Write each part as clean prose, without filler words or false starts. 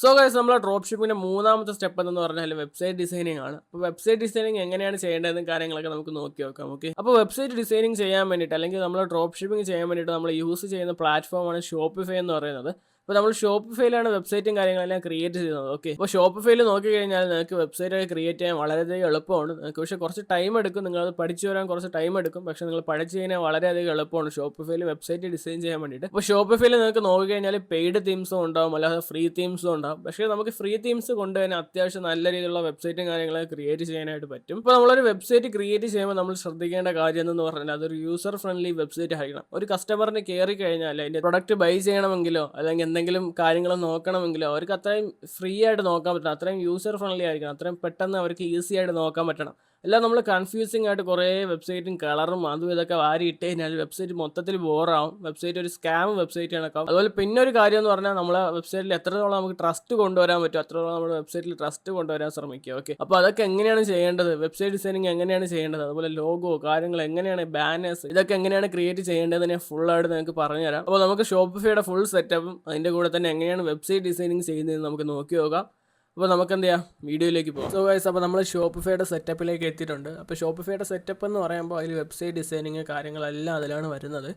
So guys നമ്മളെ drop ഷിപ്പിങ്ങിൻ്റെ മൂന്നാമത്തെ step എന്ന് പറഞ്ഞാൽ വെബ്സൈറ്റ് ഡിസൈനിങ് ആണ്. അപ്പോൾ വെബ്സൈറ്റ് ഡിസൈനിങ് എങ്ങനെയാണ് ചെയ്യേണ്ടതെന്നും കാര്യങ്ങളൊക്കെ നമുക്ക് നോക്കി നോക്കാം. ഓക്കെ, അപ്പോൾ വെബ്സൈറ്റ് ഡിസൈനിങ് ചെയ്യാൻ വേണ്ടിയിട്ട് അല്ലെങ്കിൽ നമ്മൾ ഡ്രോപ്പ് ഷിപ്പിംഗ് ചെയ്യാൻ വേണ്ടിയിട്ട് നമ്മൾ യൂസ് ചെയ്യുന്ന പ്ലാറ്റ്ഫോമാണ് ഷോപ്പിഫൈ എന്ന് പറയുന്നത്. അപ്പോൾ നമ്മൾ ഷോപ്പിഫൈയിലാണ് വെബ്സൈറ്റും കാര്യങ്ങളെല്ലാം ക്രിയേറ്റ് ചെയ്യുന്നത്. ഓക്കെ, അപ്പോൾ ഷോപ്പിഫൈയിൽ നോക്കിക്കഴിഞ്ഞാൽ നിങ്ങൾക്ക് വെബ്സൈറ്റ് ഒക്കെ ക്രിയേറ്റ് ചെയ്യാൻ വളരെയധികം എളുപ്പമാണ്. നിങ്ങൾക്ക് പക്ഷേ കുറച്ച് ടൈം എടുക്കും, നിങ്ങളത് പഠിച്ചു വരാൻ കുറച്ച് ടൈം എടുക്കും. പക്ഷേ നിങ്ങൾ പഠിച്ചു കഴിഞ്ഞാൽ വളരെയധികം എളുപ്പമാണ് ഷോപ്പിഫൈയിൽ വെബ്സൈറ്റ് ഡിസൈൻ ചെയ്യാൻ വേണ്ടിയിട്ട്. അപ്പോൾ ഷോപ്പിഫൈയിൽ നിങ്ങൾക്ക് നോക്കിക്കഴിഞ്ഞാൽ പെയ്ഡ് തീംസും ഉണ്ടാവും, അല്ലാതെ ഫ്രീ തീംസും ഉണ്ടാവും. പക്ഷേ നമുക്ക് ഫ്രീ തീംസ് കൊണ്ട് തന്നെ അത്യാവശ്യം നല്ല രീതിയിലുള്ള വെബ്സൈറ്റും കാര്യങ്ങളൊക്കെ ക്രിയേറ്റ് ചെയ്യാനായിട്ട് പറ്റും. ഇപ്പോൾ നമ്മളൊരു വെബ്സൈറ്റ് ക്രിയേറ്റ് ചെയ്യുമ്പോൾ നമ്മൾ ശ്രദ്ധിക്കേണ്ട കാര്യം എന്ന് പറഞ്ഞാൽ അതൊരു യൂസർ ഫ്രണ്ട്ലി വെബ്സൈറ്റ് ആയിരിക്കണം. ഒരു കസ്റ്റമറിന് കയറി കഴിഞ്ഞാൽ അതിൻ്റെ പ്രൊഡക്റ്റ് ബൈ ചെയ്യണമെങ്കിലോ അല്ലെങ്കിൽ എന്തെങ്കിലും കാര്യങ്ങൾ നോക്കണമെങ്കിലോ അവർക്ക് അത്രയും ഫ്രീ ആയിട്ട് നോക്കാൻ പറ്റണം, അത്രയും യൂസർ ഫ്രണ്ട്ലി ആയിരിക്കണം, അത്രയും പെട്ടെന്ന് അവർക്ക് ഈസി ആയിട്ട് നോക്കാൻ പറ്റണം. എല്ലാം നമ്മൾ കൺഫ്യൂസിംഗ് ആയിട്ട് കുറേ വെബ്സൈറ്റും കളറും അതും ഇതൊക്കെ വാരി ഇട്ട് കഴിഞ്ഞാൽ വെബ്സൈറ്റ് മൊത്തത്തിൽ ബോറാവും, വെബ്സൈറ്റ് ഒരു സ്കാം വെബ്സൈറ്റ് കണക്കാവും. അതുപോലെ പിന്നെ ഒരു കാര്യം എന്ന് പറഞ്ഞാൽ നമ്മളെ വെബ്സൈറ്റിൽ എത്രത്തോളം നമുക്ക് ട്രസ്റ്റ് കൊണ്ടുവരാൻ പറ്റും അത്രത്തോളം നമ്മുടെ വെബ്സൈറ്റിൽ ട്രസ്റ്റ് കൊണ്ടുവരാൻ ശ്രമിക്കുക. ഓക്കെ, അപ്പോൾ അതൊക്കെ എങ്ങനെയാണ് ചെയ്യേണ്ടത്, വെബ്സൈറ്റ് ഡിസൈനിങ് എങ്ങനെയാണ് ചെയ്യേണ്ടത്, അതുപോലെ ലോഗോ കാര്യങ്ങൾ എങ്ങനെയാണ്, ബാനേഴ്സ് ഇതൊക്കെ എങ്ങനെയാണ് ക്രിയേറ്റ് ചെയ്യേണ്ടത് ഞാൻ ഫുള്ളായിട്ട് നിങ്ങൾക്ക് പറഞ്ഞുതരാം. അപ്പോൾ നമുക്ക് ഷോപ്പിഫൈയുടെ ഫുൾ സെറ്റപ്പും അതിൻ്റെ കൂടെ തന്നെ എങ്ങനെയാണ് വെബ്സൈറ്റ് ഡിസൈനിങ് ചെയ്യുന്നതെന്ന് നമുക്ക് നോക്കി നോക്കാം. അപ്പോൾ നമുക്ക് എന്ത് ചെയ്യാം, വീഡിയോയിലേക്ക് പോകാം. സോ ഗൈസ്, അപ്പോൾ നമ്മൾ ഷോപ്പിഫൈയുടെ സെറ്റപ്പിലേക്ക് എത്തിയിട്ടുണ്ട്. അപ്പോൾ ഷോപ്പിഫൈയുടെ സെറ്റപ്പ് എന്ന് പറയുമ്പോൾ അതിൽ വെബ്സൈറ്റ് ഡിസൈനിങ് കാര്യങ്ങളെല്ലാം അതിലാണ് വരുന്നത്.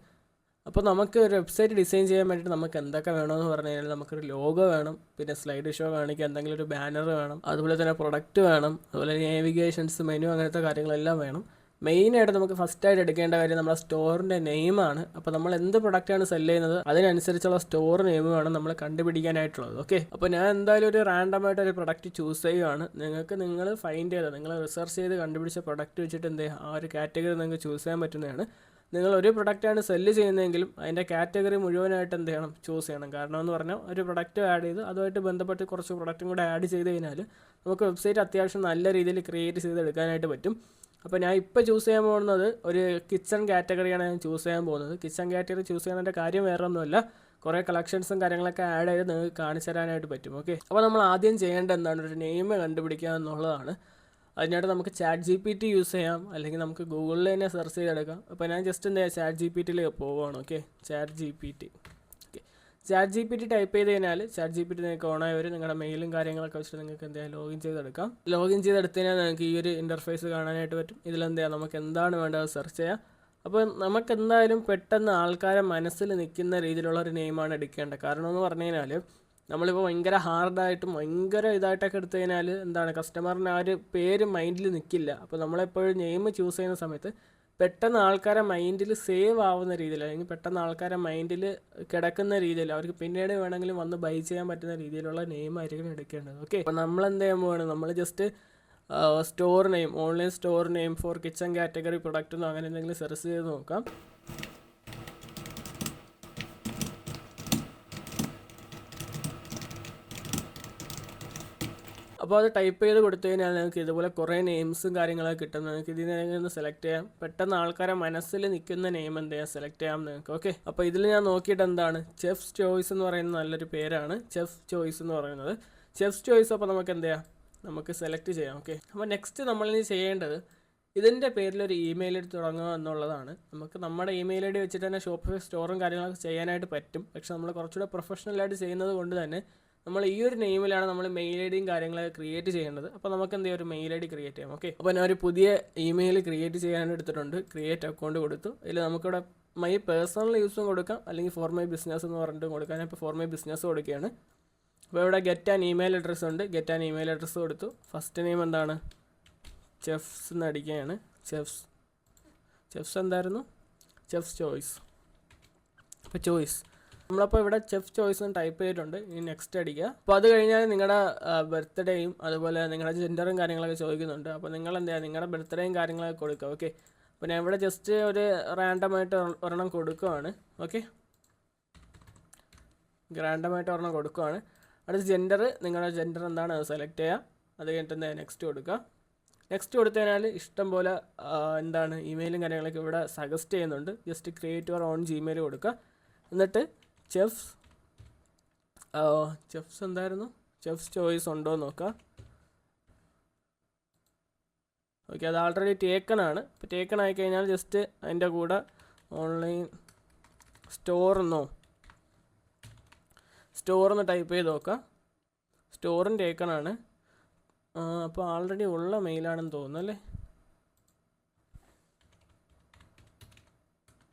അപ്പോൾ നമുക്ക് ഒരു വെബ്സൈറ്റ് ഡിസൈൻ ചെയ്യാൻ വേണ്ടിയിട്ട് നമുക്ക് എന്തൊക്കെ വേണമെന്ന് പറഞ്ഞു കഴിഞ്ഞാൽ നമുക്കൊരു ലോഗോ വേണം, പിന്നെ സ്ലൈഡ് ഷോ കാണിക്കുക എന്തെങ്കിലും ഒരു ബാനർ വേണം, അതുപോലെ തന്നെ പ്രൊഡക്റ്റ് വേണം, അതുപോലെ നേവിഗേഷൻസ് മെനു അങ്ങനത്തെ കാര്യങ്ങളെല്ലാം വേണം. മെയിനായിട്ട് നമുക്ക് ഫസ്റ്റായിട്ട് എടുക്കേണ്ട കാര്യം നമ്മുടെ സ്റ്റോറിൻ്റെ നെയിമാണ്. അപ്പോൾ നമ്മൾ എന്ത് പ്രൊഡക്റ്റാണ് സെല് ചെയ്യുന്നത് അതിനനുസരിച്ചുള്ള സ്റ്റോർ നെയിം വേണം നമ്മൾ കണ്ടുപിടിക്കാനായിട്ടുള്ളത്. ഓക്കെ, അപ്പോൾ ഞാൻ എന്തായാലും ഒരു റാൻഡമായിട്ട് ഒരു പ്രൊഡക്റ്റ് ചൂസ് ചെയ്യുകയാണ്. നിങ്ങൾ ഫൈൻഡ് ചെയ്ത് നിങ്ങൾ റിസർച്ച് ചെയ്ത് കണ്ടുപിടിച്ച പ്രൊഡക്റ്റ് വെച്ചിട്ട് എന്ത് ചെയ്യുക, ആ ഒരു കാറ്റഗറി നിങ്ങൾക്ക് ചൂസ് ചെയ്യാൻ പറ്റുന്നതാണ്. നിങ്ങൾ ഒരു പ്രൊഡക്റ്റാണ് സെല്ല് ചെയ്യുന്നതെങ്കിലും അതിൻ്റെ കാറ്റഗറി മുഴുവനായിട്ട് എന്ത് ചെയ്യണം, ചൂസ് ചെയ്യണം. കാരണം എന്ന് പറഞ്ഞാൽ ഒരു പ്രൊഡക്റ്റ് ആഡ് ചെയ്ത് അതുമായിട്ട് ബന്ധപ്പെട്ട് കുറച്ച് പ്രൊഡക്റ്റും കൂടെ ആഡ് ചെയ്ത് കഴിഞ്ഞാൽ നമുക്ക് വെബ്സൈറ്റ് അത്യാവശ്യം നല്ല രീതിയിൽ ക്രിയേറ്റ് ചെയ്തെടുക്കാനായിട്ട് പറ്റും. അപ്പോൾ ഞാൻ ഇപ്പോൾ ചൂസ് ചെയ്യാൻ പോകുന്നത് ഒരു കിച്ചൺ കാറ്റഗറിയാണ് ഞാൻ ചൂസ് ചെയ്യാൻ പോകുന്നത്. കിച്ചൺ കാറ്റഗറി ചൂസ് ചെയ്യുന്നതിൻ്റെ കാര്യം വേറെ ഒന്നുമല്ല, കുറേ കളക്ഷൻസും കാര്യങ്ങളൊക്കെ ആഡ് ചെയ്ത് നിങ്ങൾക്ക് കാണിച്ചു തരാനായിട്ട് പറ്റും. ഓക്കെ, അപ്പോൾ നമ്മൾ ആദ്യം ചെയ്യേണ്ട എന്താണ്, ഒരു നെയിം കണ്ടുപിടിക്കുക എന്നുള്ളതാണ്. അതിനായിട്ട് നമുക്ക് ചാറ്റ് GPT യൂസ് ചെയ്യാം, അല്ലെങ്കിൽ നമുക്ക് ഗൂഗിളിൽ തന്നെ സെർച്ച് ചെയ്തെടുക്കാം. അപ്പോൾ ഞാൻ ജസ്റ്റ് എന്താ ചാറ്റ് GPT പോവുകയാണ്. Okay, chat GPT. Okay, chat GPT type ചെയ്ത് കഴിഞ്ഞാൽ ചാറ്റ് GPT നിങ്ങൾക്ക് ഓണായി വരും. നിങ്ങളുടെ മെയിലും കാര്യങ്ങളൊക്കെ വെച്ചിട്ട് നിങ്ങൾക്ക് എന്തായാലും ലോഗിൻ ചെയ്തെടുക്കാം. ലോഗിൻ ചെയ്തെടുത്ത് കഴിഞ്ഞാൽ നിങ്ങൾക്ക് ഈ ഒരു ഇൻ്റർഫേസ് കാണാനായിട്ട് പറ്റും. ഇതിലെന്താ നമുക്ക് എന്താണ് വേണ്ടത് സെർച്ച് ചെയ്യാം. അപ്പോൾ നമുക്ക് എന്തായാലും പെട്ടെന്ന് ആൾക്കാരെ മനസ്സിൽ നിൽക്കുന്ന രീതിയിലുള്ള ഒരു നെയിമാണ് എടുക്കേണ്ടത്. കാരണം എന്ന് പറഞ്ഞു കഴിഞ്ഞാൽ നമ്മളിപ്പോൾ ഭയങ്കര ഹാർഡായിട്ടും ഭയങ്കര ഇതായിട്ടൊക്കെ എടുത്തു കഴിഞ്ഞാൽ എന്താണ്, കസ്റ്റമറിന് ആ ഒരു പേര് മൈൻഡിൽ നിൽക്കില്ല. അപ്പോൾ നമ്മളെപ്പോഴും നെയിം ചൂസ് ചെയ്യുന്ന സമയത്ത് പെട്ടെന്ന് ആൾക്കാരെ മൈൻഡിൽ സേവ് ആവുന്ന രീതിയിൽ, അല്ലെങ്കിൽ പെട്ടെന്ന് ആൾക്കാരെ മൈൻഡിൽ കിടക്കുന്ന രീതിയിൽ അവർക്ക് പിന്നീട് വേണമെങ്കിലും വന്ന് ബൈ ചെയ്യാൻ പറ്റുന്ന രീതിയിലുള്ള നെയിം ആയിരിക്കും എടുക്കേണ്ടത്. ഓക്കെ, അപ്പോൾ നമ്മൾ എന്ത് ചെയ്യാൻ പോവാണ്, നമ്മൾ just store name, online store name for kitchen category product എന്നോ അങ്ങനെ എന്തെങ്കിലും സെർച്ച് ചെയ്ത് നോക്കാം. അപ്പോൾ അത് ടൈപ്പ് ചെയ്ത് കൊടുത്തു കഴിഞ്ഞാൽ നിങ്ങൾക്ക് ഇതുപോലെ കുറേ നെയിംസും കാര്യങ്ങളൊക്കെ കിട്ടും. നിങ്ങൾക്ക് ഇതിൽ നിന്ന് സെലക്ട് ചെയ്യാം. പെട്ടെന്ന് ആൾക്കാരെ മനസ്സിൽ നിൽക്കുന്ന നെയിം എന്ത് ചെയ്യാം, സെലക്ട് ചെയ്യാം നിങ്ങൾക്ക്. ഓക്കെ, അപ്പോൾ ഇതിൽ ഞാൻ നോക്കിയിട്ട് എന്താണ്, ചെഫ്സ് ചോയ്സ് എന്ന് പറയുന്ന നല്ലൊരു പേരാണ്, ചെഫ് ചോയ്സ് എന്ന് പറയുന്നത്. ചെഫ്സ് ചോയ്സ് അപ്പോൾ നമുക്ക് എന്ത് ചെയ്യാം, നമുക്ക് സെലക്ട് ചെയ്യാം. ഓക്കെ, അപ്പോൾ നെക്സ്റ്റ് നമ്മളിനി ചെയ്യേണ്ടത് ഇതിൻ്റെ പേരിലൊരു ഇമെയിൽ എടുത്ത് തുടങ്ങുക എന്നുള്ളതാണ്. നമുക്ക് നമ്മുടെ ഇമെയിൽ ID വെച്ചിട്ട് തന്നെ ഷോപ്പിഫൈ സ്റ്റോറും കാര്യങ്ങളൊക്കെ ചെയ്യാനായിട്ട് പറ്റും. പക്ഷെ നമ്മൾ കുറച്ചുകൂടെ പ്രൊഫഷണലായിട്ട് ചെയ്യുന്നത് കൊണ്ട് തന്നെ നമ്മൾ ഈ ഒരു നെയിമിലാണ് നമ്മൾ മെയിൽ ID യും കാര്യങ്ങളൊക്കെ ക്രിയേറ്റ് ചെയ്യേണ്ടത്. അപ്പോൾ നമുക്ക് എന്ത് ചെയ്യാം, ഒരു മെയിൽ ID ക്രിയേറ്റ് ചെയ്യാം. ഓക്കെ, അപ്പോൾ ഞാൻ ഒരു പുതിയ ഇമെയിൽ ക്രിയേറ്റ് ചെയ്യാൻ എടുത്തിട്ടുണ്ട്. ക്രിയേറ്റ് അക്കൗണ്ട് കൊടുത്തു. ഇതിൽ നമുക്കിവിടെ മൈ പേഴ്സണൽ യൂസും കൊടുക്കാം, അല്ലെങ്കിൽ ഫോർ മൈ ബിസിനസ് എന്ന് പറഞ്ഞിട്ട് കൊടുക്കാം. ഞാൻ ഇപ്പോൾ ഫോർ മൈ ബിസിനസ് കൊടുക്കുകയാണ്. അപ്പോൾ ഇവിടെ ഗെറ്റ് ആൻ ഇമെയിൽ അഡ്രസ്സ് ഉണ്ട്. ഗെറ്റ് ആൻ ഇമെയിൽ അഡ്രസ്സ് കൊടുത്തു. ഫസ്റ്റ് നെയിം എന്താണ്, ചെഫ്സ് എന്ന് അടിക്കുകയാണ്. ചെഫ്സ് എന്തായിരുന്നു, ചെഫ്സ് ചോയ്സ്. അപ്പോൾ ചോയ്സ് നമ്മളപ്പോൾ ഇവിടെ ചെഫ് ചോയ്സ് എന്ന് ടൈപ്പ് ചെയ്തിട്ടുണ്ട്. ഇനി നെക്സ്റ്റ് അടിക്കുക. അപ്പോൾ അത് കഴിഞ്ഞാൽ നിങ്ങളുടെ ബർത്ത്ഡേയും അതുപോലെ നിങ്ങളുടെ ജെൻഡറും കാര്യങ്ങളൊക്കെ ചോദിക്കുന്നുണ്ട്. അപ്പോൾ നിങ്ങൾ എന്ത് ചെയ്യുക, നിങ്ങളുടെ ബർത്ത്ഡേയും കാര്യങ്ങളൊക്കെ കൊടുക്കുക. ഓക്കെ, അപ്പോൾ ഞാൻ ഇവിടെ ജസ്റ്റ് ഒരു റാൻഡമായിട്ട് ഒരെണ്ണം കൊടുക്കുകയാണ്. ഓക്കെ, റാൻഡമായിട്ട് ഒരെണ്ണം കൊടുക്കുകയാണ്. അടുത്ത ജെൻഡർ, നിങ്ങളുടെ ജെൻഡർ എന്താണ് അത് സെലക്ട് ചെയ്യുക. അത് കഴിഞ്ഞിട്ട് എന്താ നെക്സ്റ്റ് കൊടുക്കുക. നെക്സ്റ്റ് കൊടുത്തു കഴിഞ്ഞാൽ ഇഷ്ടം പോലെ എന്താണ് ഇമെയിലും കാര്യങ്ങളൊക്കെ ഇവിടെ സജസ്റ്റ് ചെയ്യുന്നുണ്ട്. Just create your own Gmail കൊടുക്കുക. എന്നിട്ട് ചെഫ്സ് എന്തായിരുന്നു, ചെഫ്സ് ചോയ്സ് ഉണ്ടോ എന്ന് നോക്കുക. ഓക്കെ, അത് ആൾറെഡി ടേക്കൺ ആണ്. ഇപ്പോൾ ടേക്കൺ ആയിക്കഴിഞ്ഞാൽ ജസ്റ്റ് അതിൻ്റെ കൂടെ ഓൺലൈൻ സ്റ്റോറെന്ന് ടൈപ്പ് ചെയ്ത് നോക്കുക. സ്റ്റോറിൻ്റെ ഐക്കണാണ്. അപ്പോൾ ആൾറെഡി ഉള്ള മെയിലാണെന്ന് തോന്നുന്നു അല്ലേ.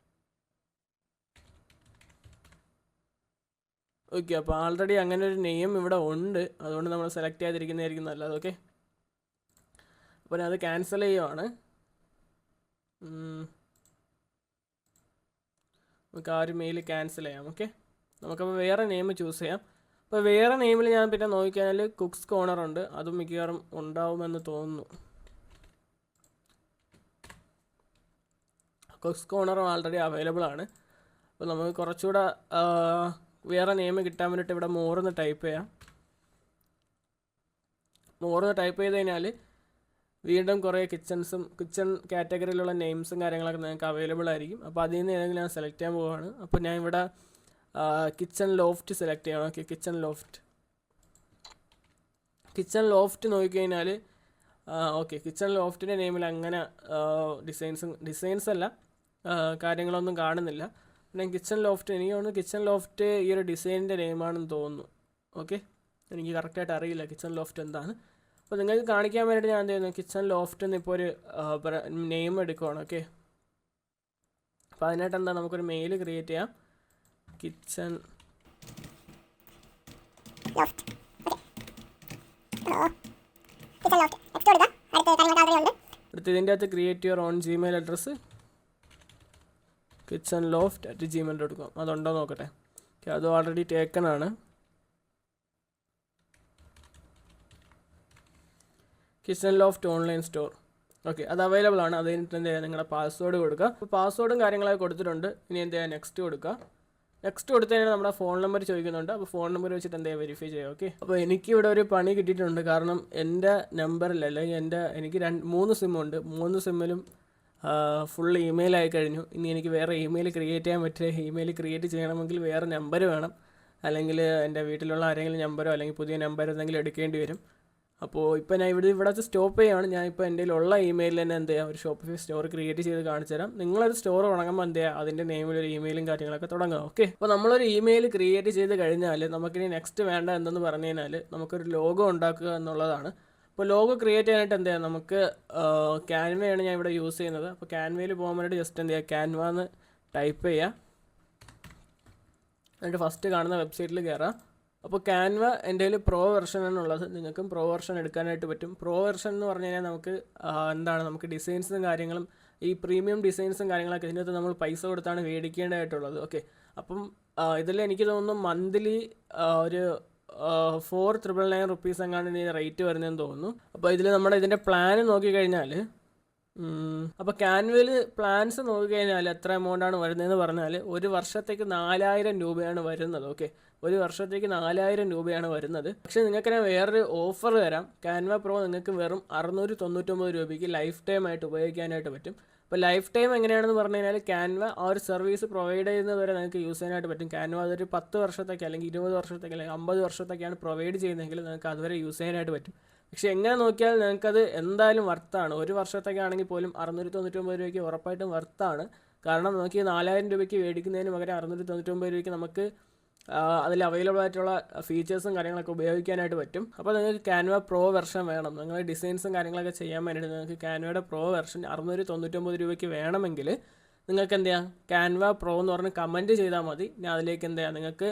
ഓക്കെ, അപ്പോൾ ആൾറെഡി അങ്ങനെ ഒരു നെയിം ഇവിടെ ഉണ്ട്, അതുകൊണ്ട് നമ്മൾ സെലക്ട് ചെയ്തിരിക്കുന്നതായിരിക്കും നല്ലത്. ഓക്കെ, അപ്പോൾ ഞാൻ അത് ക്യാൻസൽ ചെയ്യുവാണ്. നമുക്ക് ആ ഒരു മെയിൽ ക്യാൻസൽ ചെയ്യാം. ഓക്കെ, നമുക്കപ്പോൾ വേറെ നെയിം ചൂസ് ചെയ്യാം. അപ്പോൾ വേറെ നെയിമിൽ ഞാൻ പിന്നെ നോക്കിയാൽ കുക്സ് കോർണർ ഉണ്ട്, അതും മിക്കവാറും ഉണ്ടാവുമെന്ന് തോന്നുന്നു. കുക്സ് കോർണറും ആൾറെഡി അവൈലബിൾ ആണ്. അപ്പോൾ നമുക്ക് കുറച്ചുകൂടെ വേറെ നെയിം കിട്ടാൻ വേണ്ടിയിട്ട് ഇവിടെ മോറെന്ന് ടൈപ്പ് ചെയ്യാം. മോറെന്ന് ടൈപ്പ് ചെയ്ത് കഴിഞ്ഞാൽ വീണ്ടും കുറേ കിച്ചൺ കാറ്റഗറിയിലുള്ള നെയിംസും കാര്യങ്ങളൊക്കെ നിങ്ങൾക്ക് അവൈലബിൾ ആയിരിക്കും. അപ്പോൾ അതിൽ നിന്ന് ഏതെങ്കിലും ഞാൻ സെലക്ട് ചെയ്യാൻ പോവുകയാണ്. അപ്പോൾ ഞാൻ ഇവിടെ കിച്ചൺ ലോഫ്റ്റ് സെലക്ട് ചെയ്യണം. ഓക്കെ, കിച്ചൺ ലോഫ്റ്റ് നോക്കിക്കഴിഞ്ഞാൽ ഓക്കെ, കിച്ചൺ ലോഫ്റ്റിൻ്റെ നെയിമിൽ അങ്ങനെ ഡിസൈൻസ് അല്ല, കാര്യങ്ങളൊന്നും കാണുന്നില്ല. പിന്നെ കിച്ചൺ ലോഫ്റ്റ്, എനിക്ക് തോന്നുന്നു കിച്ചൺ ലോഫ്റ്റ് ഈ ഒരു ഡിസൈനിൻ്റെ നെയിമാണെന്ന് തോന്നുന്നു. ഓക്കെ, എനിക്ക് കറക്റ്റായിട്ട് അറിയില്ല കിച്ചൺ ലോഫ്റ്റ് എന്താണ്. അപ്പോൾ നിങ്ങൾക്ക് കാണിക്കാൻ വേണ്ടിയിട്ട് ഞാൻ എന്ത് ചെയ്യുന്നു, കിച്ചൺ ലോഫ്റ്റ് എന്ന് ഇപ്പോൾ ഒരു നെയിം എടുക്കുവാണ്. ഓക്കെ, അപ്പോൾ അതിനായിട്ട് എന്താ, നമുക്കൊരു മെയിൽ ക്രിയേറ്റ് ചെയ്യാം. കിച്ചൺ അടുത്ത് ഇതിൻ്റെ അകത്ത് create your own Gmail address kitchenloft@gmail.com. അതുണ്ടോ നോക്കട്ടെ. ഓക്കെ, അത് ഓൾറെഡി ടേക്കൺ ആണ്. Kitchen loft online store. Okay, അത് അവൈലബിൾ ആണ്. അത് കഴിഞ്ഞിട്ട് എന്ത് ചെയ്യുക, നിങ്ങളുടെ പാസ്വേഡ് കൊടുക്കുക. അപ്പോൾ പാസ്വേഡും കാര്യങ്ങളൊക്കെ കൊടുത്തിട്ടുണ്ട്. ഇനി എന്ത് ചെയ്യുക, നെക്സ്റ്റ് കൊടുക്കുക. നെക്സ്റ്റ് കൊടുത്തു കഴിഞ്ഞാൽ നമ്മുടെ ഫോൺ നമ്പർ ചോദിക്കുന്നുണ്ട്. അപ്പോൾ ഫോൺ നമ്പർ വെച്ചിട്ട് എന്ത് ചെയ്യുക, വെരിഫൈ ചെയ്യുക. ഓക്കെ, അപ്പോൾ എനിക്കിവിടെ ഒരു പണി കിട്ടിയിട്ടുണ്ട്. കാരണം എൻ്റെ നമ്പറിൽ അല്ലെങ്കിൽ എനിക്ക് 3 സിമ്മുണ്ട്. 3 സിമ്മിലും ഫുൾ ഇമെയിൽ ആയി കഴിഞ്ഞു. ഇനി എനിക്ക് വേറെ ഇമെയിൽ ക്രിയേറ്റ് ചെയ്യാൻ പറ്റില്ല. ഇമെയിൽ ക്രിയേറ്റ് ചെയ്യണമെങ്കിൽ വേറെ നമ്പർ വേണം, അല്ലെങ്കിൽ എൻ്റെ വീട്ടിലുള്ള ആരെങ്കിലും നമ്പറോ അല്ലെങ്കിൽ പുതിയ നമ്പർ എന്തെങ്കിലും എടുക്കേണ്ടി വരും. അപ്പോൾ ഇപ്പോൾ ഞാൻ ഇവിടെ സ്റ്റോപ്പ് ചെയ്യുകയാണ്. ഞാൻ ഇപ്പോൾ എൻ്റെ ഉള്ള ഇമെയിലിൽ തന്നെ എന്ത് ചെയ്യാം, ഒരു ഷോപ്പിഫൈ സ്റ്റോർ ക്രിയേറ്റ് ചെയ്ത് കാണിച്ചു തരാം. നിങ്ങളൊരു സ്റ്റോർ തുടങ്ങുമ്പോൾ എന്ത് ചെയ്യുക, അതിൻ്റെ നെയിമിൽ ഒരു ഇമെയിലും കാര്യങ്ങളൊക്കെ തുടങ്ങുക. ഓക്കെ, അപ്പോൾ നമ്മളൊരു ഇമെയിൽ ക്രിയേറ്റ് ചെയ്ത് കഴിഞ്ഞാൽ നമുക്കിനി നെക്സ്റ്റ് വേണ്ട എന്തെന്ന് പറഞ്ഞു കഴിഞ്ഞാൽ നമുക്കൊരു ലോഗോ ഉണ്ടാക്കുക എന്നുള്ളതാണ്. അപ്പോൾ ലോഗോ ക്രിയേറ്റ് ചെയ്യാനായിട്ട് എന്ത് ചെയ്യാം, നമുക്ക് ക്യാൻവയാണ് ഞാൻ ഇവിടെ യൂസ് ചെയ്യുന്നത്. അപ്പോൾ ക്യാൻവയിൽ പോകാൻ വേണ്ടിയിട്ട് ജസ്റ്റ് എന്ത് ചെയ്യുക, ക്യാൻവ എന്ന് ടൈപ്പ് ചെയ്യുക. എന്നിട്ട് ഫസ്റ്റ് കാണുന്ന വെബ്സൈറ്റിൽ കയറാം. അപ്പോൾ ക്യാൻവ എൻ്റെ കയ്യിൽ പ്രോ വെർഷൻ എന്നുള്ളത്, നിങ്ങൾക്കും പ്രോ വെർഷൻ എടുക്കാനായിട്ട് പറ്റും. പ്രോ വെർഷൻ എന്ന് പറഞ്ഞു കഴിഞ്ഞാൽ നമുക്ക് ഡിസൈൻസും കാര്യങ്ങളും, ഈ പ്രീമിയം ഡിസൈൻസും കാര്യങ്ങളൊക്കെ ഇതിനകത്ത് നമ്മൾ പൈസ കൊടുത്താണ് മേടിക്കേണ്ടതായിട്ടുള്ളത്. ഓക്കെ, അപ്പം ഇതിൽ എനിക്ക് തോന്നുന്നു മന്ത്ലി ഒരു 4,999 റുപ്പീസ് എങ്ങാണ്ട് ഇനി റേറ്റ് വരുന്നതെന്ന് തോന്നുന്നു. അപ്പോൾ ഇതിൽ ഇതിൻ്റെ പ്ലാൻ നോക്കിക്കഴിഞ്ഞാൽ, അപ്പോൾ ക്യാൻവയിൽ പ്ലാൻസ് നോക്കിക്കഴിഞ്ഞാൽ എത്ര എമൗണ്ടാണ് വരുന്നതെന്ന് പറഞ്ഞാൽ ഒരു വർഷത്തേക്ക് 4,000 രൂപയാണ് വരുന്നത്. ഓക്കെ, ഒരു വർഷത്തേക്ക് 4,000 രൂപയാണ് വരുന്നത്. പക്ഷേ നിങ്ങൾക്ക് ഞാൻ വേറൊരു ഓഫർ തരാം. ക്യാൻവ പ്രോ നിങ്ങൾക്ക് വെറും 699 രൂപയ്ക്ക് ലൈഫ് ടൈം ആയിട്ട് ഉപയോഗിക്കാനായിട്ട് പറ്റും. അപ്പോൾ ലൈഫ് ടൈം എങ്ങനെയാണെന്ന് പറഞ്ഞു കഴിഞ്ഞാൽ ക്യാൻവ ആ ഒരു സർവീസ് പ്രൊവൈഡ് ചെയ്യുന്നവരെ നിങ്ങൾക്ക് യൂസ് ചെയ്യാനായിട്ട് പറ്റും. ക്യാൻവ അതൊരു 10 വർഷത്തേക്ക് അല്ലെങ്കിൽ 20 വർഷത്തേക്ക് അല്ലെങ്കിൽ 50 വർഷത്തേക്കാണ് പ്രൊവൈഡ് ചെയ്യുന്നതെങ്കിൽ നിങ്ങൾക്ക് അതുവരെ യൂസ് ചെയ്യാനായിട്ട് പറ്റും. പക്ഷേ എങ്ങനെ നോക്കിയാൽ നിങ്ങൾക്കത് എന്തായാലും വർത്താണ്. ഒരു വർഷത്തേക്കാണെങ്കിൽ പോലും 699 രൂപയ്ക്ക് ഉറപ്പായിട്ടും വർത്താണ്. കാരണം നമുക്ക് 4,000 രൂപയ്ക്ക് മേടിക്കുന്നതിന് പകരം 699 രൂപയ്ക്ക് നമുക്ക് അതിൽ അവൈലബിൾ ആയിട്ടുള്ള ഫീച്ചേഴ്സും കാര്യങ്ങളൊക്കെ ഉപയോഗിക്കാനായിട്ട് പറ്റും. അപ്പോൾ നിങ്ങൾക്ക് ക്യാൻവ പ്രോ വെർഷൻ വേണം, നിങ്ങൾ ഡിസൈൻസും കാര്യങ്ങളൊക്കെ ചെയ്യാൻ വേണ്ടിയിട്ട് നിങ്ങൾക്ക് ക്യാൻവയുടെ പ്രോ വെർഷൻ 699 രൂപയ്ക്ക് വേണമെങ്കിൽ നിങ്ങൾക്ക് എന്ത് ചെയ്യാം, ക്യാൻവ പ്രോ എന്ന് പറഞ്ഞ് കമൻറ്റ് ചെയ്താൽ മതി. ഞാൻ അതിലേക്ക് എന്ത് ചെയ്യാം, നിങ്ങൾക്ക്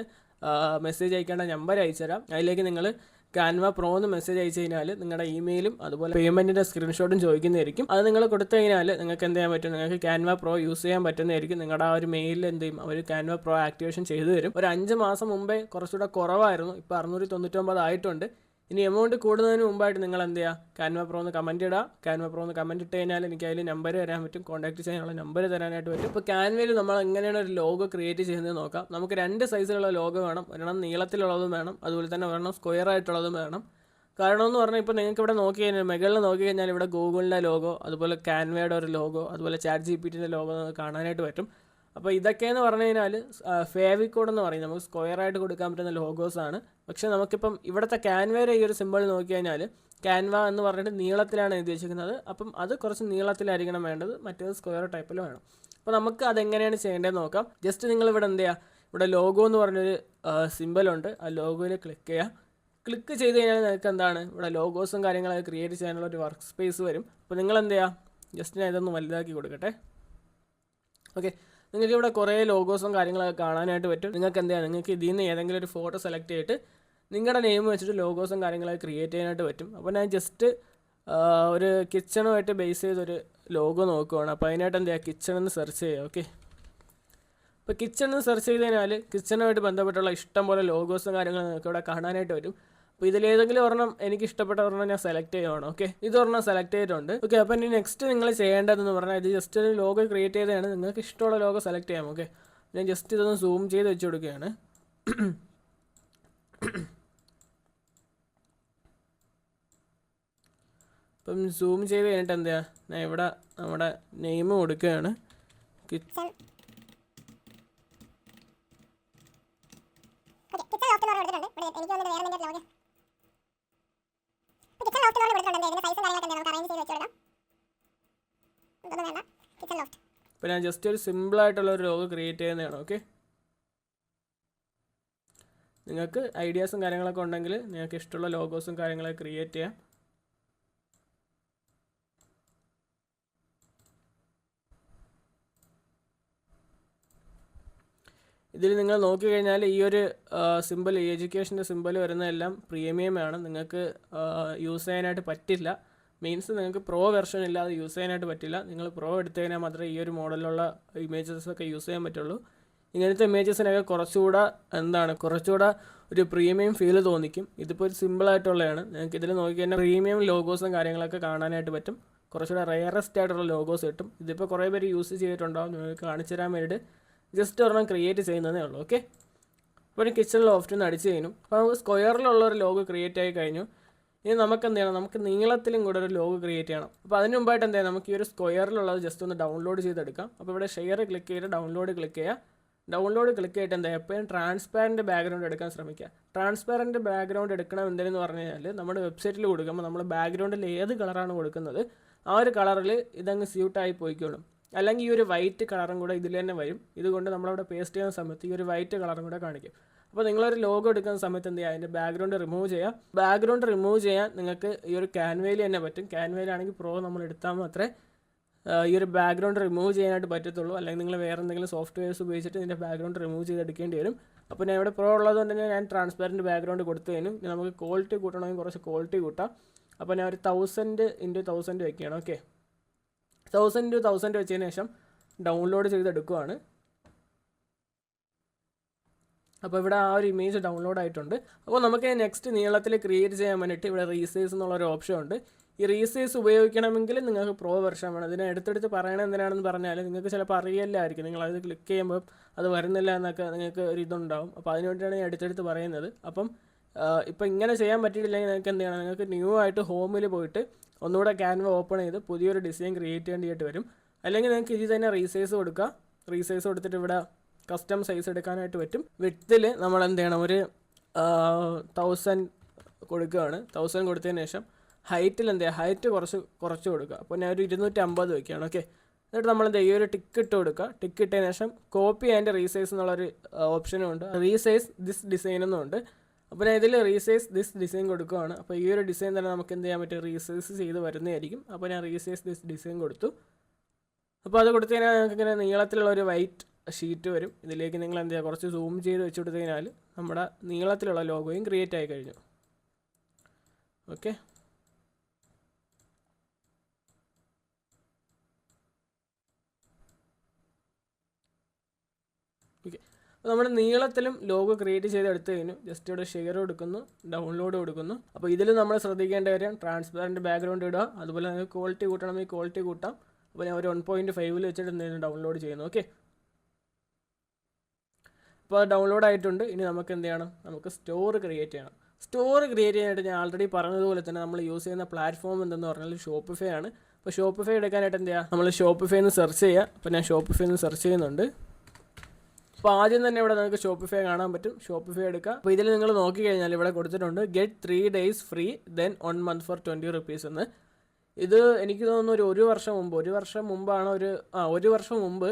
മെസ്സേജ് അയക്കേണ്ട നമ്പർ അയച്ചു തരാം. അതിലേക്ക് നിങ്ങൾ ക്യാൻവ പ്രോ എന്ന് മെസ്സേജ് അയച്ചു കഴിഞ്ഞാൽ നിങ്ങളുടെ ഇമെയിലും അതുപോലെ പേയ്മെൻറ്റിൻ്റെ സ്ക്രീൻഷോട്ടും ചോദിക്കുന്നതായിരിക്കും. അത് നിങ്ങൾ കൊടുത്തു കഴിഞ്ഞാൽ നിങ്ങൾക്ക് എന്ത് ചെയ്യാൻ പറ്റും, നിങ്ങൾക്ക് ക്യാൻവ പ്രോ യൂസ് ചെയ്യാൻ പറ്റുന്നതായിരിക്കും. നിങ്ങളുടെ ആ ഒരു മെയിലിൽ എന്ത് ചെയ്യും, അവർ ക്യാൻവ പ്രോ ആക്ടിവേഷൻ ചെയ്തു തരും. ഒരു 5 മാസം മുമ്പേ കുറച്ചുകൂടെ കുറവായിരുന്നു, ഇപ്പോൾ 699 ആയിട്ടുണ്ട്. ഇനി എമൗണ്ട് കൂടുന്നതിന് മുമ്പായിട്ട് നിങ്ങൾ എന്ത് ചെയ്യുക, ക്യാൻവ പ്രോ എന്ന് കമൻറ്റ് ഇടുക. ക്യാൻവ പ്രോ എന്ന് കമൻറ്റ് ഇട്ട് കഴിഞ്ഞാൽ എനിക്ക് അതിൽ നമ്പർ തരാൻ പറ്റും, കോൺടാക്ട് ചെയ്യാനുള്ള നമ്പർ തരാനായിട്ട് പറ്റും. ഇപ്പോൾ ക്യാൻവയിൽ നമ്മൾ എങ്ങനെയാണ് ഒരു ലോഗോ ക്രിയേറ്റ് ചെയ്യുന്നത് നോക്കാം. നമുക്ക് 2 സൈസിലുള്ള ലോഗോ വേണം. ഒരെണ്ണം നീളത്തിലുള്ളതും വേണം, അതുപോലെ തന്നെ ഒരെണ്ണം സ്ക്വയർ ആയിട്ടുള്ളതും വേണം. കാരണം എന്ന് പറഞ്ഞാൽ ഇപ്പോൾ നിങ്ങൾക്ക് ഇവിടെ നോക്കി കഴിഞ്ഞാൽ മുകളിൽ നോക്കി കഴിഞ്ഞാൽ ഇവിടെ ഗൂഗിളിൻ്റെ ലോഗോ, അതുപോലെ ക്യാൻവയുടെ ഒരു ലോഗോ, അതുപോലെ ചാറ്റ് ജിപിടിയുടെ ലോഗോ നമുക്ക് കാണാനായിട്ട് പറ്റും. അപ്പോൾ ഇതൊക്കെയെന്ന് പറഞ്ഞു കഴിഞ്ഞാൽ ഫേവിക്കോഡ് എന്ന് പറയും, നമുക്ക് സ്ക്വയർ ആയിട്ട് കൊടുക്കാൻ പറ്റുന്ന ലോഗോസാണ്. പക്ഷേ നമുക്കിപ്പം ഇവിടുത്തെ ക്യാൻവയുടെ ഈ ഒരു സിമ്പിൾ നോക്കി കഴിഞ്ഞാൽ ക്യാൻവ എന്ന് പറഞ്ഞിട്ട് നീളത്തിലാണ് ഉദ്ദേശിക്കുന്നത്. അപ്പം അത് കുറച്ച് നീളത്തിലായിരിക്കണം വേണ്ടത്, മറ്റേത് സ്ക്വയർ ടൈപ്പിൽ വേണം. അപ്പോൾ നമുക്ക് അതെങ്ങനെയാണ് ചെയ്യേണ്ടതെന്ന് നോക്കാം. ജസ്റ്റ് നിങ്ങൾ ഇവിടെ എന്ത് ചെയ്യുക, ഇവിടെ ലോഗോ എന്ന് പറഞ്ഞൊരു സിമ്പിളുണ്ട്, ആ ലോഗോയിൽ ക്ലിക്ക് ചെയ്യുക. ക്ലിക്ക് ചെയ്ത് കഴിഞ്ഞാൽ നിങ്ങൾക്ക് എന്താണ് ഇവിടെ ലോഗോസും കാര്യങ്ങളൊക്കെ ക്രിയേറ്റ് ചെയ്യാനുള്ള ഒരു വർക്ക് സ്പേസ് വരും. അപ്പോൾ നിങ്ങൾ എന്ത് ചെയ്യുക, ജസ്റ്റ് ഞാൻ ഇതൊന്ന് വലുതാക്കി കൊടുക്കട്ടെ. ഓക്കെ, നിങ്ങൾക്ക് ഇവിടെ കുറേ ലോഗോസും കാര്യങ്ങളൊക്കെ കാണാനായിട്ട് പറ്റും. നിങ്ങൾക്ക് എന്ത് ചെയ്യാം, നിങ്ങൾക്ക് ഇതിൽ നിന്ന് ഏതെങ്കിലും ഒരു ഫോട്ടോ സെലക്ട് ചെയ്തിട്ട് നിങ്ങളുടെ നെയിം വെച്ചിട്ട് ലോഗോസും കാര്യങ്ങളൊക്കെ ക്രിയേറ്റ് ചെയ്യാനായിട്ട് പറ്റും. അപ്പോൾ ഞാൻ ജസ്റ്റ് ഒരു കിച്ചണുമായിട്ട് ബേസ് ചെയ്തൊരു ലോഗോ നോക്കുവാണ്. അപ്പോൾ അതിനായിട്ട് എന്ത് ചെയ്യുക, കിച്ചൺ എന്ന് സെർച്ച് ചെയ്യുക. ഓക്കെ, ഇപ്പോൾ കിച്ചൺ എന്ന് സെർച്ച് ചെയ്ത് കഴിഞ്ഞാൽ കിച്ചണുമായിട്ട് ബന്ധപ്പെട്ടുള്ള ഇഷ്ടം പോലെ ലോഗോസും കാര്യങ്ങളും നിങ്ങൾക്ക് ഇവിടെ കാണാനായിട്ട് വരും. അപ്പോൾ ഇതിലേതെങ്കിലും ഒരെണ്ണം എനിക്ക് ഇഷ്ടപ്പെട്ട ഒരെണ്ണം ഞാൻ സെലക്ട് ചെയ്യുവാണ്. ഓക്കെ, ഇതൊരെണ്ണം സെലക്ട് ചെയ്തിട്ടുണ്ട്. ഓക്കെ, അപ്പോൾ ഇനി നെക്സ്റ്റ് നിങ്ങൾ ചെയ്യേണ്ടതെന്ന് പറഞ്ഞാൽ ഇത് ജസ്റ്റ് ഒരു ലോഗോ ക്രിയേറ്റ് ചെയ്തതാണ്. നിങ്ങൾക്ക് ഇഷ്ടമുള്ള ലോഗോ സെലക്ട് ചെയ്യാം. ഓക്കെ, ഞാൻ ജസ്റ്റ് ഇതൊന്ന് സൂം ചെയ്ത് വെച്ച് കൊടുക്കുകയാണ്. അപ്പം സൂം ചെയ്ത് കഴിഞ്ഞിട്ട് എന്താ, ഞാൻ ഇവിടെ നമ്മുടെ നെയിം കൊടുക്കുകയാണ്. അപ്പോൾ ഞാൻ ജസ്റ്റ് ഒരു സിമ്പിളായിട്ടുള്ള ഒരു ലോഗോ ക്രിയേറ്റ് ചെയ്യുന്നതാണ്. ഓക്കെ, നിങ്ങൾക്ക് ഐഡിയാസും കാര്യങ്ങളൊക്കെ ഉണ്ടെങ്കിൽ നിങ്ങൾക്ക് ഇഷ്ടമുള്ള ലോഗോസും കാര്യങ്ങളൊക്കെ ക്രിയേറ്റ് ചെയ്യാം. ഇതിൽ നിങ്ങൾ നോക്കിക്കഴിഞ്ഞാൽ ഈ ഒരു സിമ്പിൾ, ഈ എഡ്യൂക്കേഷൻ്റെ സിമ്പിൾ വരുന്നതെല്ലാം പ്രീമിയം ആണ്. നിങ്ങൾക്ക് യൂസ് ചെയ്യാനായിട്ട് പറ്റില്ല. മീൻസ് നിങ്ങൾക്ക് പ്രോ വെർഷൻ ഇല്ലാതെ യൂസ് ചെയ്യാനായിട്ട് പറ്റില്ല. നിങ്ങൾ പ്രോ എടുത്തു കഴിഞ്ഞാൽ മാത്രമേ ഈ ഒരു മോഡലിലുള്ള ഇമേജസൊക്കെ യൂസ് ചെയ്യാൻ പറ്റുള്ളൂ. ഇങ്ങനത്തെ ഇമേജസിനൊക്കെ കുറച്ചുകൂടെ ഒരു പ്രീമിയം ഫീൽ തോന്നിക്കും. ഇതിപ്പോൾ ഒരു സിമ്പിളായിട്ടുള്ളതാണ്. നിങ്ങൾക്ക് ഇതിൽ നോക്കിക്കഴിഞ്ഞാൽ പ്രീമിയം ലോഗോസും കാര്യങ്ങളൊക്കെ കാണാനായിട്ട് പറ്റും. കുറച്ചുകൂടെ റെയറസ്റ്റ് ആയിട്ടുള്ള ലോഗോസ് കിട്ടും. ഇതിപ്പോൾ കുറേ പേര് യൂസ് ചെയ്തിട്ടുണ്ടാവും. നിങ്ങൾക്ക് കാണിച്ചു തരാൻ വേണ്ടിയിട്ട് ജസ്റ്റ് ഒരെണ്ണം ക്രിയേറ്റ് ചെയ്യുന്നതേ ഉള്ളൂ. ഓക്കെ, അപ്പോൾ കിച്ചൺ ലോഫ്റ്റ് നിന്ന് അടിച്ച് കഴിഞ്ഞു. അപ്പോൾ നമുക്ക് സ്ക്വയറിലുള്ള ഒരു ലോഗോ ക്രിയേറ്റ് ആയി കഴിഞ്ഞു. ഇനി നമുക്ക് എന്ത് ചെയ്യണം, നമുക്ക് നീളത്തിലും കൂടെ ഒരു ലോഗോ ക്രിയേറ്റ് ചെയ്യണം. അപ്പോൾ അതിന് മുമ്പായിട്ട് എന്ത് ചെയ്യാം, നമുക്ക് ഈ ഒരു സ്ക്വയറിലുള്ളത് ജസ്റ്റ് ഒന്ന് ഡൗൺലോഡ് ചെയ്തെടുക്കാം. അപ്പോൾ ഇവിടെ ഷെയർ ക്ലിക്ക് ചെയ്ത് ഡൗൺലോഡ് ക്ലിക്ക് ചെയ്യുക. ഡൗൺലോഡ് ക്ലിക്ക് ചെയ്തിട്ട് എന്താ, എപ്പോഴും ട്രാൻസ്പാരൻറ്റ് ബാക്ക്ഗ്രൗണ്ട് എടുക്കാൻ ശ്രമിക്കുക. ട്രാൻസ്പാരൻറ്റ് ബാക്ക്ഗ്രൗണ്ട് എടുക്കണം എന്തെന്ന് പറഞ്ഞു കഴിഞ്ഞാൽ നമ്മുടെ വെബ്സൈറ്റിൽ കൊടുക്കുമ്പോൾ നമ്മൾ ബാക്ക്ഗ്രൗണ്ടിൽ ഏത് കളറാണ് കൊടുക്കുന്നത് ആ ഒരു കളറിൽ ഇതങ്ങ് സ്യൂട്ടായി പോയിക്കോളും. അല്ലെങ്കിൽ ഈ ഒരു വൈറ്റ് കളറും കൂടെ ഇതിൽ തന്നെ വരും. ഇതുകൊണ്ട് നമ്മളവിടെ പേസ്റ്റ് ചെയ്യുന്ന സമയത്ത് ഈ ഒരു വൈറ്റ് കളറും കൂടെ കാണിക്കും. അപ്പോൾ നിങ്ങളൊരു ലോഗോ എടുക്കുന്ന സമയത്ത് എന്ത് ചെയ്യുക, അതിൻ്റെ ബാക്ക്ഗ്രൗണ്ട് റിമൂവ് ചെയ്യുക. ബാക്ക്ഗ്രൗണ്ട് റിമൂവ് ചെയ്യാൻ നിങ്ങൾക്ക് ഈ ഒരു ക്യാൻവയിൽ തന്നെ പറ്റും. ക്യാൻവയിലാണെങ്കിൽ പ്രോ നമ്മൾ എടുത്താൽ മാത്രമേ ഈ ഒരു ബാക്ക്ഗ്രൗണ്ട് റിമൂവ് ചെയ്യാനായിട്ട് പറ്റത്തുള്ളൂ. അല്ലെങ്കിൽ നിങ്ങൾ വേറെ എന്തെങ്കിലും സോഫ്റ്റ്വെയർസ് ഉപയോഗിച്ചിട്ട് ഇതിൻ്റെ ബാക്ക്ഗ്രൗണ്ട് റിമൂവ് ചെയ്തെടുക്കേണ്ടി വരും. അപ്പോൾ ഞാൻ ഇവിടെ പ്രോ ഉള്ളതുകൊണ്ട് തന്നെ ഞാൻ ട്രാൻസ്പാരൻറ്റ് ബാക്ക്ഗ്രൗണ്ട് കൊടുത്തു കഴിഞ്ഞു. നമുക്ക് ക്വാളിറ്റി കൂട്ടണമെങ്കിൽ കുറച്ച് ക്വാളിറ്റി കൂട്ടാം. അപ്പോൾ ഞാൻ ഒരു 1000x1000 വയ്ക്കുകയാണ്. ഓക്കെ, 1000x1000 വെച്ചതിന് ശേഷം ഡൗൺലോഡ് ചെയ്തെടുക്കുകയാണ്. അപ്പോൾ ഇവിടെ ആ ഒരു ഇമേജ് ഡൗൺലോഡ് ആയിട്ടുണ്ട്. അപ്പോൾ നമുക്ക് നെക്സ്റ്റ് നീളത്തിൽ ക്രിയേറ്റ് ചെയ്യാൻ വേണ്ടിയിട്ട് ഇവിടെ റീസൈസ് എന്നുള്ളൊരു ഓപ്ഷൻ ഉണ്ട്. ഈ റീസൈസ് ഉപയോഗിക്കണമെങ്കിൽ നിങ്ങൾക്ക് പ്രോ വെർഷൻ വേണം. ഇതിനെ എടുത്തെടുത്ത് പറയണത് എന്തിനാണെന്ന് പറഞ്ഞാൽ നിങ്ങൾക്ക് ചിലപ്പോൾ അറിയില്ലായിരിക്കും. നിങ്ങളത് ക്ലിക്ക് ചെയ്യുമ്പോൾ അത് വരുന്നില്ല എന്നൊക്കെ നിങ്ങൾക്ക് ഒരു ഇതുണ്ടാവും. അപ്പോൾ അതിനുവേണ്ടിയാണ് ഞാൻ എടുത്തെടുത്ത് പറയുന്നത്. അപ്പം ഇപ്പോൾ ഇങ്ങനെ ചെയ്യാൻ പറ്റിയിട്ടില്ലെങ്കിൽ നിങ്ങൾക്ക് എന്ത് ചെയ്യണം, നിങ്ങൾക്ക് ന്യൂ ആയിട്ട് ഹോമിൽ പോയിട്ട് ഒന്നുകൂടെ ക്യാൻവ ഓപ്പൺ ചെയ്ത് പുതിയൊരു ഡിസൈൻ ക്രിയേറ്റ് ചെയ്യേണ്ടിയിട്ട് വരും. അല്ലെങ്കിൽ നിങ്ങൾക്ക് ഇതിൽ തന്നെ റീസൈസ് കൊടുക്കുക. റീസൈസ് കൊടുത്തിട്ട് ഇവിടെ കസ്റ്റം സൈസ് എടുക്കാനായിട്ട് പറ്റും. വിഡ്ത്തിൽ നമ്മൾ എന്ത് ചെയ്യണം, ഒരു 1000 കൊടുക്കുകയാണ്. 1000 കൊടുത്തതിന് ശേഷം ഹൈറ്റിൽ എന്ത് ചെയ്യുക, ഹൈറ്റ് കുറച്ച് കൊടുക്കുക. അപ്പോൾ ഞാൻ ഒരു 250 വയ്ക്കുകയാണ്. ഓക്കെ, എന്നിട്ട് നമ്മൾ ഈ ഒരു ടിക്ക് ഇട്ട് കൊടുക്കുക. ടിക്ക് ഇട്ടതിന് ശേഷം കോപ്പി ആൻഡ് റീസൈസ് എന്നുള്ളൊരു ഓപ്ഷനും ഉണ്ട്. റീസൈസ് ദിസ് ഡിസൈൻ എന്നുണ്ട്. അപ്പോൾ ഞാൻ ഇതിൽ റീസൈസ് ദിസ് ഡിസൈൻ കൊടുക്കുകയാണ്. അപ്പോൾ ഈ ഒരു ഡിസൈൻ തന്നെ നമുക്ക് എന്ത് ചെയ്യാൻ പറ്റും, റീസൈസ് ചെയ്ത് വരുന്നതായിരിക്കും. അപ്പോൾ ഞാൻ റീസൈസ് ദിസ് ഡിസൈൻ കൊടുത്തു. അപ്പോൾ അത് കൊടുത്തു കഴിഞ്ഞാൽ നിങ്ങൾക്ക് ഇങ്ങനെ നീളത്തിലുള്ള ഒരു വൈറ്റ് ഷീറ്റ് വരും. ഇതിലേക്ക് നിങ്ങൾ എന്ത് ചെയ്യുക, കുറച്ച് സൂം ചെയ്ത് വെച്ച് കൊടുത്തു കഴിഞ്ഞാൽ നമ്മുടെ നീളത്തിലുള്ള ലോഗോയും ക്രിയേറ്റ് ആയി കഴിഞ്ഞു. ഓക്കെ, ഓക്കെ, അപ്പോൾ നമ്മുടെ നീളത്തിലും ലോഗോ ക്രിയേറ്റ് ചെയ്ത് എടുത്തു കഴിഞ്ഞു. ജസ്റ്റ് ഇവിടെ ഷെയർ കൊടുക്കുന്നു, ഡൗൺലോഡ് കൊടുക്കുന്നു. അപ്പോൾ ഇതിൽ നമ്മൾ ശ്രദ്ധിക്കേണ്ട കാര്യം ട്രാൻസ്പാരൻറ്റ് ബാക്ക്ഗ്രൗണ്ട് ഇടുക. അതുപോലെ നിങ്ങൾക്ക് ക്വാളിറ്റി കൂട്ടണമെങ്കിൽ ക്വാളിറ്റി കൂട്ടാം. അപ്പോൾ ഞാൻ ഒരു 1.5 വെച്ചിട്ട് എന്തെങ്കിലും ഡൗൺലോഡ് ചെയ്യുന്നു. ഓക്കെ, അപ്പോൾ അത് ഡൗൺലോഡ് ആയിട്ടുണ്ട്. ഇനി നമുക്ക് എന്ത് ചെയ്യണം, നമുക്ക് സ്റ്റോർ ക്രിയേറ്റ് ചെയ്യണം. സ്റ്റോർ ക്രിയേറ്റ് ചെയ്യാനായിട്ട് ഞാൻ ആൾറെഡി പറഞ്ഞതുപോലെ തന്നെ നമ്മൾ യൂസ് ചെയ്യുന്ന പ്ലാറ്റ്ഫോം എന്തെന്ന് പറഞ്ഞാൽ ഷോപ്പിഫൈ ആണ്. അപ്പോൾ ഷോപ്പിഫൈ എടുക്കാനായിട്ട് എന്ത് ചെയ്യുക, നമ്മൾ ഷോപ്പിഫൈ എന്ന് സെർച്ച് ചെയ്യുക. അപ്പോൾ ഞാൻ ഷോപ്പിഫൈ എന്ന് സെർച്ച് ചെയ്യുന്നുണ്ട്. അപ്പോൾ ആദ്യം തന്നെ ഇവിടെ നിങ്ങൾക്ക് ഷോപ്പിഫൈ കാണാൻ പറ്റും. ഷോപ്പിഫൈ എടുക്കുക. അപ്പോൾ ഇതിൽ നിങ്ങൾ നോക്കിക്കഴിഞ്ഞാൽ ഇവിടെ കൊടുത്തിട്ടുണ്ട് get 3 days free then 1 month for 20 rupees എന്ന്. ഇത് എനിക്ക് തോന്നുന്നു ഒരു വർഷം മുമ്പാണ് ഒരു വർഷം മുമ്പ്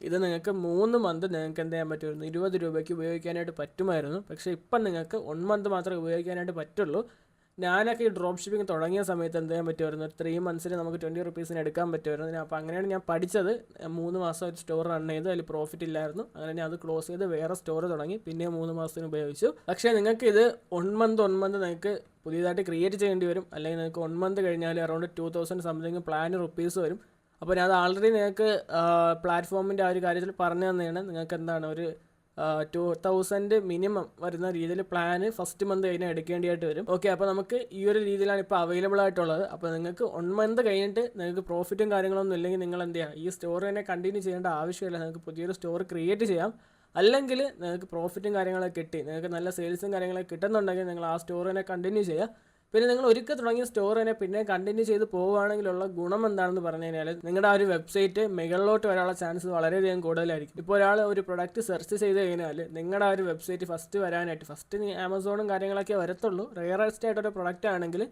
ഇത് നിങ്ങൾക്ക് 3 മന്ത് നിങ്ങൾക്ക് എന്ത് ചെയ്യാൻ പറ്റുമായിരുന്നു, 20 രൂപയ്ക്ക് ഉപയോഗിക്കാനായിട്ട് പറ്റുമായിരുന്നു. പക്ഷേ ഇപ്പം നിങ്ങൾക്ക് 1 മന്ത് മാത്രമേ ഉപയോഗിക്കാനായിട്ട് പറ്റുള്ളൂ. ഞാനൊക്കെ ഈ ഡ്രോപ്പ് ഷിപ്പിംഗ് തുടങ്ങിയ സമയത്ത് എന്ത് ചെയ്യാൻ പറ്റുമായിരുന്നു, 3 മന്ത്സിന് നമുക്ക് 20 റുപ്പീസിന് എടുക്കാൻ പറ്റുമായിരുന്നു. അപ്പോൾ അങ്ങനെയാണ് ഞാൻ പഠിച്ചത്. 3 മാസം ഒരു സ്റ്റോർ റൺ ചെയ്ത് അതിൽ പ്രോഫിറ്റ് ഇല്ലായിരുന്നു. അങ്ങനെ ഞാൻ അത് ക്ലോസ് ചെയ്ത് വേറെ സ്റ്റോർ തുടങ്ങി, പിന്നെ 3 മാസത്തിന് ഉപയോഗിച്ചു. പക്ഷേ നിങ്ങൾക്ക് ഇത് 1 മന്ത് നിങ്ങൾക്ക് പുതിയതായിട്ട് ക്രിയേറ്റ് ചെയ്യേണ്ടി വരും. അല്ലെങ്കിൽ നിങ്ങൾക്ക് 1 മന്ത് കഴിഞ്ഞാൽ അറൗണ്ട് 2000 സംതിങ് പ്ലാൻ റുപ്പീസ് വരും. അപ്പോൾ ഞാൻ അത് ആൾറെഡി നിങ്ങൾക്ക് പ്ലാറ്റ്ഫോമിൻ്റെ ആ ഒരു കാര്യത്തിൽ പറഞ്ഞു തന്നെയാണ്. നിങ്ങൾക്ക് എന്താണ് ഒരു 2000 മിനിമം വരുന്ന രീതിയിൽ പ്ലാന് ഫസ്റ്റ് മന്ത് കഴിഞ്ഞാൽ എടുക്കേണ്ടതായിട്ട് വരും. ഓക്കെ, അപ്പോൾ നമുക്ക് ഈ ഒരു രീതിയിലാണ് ഇപ്പോൾ അവൈലബിൾ ആയിട്ടുള്ളത്. അപ്പോൾ നിങ്ങൾക്ക് 1 മന്ത് കഴിഞ്ഞിട്ട് നിങ്ങൾക്ക് പ്രോഫിറ്റും കാര്യങ്ങളൊന്നും ഇല്ലെങ്കിൽ നിങ്ങൾ എന്ത് ചെയ്യുക, ഈ സ്റ്റോർ തന്നെ കണ്ടിന്യൂ ചെയ്യേണ്ട ആവശ്യമില്ല. നിങ്ങൾക്ക് പുതിയൊരു സ്റ്റോർ ക്രിയേറ്റ് ചെയ്യാം. അല്ലെങ്കിൽ നിങ്ങൾക്ക് പ്രോഫിറ്റും കാര്യങ്ങളൊക്കെ കിട്ടി, നിങ്ങൾക്ക് നല്ല സെയിൽസും കാര്യങ്ങളൊക്കെ കിട്ടുന്നുണ്ടെങ്കിൽ നിങ്ങൾ ആ സ്റ്റോർ തന്നെ കണ്ടിന്യൂ ചെയ്യുക. പിന്നെ നിങ്ങൾ ഒരിക്കൽ തുടങ്ങിയ സ്റ്റോർ തന്നെ പിന്നെ കണ്ടിന്യൂ ചെയ്ത് പോവുകയാണെങ്കിലുള്ള ഗുണം എന്താണെന്ന് പറഞ്ഞു കഴിഞ്ഞാൽ നിങ്ങളുടെ ആ ഒരു വെബ്സൈറ്റ് മുകളിലോട്ട് വരാനുള്ള ചാൻസ് വളരെയധികം കൂടുതലായിരിക്കും. ഇപ്പോൾ ഒരാൾ ഒരു പ്രൊഡക്റ്റ് സെർച്ച് ചെയ്ത് കഴിഞ്ഞാൽ നിങ്ങളുടെ ആ ഒരു വെബ്സൈറ്റ് ഫസ്റ്റ് വരാനായിട്ട് ഫസ്റ്റ് ആമസോണും കാര്യങ്ങളൊക്കെ വരത്തുള്ളൂ. റെയറസ്റ്റ് ആയിട്ടൊരു പ്രൊഡക്റ്റ് ആണെങ്കിൽ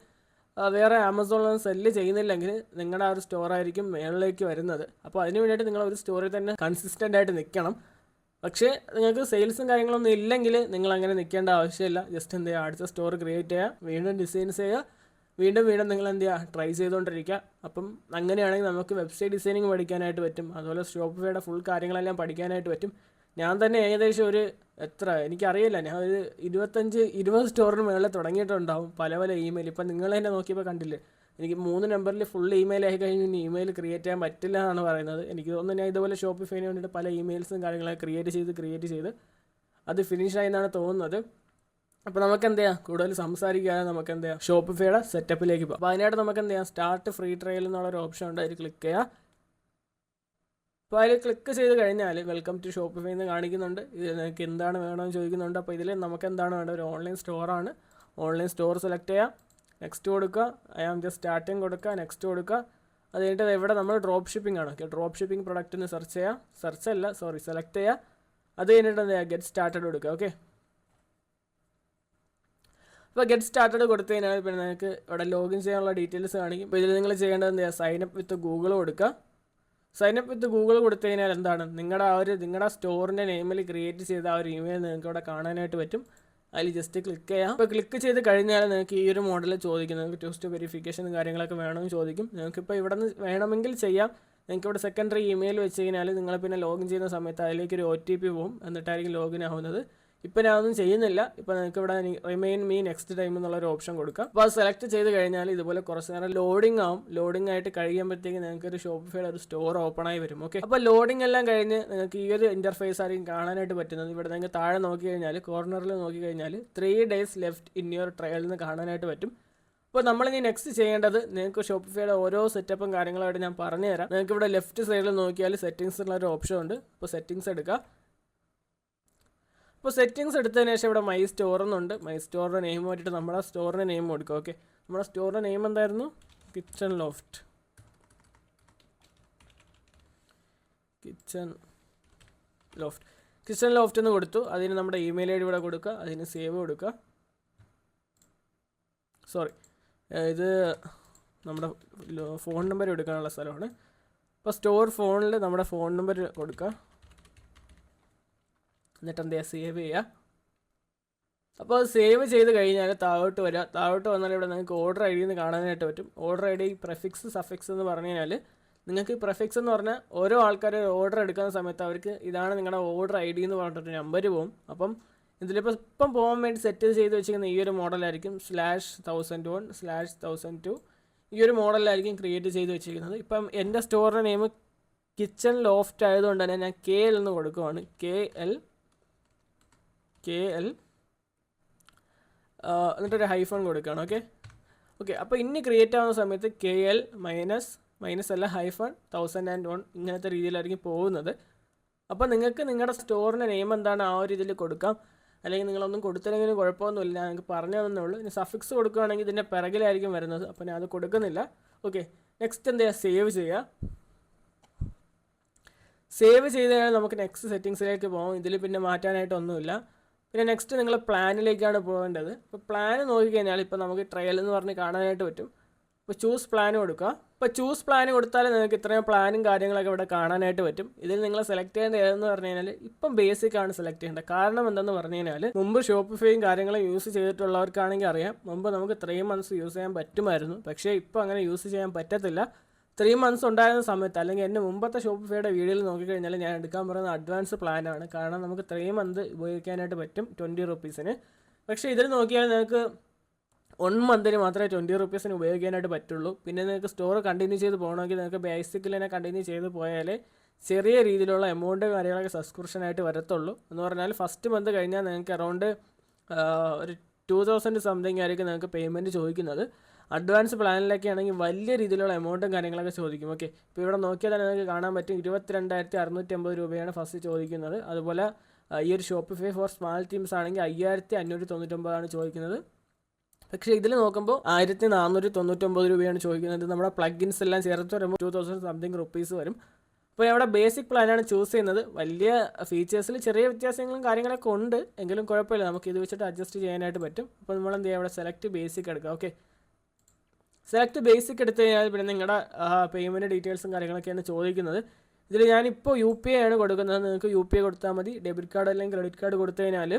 വേറെ ആമസോണിൽ സെല്ല് ചെയ്യുന്നില്ലെങ്കിൽ നിങ്ങളുടെ ആ ഒരു സ്റ്റോറായിരിക്കും മുകളിലേക്ക് വരുന്നത്. അപ്പോൾ അതിന് വേണ്ടിയിട്ട് നിങ്ങൾ ഒരു സ്റ്റോറിൽ തന്നെ കൺസിസ്റ്റൻ്റ് ആയിട്ട് നിൽക്കണം. പക്ഷേ നിങ്ങൾക്ക് സെയിൽസും കാര്യങ്ങളൊന്നും ഇല്ലെങ്കിൽ നിങ്ങൾ അങ്ങനെ നിൽക്കേണ്ട ആവശ്യമില്ല. ജസ്റ്റ് എന്ത് ചെയ്യുക, അടുത്ത സ്റ്റോർ ക്രിയേറ്റ് ചെയ്യുക, വീണ്ടും ഡിസൈൻസ് ചെയ്യുക, വീണ്ടും നിങ്ങൾ എന്ത് ചെയ്യുക, ട്രൈ ചെയ്തുകൊണ്ടിരിക്കുക. അപ്പം അങ്ങനെയാണെങ്കിൽ നമുക്ക് വെബ്സൈറ്റ് ഡിസൈനിങ് പഠിക്കാനായിട്ട് പറ്റും. അതുപോലെ ഷോപ്പിഫൈയുടെ ഫുൾ കാര്യങ്ങളെല്ലാം പഠിക്കാനായിട്ട് പറ്റും. ഞാൻ തന്നെ ഏകദേശം ഒരു എനിക്കറിയില്ല, ഞാൻ ഒരു 20 സ്റ്റോറിന് മുകളിൽ തുടങ്ങിയിട്ടുണ്ടാവും. പല ഇമെയിൽ. ഇപ്പം നിങ്ങൾ തന്നെ നോക്കിയപ്പോൾ കണ്ടില്ലേ, എനിക്ക് 3 നമ്പറിൽ ഫുൾ ഇമെയിൽ ആയി കഴിഞ്ഞ് ഇനി ഇമെയിൽ ക്രിയേറ്റ് ചെയ്യാൻ പറ്റില്ല എന്നാണ് പറയുന്നത്. എനിക്ക് തോന്നുന്നു ഞാൻ ഇതുപോലെ ഷോപ്പിഫൈന് വേണ്ടിയിട്ട് പല ഇമെയിൽസും കാര്യങ്ങളൊക്കെ ക്രിയേറ്റ് ചെയ്ത് അത് ഫിനിഷായി എന്നാണ് തോന്നുന്നത്. അപ്പോൾ നമുക്ക് എന്ത് ചെയ്യാം, കൂടുതൽ സംസാരിക്കാതെ നമുക്ക് എന്ത് ചെയ്യാം, ഷോപ്പിഫൈയുടെ സെറ്റപ്പിലേക്ക് പോകാം. അപ്പോൾ അതിനായിട്ട് നമുക്ക് എന്ത് ചെയ്യാം, സ്റ്റാർട്ട് ഫ്രീ ട്രയൽ എന്നുള്ളൊരു ഓപ്ഷൻ ഉണ്ട്, അതിൽ ക്ലിക്ക് ചെയ്യുക. അപ്പോൾ അതിൽ ക്ലിക്ക് ചെയ്ത് കഴിഞ്ഞാൽ വെൽക്കം ടു ഷോപ്പിഫൈ എന്ന് കാണിക്കുന്നുണ്ട്. ഇത് നിങ്ങൾക്ക് എന്താണ് വേണമെന്ന് ചോദിക്കുന്നുണ്ട്. അപ്പോൾ ഇതിൽ നമുക്ക് എന്താണ് വേണ്ടത്, ഒരു ഓൺലൈൻ സ്റ്റോറാണ്. ഓൺലൈൻ സ്റ്റോർ സെലക്ട് ചെയ്യാം, നെക്സ്റ്റ് കൊടുക്കുക, ഐ ആം ജസ്റ്റ് സ്റ്റാർട്ടിങ് കൊടുക്കുക, നെക്സ്റ്റ് കൊടുക്കുക. അത് കഴിഞ്ഞിട്ട് ഇവിടെ നമ്മൾ ഡ്രോപ്പ് ഷിപ്പിംഗ് ആണ്. ഓക്കെ, ഡ്രോപ്പ് ഷിപ്പിംഗ് പ്രൊഡക്റ്റിന് സെലക്ട് ചെയ്യുക. അത് കഴിഞ്ഞിട്ട് എന്താ ചെയ്യുക, ഗെറ്റ് സ്റ്റാർട്ടഡ് കൊടുക്കുക. ഓക്കെ, അപ്പോൾ ഗെറ്റ് സ്റ്റാർട്ടഡ് കൊടുത്തു കഴിഞ്ഞാൽ പിന്നെ നിങ്ങൾക്ക് ഇവിടെ ലോഗിൻ ചെയ്യാനുള്ള ഡീറ്റെയിൽസ് കാണിക്കും. അപ്പോൾ ഇതിൽ നിങ്ങൾ ചെയ്യേണ്ടത് എന്താ ചെയ്യുക, സൈനപ്പ് വിത്ത് ഗൂഗിൾ കൊടുക്കുക. സൈനപ്പ് വിത്ത് ഗൂഗിൾ കൊടുത്തു കഴിഞ്ഞാൽ എന്താണ്, നിങ്ങളുടെ സ്റ്റോറിൻ്റെ നെയിമിൽ ക്രിയേറ്റ് ചെയ്ത ആ ഒരു ഇമെയിൽ നിങ്ങൾക്ക് ഇവിടെ കാണാനായിട്ട് പറ്റും. അതിൽ ജസ്റ്റ് ക്ലിക്ക് ചെയ്യാം. അപ്പോൾ ക്ലിക്ക് ചെയ്ത് കഴിഞ്ഞാൽ നിങ്ങൾക്ക് ഈ ഒരു മോഡൽ ചോദിക്കും, നിങ്ങൾക്ക് 2 സ്റ്റെപ്പ് വെരിഫിക്കേഷൻ കാര്യങ്ങളൊക്കെ വേണമെന്ന് ചോദിക്കും. നിങ്ങൾക്കിപ്പോൾ ഇവിടെ നിന്ന് വേണമെങ്കിൽ ചെയ്യാം. നിങ്ങൾക്ക് ഇവിടെ സെക്കൻഡറി ഇമെയിൽ വെച്ച് കഴിഞ്ഞാൽ നിങ്ങൾ പിന്നെ ലോഗിൻ ചെയ്യുന്ന സമയത്ത് അതിലേക്കൊരു OTP പോകും, എന്നിട്ടായിരിക്കും ലോഗിൻ ആവുന്നത്. ഇപ്പോൾ ഞാനൊന്നും ചെയ്യുന്നില്ല. ഇപ്പോൾ നിങ്ങൾക്ക് ഇവിടെ റിമെയിൻ മീ നെക്സ്റ്റ് ടൈം എന്നുള്ളൊരു ഓപ്ഷൻ കൊടുക്കാം. അപ്പോൾ അത് സെലക്ട് ചെയ്ത് കഴിഞ്ഞാൽ ഇതുപോലെ കുറച്ച് നേരം ലോഡിംഗ് ആവും. ലോഡിംഗ് ആയിട്ട് കഴിയുമ്പോഴത്തേക്ക് നിങ്ങൾക്ക് ഒരു ഷോപ്പിഫൈയുടെ ഒരു സ്റ്റോർ ഓപ്പൺ ആയി വരും. ഓക്കെ, അപ്പോൾ ലോഡിംഗ് എല്ലാം കഴിഞ്ഞ് നിങ്ങൾക്ക് ഈ ഒരു ഇൻ്റർഫേസ് ആയിരിക്കും കാണാനായിട്ട് പറ്റുന്നത്. ഇവിടെ നിങ്ങൾക്ക് താഴെ നോക്കി കഴിഞ്ഞാൽ കോർണറിൽ നോക്കി കഴിഞ്ഞാൽ 3 days left in your trial എന്ന് കാണാനായിട്ട് പറ്റും. അപ്പോൾ നമ്മളിനി നെക്സ്റ്റ് ചെയ്യേണ്ടത്, നിങ്ങൾക്ക് ഷോപ്പിഫൈയുടെ ഓരോ സെറ്റപ്പും കാര്യങ്ങളായിട്ട് ഞാൻ പറഞ്ഞു തരാം. നിങ്ങൾക്ക് ഇവിടെ ലെഫ്റ്റ് സൈഡിൽ നോക്കിയാൽ സെറ്റിംഗ്സ് ഉള്ളൊരു ഓപ്ഷൻ ഉണ്ട്. അപ്പോൾ സെറ്റിംഗ്സ് എടുക്കുക. അപ്പോൾ സെറ്റിംഗ്സ് എടുത്തതിന് ശേഷം ഇവിടെ മൈ സ്റ്റോർ എന്നുണ്ട്. മൈ സ്റ്റോറിൻ്റെ നെയിം മാറ്റിയിട്ട് നമ്മുടെ സ്റ്റോറിൻ്റെ നെയിം കൊടുക്കുക. ഓക്കെ, നമ്മുടെ സ്റ്റോറിൻ്റെ നെയിം എന്തായിരുന്നു, കിച്ചൺ ലോഫ്റ്റ് എന്ന് കൊടുത്തു. അതിന് നമ്മുടെ ഇമെയിൽ ID ഇവിടെ കൊടുക്കുക, അതിന് സേവ് കൊടുക്കുക. ഇത് നമ്മുടെ ഫോൺ നമ്പർ എടുക്കാനുള്ള സ്ഥലമാണ്. അപ്പോൾ സ്റ്റോർ ഫോണിൽ നമ്മുടെ ഫോൺ നമ്പർ കൊടുക്കുക, എന്നിട്ട് എന്ത് ചെയ്യുക, സേവ് ചെയ്യുക. അപ്പോൾ അത് സേവ് ചെയ്ത് കഴിഞ്ഞാൽ താഴോട്ട് വരിക. താഴോട്ട് വന്നാൽ ഇവിടെ നിങ്ങൾക്ക് ഓർഡർ ID എന്ന് കാണാനായിട്ട് പറ്റും. ഓർഡർ ID പ്രെഫിക്സ് സഫിക്സ് എന്ന് പറഞ്ഞു കഴിഞ്ഞാൽ നിങ്ങൾക്ക് പ്രെഫിക്സ് എന്ന് പറഞ്ഞാൽ ഓരോ ആൾക്കാർ ഓർഡർ എടുക്കുന്ന സമയത്ത് അവർക്ക് ഇതാണ് നിങ്ങളുടെ ഓർഡർ ID എന്ന് പറഞ്ഞിട്ടൊരു നമ്പർ പോകും. അപ്പം ഇപ്പം പോകാൻ വേണ്ടി സെറ്റ് ചെയ്ത് വെച്ചിരിക്കുന്ന ഈ ഒരു മോഡലായിരിക്കും /1001/1002 ഈ ഒരു മോഡലായിരിക്കും ക്രിയേറ്റ് ചെയ്ത് വെച്ചിരിക്കുന്നത്. ഇപ്പം എൻ്റെ സ്റ്റോറിൻ്റെ നെയിം കിച്ചൺ ലോഫ്റ്റ് ആയതുകൊണ്ട് തന്നെ ഞാൻ KL എന്ന് കൊടുക്കുവാണ്. KL എന്നിട്ടൊരു ഹൈഫൺ കൊടുക്കുകയാണ്. ഓക്കെ, അപ്പോൾ ഇനി ക്രിയേറ്റ് ആവുന്ന സമയത്ത് KL മൈനസ് അല്ല -1001 ഇങ്ങനത്തെ രീതിയിലായിരിക്കും പോകുന്നത്. അപ്പോൾ നിങ്ങൾക്ക് നിങ്ങളുടെ സ്റ്റോറിൻ്റെ നെയിം എന്താണ് ആ ഒരു ഇതിൽ കൊടുക്കാം. അല്ലെങ്കിൽ നിങ്ങളൊന്നും കൊടുത്തില്ലെങ്കിലും കുഴപ്പമൊന്നുമില്ല, നിങ്ങൾക്ക് പറഞ്ഞു തന്നേ ഉള്ളൂ. ഇനി സഫിക്സ് കൊടുക്കുകയാണെങ്കിൽ ഇതിൻ്റെ പിറകിലായിരിക്കും വരുന്നത്. അപ്പോൾ ഞാൻ അത് കൊടുക്കുന്നില്ല. ഓക്കെ, നെക്സ്റ്റ് എന്ത് ചെയ്യുക, സേവ് ചെയ്യുക. സേവ് ചെയ്ത് കഴിഞ്ഞാൽ നമുക്ക് നെക്സ്റ്റ് സെറ്റിങ്സിലേക്ക് പോകാം. ഇതിൽ പിന്നെ മാറ്റാനായിട്ടൊന്നുമില്ല. പിന്നെ നെക്സ്റ്റ് നിങ്ങൾ പ്ലാനിലേക്കാണ് പോകേണ്ടത്. അപ്പോൾ പ്ലാൻ നോക്കിക്കഴിഞ്ഞാൽ ഇപ്പോൾ നമുക്ക് ട്രയൽ എന്ന് പറഞ്ഞ് കാണാനായിട്ട് പറ്റും. ഇപ്പോൾ ചൂസ് പ്ലാൻ കൊടുക്കുക. ഇപ്പോൾ ചൂസ് പ്ലാൻ കൊടുത്താൽ നിങ്ങൾക്ക് ഇത്രയും പ്ലാനും കാര്യങ്ങളൊക്കെ ഇവിടെ കാണാനായിട്ട് പറ്റും. ഇതിൽ നിങ്ങൾ സെലക്ട് ചെയ്യേണ്ടത് ഏതെന്ന് പറഞ്ഞു കഴിഞ്ഞാൽ ഇപ്പം ബേസിക് ആണ് സെലക്ട് ചെയ്യേണ്ടത്. കാരണം എന്തെന്ന് പറഞ്ഞു കഴിഞ്ഞാൽ മുമ്പ് ഷോപ്പിഫൈയും കാര്യങ്ങളും യൂസ് ചെയ്തിട്ടുള്ളവർക്കാണെങ്കിൽ അറിയാം, മുമ്പ് നമുക്ക് 3 months യൂസ് ചെയ്യാൻ പറ്റുമായിരുന്നു. പക്ഷേ ഇപ്പോൾ അങ്ങനെ യൂസ് ചെയ്യാൻ പറ്റത്തില്ല. 3 months ഉണ്ടായിരുന്ന സമയത്ത് അല്ലെങ്കിൽ എൻ്റെ മുമ്പത്തെ ഷോപ്പിഫൈയുടെ വീഡിയോയിൽ നോക്കിക്കഴിഞ്ഞാൽ ഞാൻ എടുക്കാൻ പറയുന്ന അഡ്വാൻസ് പ്ലാനാണ്. കാരണം നമുക്ക് 3 months ഉപയോഗിക്കാനായിട്ട് പറ്റും 20 rupeesന്. പക്ഷേ ഇതിൽ നോക്കിയാൽ നിങ്ങൾക്ക് 1 month മാത്രമേ 20 rupeesന് ഉപയോഗിക്കാനായിട്ട് പറ്റുള്ളൂ. പിന്നെ നിങ്ങൾക്ക് സ്റ്റോർ കണ്ടിന്യൂ ചെയ്ത് പോകണമെങ്കിൽ നിങ്ങൾക്ക് ബേസിക്കിൽ തന്നെ കണ്ടിന്യൂ ചെയ്ത് പോയാലേ ചെറിയ രീതിയിലുള്ള എമൗണ്ട് കാര്യങ്ങളൊക്കെ സബ്സ്ക്രിപ്ഷനായിട്ട് വരത്തുള്ളൂ. എന്ന് പറഞ്ഞാൽ ഫസ്റ്റ് മന്ത് കഴിഞ്ഞാൽ നിങ്ങൾക്ക് അറൗണ്ട് ഒരു 2000 സംതിങ് ആയിരിക്കും നിങ്ങൾക്ക് പേയ്മെൻറ്റ് ചോദിക്കുന്നത്. അഡ്വാൻസ് പ്ലാനിലൊക്കെ ആണെങ്കിൽ വലിയ രീതിയിലുള്ള എമൗണ്ടും കാര്യങ്ങളൊക്കെ ചോദിക്കും. ഓക്കെ, ഇപ്പോൾ ഇവിടെ നോക്കിയാൽ തന്നെ നിങ്ങൾക്ക് കാണാൻ പറ്റും 22,650 രൂപയാണ് ഫസ്റ്റ് ചോദിക്കുന്നത്. അതുപോലെ ഈ ഒരു ഷോപ്പിഫൈ ഫോർ സ്മാൾ ടീംസ് ആണെങ്കിൽ 5,599 ചോദിക്കുന്നത്. പക്ഷേ ഇതിൽ നോക്കുമ്പോൾ 1,499 രൂപയാണ് ചോദിക്കുന്നത്. നമ്മുടെ പ്ലഗിൻസ് എല്ലാം ചേർത്ത് വരുമ്പോൾ 2000 സംതിങ് റുപ്പീസ് വരും. അപ്പോൾ അവിടെ ബേസിക് പ്ലാനാണ് ചൂസ് ചെയ്യുന്നത്. വലിയ ഫീച്ചേഴ്സിൽ ചെറിയ വ്യത്യാസങ്ങളും കാര്യങ്ങളൊക്കെ ഉണ്ട്, എങ്കിലും കുഴപ്പമില്ല, നമുക്ക് ഇത് വെച്ചിട്ട് അഡ്ജസ്റ്റ് ചെയ്യാനായിട്ട് പറ്റും. അപ്പോൾ നമ്മൾ എന്ത് ചെയ്യുക, അവിടെ സെലക്ട് ബേസിക് എടുക്കുക. ഓക്കെ, സെലക്ട് ബേസിക് എടുത്തു കഴിഞ്ഞാൽ പിന്നെ നിങ്ങളുടെ പേയ്മെൻറ്റ് ഡീറ്റെയിൽസും കാര്യങ്ങളൊക്കെയാണ് ചോദിക്കുന്നത്. ഇതിൽ ഞാനിപ്പോൾ UPI ആണ് കൊടുക്കുന്നത്. നിങ്ങൾക്ക് UPI കൊടുത്താൽ മതി. ഡെബിറ്റ് കാർഡ് അല്ലെങ്കിൽ ക്രെഡിറ്റ് കാർഡ് കൊടുത്തു കഴിഞ്ഞാൽ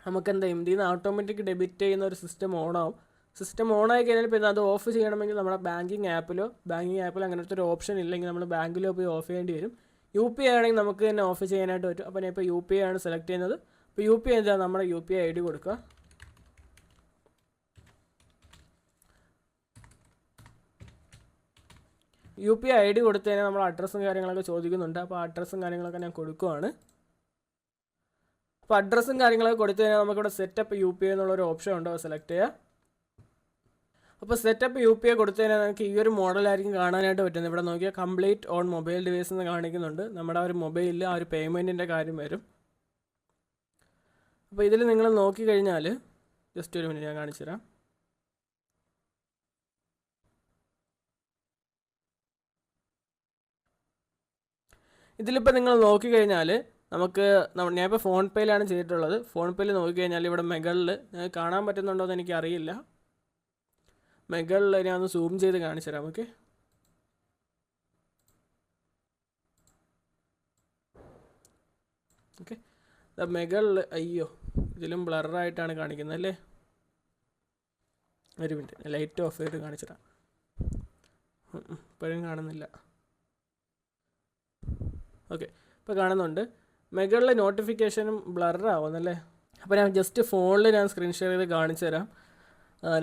നമുക്ക് എന്താ ഇതിൽ നിന്ന് ഓട്ടോമാറ്റിക് ഡെബിറ്റ് ചെയ്യുന്ന ഒരു സിസ്റ്റം ഓണാവും. സിസ്റ്റം ഓണായി കഴിഞ്ഞാൽ പിന്നെ അത് ഓഫ് ചെയ്യണമെങ്കിൽ നമ്മുടെ ബാങ്കിങ് ആപ്പിൽ അങ്ങനത്തെ ഒരു ഓപ്ഷൻ ഇല്ലെങ്കിൽ നമ്മൾ ബാങ്കിലോ പോയി ഓഫ് ചെയ്യേണ്ടി വരും. UPI ആണെങ്കിൽ നമുക്ക് തന്നെ ഓഫ് ചെയ്യാനായിട്ട് പറ്റും. അപ്പോൾ ഞാൻ ഇപ്പോൾ UPI ആണ് സെലക്ട് ചെയ്യുന്നത്. അപ്പോൾ UPI എന്താ, നമ്മുടെ UPI ID കൊടുക്കുക. UPI ID കൊടുത്തു കഴിഞ്ഞാൽ നമ്മൾ അഡ്രസ്സും കാര്യങ്ങളൊക്കെ ചോദിക്കുന്നുണ്ട്. അപ്പോൾ അഡ്രസ്സും കാര്യങ്ങളൊക്കെ ഞാൻ കൊടുക്കുവാണ്. അപ്പോൾ അഡ്രസ്സും കാര്യങ്ങളൊക്കെ കൊടുത്തു കഴിഞ്ഞാൽ നമുക്കിവിടെ സെറ്റപ്പ് UPI എന്നുള്ളൊരു ഓപ്ഷൻ ഉണ്ടോ, സെലക്ട് ചെയ്യുക. അപ്പോൾ സെറ്റപ്പ് UPI കൊടുത്തു കഴിഞ്ഞാൽ നമുക്ക് ഈ ഒരു മോഡലായിരിക്കും കാണാനായിട്ട് പറ്റുന്നത്. ഇവിടെ നോക്കിയാൽ കംപ്ലീറ്റ് ഓൺ മൊബൈൽ ഡിവൈസ് എന്ന് കാണിക്കുന്നുണ്ട്. നമ്മുടെ ആ ഒരു മൊബൈലിൽ ആ ഒരു പേയ്മെൻറ്റിൻ്റെ കാര്യം വരും. അപ്പോൾ ഇതിൽ നിങ്ങൾ നോക്കിക്കഴിഞ്ഞാൽ ജസ്റ്റ് ഒരു മിനിറ്റ് ഞാൻ കാണിച്ചു തരാം. ഇതിലിപ്പോൾ നിങ്ങൾ നോക്കിക്കഴിഞ്ഞാൽ നമുക്ക് ഞാനിപ്പോൾ ഫോൺ പേയിലാണ് ചെയ്തിട്ടുള്ളത്. ഫോൺ പേയിൽ നോക്കിക്കഴിഞ്ഞാൽ ഇവിടെ മുകളിൽ കാണാൻ പറ്റുന്നുണ്ടോ എന്ന് എനിക്കറിയില്ല. മുകളിൽ ഞാൻ ഒന്ന് സൂം ചെയ്ത് കാണിച്ചു തരാം. ഓക്കെ, ഓക്കെ, മുകളിൽ അയ്യോ ഇതിലും ബ്ലറായിട്ടാണ് കാണിക്കുന്നത് അല്ലേ. ഒരു മിനിറ്റ്, ലൈറ്റ് ഓഫ് ചെയ്ത് കാണിച്ചു തരാം. ഇപ്പോഴും കാണുന്നില്ല. ഓക്കെ, ഇപ്പോൾ കാണുന്നുണ്ട്. മുകളിൽ നോട്ടിഫിക്കേഷനും ബ്ലറാവുന്നല്ലേ. അപ്പോൾ ഞാൻ ജസ്റ്റ് ഫോണിൽ ഞാൻ സ്ക്രീൻ ഷെയർ ചെയ്ത് കാണിച്ചു തരാം.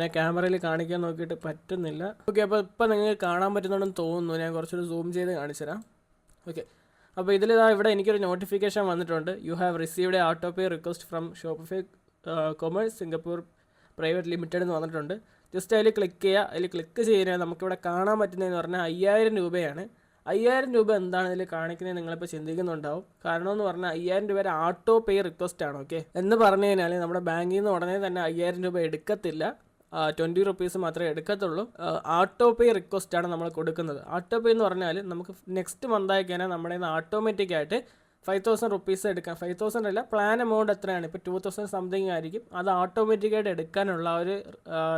ഞാൻ ക്യാമറയിൽ കാണിക്കാൻ നോക്കിയിട്ട് പറ്റുന്നില്ല. ഓക്കെ, അപ്പോൾ ഇപ്പോൾ നിങ്ങൾക്ക് കാണാൻ പറ്റുന്നുണ്ടെന്ന് തോന്നുന്നു. ഞാൻ കുറച്ചുകൂടി സൂം ചെയ്ത് കാണിച്ചു തരാം. ഓക്കെ, അപ്പോൾ ഇവിടെ എനിക്കൊരു നോട്ടിഫിക്കേഷൻ വന്നിട്ടുണ്ട്. You have received A auto pay request from Shopify commerce Singapore private limited എന്ന് വന്നിട്ടുണ്ട്. ജസ്റ്റ് അതിൽ ക്ലിക്ക് ചെയ്യുക. അതിൽ ക്ലിക്ക് ചെയ്യുന്നത് നമുക്കിവിടെ കാണാൻ പറ്റുന്നതെന്ന് പറഞ്ഞാൽ 5,000 രൂപയാണ്. 5,000 രൂപ എന്താണ് ഇതിൽ കാണിക്കുന്നത് നിങ്ങളിപ്പോൾ ചിന്തിക്കുന്നുണ്ടാവും. കാരണം എന്ന് പറഞ്ഞാൽ 5,000 രൂപ ഓട്ടോ പേ റിക്വസ്റ്റ് ആണ്. ഓക്കെ, എന്ന് പറഞ്ഞു കഴിഞ്ഞാൽ നമ്മുടെ ബാങ്കിൽ നിന്ന് ഉടനെ തന്നെ 5,000 രൂപ എടുക്കത്തില്ല. 20 rupees മാത്രമേ എടുക്കത്തുള്ളൂ. ഓട്ടോ പേ റിക്വസ്റ്റ് ആണ് നമ്മൾ കൊടുക്കുന്നത്. ഓട്ടോ പേ എന്ന് പറഞ്ഞാൽ നമുക്ക് നെക്സ്റ്റ് മന്ത് ആയി കഴിഞ്ഞാൽ നമ്മുടെ ഓട്ടോമാറ്റിക്കായിട്ട് 5,000 rupees എടുക്കാം. 5,000 അല്ല, പ്ലാൻ എമൗണ്ട് എത്രയാണ്, ഇപ്പോൾ 2,000 സംതിങ് ആയിരിക്കും. അത് ഓട്ടോമാറ്റിക്കായിട്ട് എടുക്കാനുള്ള ഒരു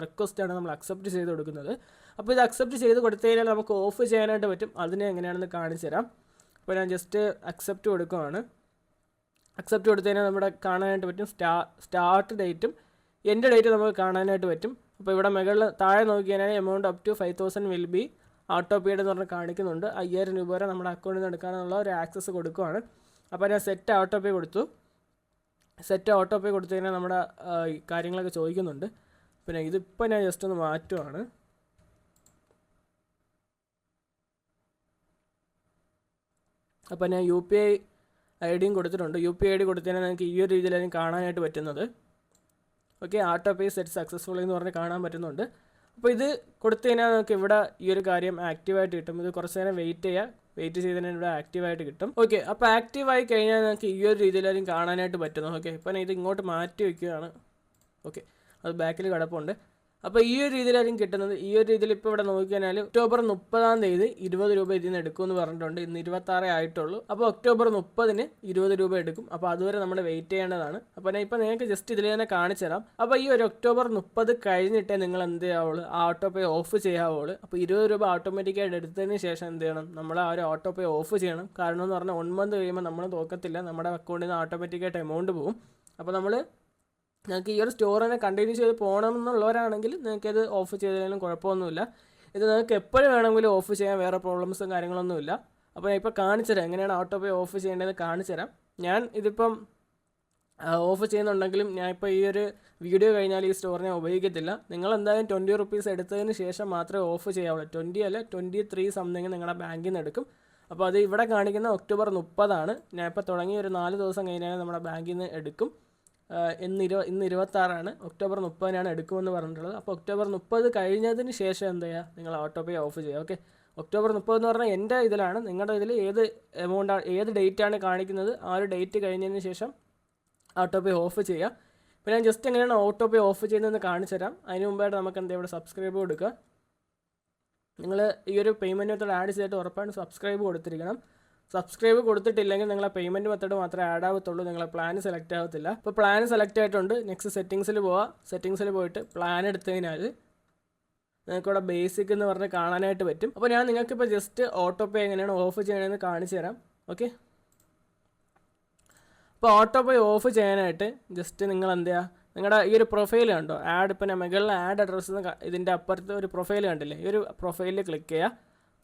റിക്വസ്റ്റാണ് നമ്മൾ അക്സെപ്റ്റ് ചെയ്ത് കൊടുക്കുന്നത്. അപ്പോൾ ഇത് അക്സെപ്റ്റ് ചെയ്ത് കൊടുത്തു കഴിഞ്ഞാൽ നമുക്ക് ഓഫ് ചെയ്യാനായിട്ട് പറ്റും. അതിനെ എങ്ങനെയാണെന്ന് കാണിച്ചു തരാം. അപ്പോൾ ഞാൻ ജസ്റ്റ് അക്സെപ്റ്റ് കൊടുക്കുകയാണ്. അക്സെപ്റ്റ് കൊടുത്തു കഴിഞ്ഞാൽ നമ്മുടെ കാണാനായിട്ട് പറ്റും സ്റ്റാർട്ട് ഡേറ്റും എൻ്റെ ഡേറ്റ് നമുക്ക് കാണാനായിട്ട് പറ്റും. അപ്പോൾ ഇവിടെ മുകളിൽ താഴെ നോക്കി കഴിഞ്ഞാൽ amount up to 5,000 will be auto paid എന്ന് പറഞ്ഞ് കാണിക്കുന്നുണ്ട്. 5,000 രൂപ വരെ നമ്മുടെ അക്കൗണ്ടിൽ നിന്ന് എടുക്കാനുള്ള ഒരു ആക്സസ് കൊടുക്കുകയാണ്. അപ്പോൾ ഞാൻ സെറ്റ് ഓട്ടോ പേ കൊടുത്തു. സെറ്റ് ഓട്ടോ പേ കൊടുത്തു കഴിഞ്ഞാൽ നമ്മുടെ കാര്യങ്ങളൊക്കെ ചോദിക്കുന്നുണ്ട്. പിന്നെ ഇതിപ്പോൾ ഞാൻ ജസ്റ്റ് ഒന്ന് മാറ്റുവാണ്. അപ്പോൾ ഞാൻ UPI ID കൊടുത്തിട്ടുണ്ട്. UPI ID കൊടുത്തു കഴിഞ്ഞാൽ നിങ്ങൾക്ക് ഈ ഒരു രീതിയിലായിരിക്കും കാണാനായിട്ട് പറ്റുന്നത്. Okay, auto pay set successful എന്ന് പറഞ്ഞ് കാണാൻ പറ്റുന്നുണ്ട്. അപ്പോൾ ഇത് കൊടുത്തു കഴിഞ്ഞാൽ നമുക്ക് ഇവിടെ ഈ ഒരു കാര്യം ആക്റ്റീവായിട്ട് കിട്ടും. ഇത് കുറച്ച് നേരം വെയിറ്റ് ചെയ്ത് തന്നെ ഇവിടെ ആക്റ്റീവായിട്ട് കിട്ടും. ഓക്കെ, അപ്പോൾ ആക്റ്റീവായി കഴിഞ്ഞാൽ നമുക്ക് ഈ ഒരു രീതിയിലായിരിക്കും കാണാനായിട്ട് പറ്റുന്നത്. ഓക്കെ, ഇപ്പോൾ ഞാൻ ഇത് ഇങ്ങോട്ട് മാറ്റി വയ്ക്കുകയാണ്. ഓക്കെ, അത് ബാക്കിൽ കിടപ്പുണ്ട്. അപ്പോൾ ഈ ഒരു രീതിയിലായിരിക്കും കിട്ടുന്നത്. ഈ ഒരു രീതിയിൽ ഇപ്പോൾ ഇവിടെ നോക്കിക്കഴിഞ്ഞാൽ ഒക്ടോബർ 30 20 രൂപ ഇതിൽ നിന്ന് എടുക്കുമെന്ന് പറഞ്ഞിട്ടുണ്ട്. ഇന്ന് 26 ആയിട്ടുള്ളൂ. അപ്പോൾ ഒക്ടോബർ 30 20 രൂപ എടുക്കും. അപ്പോൾ അതുവരെ നമ്മൾ വെയിറ്റ് ചെയ്യേണ്ടതാണ്. അപ്പോൾ ഞാൻ ഇപ്പോൾ നിങ്ങൾക്ക് ജസ്റ്റ് ഇതിൽ തന്നെ കാണിച്ചു തരാം. അപ്പോൾ ഈ ഒരു ഒക്ടോബർ 30 കഴിഞ്ഞിട്ടേ നിങ്ങൾ എന്ത് ചെയ്യാവുള്ളൂ, ആ ഓട്ടോ പേ ഓഫ് ചെയ്യാവുള്ളൂ. അപ്പോൾ 20 രൂപ ഓട്ടോമാറ്റിക്കായിട്ട് എടുത്തതിന് ശേഷം എന്ത് ചെയ്യണം, നമ്മൾ ആ ഒരു ഓട്ടോ പേ ഓഫ് ചെയ്യണം. കാരണം എന്ന് പറഞ്ഞാൽ 1 മന്ത് കഴിയുമ്പോൾ നമ്മൾ നോക്കത്തില്ല, നമ്മുടെ അക്കൗണ്ടിൽ നിന്ന് ഓട്ടോമാറ്റിക്കായിട്ട് എമൗണ്ട് പോകും. അപ്പോൾ നമ്മൾ നിങ്ങൾക്ക് ഈ ഒരു സ്റ്റോർ തന്നെ കണ്ടിന്യൂ ചെയ്ത് പോകണം എന്നുള്ളവരാണെങ്കിൽ നിങ്ങൾക്കത് ഓഫ് ചെയ്തതിനും കുഴപ്പമൊന്നുമില്ല. ഇത് നിങ്ങൾക്ക് എപ്പോഴും വേണമെങ്കിലും ഓഫ് ചെയ്യാൻ, വേറെ പ്രോബ്ലംസും കാര്യങ്ങളൊന്നുമില്ല. അപ്പോൾ ഞാൻ ഇപ്പോൾ കാണിച്ചു തരാം എങ്ങനെയാണ് ഓട്ടോ പേ ഓഫ് ചെയ്യേണ്ടതെന്ന് കാണിച്ചു തരാം. ഞാൻ ഇതിപ്പം ഓഫ് ചെയ്യുന്നുണ്ടെങ്കിലും ഞാൻ ഇപ്പോൾ ഈ ഒരു വീഡിയോ കഴിഞ്ഞാൽ ഈ സ്റ്റോർ ഞാൻ ഉപയോഗിക്കത്തില്ല. നിങ്ങൾ എന്തായാലും 20 റുപ്പീസ് എടുത്തതിന് ശേഷം മാത്രമേ ഓഫ് ചെയ്യാവുള്ളൂ. 20 അല്ല 23 സംതിങ് നിങ്ങളുടെ ബാങ്കിൽ നിന്ന് എടുക്കും. അപ്പോൾ അത് ഇവിടെ കാണിക്കുന്ന ഒക്ടോബർ 30 ഞാൻ ഇപ്പോൾ തുടങ്ങി ഒരു 4 ദിവസം കഴിഞ്ഞാൽ നമ്മുടെ ബാങ്കിൽ നിന്ന് എടുക്കും. ഇന്ന് 26 ഒക്ടോബർ 30 എടുക്കുമെന്ന് പറഞ്ഞിട്ടുള്ളത്. അപ്പോൾ ഒക്ടോബർ 30 കഴിഞ്ഞതിന് ശേഷം എന്ത് ചെയ്യുക, നിങ്ങൾ ഓട്ടോ പേ ഓഫ് ചെയ്യുക. ഓക്കെ, ഒക്ടോബർ 30 എന്ന് പറഞ്ഞാൽ എൻ്റെ ഇതിലാണ്. നിങ്ങളുടെ ഇതിൽ ഏത് എമൗണ്ടാണ്, ഏത് ഡേറ്റാണ് കാണിക്കുന്നത്, ആ ഒരു ഡേറ്റ് കഴിഞ്ഞതിന് ശേഷം ഓട്ടോ പേ ഓഫ് ചെയ്യുക. ഇപ്പോൾ ഞാൻ ജസ്റ്റ് എങ്ങനെയാണ് ഓട്ടോ പേ ഓഫ് ചെയ്യുന്നതെന്ന് കാണിച്ചു തരാം. അതിന് മുമ്പായിട്ട് നമുക്ക് എന്താ ഇവിടെ സബ്സ്ക്രൈബ് കൊടുക്കുക. നിങ്ങൾ ഈ ഒരു പേയ്മെൻറ്റ് മെത്തേഡ് ആഡ് ചെയ്തിട്ട് ഉറപ്പായിട്ടും സബ്സ്ക്രൈബ് കൊടുത്തിരിക്കണം. സബ്സ്ക്രൈബ് കൊടുത്തിട്ടില്ലെങ്കിൽ നിങ്ങളെ പേയ്മെൻറ്റ് മെത്തേഡ് മാത്രമേ ആഡ് ആവത്തുള്ളൂ, നിങ്ങളെ പ്ലാൻ സെലക്ട് ആവത്തില്ല. ഇപ്പോൾ പ്ലാൻ സെലക്ട് ആയിട്ടുണ്ട്. നെക്സ്റ്റ് സെറ്റിങ്സിൽ പോവുക. സെറ്റിങ്സിൽ പോയിട്ട് പ്ലാൻ എടുത്തു കഴിഞ്ഞാൽ നിങ്ങൾക്കിവിടെ ബേസിക് എന്ന് പറഞ്ഞ് കാണാനായിട്ട് പറ്റും. അപ്പോൾ ഞാൻ നിങ്ങൾക്കിപ്പോൾ ജസ്റ്റ് ഓട്ടോ പേ എങ്ങനെയാണ് ഓഫ് ചെയ്യണമെന്ന് കാണിച്ചു തരാം. ഓക്കെ, അപ്പോൾ ഓട്ടോ പേ ഓഫ് ചെയ്യാനായിട്ട് ജസ്റ്റ് നിങ്ങൾ എന്ത് ചെയ്യുക, നിങ്ങളുടെ ഈ ഒരു പ്രൊഫൈൽ കണ്ടോ, ആഡ്, ഇപ്പോൾ ഞാൻ മുകളിൽ ആഡ് അഡ്രസ്സ് ഇതിൻ്റെ അപ്പുറത്ത് ഒരു പ്രൊഫൈൽ കണ്ടില്ലേ, ഈ ഒരു പ്രൊഫൈലിൽ ക്ലിക്ക് ചെയ്യുക.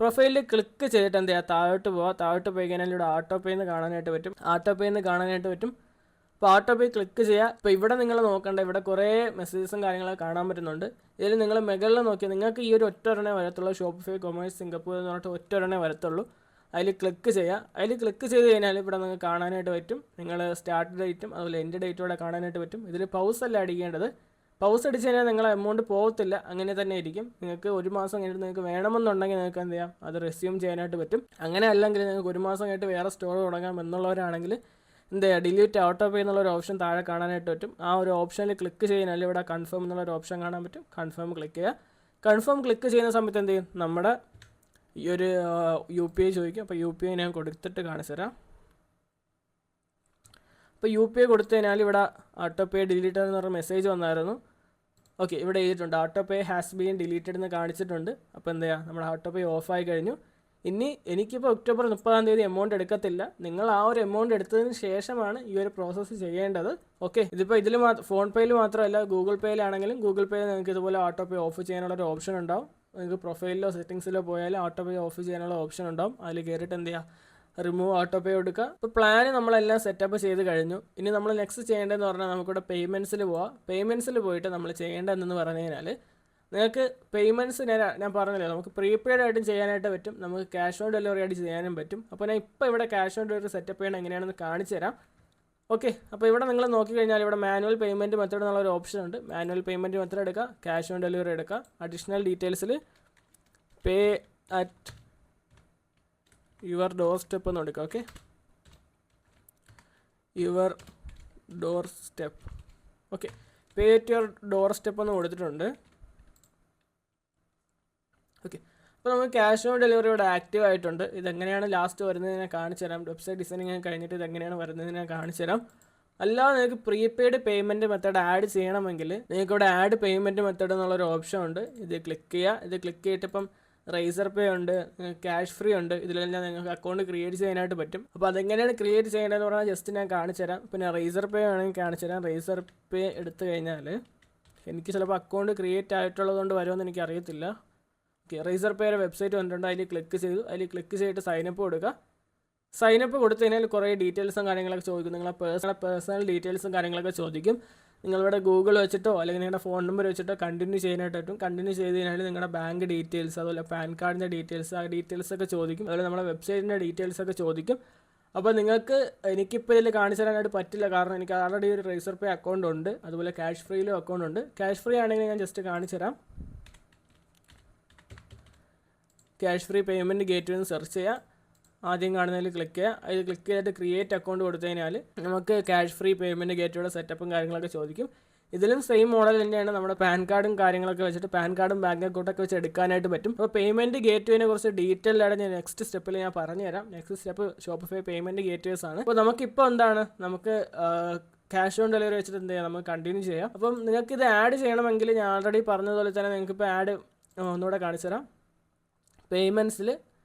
പ്രൊഫൈലിൽ ക്ലിക്ക് ചെയ്തിട്ട് എന്ത് ചെയ്യുക, താഴോട്ട് പോവുക. താഴോട്ട് പോയി കഴിഞ്ഞാൽ ഇവിടെ ഓട്ടോ പേ എന്ന് കാണാനായിട്ട് പറ്റും. അപ്പോൾ ഓട്ടോ പേ ക്ലിക്ക് ചെയ്യുക. ഇപ്പോൾ ഇവിടെ നിങ്ങൾ നോക്കണ്ട, ഇവിടെ കുറേ മെസ്സേജസും കാര്യങ്ങളൊക്കെ കാണാൻ പറ്റുന്നുണ്ട്. ഇതിൽ നിങ്ങൾ മുകളിൽ നോക്കിയാൽ നിങ്ങൾക്ക് ഈ ഒരു ഒറ്റൊരെണ്ണേ വരത്തുള്ളൂ. ഷോപ്പിഫൈ കൊമേഴ്സ് സിംഗപ്പൂർ എന്ന് പറഞ്ഞിട്ട് ഒറ്റൊരെണ്ണേ വരത്തുള്ളൂ. അതിൽ ക്ലിക്ക് ചെയ്യുക. അതിൽ ക്ലിക്ക് ചെയ്ത് കഴിഞ്ഞാൽ ഇവിടെ നിങ്ങൾക്ക് കാണാനായിട്ട് പറ്റും, നിങ്ങൾ സ്റ്റാർട്ട് ഡേറ്റും അതുപോലെ എൻഡ് ഡേറ്റും ഇവിടെ കാണാനായിട്ട് പറ്റും. ഇതിൽ പൗസ് അല്ല അടിക്കേണ്ടത്. പൗസ് അടിച്ച് കഴിഞ്ഞാൽ നിങ്ങളെ എമൗണ്ട് പോകത്തില്ല, അങ്ങനെ തന്നെ ഇരിക്കും. നിങ്ങൾക്ക് 1 മാസം കഴിഞ്ഞിട്ട് നിങ്ങൾക്ക് വേണമെന്നുണ്ടെങ്കിൽ നിങ്ങൾക്ക് എന്ത് ചെയ്യാം, അത് റെസ്യൂം ചെയ്യാനായിട്ട് പറ്റും. അങ്ങനെ അല്ലെങ്കിൽ നിങ്ങൾക്ക് 1 മാസം കഴിഞ്ഞിട്ട് വേറെ സ്റ്റോർ തുടങ്ങാം എന്നുള്ളവരാണെങ്കിൽ എന്ത് ചെയ്യുക, ഡിലീറ്റ് ഓട്ടോ പേ എന്നുള്ളൊരു ഓപ്ഷൻ താഴെ കാണാനായിട്ട് പറ്റും. ആ ഒരു ഓപ്ഷനിൽ ക്ലിക്ക് ചെയ്യുന്നതിൽ ഇവിടെ കൺഫേം എന്നുള്ളൊരു ഓപ്ഷൻ കാണാൻ പറ്റും. കൺഫേം ക്ലിക്ക് ചെയ്യുക. കൺഫേം ക്ലിക്ക് ചെയ്യുന്ന സമയത്ത് എന്ത് ചെയ്യും, നമ്മുടെ ഈ ഒരു UPI ചോദിക്കും. അപ്പോൾ UPI ഞാൻ കൊടുത്തിട്ട് കാണിച്ചു തരാം. അപ്പോൾ UPI കൊടുത്തു കഴിഞ്ഞാൽ ഇവിടെ ഓട്ടോ പേ ഡിലീറ്റഡ് എന്ന് പറഞ്ഞ മെസ്സേജ് വന്നായിരുന്നു. ഓക്കെ, ഇവിടെ എഴുതിയിട്ടുണ്ട് auto pay has been deleted എന്ന് കാണിച്ചിട്ടുണ്ട്. അപ്പോൾ എന്താ ചെയ്യുക, നമ്മുടെ ഓട്ടോ പേ ഓഫായി കഴിഞ്ഞു. ഇനി എനിക്കിപ്പോൾ ഒക്ടോബർ 30 എമൗണ്ട് എടുക്കത്തില്ല. നിങ്ങൾ ആ ഒരു എമൗണ്ട് എടുത്തതിന് ശേഷമാണ് ഈ ഒരു പ്രോസസ്സ് ചെയ്യേണ്ടത്. ഓക്കെ, ഇതിപ്പോൾ ഇതിൽ ഫോൺ പേയിൽ മാത്രമല്ല, ഗൂഗിൾ പേയിലാണെങ്കിലും ഗൂഗിൾ പേയിൽ നിങ്ങൾക്ക് ഇതുപോലെ ഓട്ടോ പേ ഓഫ് ചെയ്യാനുള്ളൊരു ഓപ്ഷൻ ഉണ്ടാവും. നിങ്ങൾക്ക് പ്രൊഫൈലിലോ സെറ്റിങ്സിലോ പോയാൽ ഓട്ടോ പേ ഓഫ് ചെയ്യാനുള്ള ഓപ്ഷൻ ഉണ്ടാവും. അതിൽ കയറിയിട്ട് എന്ത് ചെയ്യുക, റിമൂവ് ഓട്ടോ പേ എടുക്കുക. ഇപ്പോൾ പ്ലാൻ നമ്മളെല്ലാം സെറ്റപ്പ് ചെയ്ത് കഴിഞ്ഞു. ഇനി നമ്മൾ നെക്സ്റ്റ് ചെയ്യേണ്ടതെന്ന് പറഞ്ഞാൽ നമുക്കിവിടെ പേയ്മെൻറ്റ്സിൽ പോവാം. പേയ്മെൻറ്റ്സിൽ പോയിട്ട് നമ്മൾ ചെയ്യേണ്ടതെന്ന് പറഞ്ഞു കഴിഞ്ഞാൽ നിങ്ങൾക്ക് പേയ്മെൻറ്റ്സ് ഞാൻ പറഞ്ഞില്ലേ, നമുക്ക് പ്രീപെയ്ഡ് ആയിട്ടും ചെയ്യാനായിട്ട് പറ്റും, നമുക്ക് ക്യാഷ് ഓൺ ഡെലിവറി ആയിട്ട് ചെയ്യാനും പറ്റും. അപ്പോൾ ഞാൻ ഇപ്പോൾ ഇവിടെ ക്യാഷ് ഓൺ ഡെലിവറി സെറ്റപ്പ് ചെയ്യണം എങ്ങനെയാണെന്ന് കാണിച്ചു തരാം. ഓക്കെ, അപ്പോൾ ഇവിടെ നിങ്ങൾ നോക്കിക്കഴിഞ്ഞാൽ ഇവിടെ മാനുവൽ പേയ്മെൻറ്റ് മെത്തേഡ് എന്നുള്ളൊരു ഓപ്ഷൻ ഉണ്ട്. മാനുവൽ പേയ്മെൻറ്റ് മെത്തേഡ് എടുക്കുക, ക്യാഷ് ഓൺ ഡെലിവറി എടുക്കുക. അഡീഷണൽ ഡീറ്റെയിൽസിൽ pay at your doorstep എന്ന് എടുക്കുക. Okay, your doorstep. Okay, pay at your doorstep എന്ന് കൊടുത്തിട്ടുണ്ട്. ഓക്കെ, അപ്പോൾ നമുക്ക് ക്യാഷ് ഓൺ ഡെലിവറി ഇവിടെ ആക്റ്റീവ് ആയിട്ടുണ്ട്. ഇതെങ്ങനെയാണ് ലാസ്റ്റ് വരുന്നത് ഞാൻ കാണിച്ചു തരാം. വെബ്സൈറ്റ് ഡിസൈനിങ് കഴിഞ്ഞിട്ട് ഇതെങ്ങനെയാണ് വരുന്നത് ഞാൻ കാണിച്ചു തരാം. അല്ലാതെ നിങ്ങൾക്ക് പ്രീപെയ്ഡ് പേയ്മെൻറ്റ് മെത്തേഡ് ആഡ് ചെയ്യണമെങ്കിൽ നിങ്ങൾക്ക് ഇവിടെ ആഡ് പേയ്മെൻറ്റ് മെത്തേഡ് എന്നുള്ളൊരു ഓപ്ഷൻ ഉണ്ട്. ഇത് ക്ലിക്ക് ചെയ്യുക. ഇത് ക്ലിക്ക് ചെയ്തിട്ട് ഇപ്പം റൈസർ പേ ഉണ്ട്, ക്യാഷ് ഫ്രീ ഉണ്ട്. ഇതിലെല്ലാം നിങ്ങൾക്ക് അക്കൗണ്ട് ക്രിയേറ്റ് ചെയ്യാനായിട്ട് പറ്റും. അപ്പോൾ അതെങ്ങനെയാണ് ക്രിയേറ്റ് ചെയ്യേണ്ടതെന്ന് പറഞ്ഞാൽ ജസ്റ്റ് ഞാൻ കാണിച്ചു തരാം. പിന്നെ റൈസർ പേ ആണെങ്കിൽ കാണിച്ചു തരാം. റൈസർ പേ എടുത്തു കഴിഞ്ഞാൽ എനിക്ക് ചിലപ്പോൾ അക്കൗണ്ട് ക്രിയേറ്റ് ആയിട്ടുള്ളത് കൊണ്ട് വരുമെന്ന് എനിക്ക് അറിയത്തില്ല. ഓക്കെ, റൈസർ പേയുടെ വെബ്സൈറ്റ് വന്നിട്ടുണ്ട്. അതിൽ ക്ലിക്ക് ചെയ്തു. അതിൽ ക്ലിക്ക് ചെയ്തിട്ട് സൈനപ്പ് കൊടുക്കുക. സൈനപ്പ് കൊടുത്തു കഴിഞ്ഞാൽ കുറേ ഡീറ്റെയിൽസും കാര്യങ്ങളൊക്കെ ചോദിക്കും. നിങ്ങളെ പേഴ്സണൽ ഡീറ്റെയിൽസും കാര്യങ്ങളൊക്കെ ചോദിക്കും. നിങ്ങളിവിടെ ഗൂഗിൾ വെച്ചിട്ടോ അല്ലെങ്കിൽ നിങ്ങളുടെ ഫോൺ നമ്പർ വെച്ചിട്ടോ കണ്ടിന്യൂ ചെയ്യാനായിട്ട് പറ്റും. കണ്ടിന്യൂ ചെയ്ത് കഴിഞ്ഞാൽ നിങ്ങളുടെ ബാങ്ക് ഡീറ്റെയിൽസ്, അതുപോലെ പാൻ കാർഡിൻ്റെ ഡീറ്റെയിൽസ്, ആ ഡീറ്റെയിൽസൊക്കെ ചോദിക്കും. അതുപോലെ നമ്മുടെ വെബ്സൈറ്റിൻ്റെ ഡീറ്റെയിൽസൊക്കെ ചോദിക്കും. അപ്പോൾ നിങ്ങൾക്ക് എനിക്കിപ്പോൾ ഇതിൽ കാണിച്ചു തരാനായിട്ട് പറ്റില്ല, കാരണം എനിക്ക് ആൾറെഡി ഒരു റൈസർ പേ അക്കൗണ്ട് ഉണ്ട്, അതുപോലെ ക്യാഷ് ഫ്രീയിലും അക്കൗണ്ട് ഉണ്ട്. ക്യാഷ് ഫ്രീ ആണെങ്കിൽ ഞാൻ ജസ്റ്റ് കാണിച്ചു തരാം. ക്യാഷ് ഫ്രീ പേയ്മെൻറ്റ് ഗേറ്റ് എന്ന് സെർച്ച് ചെയ്യുക. ആദ്യം കാണുന്നതിൽ ക്ലിക്ക് ചെയ്യുക. അതിൽ ക്ലിക്ക് ചെയ്തിട്ട് ക്രിയേറ്റ് അക്കൗണ്ട് കൊടുത്തു കഴിഞ്ഞാൽ നമുക്ക് ക്യാഷ് ഫ്രീ പേയ്മെൻറ്റ് ഗേറ്റോടെ സെറ്റപ്പും കാര്യങ്ങളൊക്കെ ചോദിക്കും. ഇതിലും സെയിം മോഡൽ തന്നെയാണ് നമ്മുടെ പാൻ കാർഡും കാര്യങ്ങളൊക്കെ വെച്ചിട്ട് പാൻ കാർഡും ബാങ്ക് അക്കൗണ്ടൊക്കെ വെച്ച് എടുക്കാനായിട്ട് പറ്റും. അപ്പോൾ പേയ്മെൻറ്റ് ഗേറ്റ്വേനെ കുറിച്ച് ഡീറ്റെയിൽ ആയിട്ട് ഞാൻ നെക്സ്റ്റ് സ്റ്റെപ്പിൽ ഞാൻ പറഞ്ഞുതരാം. Next step Shopify payment gateways ആണ്. അപ്പോൾ നമുക്കിപ്പോൾ എന്താണ് നമുക്ക് ക്യാഷ് ഓൺ ഡെലിവറി വെച്ചിട്ട് എന്ത് ചെയ്യാം, നമുക്ക് കണ്ടിന്യൂ ചെയ്യാം. അപ്പം നിങ്ങൾക്ക് ഇത് ആഡ് ചെയ്യണമെങ്കിൽ ഞാൻ ഓൾറെഡി പറഞ്ഞതുപോലെ തന്നെ നിങ്ങൾക്കിപ്പോൾ ആഡ് ഒന്നുകൂടെ കാണിച്ചു തരാം. പേയ്മെൻറ്റ്സിൽ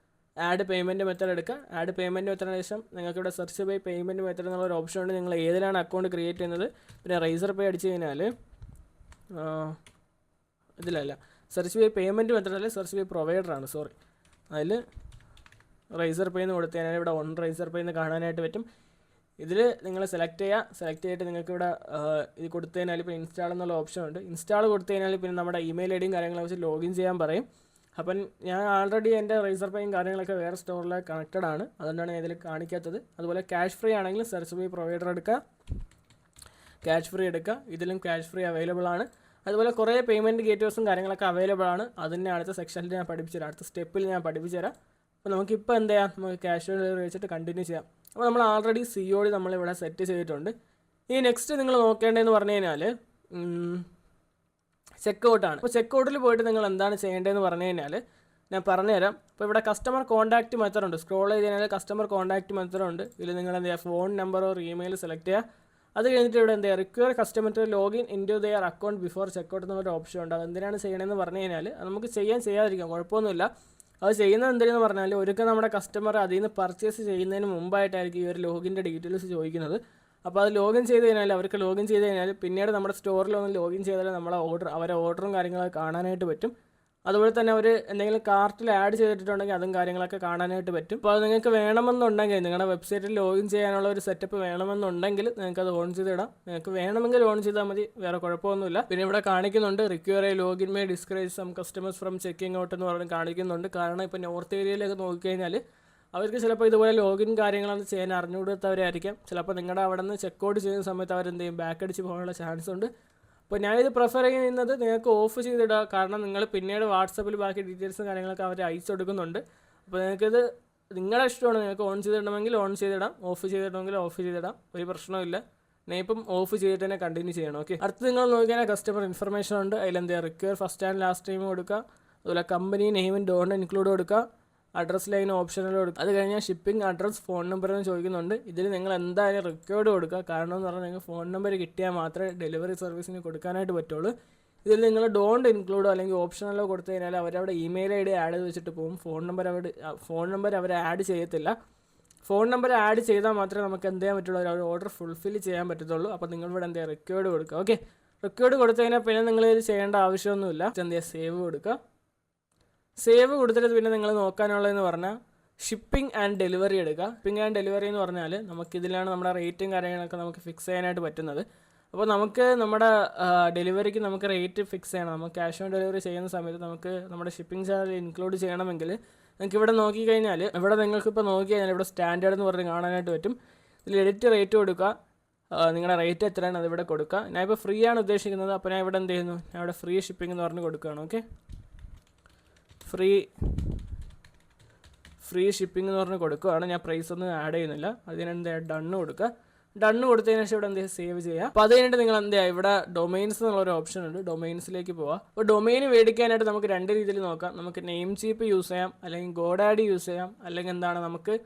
ആഡ് പേയ്മെൻറ്റ് മെത്തേഡ് എടുക്കുക. ആഡ് പേയ്മെൻറ്റ് മെത്തേഡിന് ശേഷം നിങ്ങൾക്ക് ഇവിടെ സെർച്ച് ബൈ പേയ്മെൻറ്റ് മെത്തേഡ് എന്നുള്ളൊരു ഓപ്ഷൻ ഉണ്ട്. നിങ്ങൾ ഏതിലാണ് അക്കൗണ്ട് ക്രിയേറ്റ് ചെയ്യുന്നത്. പിന്നെ റൈസർ പേ അടിച്ച് കഴിഞ്ഞാൽ ഇതിലല്ല, സെർച്ച് ബൈ പേയ്മെൻറ്റ് മെത്തേഡ് അല്ല, സെർച്ച് ബൈ പ്രൊവൈഡറാണ്, സോറി. അതിൽ റൈസർ പേ എന്ന് കൊടുത്തു കഴിഞ്ഞാൽ ഇവിടെ ഓൺ റൈസർ പേ എന്ന് കാണാനായിട്ട് പറ്റും. ഇതിൽ നിങ്ങൾ സെലക്ട് ചെയ്തിട്ട് നിങ്ങൾക്ക് ഇവിടെ ഇത് കൊടുത്തു കഴിഞ്ഞാൽ ഇപ്പോൾ ഇൻസ്റ്റാൾ എന്നുള്ള ഓപ്ഷൻ ഉണ്ട്. ഇൻസ്റ്റാൾ കൊടുത്തു കഴിഞ്ഞാൽ പിന്നെ നമ്മുടെ ഇമെയിൽ ഐ ഡിയും കാര്യങ്ങളൊക്കെ വെച്ച് ലോഗിൻ ചെയ്യാൻ പറയും. അപ്പം ഞാൻ ആൾറെഡി എൻ്റെ റൈസർ പേയും കാര്യങ്ങളൊക്കെ വേറെ സ്റ്റോറിൽ കണക്റ്റഡ് ആണ്, അതുകൊണ്ടാണ് ഞാൻ ഇതിൽ കാണിക്കാത്തത്. അതുപോലെ ക്യാഷ് ഫ്രീ ആണെങ്കിൽ സെർച്ച് ബൈ പ്രൊവൈഡർ എടുക്കുക, ക്യാഷ് ഫ്രീ എടുക്കുക. ഇതിലും ക്യാഷ് ഫ്രീ അവൈലബിൾ ആണ്. അതുപോലെ കുറേ പേയ്മെൻറ്റ് ഗേറ്റ്വേസും കാര്യങ്ങളൊക്കെ അവൈലബിൾ ആണ്. അതിൻ്റെ അടുത്ത സെക്ഷനിൽ ഞാൻ പഠിപ്പിച്ചു തരാം, അടുത്ത സ്റ്റെപ്പിൽ ഞാൻ പഠിപ്പിച്ചു തരാം. അപ്പോൾ നമുക്കിപ്പോൾ എന്ത് ചെയ്യാം, നമുക്ക് ക്യാഷ് ഓൺ ഡെലിവറി വെച്ചിട്ട് കണ്ടിന്യൂ ചെയ്യാം. അപ്പോൾ നമ്മൾ ആൾറെഡി COD നമ്മളിവിടെ സെറ്റ് ചെയ്തിട്ടുണ്ട്. ഈ നെക്സ്റ്റ് നിങ്ങൾ നോക്കേണ്ടതെന്ന് പറഞ്ഞു കഴിഞ്ഞാൽ ചെക്കൗട്ടാണ്. അപ്പോൾ ചെക്കൗട്ടിൽ പോയിട്ട് നിങ്ങൾ എന്താണ് ചെയ്യേണ്ടതെന്ന് പറഞ്ഞു കഴിഞ്ഞാൽ ഞാൻ പറഞ്ഞുതരാം. അപ്പോൾ ഇവിടെ കസ്റ്റമർ കോൺടാക്റ്റ് മെത്തേഡ് ഉണ്ട്. സ്ക്രോൾ ചെയ്ത് കഴിഞ്ഞാൽ കസ്റ്റമർ കോൺടാക്റ്റ് മെത്തേഡ് ഉണ്ട്. ഇതിൽ നിങ്ങൾ എന്ത് ചെയ്യുക, ഫോൺ നമ്പറോ ഇമെയിൽ സെലക്ട് ചെയ്യുക. അത് കഴിഞ്ഞിട്ട് ഇവിടെ എന്ത് ചെയ്യുക, require customer to login in to their account before checkout എന്നൊരു ഓപ്ഷൻ ഉണ്ട്. അത് എന്തിനാണ് ചെയ്യണമെന്ന് പറഞ്ഞു കഴിഞ്ഞാൽ അത് നമുക്ക് ചെയ്യാതിരിക്കാം, കുഴപ്പമൊന്നുമില്ല. അത് ചെയ്യുന്നത് എന്തിനെന്ന് പറഞ്ഞാൽ ഒരിക്കൽ നമ്മുടെ കസ്റ്റമർ അതിൽ നിന്ന് പർച്ചേസ് ചെയ്യുന്നതിന് മുമ്പായിട്ടായിരിക്കും ഈ ഒരു ലോഗിൻ്റെ ഡീറ്റെയിൽസ് ചോദിക്കുന്നത്. അപ്പോൾ അത് ലോഗിൻ ചെയ്ത് കഴിഞ്ഞാൽ അവർക്ക് ലോഗിൻ ചെയ്ത് കഴിഞ്ഞാൽ പിന്നീട് നമ്മുടെ സ്റ്റോറിൽ ഒന്ന് ലോഗിൻ ചെയ്താൽ നമ്മളെ അവരെ ഓർഡറും കാര്യങ്ങളൊക്കെ കാണാനായിട്ട് പറ്റും. അതുപോലെ തന്നെ അവർ എന്തെങ്കിലും കാർട്ടിൽ ആഡ് ചെയ്തിട്ടുണ്ടെങ്കിൽ അതും കാര്യങ്ങളൊക്കെ കാണാനായിട്ട് പറ്റും. അപ്പോൾ അത് നിങ്ങൾക്ക് വേണമെന്നുണ്ടെങ്കിൽ നിങ്ങളുടെ വെബ്സൈറ്റിൽ ലോഗിൻ ചെയ്യാനുള്ള ഒരു സെറ്റപ്പ് വേണമെന്നുണ്ടെങ്കിൽ നിങ്ങൾക്കത് ഓൺ ചെയ്തിടാം. നിങ്ങൾക്ക് വേണമെങ്കിൽ ഓൺ ചെയ്താൽ മതി, വേറെ കുഴപ്പമൊന്നുമില്ല. പിന്നെ ഇവിടെ കാണിക്കുന്നുണ്ട് require login may discourage some customers from checking out എന്ന് പറഞ്ഞ് കാണിക്കുന്നുണ്ട്. കാരണം ഇപ്പോൾ നോർത്ത് ഏരിയയിലൊക്കെ നോക്കിക്കഴിഞ്ഞാൽ അവർക്ക് ചിലപ്പോൾ ഇതുപോലെ ലോഗിൻ കാര്യങ്ങളൊന്നും ചെയ്യാൻ അറിഞ്ഞുകൊടുത്തവരായിരിക്കാം. ചിലപ്പോൾ നിങ്ങളുടെ അവിടെ നിന്ന് ചെക്കൗട്ട് ചെയ്യുന്ന സമയത്ത് അവരെന്ത് ചെയ്യും, ബാക്ക് അടിച്ച് പോകാനുള്ള ചാൻസ് ഉണ്ട്. അപ്പോൾ ഞാനിത് പ്രിഫർ ചെയ്യുന്നത് നിങ്ങൾക്ക് ഓഫ് ചെയ്തിടുക. കാരണം നിങ്ങൾ പിന്നീട് വാട്സപ്പിൽ ബാക്കി ഡീറ്റെയിൽസും കാര്യങ്ങളൊക്കെ അവർ അയച്ചു കൊടുക്കുന്നുണ്ട്. അപ്പോൾ നിങ്ങൾക്കിത് നിങ്ങളുടെ ഇഷ്ടമാണ്, നിങ്ങൾക്ക് ഓൺ ചെയ്തിടണമെങ്കിൽ ഓൺ ചെയ്തിടാം, ഓഫ് ചെയ്തിടണമെങ്കിൽ ഓഫ് ചെയ്തിടാം, ഒരു പ്രശ്നമില്ല. ഞാൻ ഇപ്പം ഓഫ് ചെയ്തിട്ട് തന്നെ കണ്ടിന്യൂ ചെയ്യണം. ഓക്കെ, അടുത്ത് നിങ്ങൾ നോക്കിയാൽ കസ്റ്റമർ ഇൻഫർമേഷൻ ഉണ്ട്. അതിലെന്താ require first and last time കൊടുക്കുക. അതുപോലെ കമ്പനി നെയിമും ഡോണ്ട് ഇൻക്ലൂഡ് കൊടുക്കുക. അഡ്രസ് ലൈൻ ഓപ്ഷനിൽ കൊടുക്കുക. അത് കഴിഞ്ഞാൽ ഷിപ്പിംഗ് അഡ്രസ് ഫോൺ നമ്പർ എന്ന് ചോദിക്കുന്നുണ്ട്. ഇതിൽ നിങ്ങൾ എന്തായാലും റെക്കോർഡ് കൊടുക്കുക. കാരണം എന്ന് പറഞ്ഞാൽ നിങ്ങൾക്ക് ഫോൺ നമ്പർ കിട്ടിയാൽ മാത്രമേ ഡെലിവറി സർവീസിന് കൊടുക്കാനായിട്ട് പറ്റുള്ളൂ. ഇതിൽ നിങ്ങൾ ഡോണ്ട് ഇൻക്ലൂഡോ അല്ലെങ്കിൽ ഓപ്ഷനലോ കൊടുത്തു കഴിഞ്ഞാൽ അവരവിടെ ഇമെയിൽ ID ആഡ് ചെയ്ത് വെച്ചിട്ട് പോകും. ഫോൺ നമ്പർ അവർ ആഡ് ചെയ്യത്തില്ല. ഫോൺ നമ്പർ ആഡ് ചെയ്താൽ മാത്രമേ നമുക്ക് എന്ത് ചെയ്യാൻ പറ്റുള്ളൂ, ഒരു ഓർഡർ ഫുൾഫിൽ ചെയ്യാൻ പറ്റത്തുള്ളൂ. അപ്പോൾ നിങ്ങളിവിടെ എന്താ റെക്കോർഡ് കൊടുക്കുക. ഓക്കെ, റെക്കോർഡ് കൊടുത്തു കഴിഞ്ഞാൽ പിന്നെ നിങ്ങൾ ഇത് ചെയ്യേണ്ട ആവശ്യമൊന്നുമില്ല. എന്താ സേവ് കൊടുക്കുക. സേവ് കൊടുത്തിട്ട് പിന്നെ നിങ്ങൾ നോക്കാനുള്ളതെന്ന് പറഞ്ഞാൽ ഷിപ്പിംഗ് ആൻഡ് ഡെലിവറി എടുക്കുക. ഷിപ്പിംഗ് ആൻഡ് ഡെലിവറി എന്ന് പറഞ്ഞാൽ നമുക്കിതിലാണ് നമ്മുടെ റേറ്റും കാര്യങ്ങളൊക്കെ നമുക്ക് ഫിക്സ് ചെയ്യാനായിട്ട് പറ്റുന്നത്. അപ്പോൾ നമുക്ക് നമ്മുടെ ഡെലിവറിക്ക് നമുക്ക് റേറ്റ് ഫിക്സ് ചെയ്യണം. നമുക്ക് ക്യാഷ് ഓൺ ഡെലിവറി ചെയ്യുന്ന സമയത്ത് നമുക്ക് നമ്മുടെ ഷിപ്പിംഗ് ചാർജ് ഇൻക്ലൂഡ് ചെയ്യണമെങ്കിൽ നിങ്ങൾക്ക് ഇവിടെ നോക്കിക്കഴിഞ്ഞാൽ ഇവിടെ നിങ്ങൾക്കിപ്പോൾ നോക്കി കഴിഞ്ഞാൽ ഇവിടെ സ്റ്റാൻഡേർഡ് എന്ന് പറഞ്ഞ് കാണാനായിട്ട് പറ്റും. ഇതിൽ എഡിറ്റ് റേറ്റ് കൊടുക്കുക. നിങ്ങളുടെ റേറ്റ് എത്രയാണ് അതിവിടെ കൊടുക്കുക. ഞാൻ ഇപ്പോൾ ഫ്രീ ആണ് ഉദ്ദേശിക്കുന്നത്. അപ്പോൾ ഞാൻ ഇവിടെ എന്ത് ചെയ്യുന്നു, ഞാൻ ഇവിടെ ഫ്രീ ഷിപ്പിംഗ് എന്ന് പറഞ്ഞ് കൊടുക്കുകയാണ്. ഓക്കെ, ഫ്രീ ഷിപ്പിംഗ് എന്ന് പറഞ്ഞ് കൊടുക്കുകയാണ്. ഞാൻ പ്രൈസ് ഒന്നും ആഡ് ചെയ്യുന്നില്ല. അതിനെന്താ ഡണ്ണ് കൊടുക്കുക. ഡണ്ണ് കൊടുത്തതിന് ശേഷം ഇവിടെ എന്ത് ചെയ്യുക, സേവ് ചെയ്യുക. അപ്പോൾ അത് കഴിഞ്ഞിട്ട് നിങ്ങൾ എന്ത് ചെയ്യുക, ഇവിടെ ഡൊമൈൻസ് എന്നുള്ളൊരു ഓപ്ഷൻ ഉണ്ട്, ഡൊമൈൻസിലേക്ക് പോവുക. അപ്പോൾ ഡൊമൈൻ മേടിക്കാനായിട്ട് നമുക്ക് രണ്ട് രീതിയിൽ നോക്കാം. നമുക്ക് നെയിം ചീപ്പ് യൂസ് ചെയ്യാം, അല്ലെങ്കിൽ ഗോഡാഡി യൂസ് ചെയ്യാം, അല്ലെങ്കിൽ എന്താണ് നമുക്ക്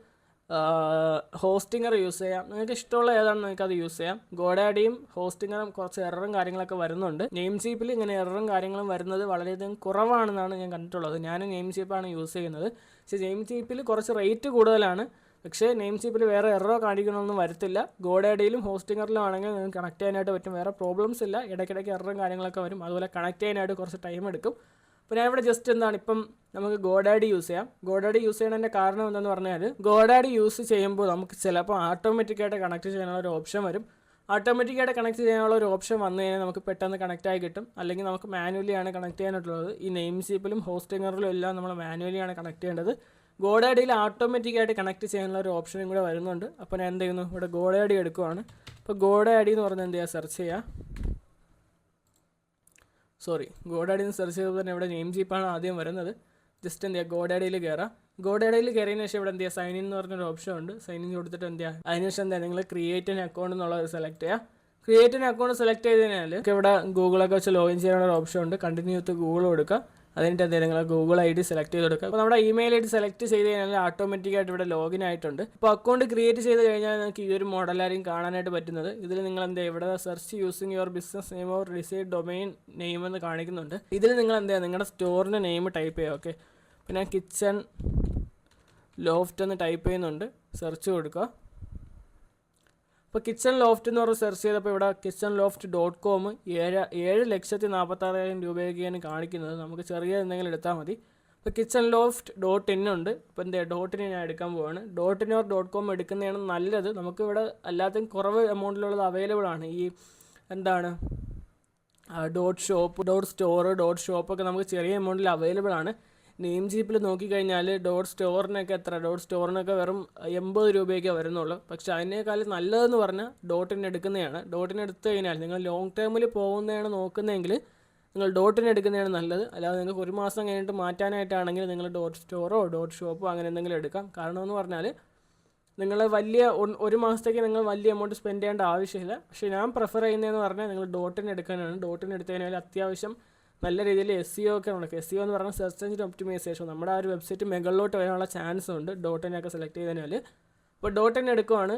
ഹോസ്റ്റിംഗർ യൂസ് ചെയ്യാം. നിങ്ങൾക്ക് ഇഷ്ടമുള്ള ഏതാണ് നിങ്ങൾക്ക് അത് യൂസ് ചെയ്യാം. ഗോഡാഡിയും ഹോസ്റ്റിംഗറും കുറച്ച് എററും കാര്യങ്ങളൊക്കെ വരുന്നുണ്ട്. നെയിം ചീപ്പിൽ ഇങ്ങനെ എററും കാര്യങ്ങളും വരുന്നത് വളരെയധികം കുറവാണെന്നാണ് ഞാൻ കണ്ടിട്ടുള്ളത്. ഞാൻ നെയിം ചീപ്പാണ് യൂസ് ചെയ്യുന്നത്. പക്ഷേ നെയിം ചീപ്പിൽ കുറച്ച് റേറ്റ് കൂടുതലാണ്. പക്ഷേ നെയിം ചീപ്പിൽ വേറെ എററോ കാണിക്കണമെന്നും വരത്തില്ല. ഗോഡാഡിയിലും ഹോസ്റ്റിംഗറിലും ആണെങ്കിൽ നിങ്ങൾക്ക് കണക്ട് ചെയ്യാനായിട്ട് പറ്റും, വേറെ പ്രോബ്ലംസ് ഇല്ല. ഇടയ്ക്കിടയ്ക്ക് എററും കാര്യങ്ങളൊക്കെ വരും. അതുപോലെ കണക്ട് ചെയ്യാനായിട്ട് കുറച്ച് ടൈം എടുക്കും. അപ്പോൾ ഞാൻ ഇവിടെ ജസ്റ്റ് എന്താണ് ഇപ്പം നമുക്ക് ഗോഡാഡി യൂസ് ചെയ്യാം. ഗോഡാഡി യൂസ് ചെയ്യുന്നതിൻ്റെ കാരണം എന്താണെന്ന് പറഞ്ഞാൽ ഗോഡാഡി യൂസ് ചെയ്യുമ്പോൾ നമുക്ക് ചിലപ്പോൾ ഓട്ടോമാറ്റിക്കായിട്ട് കണക്ട് ചെയ്യാനുള്ള ഒരു ഓപ്ഷൻ വരും. ഓട്ടോമാറ്റിക്കായിട്ട് കണക്ട് ചെയ്യാനുള്ള ഒരു ഓപ്ഷൻ വന്നു കഴിഞ്ഞാൽ നമുക്ക് പെട്ടെന്ന് കണക്റ്റ് ആയി കിട്ടും. അല്ലെങ്കിൽ നമുക്ക് മാനുവലിയാണ് കണക്ട് ചെയ്യാനായിട്ടുള്ളത്. ഈ നെയിം ചീപ്പിലും ഹോസ്റ്റിംഗറിലും എല്ലാം നമ്മൾ മാനുവലിയാണ് കണക്ട് ചെയ്യേണ്ടത്. ഗോഡാഡിയിൽ ഓട്ടോമാറ്റിക്കായിട്ട് കണക്ട് ചെയ്യാനുള്ള ഒരു ഓപ്ഷനും കൂടെ വരുന്നുണ്ട്. അപ്പോൾ ഞാൻ എന്ത് ചെയ്യുന്നു, ഇവിടെ ഗോഡാഡി എടുക്കുവാണ്. അപ്പോൾ ഗോഡാഡി എന്ന് പറഞ്ഞാൽ എന്ത് ചെയ്യുക, സെർച്ച് ചെയ്യുക. ഗോഡാഡിന്ന് സെർച്ച് ചെയ്തപ്പോൾ തന്നെ ഇവിടെ നെയിം ചീപ്പാണ് ആദ്യം വരുന്നത്. ജസ്റ്റ് എന്ത് ചെയ്യുക, ഗോഡാഡിയിൽ കയറാം. ഗോഡാഡിയിൽ കയറിയതിന് ശേഷം ഇവിടെ എന്ത് ചെയ്യുക, സൈൻ ഇൻ എന്ന് പറഞ്ഞൊരു ഓപ്ഷൻ ഉണ്ട്. സൈൻ ഇൻ കൊടുത്തിട്ട് എന്ത് ചെയ്യുക, അതിനുശേഷം എന്താ നിങ്ങൾ ക്രിയേറ്റ് ആൻ അക്കൗണ്ട് എന്നുള്ളത് സെലക്ട് ചെയ്യുക. ക്രിയേറ്റ് ആൻ അക്കൗണ്ട് സെലക്ട് ചെയ്ത് കഴിഞ്ഞാൽ ഇവിടെ ഗൂഗിളൊക്കെ വെച്ച് ലോഗിൻ ചെയ്യാനുള്ള ഓപ്ഷൻ ഉണ്ട്. കണ്ടിന്യൂ വിത്ത് ഗൂഗിൾ കൊടുക്കുക. അതിൻ്റെ എന്തെങ്കിലും നിങ്ങൾ ഗൂഗിൾ ID സെലക്ട് ചെയ്ത് കൊടുക്കുക. അപ്പോൾ നമ്മുടെ ഇമെയിൽ ID സെലക്ട് ചെയ്ത് കഴിഞ്ഞാൽ ഓട്ടോമാറ്റിക്കായിട്ട് ഇവിടെ ലോഗിൻ ആയിട്ടുണ്ട്. ഇപ്പോൾ അക്കൗണ്ട് ക്രിയേറ്റ് ചെയ്ത് കഴിഞ്ഞാൽ നിങ്ങൾക്ക് ഈ ഒരു മോഡലായിരിക്കും കാണാനായിട്ട് പറ്റുന്നത്. ഇതിൽ നിങ്ങൾ എന്താ ഇവിടെ search using your business name or decide domain name എന്ന് കാണിക്കുന്നുണ്ട്. ഇതിൽ നിങ്ങൾ എന്താ നിങ്ങളുടെ സ്റ്റോറിൻ്റെ നെയിം ടൈപ്പ് ചെയ്യുക. ഓക്കെ, പിന്നെ കിച്ചൺ ലോഫ്റ്റ് എന്ന് ടൈപ്പ് ചെയ്യുന്നുണ്ട്. സെർച്ച് കൊടുക്കുക. ഇപ്പോൾ കിച്ചൺ ലോഫ്റ്റ് എന്ന് പറഞ്ഞ് സെർച്ച് ചെയ്തപ്പോൾ ഇവിടെ kitchenloft.com 7,46,000 രൂപയൊക്കെയാണ് കാണിക്കുന്നത്. നമുക്ക് ചെറിയ എന്തെങ്കിലും എടുത്താൽ മതി. ഇപ്പോൾ kitchenloft.in ഉണ്ട്. ഇപ്പോൾ എന്താ .in ഞാൻ എടുക്കാൻ പോവുകയാണ്. .in or .com എടുക്കുന്നതാണ് നല്ലത്. നമുക്കിവിടെ അല്ലാത്തതും കുറവ് എമൗണ്ടിലുള്ളത് അവൈലബിൾ ആണ്. ഈ എന്താണ് .shop, .store, .shop ഒക്കെ നമുക്ക് ചെറിയ എമൗണ്ടിൽ അവൈലബിൾ ആണ്. നെയിം ജീപ്പിൽ നോക്കിക്കഴിഞ്ഞാൽ .storeനൊക്കെ എത്ര .storeനൊക്കെ വെറും 80 രൂപയൊക്കെ വരുന്നുള്ളൂ. പക്ഷേ അതിനേക്കാളും നല്ലതെന്ന് പറഞ്ഞാൽ .in എടുക്കുന്നതാണ്. .in എടുത്തു കഴിഞ്ഞാൽ നിങ്ങൾ ലോങ് ടേമിൽ പോകുന്നതാണ് നോക്കുന്നതെങ്കിൽ നിങ്ങൾ .in എടുക്കുന്നതാണ് നല്ലത്. അല്ലാതെ നിങ്ങൾക്ക് ഒരു മാസം കഴിഞ്ഞിട്ട് മാറ്റാനായിട്ടാണെങ്കിൽ നിങ്ങൾ .store .shop അങ്ങനെ എന്തെങ്കിലും എടുക്കാം. കാരണം എന്ന് പറഞ്ഞാൽ നിങ്ങൾ വലിയ ഒരു മാസത്തേക്ക് നിങ്ങൾ വലിയ എമൗണ്ട് സ്പെൻഡ് ചെയ്യേണ്ട ആവശ്യമില്ല. പക്ഷേ ഞാൻ പ്രിഫർ ചെയ്യുന്നതെന്ന് പറഞ്ഞാൽ നിങ്ങൾ .in എടുക്കാനാണ്. .in എടുത്തു കഴിഞ്ഞാൽ അത്യാവശ്യം നല്ല രീതിയിൽ SEO ഒക്കെ നടക്കും. SEO എന്ന് പറഞ്ഞാൽ സെർച്ച് എഞ്ചിൻ ഒപ്റ്റിമൈസേഷൻ. നമ്മുടെ ആ ഒരു വെബ്സൈറ്റ് മുകളിലോട്ട് വരാനുള്ള ചാൻസ് ഉണ്ട് .in ഒക്കെ സെലക്ട് ചെയ്ത് കഴിഞ്ഞാൽ. ഇപ്പോൾ .in എടുക്കുവാണ്.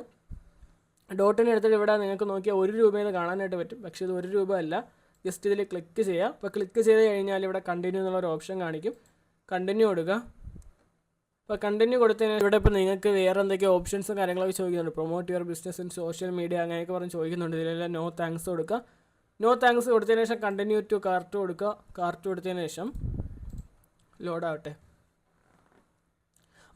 .in എടുത്തിട്ട് ഇവിടെ നിങ്ങൾക്ക് നോക്കിയാൽ 1 രൂപയെന്ന് കാണാനായിട്ട് പറ്റും. പക്ഷേ ഇത് 1 രൂപ അല്ല. ജസ്റ്റ് ഇതിൽ ക്ലിക്ക് ചെയ്യുക. അപ്പോൾ ക്ലിക്ക് ചെയ്ത് കഴിഞ്ഞാൽ ഇവിടെ കണ്ടിന്യൂ എന്നുള്ളൊരു ഓപ്ഷൻ കാണിക്കും. കണ്ടിന്യൂ കൊടുക്കുക. അപ്പോൾ കണ്ടിന്യൂ കൊടുത്തതിന് ഇവിടെ ഇപ്പോൾ നിങ്ങൾക്ക് വേറെ എന്തൊക്കെയോ ഓപ്ഷൻസും കാര്യങ്ങളൊക്കെ ചോദിക്കുന്നുണ്ട്. Promote your business in social media അങ്ങനെയൊക്കെ പറഞ്ഞ് ചോദിക്കുന്നുണ്ട്. ഇതിലെല്ലാം നോ താങ്ക്സ് കൊടുക്കുക. നോ താങ്ക്സ് കൊടുത്തതിന് ശേഷം കണ്ടിന്യൂ ടു കാർട്ട് കൊടുക്കുക. കാർട്ട് കൊടുത്തതിന് ശേഷം ലോഡ് ആവട്ടെ.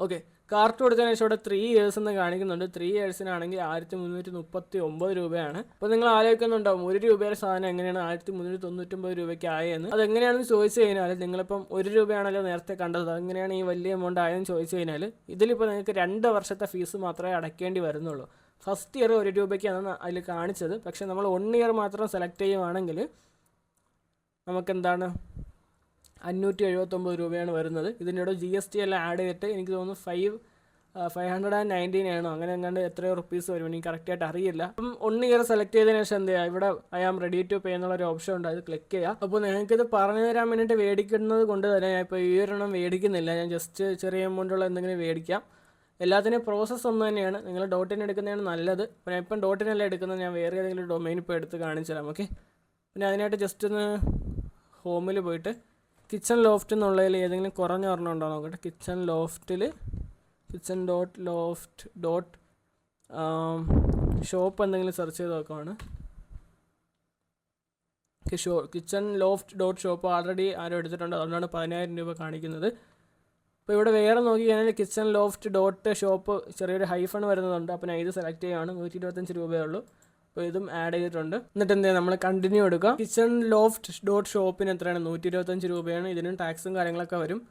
ഓക്കെ, കാർട്ട് കൊടുത്തതിന് ശേഷം ഇവിടെ 3 years എന്ന് കാണിക്കുന്നുണ്ട്. 3 yearsനാണെങ്കിൽ 1339 രൂപയാണ്. അപ്പോൾ നിങ്ങൾ ആലോചിക്കുന്നുണ്ടാവും 1 രൂപയുടെ സാധനം എങ്ങനെയാണ് 1399 രൂപയ്ക്ക് ആയെന്ന്. അതെങ്ങനെയാണെന്ന് ചോദിച്ചു കഴിഞ്ഞാൽ നിങ്ങളിപ്പം 1 രൂപയാണല്ലോ നേരത്തെ കണ്ടത്, അതെങ്ങനെയാണ് ഈ വലിയ എമൗണ്ട് ആയെന്ന് ചോദിച്ചു കഴിഞ്ഞാൽ ഇതിലിപ്പോൾ നിങ്ങൾക്ക് 2 വർഷത്തെ ഫീസ് മാത്രമേ അടയ്ക്കേണ്ടി വരുന്നുള്ളൂ. ഫസ്റ്റ് ഇയർ 1 രൂപയ്ക്കാണ് അതിൽ കാണിച്ചത്. പക്ഷേ നമ്മൾ 1 year മാത്രം സെലക്ട് ചെയ്യുവാണെങ്കിൽ നമുക്കെന്താണ് 579 രൂപയാണ് വരുന്നത്. ഇതിനോട് GST എല്ലാം ആഡ് ചെയ്തിട്ട് എനിക്ക് തോന്നുന്നു 519 ആണോ അങ്ങനെ എങ്ങാണ്ട് എത്രയോ റുപ്പീസ് വരും. എനിക്ക് കറക്റ്റായിട്ട് അറിയില്ല. അപ്പം 1 year സെലക്ട് ചെയ്തതിന് ശേഷം എന്ത് ചെയ്യുക, ഇവിടെ I am ready to pay എന്നുള്ളൊരു ഓപ്ഷൻ ഉണ്ട്. അത് ക്ലിക്ക് ചെയ്യുക. അപ്പോൾ നിങ്ങൾക്കിത് പറഞ്ഞു തരാൻ വേണ്ടിയിട്ട് മേടിക്കുന്നത് കൊണ്ട് തന്നെ ഞാൻ ഇപ്പോൾ ഈ ഒരെണ്ണം മേടിക്കുന്നില്ല. ഞാൻ ജസ്റ്റ് ചെറിയ എമൗണ്ടുള്ള എന്തെങ്കിലും മേടിക്കാം. എല്ലാത്തിനും പ്രോസസ്സ് ഒന്ന് തന്നെയാണ്. നിങ്ങൾ .in എടുക്കുന്നതാണ് നല്ലത്. പിന്നെ ഇപ്പം .in അല്ല എടുക്കുന്നത്, ഞാൻ വേറെ ഏതെങ്കിലും ഡൊമൈൻ ഇപ്പോൾ എടുത്ത് കാണിച്ചു തരാം. ഓക്കെ, പിന്നെ അതിനായിട്ട് ജസ്റ്റ് ഒന്ന് ഹോമിൽ പോയിട്ട് കിച്ചൺ ലോഫ്റ്റ് എന്നുള്ളതിൽ ഏതെങ്കിലും കുറഞ്ഞ ഒരെണ്ണം ഉണ്ടോ നോക്കട്ടെ. കിച്ചൺ ലോഫ്റ്റിൽ kitchen.loft. ഷോപ്പ് എന്തെങ്കിലും സെർച്ച് ചെയ്ത് നോക്കുവാണ്. kitchenloft.shop ആൾറെഡി ആരും എടുത്തിട്ടുണ്ട്. അതുകൊണ്ടാണ് 10,000 രൂപ കാണിക്കുന്നത്. അപ്പോൾ ഇവിടെ വേറെ നോക്കിക്കഴിഞ്ഞാൽ kitchenloft.shop ചെറിയൊരു ഹൈഫൺ വരുന്നതുണ്ട്. അപ്പോൾ ഞാൻ ഇത് സെലക്ട് ചെയ്യുകയാണ്. 125 രൂപയേ ഉള്ളൂ. അപ്പോൾ ഇതും ആഡ് ചെയ്തിട്ടുണ്ട്. എന്നിട്ട് എന്താ നമ്മൾ കണ്ടിന്യൂ എടുക്കുക. kitchenloft.shopന് എത്രയാണ് 125 രൂപയാണ്. ഇതിനും ടാക്സും കാര്യങ്ങളൊക്കെ വരും.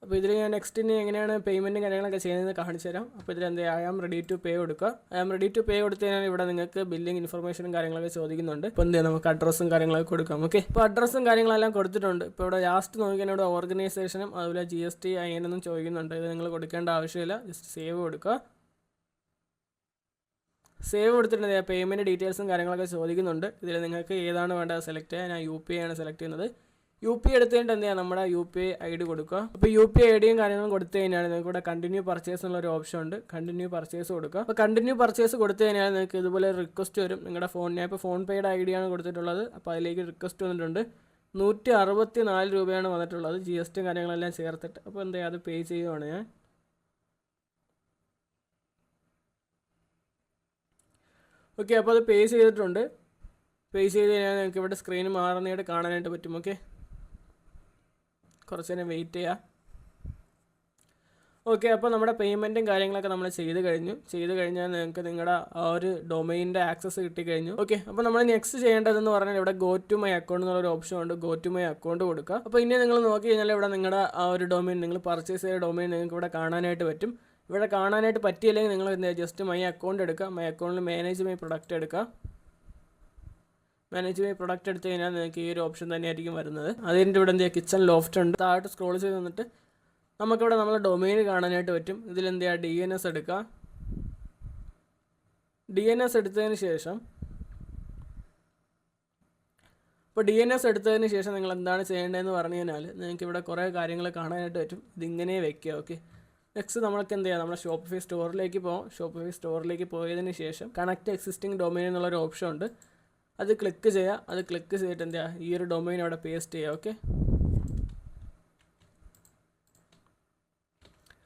അപ്പോൾ ഇതിൽ ഞാൻ നെക്സ്റ്റിന് എങ്ങനെയാണ് പേയ്മെൻറ്റും കാര്യങ്ങളൊക്കെ ചെയ്യുന്നത് കാണിച്ചു തരാം. അപ്പോൾ ഇതിൽ എന്താ I am ready to pay കൊടുക്കുക. I am ready to pay കൊടുത്തു കഴിഞ്ഞാൽ ഇവിടെ നിങ്ങൾക്ക് ബില്ലിംഗ് ഇൻഫർമേഷനും കാര്യങ്ങളൊക്കെ ചോദിക്കുന്നുണ്ട്. ഇപ്പോൾ എന്താ നമുക്ക് അഡ്രസ്സും കാര്യങ്ങളൊക്കെ കൊടുക്കാം. ഓക്കെ, ഇപ്പോൾ അഡ്രസ്സും കാര്യങ്ങളെല്ലാം കൊടുത്തിട്ടുണ്ട്. ഇപ്പോൾ ഇവിടെ ലാസ്റ്റ് നോക്കിയാൽ ഇവിടെ ഓർഗനൈസേഷനും അതുപോലെ GST അതിനൊന്നും ചോദിക്കുന്നുണ്ട്. ഇത് നിങ്ങൾ കൊടുക്കേണ്ട ആവശ്യമില്ല. ജസ്റ്റ് സേവ് കൊടുക്കുക. സേവ് കൊടുത്തിട്ടുണ്ട്. പേയ്മെൻറ്റ് ഡീറ്റെയിൽസും കാര്യങ്ങളൊക്കെ ചോദിക്കുന്നുണ്ട്. ഇതിൽ നിങ്ങൾക്ക് ഏതാണ് വേണ്ടത് സെലക്ട് ചെയ്യുക. ഞാൻ UPI ആണ് സെലക്ട് ചെയ്യുന്നത്. UPI എടുത്തിട്ട് എന്ത് ചെയ്യുക, നമ്മുടെ UPI ID കൊടുക്കുക. അപ്പോൾ UPI IDയും കാര്യങ്ങളും കൊടുത്തു കഴിഞ്ഞാൽ നിങ്ങൾക്ക് ഇവിടെ കണ്ടിന്യൂ പർച്ചേസ് എന്നുള്ളൊരു ഓപ്ഷൻ ഉണ്ട്. കണ്ടിന്യൂ പർച്ചേസ് കൊടുക്കുക. അപ്പോൾ കണ്ടിന്യൂ പർച്ചേസ് കൊടുത്തു കഴിഞ്ഞാൽ നിങ്ങൾക്ക് ഇതുപോലെ റിക്വസ്റ്റ് വരും. നിങ്ങളുടെ ഞാൻ ഇപ്പോൾ ഫോൺ പേയുടെ ID ആണ് കൊടുത്തിട്ടുള്ളത്. അപ്പോൾ അതിലേക്ക് റിക്വസ്റ്റ് വന്നിട്ടുണ്ട്. 164 രൂപയാണ് വന്നിട്ടുള്ളത്, GST കാര്യങ്ങളെല്ലാം ചേർത്തിട്ട്. അപ്പോൾ എന്താ അത് പേ ചെയ്യുവാണ് ഞാൻ. ഓക്കെ, അപ്പോൾ അത് പേ ചെയ്തിട്ടുണ്ട്. പേ ചെയ്ത് കഴിഞ്ഞാൽ നിങ്ങൾക്ക് ഇവിടെ സ്ക്രീൻ മാറുന്നതായിട്ട് കാണാനായിട്ട് പറ്റും. ഓക്കെ, കുറച്ച് നേരം വെയിറ്റ് ചെയ്യുക. ഓക്കെ, അപ്പോൾ നമ്മുടെ പേയ്മെൻറ്റും കാര്യങ്ങളൊക്കെ നമ്മൾ ചെയ്ത് കഴിഞ്ഞാൽ നിങ്ങൾക്ക് നിങ്ങളുടെ ആ ഒരു ഡൊമൈനിൻ്റെ ആക്സസ് കിട്ടിക്കഴിഞ്ഞു. ഓക്കെ, അപ്പോൾ നമ്മൾ നെക്സ്റ്റ് ചെയ്യേണ്ടതെന്ന് പറഞ്ഞാൽ ഇവിടെ ഗോ ടു മൈ അക്കൗണ്ട് എന്നുള്ളൊരു ഓപ്ഷൻ ഉണ്ട്. ഗോ ടു മൈ അക്കൗണ്ട് കൊടുക്കുക. അപ്പോൾ ഇനി നിങ്ങൾ നോക്കി കഴിഞ്ഞാൽ ഇവിടെ നിങ്ങളുടെ ആ ഒരു ഡൊമൈൻ, നിങ്ങൾ പർച്ചേസ് ചെയ്ത ഡൊമൈൻ നിങ്ങൾക്ക് ഇവിടെ കാണാനായിട്ട് പറ്റും. ഇവിടെ കാണാനായിട്ട് പറ്റിയില്ലെങ്കിൽ നിങ്ങൾ എന്താ ജസ്റ്റ് മൈ അക്കൗണ്ട് എടുക്കുക. മൈ അക്കൗണ്ടിൽ മാനേജ് മൈ പ്രൊഡക്റ്റ് എടുക്കുക. മാനേജ് മൈ പ്രൊഡക്റ്റ് എടുത്തു കഴിഞ്ഞാൽ നിങ്ങൾക്ക് ഈ ഒരു ഓപ്ഷൻ തന്നെയായിരിക്കും വരുന്നത്. അതിൻ്റെ ഇവിടെ എന്താ കിച്ചൺ ലോഫ്റ്റ് ഉണ്ട്. താഴോട്ട് സ്ക്രോൾ ചെയ്ത് വന്നിട്ട് നമുക്കിവിടെ നമ്മളെ ഡൊമൈൻ കാണാനായിട്ട് പറ്റും. ഇതിലെന്താ DNS എടുക്കുക. DNS എടുത്തതിന് ശേഷം അപ്പോൾ DNS എടുത്തതിന് ശേഷം നിങ്ങൾ എന്താണ് ചെയ്യേണ്ടതെന്ന് പറഞ്ഞു കഴിഞ്ഞാൽ നിങ്ങൾക്ക് ഇവിടെ കുറേ കാര്യങ്ങൾ കാണാനായിട്ട് പറ്റും. ഇതിങ്ങനെ വെക്കുക. ഓക്കെ, നെക്സ്റ്റ് നമ്മൾക്ക് എന്ത് ചെയ്യാം, നമ്മുടെ ഷോപ്പിഫൈ സ്റ്റോറിലേക്ക് പോകാം. ഷോപ്പിഫൈ സ്റ്റോറിലേക്ക് പോയതിന് ശേഷം കണക്ട് എക്സിസ്റ്റിംഗ് ഡൊമൈൻ എന്നുള്ളൊരു ഓപ്ഷൻ ഉണ്ട്, അത് ക്ലിക്ക് ചെയ്യുക. അത് ക്ലിക്ക് ചെയ്തിട്ട് എന്ത് ചെയ്യുക, ഈ ഒരു ഡൊമൈൻ അവിടെ പേസ്റ്റ് ചെയ്യുക. ഓക്കെ,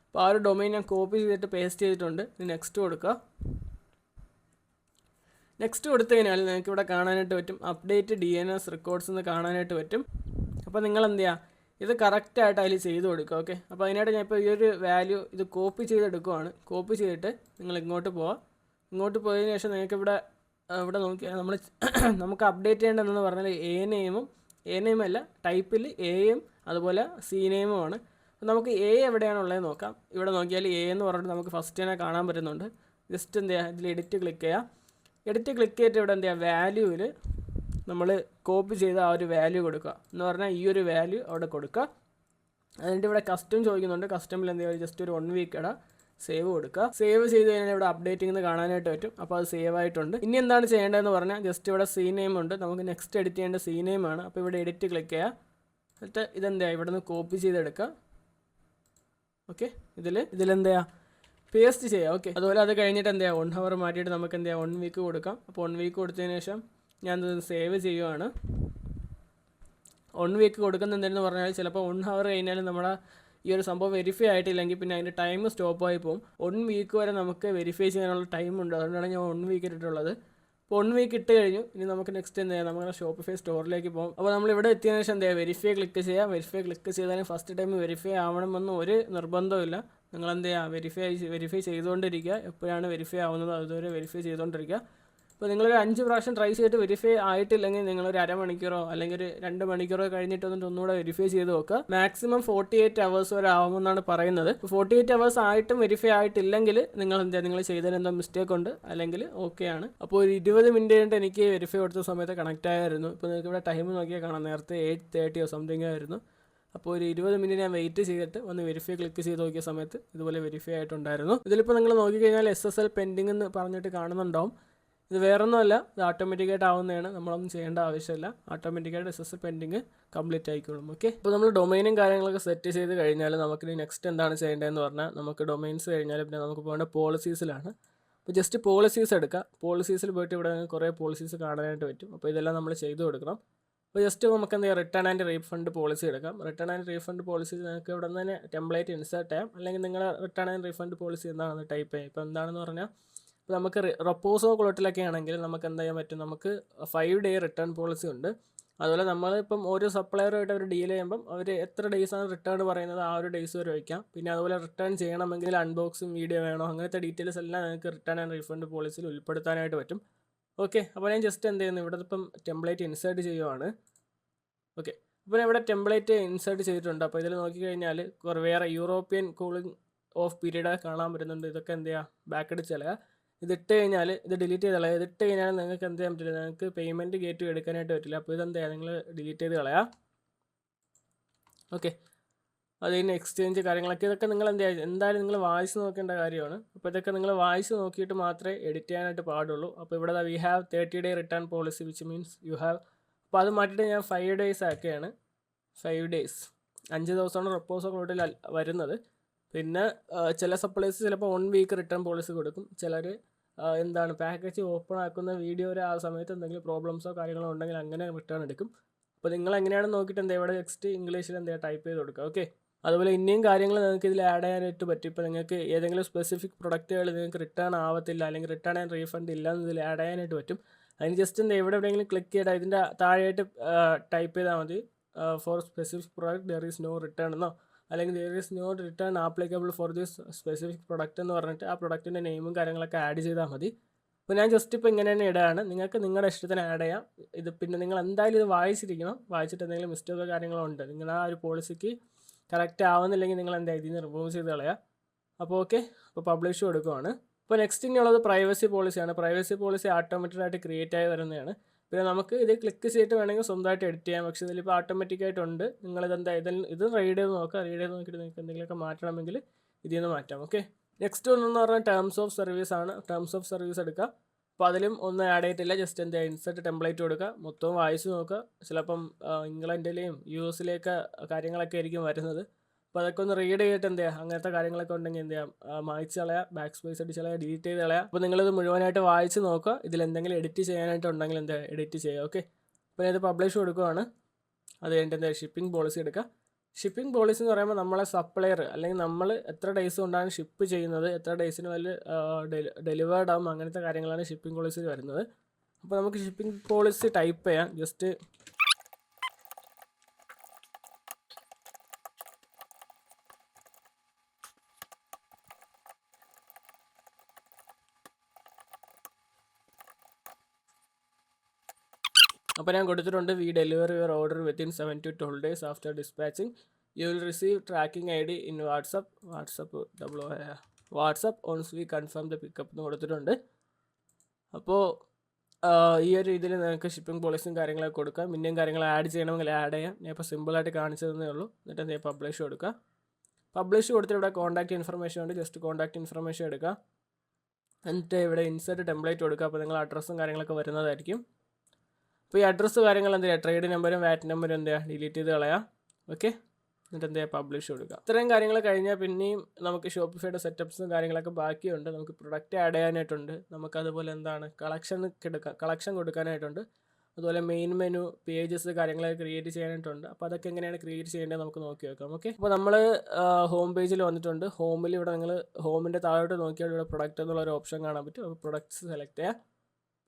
അപ്പോൾ ആ ഒരു ഡൊമൈൻ ഞാൻ കോപ്പി ചെയ്തിട്ട് പേസ്റ്റ് ചെയ്തിട്ടുണ്ട്. നെക്സ്റ്റ് കൊടുക്കുക. നെക്സ്റ്റ് കൊടുത്തു കഴിഞ്ഞാൽ നിങ്ങൾക്ക് ഇവിടെ കാണാനായിട്ട് പറ്റും അപ്ഡേറ്റ് DNS റെക്കോർഡ്സ് എന്ന് കാണാനായിട്ട് പറ്റും. അപ്പോൾ നിങ്ങൾ എന്ത് ചെയ്യുക, ഇത് കറക്റ്റായിട്ട് അതിൽ ചെയ്ത് കൊടുക്കുക. ഓക്കെ, അപ്പോൾ അതിനായിട്ട് ഞാൻ ഇപ്പോൾ ഈ ഒരു വാല്യൂ ഇത് കോപ്പി ചെയ്തെടുക്കുവാണ്. കോപ്പി ചെയ്തിട്ട് നിങ്ങൾ ഇങ്ങോട്ട് പോവുക. ഇങ്ങോട്ട് പോയതിന് ശേഷം നിങ്ങൾക്ക് ഇവിടെ നോക്കിയാൽ നമുക്ക് അപ്ഡേറ്റ് ചെയ്യേണ്ടതെന്ന് പറഞ്ഞാൽ എ നെയിമല്ല ടൈപ്പിൽ എയും അതുപോലെ സി നെയിമുമാണ്. നമുക്ക് എ എവിടെയാണുള്ളത് നോക്കാം. ഇവിടെ നോക്കിയാൽ എ എന്ന് പറഞ്ഞിട്ട് നമുക്ക് ഫസ്റ്റ് തന്നെ കാണാൻ പറ്റുന്നുണ്ട്. ജസ്റ്റ് എന്ത് ചെയ്യുക, ഇതിൽ എഡിറ്റ് ക്ലിക്ക് ചെയ്യുക. എഡിറ്റ് ക്ലിക്ക് ചെയ്തിട്ട് ഇവിടെ എന്ത് ചെയ്യുക, വാല്യൂവിൽ നമ്മൾ കോപ്പി ചെയ്ത ആ ഒരു വാല്യൂ കൊടുക്കുക. എന്ന് പറഞ്ഞാൽ ഈ ഒരു വാല്യൂ അവിടെ കൊടുക്കുക. അതിൻ്റെ ഇവിടെ കസ്റ്റം ചോദിക്കുന്നുണ്ട്. കസ്റ്റമിൽ എന്ത് ചെയ്യുക, ജസ്റ്റ് ഒരു 1 വീക്ക് ഇടാം. സേവ് കൊടുക്കുക. സേവ് ചെയ്ത് കഴിഞ്ഞാൽ ഇവിടെ അപ്ഡേറ്റിംഗ് എന്ന് കാണാനായിട്ട് പറ്റും. അപ്പോൾ അത് സേവ് ആയിട്ടുണ്ട്. ഇനി എന്താണ് ചെയ്യേണ്ടതെന്ന് പറഞ്ഞാൽ ജസ്റ്റ് ഇവിടെ സി നെയിം ഉണ്ട്. നമുക്ക് നെക്സ്റ്റ് എഡിറ്റ് ചെയ്യേണ്ട സി നെയിമാണ്. അപ്പോൾ ഇവിടെ എഡിറ്റ് ക്ലിക്ക് ചെയ്യുക. എന്നിട്ട് ഇതെന്താ ഇവിടെ നിന്ന് കോപ്പി ചെയ്തെടുക്കുക. ഓക്കെ, ഇതിലെന്താ പേസ്റ്റ് ചെയ്യുക. ഓക്കെ, അതുപോലെ അത് കഴിഞ്ഞിട്ട് എന്താ 1 hour മാറ്റിയിട്ട് നമുക്ക് എന്താ 1 വീക്ക് കൊടുക്കാം. അപ്പോൾ 1 വീക്ക് കൊടുത്തതിന് ശേഷം ഞാൻ സേവ് ചെയ്യുവാണ്. 1 വീക്ക് കൊടുക്കുന്ന എന്തെന്ന് പറഞ്ഞാൽ ചിലപ്പോൾ 1 hour കഴിഞ്ഞാൽ നമ്മുടെ ഈ ഒരു സംഭവം വെരിഫൈ ആയിട്ടില്ലെങ്കിൽ പിന്നെ അതിൻ്റെ ടൈം സ്റ്റോപ്പായി പോകും. 1 വീക്ക് വരെ നമുക്ക് വെരിഫൈ ചെയ്യാനുള്ള ടൈമുണ്ട്. അതുകൊണ്ടാണ് ഞാൻ 1 വീക്ക് ഇട്ടിട്ടുള്ളത്. അപ്പോൾ 1 വീക്ക് ഇട്ട് കഴിഞ്ഞു. ഇനി നമുക്ക് നെക്സ്റ്റ് എന്ത് ചെയ്യാം, നമ്മുടെ ഷോപ്പിഫൈ സ്റ്റോറിലേക്ക് പോകും. അപ്പോൾ നമ്മൾ ഇവിടെ എത്തിയതിനു ശേഷം എന്താ വെരിഫൈ ക്ലിക്ക് ചെയ്യുക. വെരിഫൈ ക്ലിക്ക് ചെയ്താലും ഫസ്റ്റ് ടൈം വെരിഫൈ ആവണമെന്ന് ഒരു നിർബന്ധമില്ല. നിങ്ങൾ എന്ത് ചെയ്യുക, വെരിഫൈ ചെയ്തുകൊണ്ടിരിക്കുക. എപ്പോഴാണ് വെരിഫൈ ആവുന്നത് അതുവരെ വെരിഫൈ ചെയ്തുകൊണ്ടിരിക്കുക. അപ്പോൾ നിങ്ങളൊരു 5 പ്രാവശ്യം ട്രൈ ചെയ്തിട്ട് വെരിഫൈ ആയിട്ടില്ലെങ്കിൽ നിങ്ങളൊരു അരമണിക്കൂറോ അല്ലെങ്കിൽ ഒരു 2 മണിക്കൂറോ കഴിഞ്ഞിട്ട് ഒന്നുകൂടെ വെരിഫൈ ചെയ്ത് നോക്കുക. മാക്സിമം 48 hours വരെ ആവുമെന്നാണ് പറയുന്നത്. 48 hours ആയിട്ടും വെരിഫൈ ആയിട്ടില്ലെങ്കിൽ നിങ്ങൾ ചെയ്തതിന് എന്തോ മിസ്റ്റേക്ക് ഉണ്ട്, അല്ലെങ്കിൽ ഓക്കെ ആണ്. അപ്പോൾ ഒരു 20 മിനിറ്റ് കഴിഞ്ഞിട്ട് എനിക്ക് വെരിഫൈ കൊടുത്ത സമയത്ത് കണക്റ്റ് ആയിരുന്നു. ഇപ്പോൾ നിങ്ങൾക്ക് ഇവിടെ ടൈം നോക്കിയാൽ കാണാം, നേരത്തെ 8:30 സംതിങ് ആയിരുന്നു. അപ്പോൾ ഒരു 20 മിനിറ്റ് ഞാൻ വെയിറ്റ് ചെയ്തിട്ട് വന്ന് വെരിഫൈ ക്ലിക്ക് ചെയ്ത് നോക്കിയ സമയത്ത് ഇതുപോലെ വെരിഫൈ ആയിട്ടുണ്ടായിരുന്നു. ഇതിലിപ്പോൾ നിങ്ങൾ നോക്കിക്കഴിഞ്ഞാൽ SSL പെൻഡിങ് എന്ന് പറഞ്ഞിട്ട് കാണുന്നുണ്ടാവും. ഇത് വേറൊന്നുമല്ല, ഇത് ഓട്ടോമാറ്റിക്കായിട്ട് ആവുന്നതാണ്. നമ്മളൊന്നും ചെയ്യേണ്ട ആവശ്യമില്ല. ഓട്ടോമാറ്റിക്കായിട്ട് SSL പെൻഡിങ് കംപ്ലീറ്റ് ആയിക്കോളും. ഓക്കെ, അപ്പോൾ നമ്മൾ ഡൊമൈനും കാര്യങ്ങളൊക്കെ സെറ്റ് ചെയ്ത് കഴിഞ്ഞാൽ നമുക്കിനി നെക്സ്റ്റ് എന്താണ് ചെയ്യേണ്ടതെന്ന് പറഞ്ഞാൽ നമുക്ക് ഡൊമൈൻസ് കഴിഞ്ഞാൽ പിന്നെ നമുക്ക് പോകേണ്ട പോളിസീസിലാണ്. അപ്പോൾ ജസ്റ്റ് പോളിസീസ് എടുക്കുക. പോളിസീസിൽ പോയിട്ട് ഇവിടെ കുറേ പോളിസീസ് കാണാനായിട്ട് പറ്റും. അപ്പോൾ ഇതെല്ലാം നമ്മൾ ചെയ്ത് കൊടുക്കണം. അപ്പോൾ ജസ്റ്റ് നമുക്ക് എന്ത് ചെയ്യാം, റിട്ടേൺ ആൻഡ് റീഫണ്ട് പോളിസി എടുക്കാം. റിട്ടേൺ ആൻഡ് റീഫണ്ട് പോളിസി നിങ്ങൾക്ക് ഇവിടെ നിന്ന് തന്നെ ടെംപ്ലേറ്റ് ഇൻസേർട്ട് ചെയ്യാം. അല്ലെങ്കിൽ നിങ്ങൾ റിട്ടേൺ ആൻഡ് റീഫണ്ട് പോളിസി എന്താണെന്ന് ടൈപ്പ് ചെയ്യാം. ഇപ്പോൾ എന്താണെന്ന് പറഞ്ഞാൽ ഇപ്പോൾ നമുക്ക് റൊപ്പോസോ ക്ലോട്ടിലൊക്കെ ആണെങ്കിൽ നമുക്ക് എന്ത് ചെയ്യാൻ പറ്റും, നമുക്ക് 5 day റിട്ടേൺ പോളിസി ഉണ്ട്. അതുപോലെ നമ്മളിപ്പം ഓരോ സപ്ലയറുമായിട്ട് അവർ ഡീൽ ചെയ്യുമ്പം അവർ എത്ര ഡേയ്സാണ് റിട്ടേൺ പറയുന്നത് ആ ഒരു ഡേയ്സ് വരെ വയ്ക്കാം. പിന്നെ അതുപോലെ റിട്ടേൺ ചെയ്യണമെങ്കിൽ അൺബോക്സിങ് വീഡിയോ വേണോ അങ്ങനത്തെ ഡീറ്റെയിൽസ് എല്ലാം നിങ്ങൾക്ക് റിട്ടേൺ ആൻഡ് റീഫണ്ട് പോളിസിയിൽ ഉൾപ്പെടുത്താനായിട്ട് പറ്റും. ഓക്കെ, അപ്പോൾ ഞാൻ ജസ്റ്റ് എന്ത് ചെയ്യുന്നു, ഇവിടെ ഇപ്പം ടെംപ്ലേറ്റ് ഇൻസേർട്ട് ചെയ്യുവാണ്. ഓക്കെ, അപ്പോൾ ഞാൻ ഇവിടെ ടെംപ്ലേറ്റ് ഇൻസേർട്ട് ചെയ്തിട്ടുണ്ട്. അപ്പോൾ ഇതിൽ നോക്കിക്കഴിഞ്ഞാൽ വേറെ യൂറോപ്യൻ കൂളിംഗ് ഓഫ് പീരീഡ് കാണാൻ പറ്റുന്നുണ്ട്. ഇതൊക്കെ എന്ത് ചെയ്യുക, ബാക്ക് അടിച്ച് കളയുക. ഇതിട്ട് കഴിഞ്ഞാൽ ഇത് ഡിലീറ്റ് ചെയ്ത് കളയുക. ഇതിട്ട് കഴിഞ്ഞാൽ നിങ്ങൾക്ക് എന്ത് ചെയ്യാൻ പറ്റില്ല, നിങ്ങൾക്ക് പേയ്മെൻറ്റ് ഗേറ്റ് എടുക്കാനായിട്ട് പറ്റില്ല. അപ്പോൾ ഇതെന്ത് ചെയ്യുക, നിങ്ങൾ ഡിലീറ്റ് ചെയ്ത് കളയുക. ഓക്കെ, അത് കഴിഞ്ഞ് എക്സ്ചേഞ്ച് കാര്യങ്ങളൊക്കെ ഇതൊക്കെ നിങ്ങൾ എന്ത് ചെയ്യുക, എന്തായാലും നിങ്ങൾ വായിച്ച് നോക്കേണ്ട കാര്യമാണ്. അപ്പോൾ ഇതൊക്കെ നിങ്ങൾ വായിച്ച് നോക്കിയിട്ട് മാത്രമേ എഡിറ്റ് ചെയ്യാനായിട്ട് പാടുള്ളൂ. അപ്പോൾ ഇവിടെ we have 30 day return policy which means you have. അപ്പോൾ അത് മാറ്റിയിട്ട് ഞാൻ 5 days ആക്കുകയാണ്. 5 days 5 ദിവസമാണ് റെപ്പോസോ ക്ലോട്ടിൽ വരുന്നത്. പിന്നെ ചില സപ്ലൈസ് ചിലപ്പോൾ 1 week റിട്ടേൺ പോളിസി കൊടുക്കും. ചിലർ എന്താണ് പാക്കേജ് ഓപ്പൺ ആക്കുന്ന വീഡിയോ ആ സമയത്ത് എന്തെങ്കിലും പ്രോബ്ലംസോ കാര്യങ്ങളോ ഉണ്ടെങ്കിൽ അങ്ങനെ റിട്ടേൺ എടുക്കും. അപ്പോൾ നിങ്ങൾ എങ്ങനെയാണെന്ന് നോക്കിയിട്ട് എന്താ ഇവിടെ നെക്സ്റ്റ് ഇംഗ്ലീഷിൽ എന്താ ടൈപ്പ് ചെയ്ത് കൊടുക്കുക. ഓക്കെ, അതുപോലെ ഇനിയും കാര്യങ്ങൾ നിങ്ങൾക്ക് ഇതിൽ ആഡ് ചെയ്യാനായിട്ട് പറ്റും. ഇപ്പോൾ നിങ്ങൾക്ക് ഏതെങ്കിലും സ്പെസിഫിക് പ്രൊഡക്റ്റുകൾ നിങ്ങൾക്ക് റിട്ടേൺ ആവത്തില്ല അല്ലെങ്കിൽ റിട്ടേൺ ആൻഡ് റീഫണ്ട് ഇല്ല എന്ന് ഇതിൽ ആഡ് ചെയ്യാനായിട്ട് പറ്റും. അതിന് ജസ്റ്റ് എന്താ എവിടെയെങ്കിലും ക്ലിക്ക് ചെയ്താൽ ഇതിൻ്റെ താഴെയായിട്ട് ടൈപ്പ് ചെയ്താൽ മതി for specific product there is no return എന്നോ അല്ലെങ്കിൽ there is no return applicable for this specific product എന്ന് പറഞ്ഞിട്ട് ആ പ്രൊഡക്റ്റിൻ്റെ നെയിമും കാര്യങ്ങളൊക്കെ ആഡ് ചെയ്താൽ മതി. അപ്പോൾ ഞാൻ ജസ്റ്റ് ഇപ്പോൾ ഇങ്ങനെ തന്നെ ഇടുകയാണ്. നിങ്ങൾക്ക് നിങ്ങളുടെ ഇഷ്ടത്തിന് ആഡ് ചെയ്യാം. ഇത് പിന്നെ നിങ്ങൾ എന്തായാലും ഇത് വായിച്ചിരിക്കണം. വായിച്ചിട്ട് എന്തെങ്കിലും മിസ്റ്റേക്കോ കാര്യങ്ങളോ ഉണ്ട്, നിങ്ങൾ ആ ഒരു പോളിസിക്ക് കറക്റ്റ് ആവുന്നില്ലെങ്കിൽ നിങ്ങൾ എന്താ ഇതിൽ നിന്ന് റിമൂവ് ചെയ്ത് കളയുക. അപ്പോൾ ഓക്കെ, അപ്പോൾ പബ്ലിഷ് കൊടുക്കുവാണ്. അപ്പോൾ നെക്സ്റ്റ് ഇനിയുള്ളത് പ്രൈവസി പോളിസിയാണ്. പ്രൈവസി പോളിസി ഓട്ടോമാറ്റിക്കായിട്ട് ക്രിയേറ്റ് ആയി വരുന്നതാണ്. പിന്നെ നമുക്ക് ഇത് ക്ലിക്ക് ചെയ്തിട്ട് വേണമെങ്കിൽ സ്വന്തമായിട്ട് എഡിറ്റ് ചെയ്യാം. പക്ഷേ ഇതിലിപ്പോൾ ഓട്ടോമാറ്റിക്കായിട്ടുണ്ട്. നിങ്ങളിതെന്താ ഇത് റീഡ് ചെയ്ത് നോക്കുക. റീഡ് ചെയ്ത് നോക്കിയിട്ട് നിങ്ങൾക്ക് എന്തെങ്കിലുമൊക്കെ മാറ്റണമെങ്കിൽ ഇതിൽ നിന്ന് മാറ്റാം. ഓക്കെ, നെക്സ്റ്റ് ഒന്നെന്ന് പറഞ്ഞാൽ ടേംസ് ഓഫ് സർവീസ് ആണ്. ടേംസ് ഓഫ് സർവീസ് എടുക്കുക. അപ്പോൾ അതിലും ഒന്നും ആഡ് ചെയ്തിട്ടില്ല. ജസ്റ്റ് എന്താ ഇൻസെർട്ട് ടെംപ്ലേറ്റ് കൊടുക്കുക, മൊത്തവും വായിച്ച് നോക്കുക. ചിലപ്പം ഇംഗ്ലണ്ടിലെയും US കാര്യങ്ങളൊക്കെ ആയിരിക്കും വരുന്നത്. അപ്പോൾ അതൊക്കെ ഒന്ന് റീഡ് ചെയ്തിട്ട് എന്താ അങ്ങനത്തെ കാര്യങ്ങളൊക്കെ ഉണ്ടെങ്കിൽ എന്ത് ചെയ്യാം, മായ്ച്ച് കളയാം, ബാക്ക് സ്പേസ് അടിച്ച് കളയാം, ഡിലീറ്റ് ചെയ്ത് കളയാം. അപ്പോൾ നിങ്ങളിത് മുഴുവനായിട്ട് വായിച്ച് നോക്കുക. ഇതിലെന്തെങ്കിലും എഡിറ്റ് ചെയ്യാനായിട്ടുണ്ടെങ്കിൽ എന്താ എഡിറ്റ് ചെയ്യുക. ഓക്കെ, അപ്പോൾ ഇത് പബ്ലിഷ് കൊടുക്കുകയാണ്. അത് കഴിഞ്ഞിട്ട് എന്താ ഷിപ്പിംഗ് പോളിസി എടുക്കുക. ഷിപ്പിംഗ് പോളിസി എന്ന് പറയുമ്പോൾ നമ്മളെ സപ്ലയർ അല്ലെങ്കിൽ നമ്മൾ എത്ര ഡേയ്സ് കൊണ്ടാണ് ഷിപ്പ് ചെയ്യുന്നത്, എത്ര ഡേയ്സിന് വലിയ ഡെലിവേർഡ് ആകും, അങ്ങനത്തെ കാര്യങ്ങളാണ് ഷിപ്പിംഗ് പോളിസി വരുന്നത്. അപ്പോൾ നമുക്ക് ഷിപ്പിംഗ് പോളിസി ടൈപ്പ് ചെയ്യാം. ജസ്റ്റ് അപ്പോൾ ഞാൻ കൊടുത്തിട്ടുണ്ട്, we deliver your order within 7 to 12 days after dispatching. You will receive tracking ID in WhatsApp once we confirm the pickup എന്ന് കൊടുത്തിട്ടുണ്ട്. അപ്പോൾ ഈ ഒരു രീതിയിൽ നിങ്ങൾക്ക് ഷിപ്പിംഗ് പോളിസിയും കാര്യങ്ങളൊക്കെ കൊടുക്കാം. പിന്നെയും കാര്യങ്ങൾ ആഡ് ചെയ്യണമെങ്കിൽ ആഡ് ചെയ്യാം. ഞാൻ ഇപ്പോൾ സിമ്പിളായിട്ട് കാണിച്ചു തന്നേ ഉള്ളൂ. എന്നിട്ട് എന്തെങ്കിലും പബ്ലിഷ് കൊടുക്കുക. പബ്ലിഷ് കൊടുത്തിട്ട് ഇവിടെ കോൺടാക്ട് ഇൻഫർമേഷൻ ഉണ്ട്, ജസ്റ്റ് കോൺടാക്ട് ഇൻഫർമേഷൻ എടുക്കുക. എന്നിട്ട് ഇവിടെ ഇൻസെർട്ട് ടെംപ്ലേറ്റ് കൊടുക്കുക. അപ്പോൾ നിങ്ങൾ അഡ്രസ്സും കാര്യങ്ങളൊക്കെ വരുന്നതായിരിക്കും. അപ്പോൾ ഈ അഡ്രസ്സ് കാര്യങ്ങൾ എന്താ ചെയ്യുക, ട്രേഡ് നമ്പറും വാറ്റ് നമ്പറും എന്താ ഡിലീറ്റ് ചെയ്ത് കളയാം. ഓക്കെ, എന്നിട്ട് എന്താ പബ്ലിഷ് കൊടുക്കുക. ഇത്രയും കാര്യങ്ങൾ കഴിഞ്ഞാൽ പിന്നെയും നമുക്ക് ഷോപ്പിഫൈയുടെ സെറ്റപ്പ്സും കാര്യങ്ങളൊക്കെ ബാക്കിയുണ്ട്. നമുക്ക് പ്രൊഡക്റ്റ് ആഡ് ചെയ്യാനായിട്ടുണ്ട്, നമുക്ക് അതുപോലെ എന്താണ് കളക്ഷൻ കൊടുക്കാനായിട്ടുണ്ട്, അതുപോലെ മെയിൻ മെനു പേജസ് കാര്യങ്ങളൊക്കെ ക്രിയേറ്റ് ചെയ്യാനായിട്ടുണ്ട്. അപ്പോൾ അതൊക്കെ എങ്ങനെയാണ് ക്രിയേറ്റ് ചെയ്യേണ്ടത് നമുക്ക് നോക്കി വെക്കാം. ഓക്കെ, അപ്പോൾ നമ്മൾ ഹോം പേജിൽ വന്നിട്ടുണ്ട്. ഹോമിൽ ഇവിടെ നിങ്ങൾ ഹോമിൻ്റെ താഴോട്ട് നോക്കിയാൽ ഇവിടെ പ്രൊഡക്റ്റ് എന്നുള്ള ഒരു ഓപ്ഷൻ കാണാൻ പറ്റും. അപ്പോൾ പ്രൊഡക്ട്സ് സെലക്ട് ചെയ്യുക.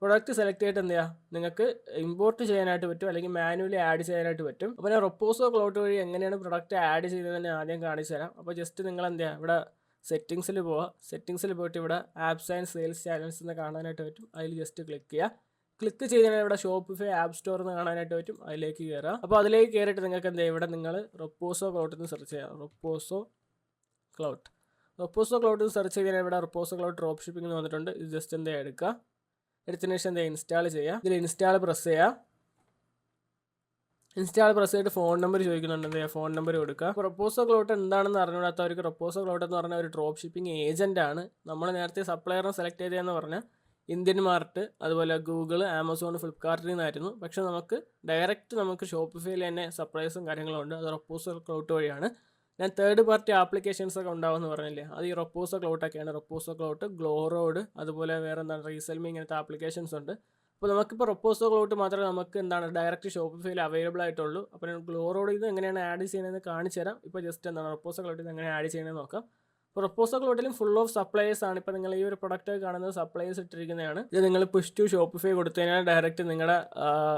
പ്രൊഡക്റ്റ് സെലക്ട് ചെയ്തിട്ട് എന്ത് ചെയ്യുക, നിങ്ങൾക്ക് ഇമ്പോർട്ട് ചെയ്യാനായിട്ട് പറ്റും, അല്ലെങ്കിൽ മാനുവലി ആഡ് ചെയ്യാനായിട്ട് പറ്റും. അപ്പോൾ ഞാൻ റൊപ്പോസോ ക്ലൗഡ് വഴി എങ്ങനെയാണ് പ്രൊഡക്റ്റ് ആഡ് ചെയ്തതെന്ന് ആദ്യം കാണിച്ചു തരാം. അപ്പോൾ ജസ്റ്റ് നിങ്ങൾ എന്ത് ചെയ്യുക, ഇവിടെ സെറ്റിങ്സിൽ പോവുക. സെറ്റിങ്സിൽ പോയിട്ട് ഇവിടെ ആപ്സ് ആൻഡ് സെയിൽസ് ചാനൽസ് എന്ന് കാണാനായിട്ട് പറ്റും. അതിൽ ജസ്റ്റ് ക്ലിക്ക് ചെയ്യുക. ക്ലിക്ക് ചെയ്താൽ ഇവിടെ ഷോപ്പിഫൈ ആപ്പ് സ്റ്റോർ എന്ന് കാണാനായിട്ട് പറ്റും. അതിലേക്ക് കയറുക. അപ്പോൾ അതിലേക്ക് കയറിയിട്ട് നിങ്ങൾക്ക് എന്ത് ചെയ്യുക, ഇവിടെ നിങ്ങൾ റൊപ്പോസോ ക്ലൗഡ് എന്ന് സെർച്ച് ചെയ്യുക. റൊപ്പോസോ ക്ലൗഡ് സെർച്ച് ചെയ്താൽ ഇവിടെ റൊപ്പോസോ ക്ലൗഡ് ഡ്രോപ്പ് ഷിപ്പിംഗ് എന്ന് വന്നിട്ടുണ്ട്. ഇത് ജസ്റ്റ് എന്താ എടുക്കുക. എടുത്തതിന് ശേഷം എന്താ ഇൻസ്റ്റാൾ ചെയ്യുക. ഇതിൽ ഇൻസ്റ്റാൾ പ്രസ് ചെയ്യുക. ഇൻസ്റ്റാൾ പ്രസ് ചെയ്തിട്ട് ഫോൺ നമ്പർ ചോദിക്കുന്നുണ്ട്, എന്താ ഫോൺ നമ്പർ കൊടുക്കുക. റൊപ്പോസോ ക്ലൗഡ് എന്താണെന്ന് അറിഞ്ഞൂടാത്തവർക്ക് റൊപ്പോസോ ക്ലൗഡ് എന്ന് പറഞ്ഞ ഒരു ഡ്രോപ്പ് ഷിപ്പിംഗ് ഏജന്റ് ആണ്. നമ്മൾ നേരത്തെ സപ്ലയറിനെ സെലക്ട് ചെയ്തതെന്ന് പറഞ്ഞാൽ ഇന്ത്യൻ മാർട്ട്, അതുപോലെ ഗൂഗിൾ, ആമസോൺ, ഫ്ലിപ്കാർട്ടിൽ നിന്നായിരുന്നു. പക്ഷെ നമുക്ക് ഷോപ്പിഫൈയിൽ തന്നെ സപ്ലൈസും കാര്യങ്ങളും ഉണ്ട്. അത് റൊപ്പോസോ ക്ലൗഡ് വഴിയാണ്. ഞാൻ തേർഡ് പാർട്ടി ആപ്ലിക്കേഷൻസ് ഒക്കെ ഉണ്ടാവുമെന്ന് പറഞ്ഞില്ലേ, അത് ഈ റൊപ്പോസോ ക്ലൗഡൊക്കെയാണ്. റൊപ്പോസോ ക്ലൗഡ്, ഗ്ലോറോഡ്, അതുപോലെ വേറെ എന്താണ് റീസെൽമി, ഇങ്ങനത്തെ ആപ്ലിക്കേഷൻസ് ഉണ്ട്. അപ്പോൾ നമുക്കിപ്പോൾ റൊപ്പോസോ ക്ലൗഡ് മാത്രമേ നമുക്ക് എന്താണ് ഡയറക്റ്റ് ഷോപ്പിഫൈയിൽ അവൈലബിൾ ആയിട്ടുള്ളൂ. അപ്പോൾ ഞാൻ ഗ്ലോറോഡ് ഇത് എങ്ങനെയാണ് ആഡ് ചെയ്യുന്നതെന്ന് കാണിച്ചു തരാം. ഇപ്പോൾ ജസ്റ്റ് എന്താണ് റൊപ്പോസോ ക്ലൗഡ് ഇത് എങ്ങനെ ആഡ് ചെയ്യുന്നതെന്ന് നോക്കാം. അപ്പോൾ റൊപ്പോസോ ക്ലൗഡിലും ഫുൾ ഓഫ് സപ്ലൈസ് ആണ്. ഇപ്പോൾ നിങ്ങൾ ഈ ഒരു പ്രൊഡക്റ്റ് കാണുന്നത് സപ്ലൈസ് ഇട്ടിരിക്കുന്നതാണ്. ഇത് നിങ്ങൾ പുഷ് ടു ഷോപ്പിഫൈ കൊടുത്തു കഴിഞ്ഞാൽ ഡയറക്റ്റ് നിങ്ങളുടെ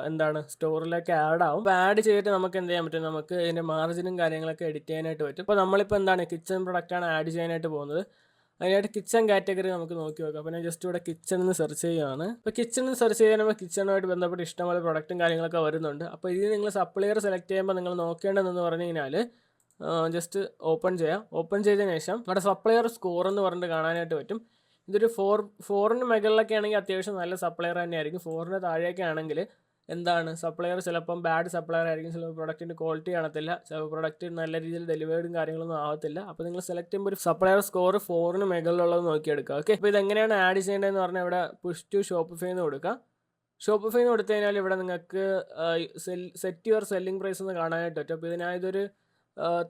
എന്താണ് സ്റ്റോറിലേക്ക് ആഡ് ആവും. അപ്പോൾ ആഡ് ചെയ്തിട്ട് നമുക്ക് എന്ത് ചെയ്യാൻ പറ്റും, നമുക്ക് ഇതിൻ്റെ മാർജിനും കാര്യങ്ങളൊക്കെ എഡിറ്റ് ചെയ്യാനായിട്ട് പറ്റും. ഇപ്പോൾ നമ്മളിപ്പോൾ എന്താണ് കിച്ചൺ പ്രൊഡക്റ്റാണ് ആഡ് ചെയ്യാനായിട്ട് പോകുന്നത്. അതിനായിട്ട് കിച്ചൺ കാറ്റഗറി നമുക്ക് നോക്കി നോക്കാം. അപ്പോൾ ഞാൻ ജസ്റ്റ് ഇവിടെ കിച്ചൺ എന്ന് സെർച്ച് ചെയ്യുകയാണ്. ഇപ്പോൾ കിച്ചൺ എന്ന് സെർച്ച് ചെയ്യാൻ നമ്മൾ കിച്ചണുമായിട്ട് ബന്ധപ്പെട്ട് ഇഷ്ടംപോലെ പ്രൊഡക്റ്റും കാര്യങ്ങളൊക്കെ വരുന്നുണ്ട്. അപ്പോൾ ഇത് നിങ്ങൾ സപ്ലയർ സെലക്ട് ചെയ്യുമ്പോൾ നിങ്ങൾ നോക്കേണ്ടതെന്ന് പറഞ്ഞു കഴിഞ്ഞാൽ ജസ്റ്റ് ഓപ്പൺ ചെയ്യാം. ഓപ്പൺ ചെയ്തതിന് ശേഷം നമ്മുടെ സപ്ലയർ സ്കോർ എന്ന് പറഞ്ഞിട്ട് കാണാനായിട്ട് പറ്റും. ഇതൊരു 4 മുകളിലൊക്കെ ആണെങ്കിൽ അത്യാവശ്യം നല്ല സപ്ലയർ തന്നെയായിരിക്കും. 4 താഴെയൊക്കെ ആണെങ്കിൽ എന്താണ് സപ്ലയർ ചിലപ്പം ബാഡ് സപ്ലയർ ആയിരിക്കും. ചിലപ്പോൾ പ്രൊഡക്റ്റിൻ്റെ ക്വാളിറ്റി കാണത്തില്ല, ചിലപ്പോൾ പ്രൊഡക്റ്റ് നല്ല രീതിയിൽ ഡെലിവേർഡും കാര്യങ്ങളൊന്നും ആവത്തില്ല. അപ്പോൾ നിങ്ങൾ സെലക്ട് ചെയ്യുമ്പോൾ ഒരു സപ്ലയർ സ്കോർ 4 മുകളിലുള്ളത് നോക്കിയെടുക്കുക. ഓക്കെ, അപ്പോൾ ഇതെങ്ങനെയാണ് ആഡ് ചെയ്യേണ്ടതെന്ന് പറഞ്ഞാൽ ഇവിടെ പുഷ് ടു ഷോപ്പിഫൈ എന്ന് കൊടുക്കുക. ഷോപ്പിഫൈ എന്ന് കൊടുത്തു കഴിഞ്ഞാൽ ഇവിടെ നിങ്ങൾക്ക് സെറ്റ് യുവർ സെല്ലിംഗ് പ്രൈസ് എന്ന് കാണാനായിട്ട് പറ്റും. അപ്പോൾ ഇതിനായതൊരു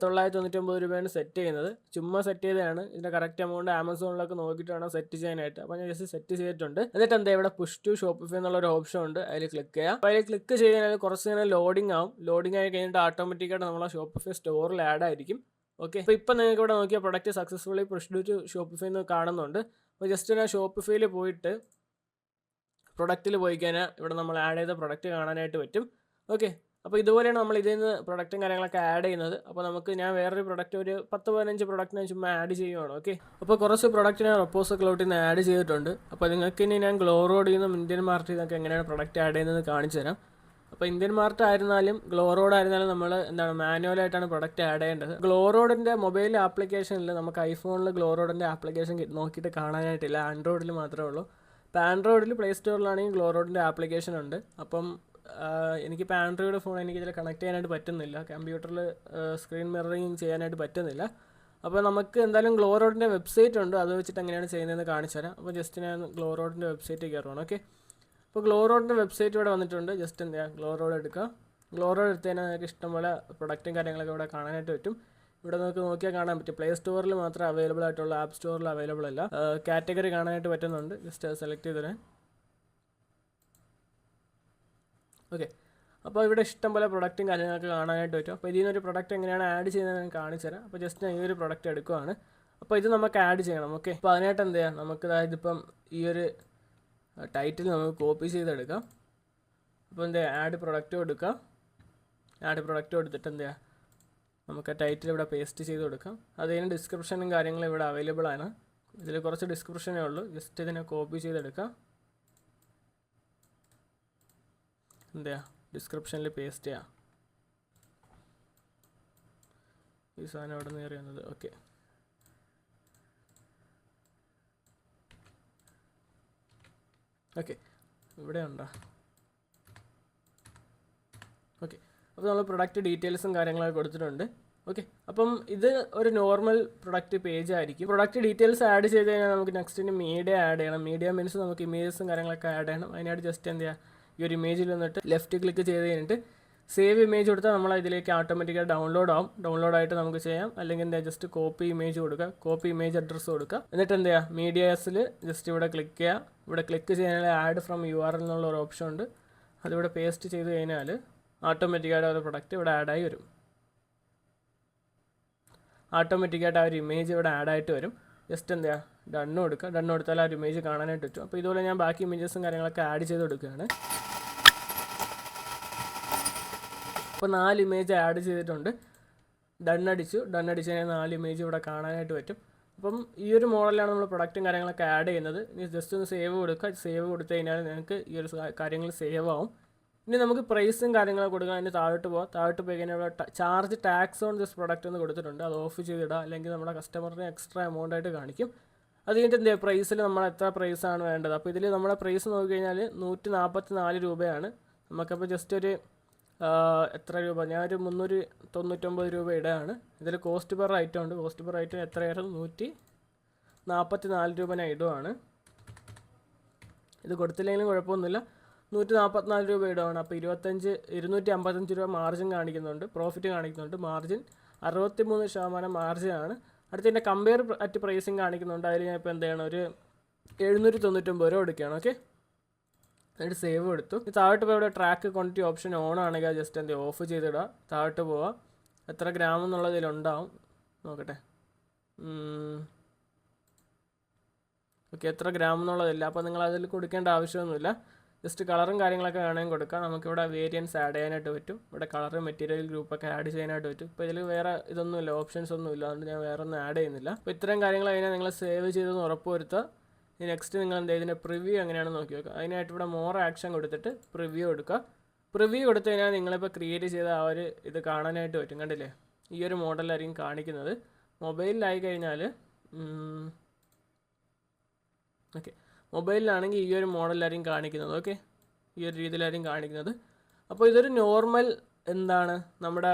999 രൂപയാണ് സെറ്റ് ചെയ്യുന്നത്. ചുമ്മാ സെറ്റ് ചെയ്തതാണ്. ഇതിൻ്റെ കറക്റ്റ് എമൗണ്ട് ആമസോണിലൊക്കെ നോക്കിയിട്ട് വേണം സെറ്റ് ചെയ്യാനായിട്ട്. അപ്പോൾ ഞാൻ ജസ്റ്റ് സെറ്റ് ചെയ്തിട്ടുണ്ട്. എന്നിട്ട് എന്താ ഇവിടെ പുഷ് ടു ഷോപ്പിഫൈ എന്നുള്ളൊരു ഓപ്ഷൻ ഉണ്ട്, അതിൽ ക്ലിക്ക് ചെയ്യാം. അപ്പോൾ അതിൽ ക്ലിക്ക് ചെയ്ത് കഴിഞ്ഞാൽ കുറച്ച് നേരം ലോഡിംഗ് ആവും. ലോഡിംഗ് ആയി കഴിഞ്ഞിട്ട് ഓട്ടോമാറ്റിക്കായിട്ട് നമ്മളെ ഷോപ്പിഫൈ സ്റ്റോറിൽ ആഡ് ആയിരിക്കും. ഓക്കെ, അപ്പോൾ ഇപ്പം നിങ്ങൾക്ക് ഇവിടെ നോക്കിയാൽ product successfully push to Shopify എന്ന് കാണുന്നുണ്ട്. അപ്പോൾ ജസ്റ്റ് ഞാൻ ഷോപ്പിഫൈയിൽ പോയിട്ട് പ്രൊഡക്റ്റിൽ പോയി കഴിഞ്ഞാൽ ഇവിടെ നമ്മൾ ആഡ് ചെയ്ത പ്രൊഡക്റ്റ് കാണാനായിട്ട് പറ്റും. ഓക്കെ, അപ്പോൾ ഇതുപോലെയാണ് നമ്മൾ ഇതിൽ നിന്ന് പ്രൊഡക്റ്റും കാര്യങ്ങളൊക്കെ ആഡ് ചെയ്യുന്നത്. അപ്പോൾ നമുക്ക് ഞാൻ വേറൊരു പ്രൊഡക്റ്റ് ഒരു 10-15 പ്രൊഡക്റ്റിനെ ചുമ്മാ ആഡ് ചെയ്യുവാണ്. ഓക്കെ, അപ്പോൾ കുറച്ച് പ്രൊഡക്റ്റ് ഞാൻ റൊപ്പോസോ ക്ലൗഡിൽ നിന്ന് ആഡ് ചെയ്തിട്ടുണ്ട്. അപ്പോൾ നിങ്ങൾക്ക് ഇനി ഞാൻ ഗ്ലോറോഡിൽ നിന്നും ഇന്ത്യൻ മാർട്ടിൽ നിന്നൊക്കെ എങ്ങനെയാണ് പ്രൊഡക്റ്റ് ആഡ് ചെയ്യുന്നത് കാണിച്ചു തരാം. അപ്പോൾ ഇന്ത്യൻ മാർട്ട് ആയിരുന്നാലും ഗ്ലോറോഡ് ആയിരുന്നാലും നമ്മൾ എന്താണ് മാനുവലായിട്ടാണ് പ്രൊഡക്റ്റ് ആഡ് ചെയ്യേണ്ടത്. ഗ്ലോറോഡിൻ്റെ മൊബൈൽ ആപ്ലിക്കേഷനിൽ നമുക്ക് ഐഫോണിൽ ഗ്ലോറോഡിൻ്റെ ആപ്ലിക്കേഷൻ നോക്കിയിട്ട് കാണാനായിട്ടില്ല, ആൻഡ്രോയിഡിൽ മാത്രമേ ഉള്ളൂ. ഇപ്പോൾ ആൻഡ്രോയിഡിൽ പ്ലേ സ്റ്റോറിലാണെങ്കിൽ ഗ്ലോറോഡിൻ്റെ ആപ്ലിക്കേഷൻ ഉണ്ട്. അപ്പം എനിക്കിപ്പോൾ ആൻഡ്രോയിഡ് ഫോൺ എനിക്കിതിൽ കണക്ട് ചെയ്യാനായിട്ട് പറ്റുന്നില്ല. കമ്പ്യൂട്ടറിൽ സ്ക്രീൻ മിററിങ് ചെയ്യാനായിട്ട് പറ്റുന്നില്ല. അപ്പോൾ നമുക്ക് എന്തായാലും ഗ്ലോറോഡിൻ്റെ വെബ്സൈറ്റ് ഉണ്ട്, അത് വെച്ചിട്ട് എങ്ങനെയാണ് ചെയ്യുന്നതെന്ന് കാണിച്ചു തരാം. അപ്പോൾ ജസ്റ്റ് ഞാൻ ഗ്ലോറോഡിൻ്റെ വെബ്സൈറ്റ് കയറുവാണ്. ഓക്കെ, അപ്പോൾ ഗ്ലോറോഡിൻ്റെ വെബ്സൈറ്റ് ഇവിടെ വന്നിട്ടുണ്ട്. ജസ്റ്റ് എന്താ ഗ്ലോറോഡ് എടുക്കുക. ഗ്ലോറോഡ് എടുത്ത് കഴിഞ്ഞാൽ നിങ്ങൾക്ക് ഇഷ്ടംപോലെ പ്രൊഡക്റ്റും കാര്യങ്ങളൊക്കെ ഇവിടെ കാണാനായിട്ട് പറ്റും. ഇവിടെ നമുക്ക് നോക്കിയാൽ കാണാൻ പറ്റും. പ്ലേ സ്റ്റോറിൽ മാത്രം അവൈലബിൾ ആയിട്ടുള്ള, ആപ്പ് സ്റ്റോറിൽ അവൈലബിൾ അല്ല. കാറ്റഗറി കാണാനായിട്ട് പറ്റുന്നുണ്ട്. ജസ്റ്റ് സെലക്ട് ചെയ്ത് തരാൻ. ഓക്കെ, അപ്പോൾ ഇവിടെ ഇഷ്ടംപോലെ പ്രൊഡക്റ്റും കാര്യങ്ങളൊക്കെ കാണാനായിട്ട് പറ്റും. അപ്പോൾ ഇതിൽ നിന്നൊരു പ്രൊഡക്റ്റ് എങ്ങനെയാണ് ആഡ് ചെയ്യുന്നത് ഞാൻ കാണിച്ചു തരാം. അപ്പോൾ ജസ്റ്റ് ഞാൻ ഈ ഒരു പ്രൊഡക്റ്റ് എടുക്കുകയാണ്. അപ്പോൾ ഇത് നമുക്ക് ആഡ് ചെയ്യണം. ഓക്കെ, അപ്പോൾ അതിനായിട്ട് എന്ത് ചെയ്യാം, നമുക്ക് അതായത് ഇപ്പം ഈ ഒരു ടൈറ്റിൽ നമുക്ക് കോപ്പി ചെയ്തെടുക്കാം. അപ്പോൾ എന്താ ആഡ് പ്രൊഡക്റ്റ് കൊടുക്കുക. ആഡ് പ്രൊഡക്റ്റ് കൊടുത്തിട്ട് എന്താ നമുക്ക് ടൈറ്റിൽ ഇവിടെ പേസ്റ്റ് ചെയ്ത് കൊടുക്കാം. അതിന് ഡിസ്ക്രിപ്ഷനും കാര്യങ്ങളും ഇവിടെ അവൈലബിൾ ആണ്. ഇതിൽ കുറച്ച് ഡിസ്ക്രിപ്ഷനേ ഉള്ളൂ. ജസ്റ്റ് ഇതിനെ കോപ്പി ചെയ്തെടുക്കാം. എന്താ ഡിസ്ക്രിപ്ഷനിൽ പേസ്റ്റ് ചെയ്യാം. ഈ സാധനം അവിടെ നിന്ന് എറിയുന്നത്. ഓക്കെ, ഓക്കെ ഇവിടെ ഉണ്ടോ? ഓക്കെ, അപ്പോൾ നമ്മൾ പ്രൊഡക്റ്റ് ഡീറ്റെയിൽസും കാര്യങ്ങളൊക്കെ കൊടുത്തിട്ടുണ്ട്. ഓക്കെ, അപ്പം ഇത് ഒരു നോർമൽ പ്രൊഡക്റ്റ് പേജ് ആയിരിക്കും. പ്രൊഡക്റ്റ് ഡീറ്റെയിൽസ് ആഡ് ചെയ്ത് കഴിഞ്ഞാൽ നമുക്ക് നെക്സ്റ്റിന് മീഡിയ ആഡ് ചെയ്യണം. മീഡിയ മീൻസ് നമുക്ക് ഇമേജസും കാര്യങ്ങളൊക്കെ ആഡ് ചെയ്യണം. അതിനായിട്ട് ജസ്റ്റ് എന്ത് ചെയ്യുക, ഈ ഒരു ഇമേജിൽ വന്നിട്ട് ലെഫ്റ്റ് ക്ലിക്ക് ചെയ്ത് കഴിഞ്ഞിട്ട് സേവ് ഇമേജ് കൊടുത്താൽ നമ്മൾ ഇതിലേക്ക് ഓട്ടോമാറ്റിക്കായി ഡൗൺലോഡ് ആവും. ഡൗൺലോഡ് ആയിട്ട് നമുക്ക് ചെയ്യാം. അല്ലെങ്കിൽ എന്താ ജസ്റ്റ് കോപ്പി ഇമേജ് കൊടുക്കുക, കോപ്പി ഇമേജ് അഡ്രസ്സ് കൊടുക്കുക. എന്നിട്ട് എന്ത് ചെയ്യുക, മീഡിയാസിൽ ജസ്റ്റ് ഇവിടെ ക്ലിക്ക് ചെയ്യുക. ഇവിടെ ക്ലിക്ക് ചെയ്യാൻ ആഡ് ഫ്രം URL എന്നുള്ള ഒരു ഓപ്ഷൻ ഉണ്ട്. അതിവിടെ പേസ്റ്റ് ചെയ്ത് കഴിഞ്ഞാൽ ഓട്ടോമാറ്റിക്കായിട്ട് ആ ഒരു പ്രൊഡക്റ്റ് ഇവിടെ ആഡായി വരും. ഓട്ടോമാറ്റിക്കായിട്ട് ആ ഒരു ഇമേജ് ഇവിടെ ആഡായിട്ട് വരും. ജസ്റ്റ് എന്താ ഡണ്ണ് കൊടുക്കുക. ഡണ്ണ് കൊടുത്താൽ ആ ഒരു ഇമേജ് കാണാനായിട്ട് പറ്റും. അപ്പോൾ ഇതുപോലെ ഞാൻ ബാക്കി ഇമേജസും കാര്യങ്ങളൊക്കെ ആഡ് ചെയ്ത് കൊടുക്കുകയാണ്. അപ്പോൾ 4 ഇമേജ് ആഡ് ചെയ്തിട്ടുണ്ട്. ഡണ്ണടിച്ചു കഴിഞ്ഞാൽ 4 ഇമേജ് ഇവിടെ കാണാനായിട്ട് പറ്റും. അപ്പം ഈ ഒരു മോഡലാണ് നമ്മൾ പ്രൊഡക്റ്റും കാര്യങ്ങളൊക്കെ ആഡ് ചെയ്യുന്നത്. ഇനി ജസ്റ്റ് ഒന്ന് സേവ് കൊടുക്കുക. സേവ് കൊടുത്തു കഴിഞ്ഞാൽ നിങ്ങൾക്ക് ഈ ഒരു കാര്യങ്ങൾ സേവ് ആവും. ഇനി നമുക്ക് പ്രൈസും കാര്യങ്ങളൊക്കെ കൊടുക്കാം. അതിന് താഴോട്ട് പോകാം. താഴോട്ട് പോയി കഴിഞ്ഞാൽ ഇവിടെ charge tax on this product എന്ന് കൊടുത്തിട്ടുണ്ട്. അത് ഓഫ് ചെയ്തിടുക. അല്ലെങ്കിൽ നമ്മുടെ കസ്റ്റമറിന് എക്സ്ട്രാ എമൗണ്ട് ആയിട്ട് കാണിക്കും. അത് കഴിഞ്ഞിട്ട് എന്താ പ്രൈസിൽ നമ്മൾ എത്ര പ്രൈസാണ് വേണ്ടത്. അപ്പോൾ ഇതിൽ നമ്മുടെ പ്രൈസ് നോക്കിക്കഴിഞ്ഞാൽ 144 രൂപയാണ്. നമുക്കപ്പോൾ ജസ്റ്റ് ഒരു എത്ര രൂപ, ഞാനൊരു 399 രൂപ ഇടയാണ്. ഇതിൽ കോസ്റ്റ് പെർ ഐറ്റം ഉണ്ട്. കോസ്റ്റ് പെർ ഐറ്റം എത്രയായിരുന്നു, 144 രൂപ ഞാൻ ഇടുവാണ്. ഇത് കൊടുത്തില്ലെങ്കിലും കുഴപ്പമൊന്നുമില്ല. 144 രൂപ ഇടുവാണ്. അപ്പോൾ 255 രൂപ മാർജിൻ കാണിക്കുന്നുണ്ട്, പ്രോഫിറ്റ് കാണിക്കുന്നുണ്ട്. മാർജിൻ 63% മാർജിനാണ്. അടുത്തതിൻ്റെ കമ്പയർ അറ്റ് പ്രൈസിങ് കാണിക്കുന്നുണ്ട്. അതിൽ ഞാൻ ഇപ്പോൾ എന്ത് ചെയ്യണം, ഒരു 799 രൂപ എടുക്കുകയാണ്. ഓക്കെ, എന്നിട്ട് സേവ് കൊടുത്തു. താഴോട്ട് പോയി ഇവിടെ ട്രാക്ക് ക്വാണ്ടിറ്റി ഓപ്ഷൻ ഓൺ ആണെങ്കിൽ ജസ്റ്റ് എന്ത് ഓഫ് ചെയ്തിടുക. താഴോട്ട് പോവുക. എത്ര ഗ്രാം എന്നുള്ളതിലുണ്ടാവും, നോക്കട്ടെ. ഓക്കെ, എത്ര ഗ്രാം എന്നുള്ളതില്ല. അപ്പോൾ നിങ്ങൾ അതിൽ കൊടുക്കേണ്ട ആവശ്യമൊന്നുമില്ല. ജസ്റ്റ് കളറും കാര്യങ്ങളൊക്കെ വേണമെങ്കിൽ കൊടുക്കാം. നമുക്കിവിടെ വേരിയൻസ് ആഡ് ചെയ്യാനായിട്ട് പറ്റും. ഇവിടെ കളറ്, മെറ്റീരിയൽ ഗ്രൂപ്പൊക്കെ ആഡ് ചെയ്യാനായിട്ട് പറ്റും. ഇപ്പോൾ ഇതിൽ വേറെ ഇതൊന്നുമില്ല, ഓപ്ഷൻസ് ഒന്നുമില്ല. അതുകൊണ്ട് ഞാൻ വേറെ ഒന്നും ആഡ് ചെയ്യുന്നില്ല. അപ്പോൾ ഇത്രയും കാര്യങ്ങൾ അതിനെ നിങ്ങൾ സേവ് ചെയ്തെന്ന് ഉറപ്പ് വരുത്തുക. ഇനി നെക്സ്റ്റ് നിങ്ങൾ എന്താ ഇതിൻ്റെ പ്രിവ്യൂ എങ്ങനെയാണെന്ന് നോക്കി നോക്കുക. അതിനായിട്ട് ഇവിടെ മോർ ആക്ഷൻ കൊടുത്തിട്ട് പ്രിവ്യൂ കൊടുക്കുക. പ്രിവ്യൂ കൊടുത്തു കഴിഞ്ഞാൽ നിങ്ങളിപ്പോൾ ക്രിയേറ്റ് ചെയ്ത ആ ഒരു ഇത് കാണാനായിട്ട് പറ്റും. കണ്ടില്ലേ, ഈ ഒരു മോഡലായിരിക്കും കാണിക്കുന്നത്. മൊബൈലിലായി കഴിഞ്ഞാൽ ഓക്കെ, മൊബൈലിലാണെങ്കിൽ ഈ ഒരു മോഡലായിരിക്കും കാണിക്കുന്നത്. ഓക്കെ, ഈ ഒരു രീതിയിലായിരിക്കും കാണിക്കുന്നത്. അപ്പോൾ ഇതൊരു നോർമൽ എന്താണ് നമ്മുടെ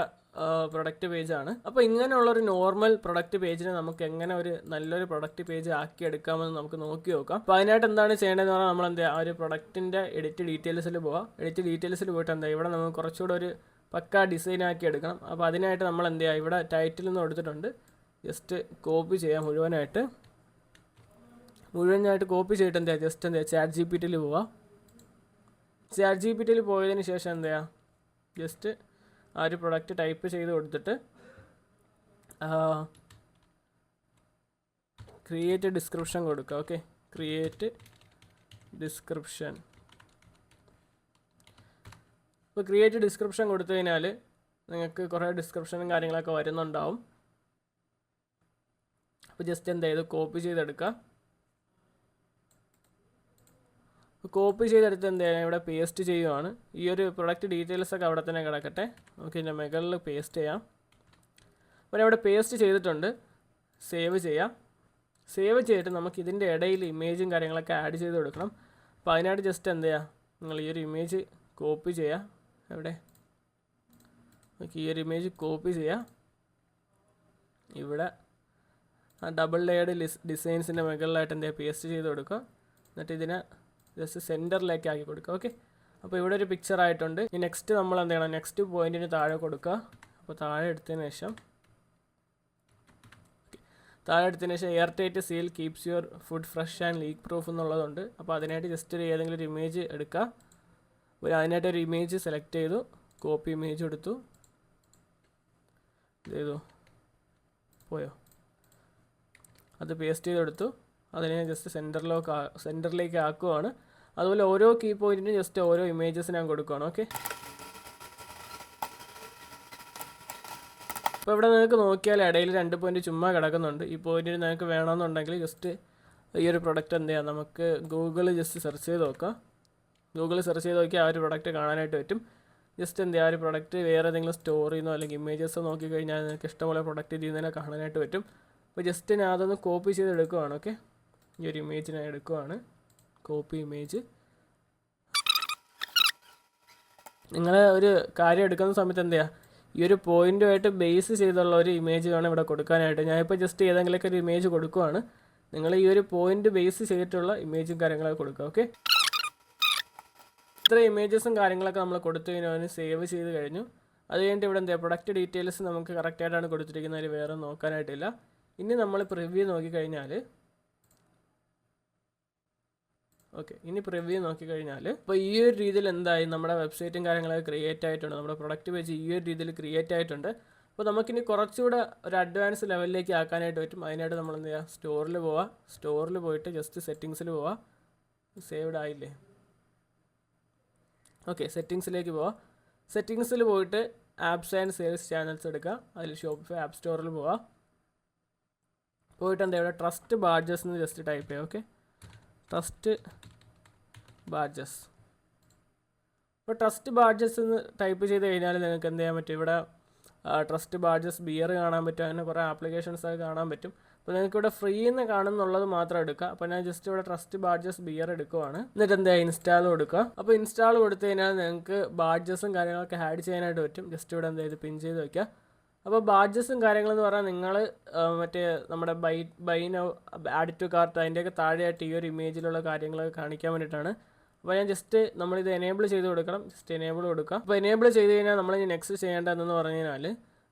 പ്രൊഡക്റ്റ് പേജാണ്. അപ്പോൾ ഇങ്ങനെയുള്ളൊരു നോർമൽ പ്രൊഡക്റ്റ് പേജിനെ നമുക്ക് എങ്ങനെ ഒരു നല്ലൊരു പ്രൊഡക്റ്റ് പേജ് ആക്കി എടുക്കാമെന്ന് നമുക്ക് നോക്കി നോക്കാം. അപ്പോൾ അതിനായിട്ട് എന്താണ് ചെയ്യേണ്ടതെന്ന് പറഞ്ഞാൽ നമ്മൾ എന്താ ആ ഒരു പ്രൊഡക്റ്റിൻ്റെ എഡിറ്റ് ഡീറ്റെയിൽസിൽ പോവാം. എഡിറ്റ് ഡീറ്റെയിൽസിൽ പോയിട്ട് എന്താ ഇവിടെ നമുക്ക് കുറച്ചുകൂടെ ഒരു പക്ക ഡിസൈൻ ആക്കി എടുക്കണം. അപ്പോൾ അതിനായിട്ട് നമ്മൾ എന്ത് ചെയ്യുക, ഇവിടെ ടൈറ്റിൽ നിന്ന് കൊടുത്തിട്ടുണ്ട്. ജസ്റ്റ് കോപ്പി ചെയ്യാം മുഴുവനായിട്ട് കോപ്പി ചെയ്തിട്ട് എന്താ ജസ്റ്റ് എന്താ ചാറ്റ് GPT പോവാം. ചാറ്റ് GPT പോയതിന് ശേഷം എന്താ ജസ്റ്റ് ആ ഒരു പ്രൊഡക്റ്റ് ടൈപ്പ് ചെയ്ത് കൊടുത്തിട്ട് ക്രിയേറ്റ് ഡിസ്ക്രിപ്ഷൻ കൊടുക്കുക. Okay, create description. ഇപ്പോൾ ക്രിയേറ്റ് ഡിസ്ക്രിപ്ഷൻ കൊടുത്തു കഴിഞ്ഞാൽ നിങ്ങൾക്ക് കുറേ ഡിസ്ക്രിപ്ഷനും കാര്യങ്ങളൊക്കെ വരുന്നുണ്ടാവും. അപ്പോൾ ജസ്റ്റ് എന്താ ഇത് കോപ്പി ചെയ്തെടുക്കുക. കോപ്പി ചെയ്തെടുത്ത് എന്ത് ചെയ്യാം, ഇവിടെ പേസ്റ്റ് ചെയ്യുവാണ്. ഈ ഒരു പ്രൊഡക്റ്റ് ഡീറ്റെയിൽസൊക്കെ അവിടെ തന്നെ കിടക്കട്ടെ. നമുക്ക് ഇതിൻ്റെ മുകളിൽ പേസ്റ്റ് ചെയ്യാം. അപ്പോൾ ഇവിടെ പേസ്റ്റ് ചെയ്തിട്ടുണ്ട്. സേവ് ചെയ്യാം. സേവ് ചെയ്തിട്ട് നമുക്ക് ഇതിൻ്റെ ഇടയിൽ ഇമേജും കാര്യങ്ങളൊക്കെ ആഡ് ചെയ്ത് കൊടുക്കണം. അപ്പോൾ അതിനായിട്ട് ജസ്റ്റ് എന്ത് ചെയ്യുക, നിങ്ങൾ ഈ ഒരു ഇമേജ് കോപ്പി ചെയ്യുക. എവിടെ നമുക്ക് ഈ ഒരു ഇമേജ് കോപ്പി ചെയ്യുക. ഇവിടെ ആ ഡബിൾ ലെയർഡ് ഡിസൈൻസിൻ്റെ മുകളിലായിട്ട് എന്ത് ചെയ്യുക പേസ്റ്റ് ചെയ്ത് കൊടുക്കുക. എന്നിട്ട് ഇതിനെ ജസ്റ്റ് സെൻറ്ററിലേക്ക് ആക്കി കൊടുക്കുക. ഓക്കെ, അപ്പോൾ ഇവിടെ ഒരു പിക്ചർ ആയിട്ടുണ്ട്. ഈ നെക്സ്റ്റ് നമ്മൾ എന്ത് ചെയ്യണം, നെക്സ്റ്റ് പോയിന്റിന് താഴെ കൊടുക്കുക. അപ്പോൾ താഴെ എടുത്തതിന് ശേഷം airtight seal keeps your food fresh and leak proof എന്നുള്ളതുണ്ട്. അപ്പോൾ അതിനായിട്ട് ജസ്റ്റ് ഏതെങ്കിലും ഒരു ഇമേജ് എടുക്കുക. അതിനായിട്ടൊരു ഇമേജ് സെലക്ട് ചെയ്തു, കോപ്പി ഇമേജ് എടുത്തു, ചെയ്തു പോയോ, അത് പേസ്റ്റ് ചെയ്തെടുത്തു. അതിനെ ജസ്റ്റ് സെൻറ്ററിലേക്ക് ആക്കുവാണ്. അതുപോലെ ഓരോ കീ പോയിന്റിനും ജസ്റ്റ് ഓരോ ഇമേജസ് ഞാൻ കൊടുക്കുകയാണ്. ഓക്കെ, അപ്പോൾ ഇവിടെ നിങ്ങൾക്ക് നോക്കിയാൽ ഇടയിൽ 2 പോയിന്റ് ചുമ്മാ കിടക്കുന്നുണ്ട്. ഈ പോയിന്റിന് നിങ്ങൾക്ക് വേണമെന്നുണ്ടെങ്കിൽ ജസ്റ്റ് ഈ ഒരു പ്രൊഡക്റ്റ് എന്ത് ചെയ്യാം, നമുക്ക് ഗൂഗിളിൽ ജസ്റ്റ് സെർച്ച് ചെയ്ത് നോക്കാം. ഗൂഗിളിൽ സെർച്ച് ചെയ്ത് നോക്കിയാൽ ആ ഒരു പ്രൊഡക്റ്റ് കാണാനായിട്ട് പറ്റും. ജസ്റ്റ് എന്ത് ചെയ്യുക, ആ ഒരു പ്രൊഡക്റ്റ് വേറെ ഏതെങ്കിലും സ്റ്റോറിൽ നിന്നോ അല്ലെങ്കിൽ ഇമേജസോ നോക്കിക്കഴിഞ്ഞാൽ നിങ്ങൾക്ക് ഇഷ്ടംപോലെ പ്രൊഡക്റ്റ് ചെയ്യുന്നതിനെ കാണാനായിട്ട് പറ്റും. അപ്പോൾ ജസ്റ്റ് ഞാൻ അതൊന്ന് കോപ്പി ചെയ്ത് എടുക്കുവാണ്. ഓക്കെ, ഈ ഒരു ഇമേജ് ഞാൻ എടുക്കുവാണ്, കോപ്പി ഇമേജ്. നിങ്ങൾ ഒരു കാര്യം എടുക്കുന്ന സമയത്ത് എന്ത് ചെയ്യുക, ഈ ഒരു പോയിന്റുമായിട്ട് ബേസ് ചെയ്തുള്ള ഒരു ഇമേജ് വേണം ഇവിടെ കൊടുക്കാനായിട്ട്. ഞാനിപ്പോൾ ജസ്റ്റ് ഏതെങ്കിലുമൊക്കെ ഒരു ഇമേജ് കൊടുക്കുവാണ്. നിങ്ങൾ ഈ ഒരു പോയിന്റ് ബേസ് ചെയ്തിട്ടുള്ള ഇമേജും കാര്യങ്ങളൊക്കെ കൊടുക്കുക. ഓക്കെ, ഇത്ര ഇമേജസും കാര്യങ്ങളൊക്കെ നമ്മൾ കൊടുത്തു കഴിഞ്ഞാൽ സേവ് ചെയ്ത് കഴിഞ്ഞു. അത് കഴിഞ്ഞിട്ട് ഇവിടെ എന്താ പ്രൊഡക്റ്റ് ഡീറ്റെയിൽസ് നമുക്ക് കറക്റ്റായിട്ടാണ് കൊടുത്തിരിക്കുന്നത്, വേറെ നോക്കാനായിട്ടില്ല. ഇനി നമ്മൾ പ്രിവ്യൂ നോക്കിക്കഴിഞ്ഞാൽ ഇനി പ്രിവ്യൂ നോക്കിക്കഴിഞ്ഞാൽ ഇപ്പോൾ ഈ ഒരു രീതിയിൽ എന്തായി, നമ്മുടെ വെബ്സൈറ്റും കാര്യങ്ങളൊക്കെ ക്രിയേറ്റ് ആയിട്ടുണ്ട്. നമ്മുടെ പ്രൊഡക്റ്റ് പേജ് ഈ ഒരു രീതിയിൽ ക്രിയേറ്റ് ആയിട്ടുണ്ട്. അപ്പോൾ നമുക്കിനി കുറച്ചുകൂടെ ഒരു അഡ്വാൻസ് ലെവലിലേക്ക് ആക്കാനായിട്ട് പറ്റും. അതിനായിട്ട് നമ്മൾ എന്ത് ചെയ്യുക, സ്റ്റോറിൽ പോവുക. സ്റ്റോറിൽ പോയിട്ട് ജസ്റ്റ് സെറ്റിങ്സിൽ പോവുക. സേവ്ഡ് ആയില്ലേ? ഓക്കെ, സെറ്റിങ്സിലേക്ക് പോവുക. സെറ്റിങ്സിൽ പോയിട്ട് ആപ്സ് ആൻഡ് സെയിൽസ് ചാനൽസ് എടുക്കുക. അതിൽ ഷോപ്പിഫൈ ആപ്പ് സ്റ്റോറിൽ പോവുക. പോയിട്ട് എന്താ ഇവിടെ ട്രസ്റ്റ് ബാഡ്ജസ് എന്ന് ജസ്റ്റ് ടൈപ്പ് ചെയ്യുക. Okay, trust badges. ഇപ്പോൾ ട്രസ്റ്റ് ബാഡ്ജസ് എന്ന് ടൈപ്പ് ചെയ്ത് കഴിഞ്ഞാൽ നിങ്ങൾക്ക് എന്ത് ചെയ്യാൻ പറ്റും, ഇവിടെ ട്രസ്റ്റ് ബാഡ്ജസ് ബിയർ കാണാൻ പറ്റും. അങ്ങനെ കുറേ ആപ്ലിക്കേഷൻസൊക്കെ കാണാൻ പറ്റും. അപ്പോൾ നിങ്ങൾക്ക് ഇവിടെ ഫ്രീ എന്ന് കാണുന്നുള്ളത് മാത്രം എടുക്കുക. അപ്പോൾ ഞാൻ ജസ്റ്റ് ഇവിടെ ട്രസ്റ്റ് ബാഡ്ജസ് ബിയർ എടുക്കുവാണ്. എന്നിട്ട് എന്താ ഇൻസ്റ്റാൾ കൊടുക്കുക. അപ്പോൾ ഇൻസ്റ്റാൾ കൊടുത്തു കഴിഞ്ഞാൽ നിങ്ങൾക്ക് ബാഡ്ജസും കാര്യങ്ങളൊക്കെ ആഡ് ചെയ്യാനായിട്ട് പറ്റും. ജസ്റ്റ് ഇവിടെ എന്താ ഇത് പിൻ ചെയ്ത് വയ്ക്കുക. അപ്പോൾ ബാഡ്ജസും കാര്യങ്ങളെന്ന് പറഞ്ഞാൽ നിങ്ങൾ മറ്റേ നമ്മുടെ buy now add to cart അതിൻ്റെയൊക്കെ താഴെയായിട്ട് ഈ ഒരു ഇമേജിലുള്ള കാര്യങ്ങളൊക്കെ കാണിക്കാൻ വേണ്ടിയിട്ടാണ്. അപ്പോൾ ഞാൻ ജസ്റ്റ് നമ്മളിത് എനേബിൾ ചെയ്ത് കൊടുക്കണം. ജസ്റ്റ് എനേബിൾ കൊടുക്കുക. അപ്പോൾ എനേബിൾ ചെയ്ത് കഴിഞ്ഞാൽ നമ്മൾ നെക്സ്റ്റ് ചെയ്യേണ്ടതെന്ന് പറഞ്ഞു കഴിഞ്ഞാൽ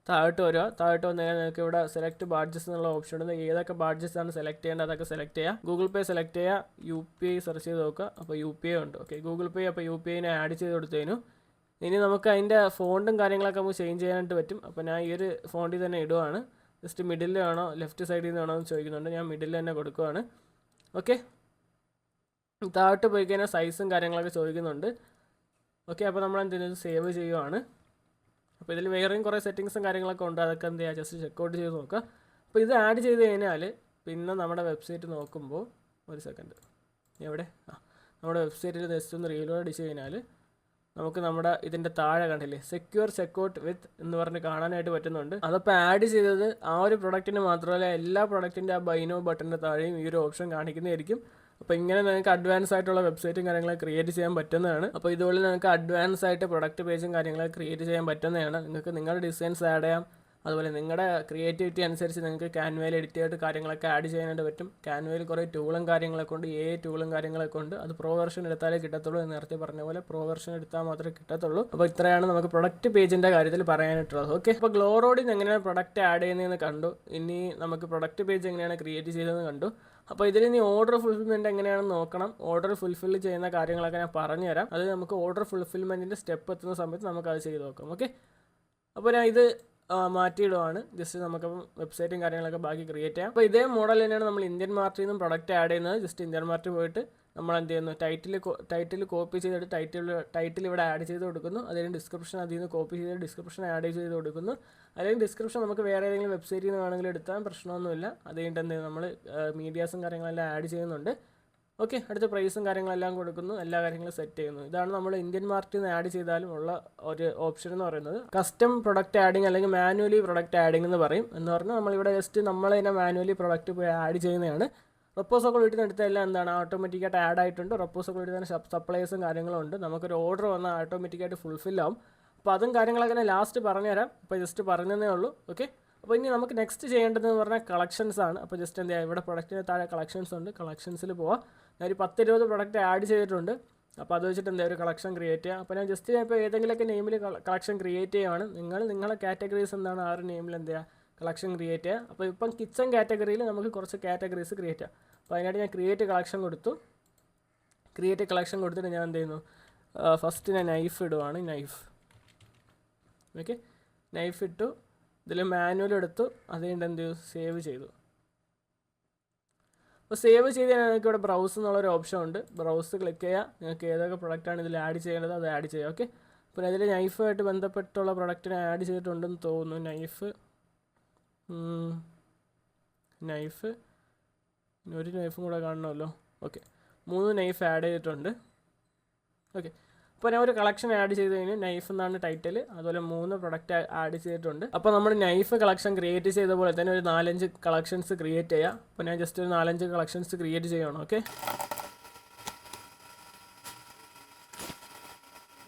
താഴോട്ട് വരിക. താഴോട്ട് വന്നു കഴിഞ്ഞാൽ നിങ്ങൾക്ക് ഇവിടെ സെലക്ട് ബാഡ്ജസ് എന്നുള്ള ഓപ്ഷൻ ഉണ്ട്. ഏതൊക്കെ ബാഡ്ജസ് ആണ് സെലക്ട് ചെയ്യേണ്ടത് അതൊക്കെ സെലക്ട് ചെയ്യുക. ഗൂഗിൾ പേ സെലക്ട് ചെയ്യുക. UPI സെർച്ച് ചെയ്ത് നോക്കുക. അപ്പോൾ UPI ഉണ്ട്. ഓക്കെ, ഗൂഗിൾ പേ. അപ്പോൾ UPIനെ ആഡ് ചെയ്ത് കൊടുത്തതിനു ഇനി നമുക്ക് അതിൻ്റെ ഫോണ്ടും കാര്യങ്ങളൊക്കെ നമുക്ക് ചേഞ്ച് ചെയ്യാനായിട്ട് പറ്റും. അപ്പോൾ ഞാൻ ഈ ഒരു ഫോണ്ടിൽ തന്നെ ഇടുവാണ്. ജസ്റ്റ് മിഡിൽ വേണോ ലെഫ്റ്റ് സൈഡിൽ നിന്ന് വേണോ എന്ന് ചോദിക്കുന്നുണ്ട്. ഞാൻ മിഡിൽ തന്നെ കൊടുക്കുവാണ്. ഓക്കെ, താഴോട്ട് പോയി കഴിഞ്ഞാൽ സൈസും കാര്യങ്ങളൊക്കെ ചോദിക്കുന്നുണ്ട്. ഓക്കെ, അപ്പോൾ നമ്മൾ എന്ത് ചെയ്യുന്നത് സേവ് ചെയ്യുവാണ്. അപ്പോൾ ഇതിൽ വേറെയും കുറേ സെറ്റിങ്സും കാര്യങ്ങളൊക്കെ ഉണ്ട്. അതൊക്കെ എന്ത് ചെയ്യുക, ജസ്റ്റ് ചെക്കൗട്ട് ചെയ്ത് നോക്കുക. അപ്പോൾ ഇത് ആഡ് ചെയ്ത് കഴിഞ്ഞാൽ പിന്നെ നമ്മുടെ വെബ്സൈറ്റ് നോക്കുമ്പോൾ ഒരു സെക്കൻഡ് എവിടെ നമ്മുടെ വെബ്സൈറ്റിൽ ജസ്റ്റ് ഒന്ന് റീലോഡ് അടിച്ച് കഴിഞ്ഞാൽ നമുക്ക് നമ്മുടെ ഇതിൻ്റെ താഴെ കണ്ടില്ലേ സെക്യൂർ ചെക്കൗട്ട് വിത്ത് എന്ന് പറഞ്ഞ് കാണാനായിട്ട് പറ്റുന്നുണ്ട്. അതപ്പോൾ ആഡ് ചെയ്തത് ആ ഒരു പ്രൊഡക്റ്റിന് മാത്രമല്ല എല്ലാ പ്രൊഡക്റ്റിൻ്റെ ആ ബൈനോ ബട്ടൻ്റെ താഴെയും ഈ ഒരു ഓപ്ഷൻ കാണിക്കുന്നതായിരിക്കും. അപ്പോൾ ഇങ്ങനെ നിങ്ങൾക്ക് അഡ്വാൻസ് ആയിട്ടുള്ള വെബ്സൈറ്റും കാര്യങ്ങളൊക്കെ ക്രിയേറ്റ് ചെയ്യാൻ പറ്റുന്നതാണ്. അപ്പോൾ ഇതുപോലെ നിങ്ങൾക്ക് അഡ്വാൻസ് ആയിട്ട് പ്രൊഡക്റ്റ് പേജും കാര്യങ്ങളൊക്കെ ക്രിയേറ്റ് ചെയ്യാൻ പറ്റുന്നതാണ്. നിങ്ങൾക്ക് നിങ്ങളുടെ ഡിസൈൻസ് ആഡ് ചെയ്യാം. അതുപോലെ നിങ്ങളുടെ ക്രിയേറ്റിവിറ്റി അനുസരിച്ച് നിങ്ങൾക്ക് ക്യാൻവയിൽ എഡിറ്റ് ചെയ്തിട്ട് കാര്യങ്ങളൊക്കെ ആഡ് ചെയ്യാനായിട്ട് പറ്റും. ക്യാൻവയിൽ കുറേ ടൂളും കാര്യങ്ങളൊക്കെ ഉണ്ട്, ടൂളും കാര്യങ്ങളൊക്കെ ഉണ്ട്. അത് പ്രോ വെർഷൻ എടുത്താലേ കിട്ടത്തുള്ളൂ. നേരത്തെ പറഞ്ഞ പോലെ പ്രോ വെർഷൻ എടുത്താൽ മാത്രമേ കിട്ടത്തുള്ളൂ. അപ്പോൾ ഇത്രയാണ് നമുക്ക് പ്രൊഡക്റ്റ് പേജിൻ്റെ കാര്യത്തിൽ പറയാനായിട്ടുള്ളത്. ഓക്കെ, അപ്പോൾ ഗ്ലോറോഡിൽ നിന്ന് എങ്ങനെയാണ് പ്രൊഡക്റ്റ് ആഡ് ചെയ്യുന്നതെന്ന് കണ്ടു. ഇനി നമുക്ക് പ്രൊഡക്റ്റ് പേജ് എങ്ങനെയാണ് ക്രിയേറ്റ് ചെയ്തതെന്ന് കണ്ടു. അപ്പോൾ ഇതിൽ ഇനി ഓർഡർ ഫുൾഫിൽമെൻറ്റ് എങ്ങനെയാണെന്ന് നോക്കണം. ഓർഡർ ഫുൾഫിൽ ചെയ്യുന്ന കാര്യങ്ങളൊക്കെ ഞാൻ പറഞ്ഞുതരാം. അത് നമുക്ക് ഓർഡർ ഫുൾഫിൽമെൻറ്റിൻ്റെ സ്റ്റെപ്പ് എത്തുന്ന സമയത്ത് നമുക്കത് ചെയ്ത് നോക്കാം. ഓക്കെ, അപ്പോൾ ഞാൻ ഇത് മാറ്റിയിടുവാണ്. ജസ്റ്റ് നമുക്ക് വെബ്സൈറ്റും കാര്യങ്ങളൊക്കെ ബാക്കി ക്രിയേറ്റ് ചെയ്യാം. അപ്പോൾ ഇതേ മോഡൽ തന്നെയാണ് നമ്മൾ ഇന്ത്യൻ മാർട്ടിൽ നിന്നും പ്രൊഡക്റ്റ് ആഡ് ചെയ്യുന്നത്. ജസ്റ്റ് ഇന്ത്യൻ മാർട്ടിൽ പോയിട്ട് നമ്മൾ എന്ത് ചെയ്യുന്നു, ടൈറ്റിൽ കോപ്പി ചെയ്തിട്ട് ടൈറ്റിൽ ഇവിടെ ആഡ് ചെയ്ത് കൊടുക്കുന്നു. അതിന് ഡിസ്ക്രിപ്ഷൻ അതിൽ നിന്ന് കോപ്പി ചെയ്ത് ഡിസ്ക്രിപ്ഷൻ ആഡ് ചെയ്ത് കൊടുക്കുന്നു. അല്ലെങ്കിൽ ഡിസ്ക്രിപ്ഷൻ നമുക്ക് വേറെ ഏതെങ്കിലും വെബ്സൈറ്റിൽ നിന്ന് വേണമെങ്കിൽ എടുത്താൽ പ്രശ്നമൊന്നുമില്ല. അത് കഴിഞ്ഞിട്ട് എന്ത് ചെയ്യുന്നു, നമ്മൾ മീഡിയാസും കാര്യങ്ങളെല്ലാം ആഡ് ചെയ്യുന്നുണ്ട്. ഓക്കെ, അടുത്ത പ്രൈസും കാര്യങ്ങളെല്ലാം കൊടുക്കുന്നു. എല്ലാ കാര്യങ്ങളും സെറ്റ് ചെയ്യുന്നു. ഇതാണ് നമ്മൾ ഇന്ത്യൻ മാർട്ടിൽ നിന്ന് ആഡ് ചെയ്താലും ഉള്ള ഒരു ഓപ്ഷൻ എന്ന് പറയുന്നത്. കസ്റ്റം പ്രൊഡക്റ്റ് ആഡിങ് അല്ലെങ്കിൽ മാനുവലി പ്രൊഡക്റ്റ് ആഡിങ് എന്ന് പറയും. എന്ന് പറഞ്ഞാൽ നമ്മളിവിടെ ജസ്റ്റ് നമ്മൾ തന്നെ മാനുവലി പ്രൊഡക്റ്റ് പോയി ആഡ് ചെയ്യുന്നതാണ്. റെപ്പോസൊക്കെ വീട്ടിൽ നിന്ന് എടുത്തെല്ലാം എന്താണ് ഓട്ടോമാറ്റിക്കായിട്ട് ആഡ് ആയിട്ടുണ്ട്. റെപ്പോസൊക്കെ വീട്ടിൽ തന്നെ സപ്ലൈസും കാര്യങ്ങളും ഉണ്ട്. നമുക്കൊരു ഓർഡർ വന്നാൽ ഓട്ടോമാറ്റിക്കായിട്ട് ഫുൾഫിൽ ആവും. അപ്പോൾ അതും കാര്യങ്ങളൊക്കെ ഞാൻ ലാസ്റ്റ് പറഞ്ഞുതരാം. ഇപ്പോൾ ജസ്റ്റ് പറഞ്ഞതേ ഉള്ളൂ. ഓക്കെ, അപ്പോൾ ഇനി നമുക്ക് നെക്സ്റ്റ് ചെയ്യേണ്ടതെന്ന് പറഞ്ഞാൽ കളക്ഷൻസ് ആണ്. അപ്പോൾ ജസ്റ്റ് എന്താ ഇവിടെ പ്രൊഡക്റ്റിന് താഴെ കളക്ഷൻസ് ഉണ്ട്, കളക്ഷൻസിൽ പോവാം. ഞാനൊരു 10-20 പ്രൊഡക്റ്റ് ആഡ് ചെയ്തിട്ടുണ്ട്. അപ്പോൾ അത് വെച്ചിട്ട് എന്താ ഒരു കളക്ഷൻ ക്രിയേറ്റ് ചെയ്യുക. അപ്പോൾ ഞാൻ ജസ്റ്റ് ഇപ്പോൾ ഏതെങ്കിലുമൊക്കെ നെയിമിൽ കളക്ഷൻ ക്രിയേറ്റ് ചെയ്യുകയാണ്. നിങ്ങളെ കാറ്റഗറീസ് എന്താണ് ആ ഒരു നെയിമിൽ എന്താ കളക്ഷൻ ക്രിയേറ്റ് ചെയ്യുക. അപ്പോൾ ഇപ്പം കിച്ചൺ കാറ്റഗറിയിൽ നമുക്ക് കുറച്ച് കാറ്റഗറീസ് ക്രിയേറ്റ് ചെയ്യാം. അപ്പോൾ അതിനായിട്ട് ഞാൻ ക്രിയേറ്റ് കളക്ഷൻ കൊടുത്തു. ക്രിയേറ്റ് കളക്ഷൻ കൊടുത്തിട്ട് ഞാൻ എന്ത് ചെയ്യുന്നു, ഫസ്റ്റ് ഞാൻ നൈഫ് ഇടുവാണ്. ഓക്കെ, നൈഫ് ഇട്ടു. ഇതിൽ മാനുവൽ എടുത്തു. അതുകൊണ്ട് എന്ത് ചെയ്തു, സേവ് ചെയ്തു. അപ്പോൾ സേവ് ചെയ്ത് കഴിഞ്ഞാൽ നിങ്ങൾക്ക് ഇവിടെ ബ്രൗസ് എന്നുള്ളൊരു ഓപ്ഷൻ ഉണ്ട്. ബ്രൗസ് ക്ലിക്ക് ചെയ്യുക. നിങ്ങൾക്ക് ഏതൊക്കെ പ്രൊഡക്റ്റാണ് ഇതിൽ ആഡ് ചെയ്യേണ്ടത് അത് ആഡ് ചെയ്യുക. ഓക്കെ, അപ്പോൾ അതിൽ നൈഫുമായിട്ട് ബന്ധപ്പെട്ടുള്ള പ്രൊഡക്റ്റിനെ ആഡ് ചെയ്തിട്ടുണ്ടെന്ന് തോന്നുന്നു. നൈഫ് ഒരു നൈഫും കൂടെ കാണണമല്ലോ. ഓക്കെ, 3 നൈഫ് ആഡ് ചെയ്തിട്ടുണ്ട്. ഓക്കെ, അപ്പോൾ ഞാൻ ഒരു കളക്ഷൻ ആഡ് ചെയ്ത് കഴിഞ്ഞാൽ നൈഫ് എന്നാണ് ടൈറ്റിൽ. അതുപോലെ 3 പ്രൊഡക്റ്റ് ആഡ് ചെയ്തിട്ടുണ്ട്. അപ്പോൾ നമ്മൾ നൈഫ് കളക്ഷൻ ക്രിയേറ്റ് ചെയ്ത പോലെ തന്നെ ഒരു 4-5 കളക്ഷൻസ് ക്രിയേറ്റ് ചെയ്യാം. അപ്പോൾ ഞാൻ ജസ്റ്റ് ഒരു 4-5 കളക്ഷൻസ് ക്രിയേറ്റ് ചെയ്യണം. ഓക്കെ,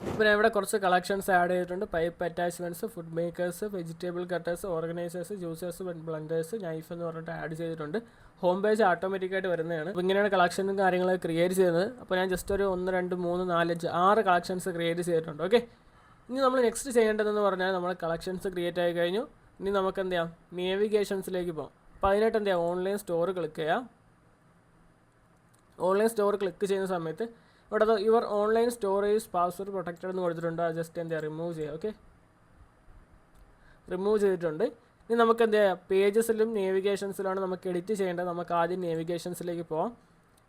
അപ്പോൾ ഞാൻ ഇവിടെ കുറച്ച് കളക്ഷൻസ് ആഡ് ചെയ്തിട്ടുണ്ട്. Pipe attachments, food makers, vegetable cutters, organisers, juicers, blenders, knife എന്ന് പറഞ്ഞിട്ട് ആഡ് ചെയ്തിട്ടുണ്ട്. ഹോം പേജ് ഓട്ടോമാറ്റിക്കായിട്ട് വരുന്നതാണ്. അപ്പോൾ ഇങ്ങനെയാണ് കളക്ഷനും കാര്യങ്ങളൊക്കെ ക്രിയേറ്റ് ചെയ്യുന്നത്. അപ്പോൾ ഞാൻ ജസ്റ്റ് ഒരു 1, 2, 3, 4, 5, 6 കളക്ഷൻസ് ക്രിയേറ്റ് ചെയ്തിട്ടുണ്ട്. ഓക്കെ, ഇനി നമ്മൾ നെക്സ്റ്റ് ചെയ്യേണ്ടതെന്ന് പറഞ്ഞാൽ നമ്മൾ കളക്ഷൻസ് ക്രിയേറ്റ് ആയി കഴിഞ്ഞു. ഇനി നമുക്ക് എന്ത് ചെയ്യാം, നേവിഗേഷൻസിലേക്ക് പോകാം. അപ്പോൾ അതിനായിട്ട് എന്ത് ചെയ്യാം, ഓൺലൈൻ സ്റ്റോർ ക്ലിക്ക് ചെയ്യാം. ഓൺലൈൻ സ്റ്റോർ ക്ലിക്ക് ചെയ്യുന്ന സമയത്ത് ഇവിടെ your online storage password protected എന്ന് കൊടുത്തിട്ടുണ്ട്. അത് ജസ്റ്റ് എന്താ റിമൂവ് ചെയ്യാം. ഓക്കെ, റിമൂവ് ചെയ്തിട്ടുണ്ട്. ഇനി നമുക്ക് എന്ത് ചെയ്യാം, പേജസിലും നേവിഗേഷൻസിലാണ് നമുക്ക് എഡിറ്റ് ചെയ്യേണ്ടത്. നമുക്ക് ആദ്യം നേവിഗേഷൻസിലേക്ക് പോകാം.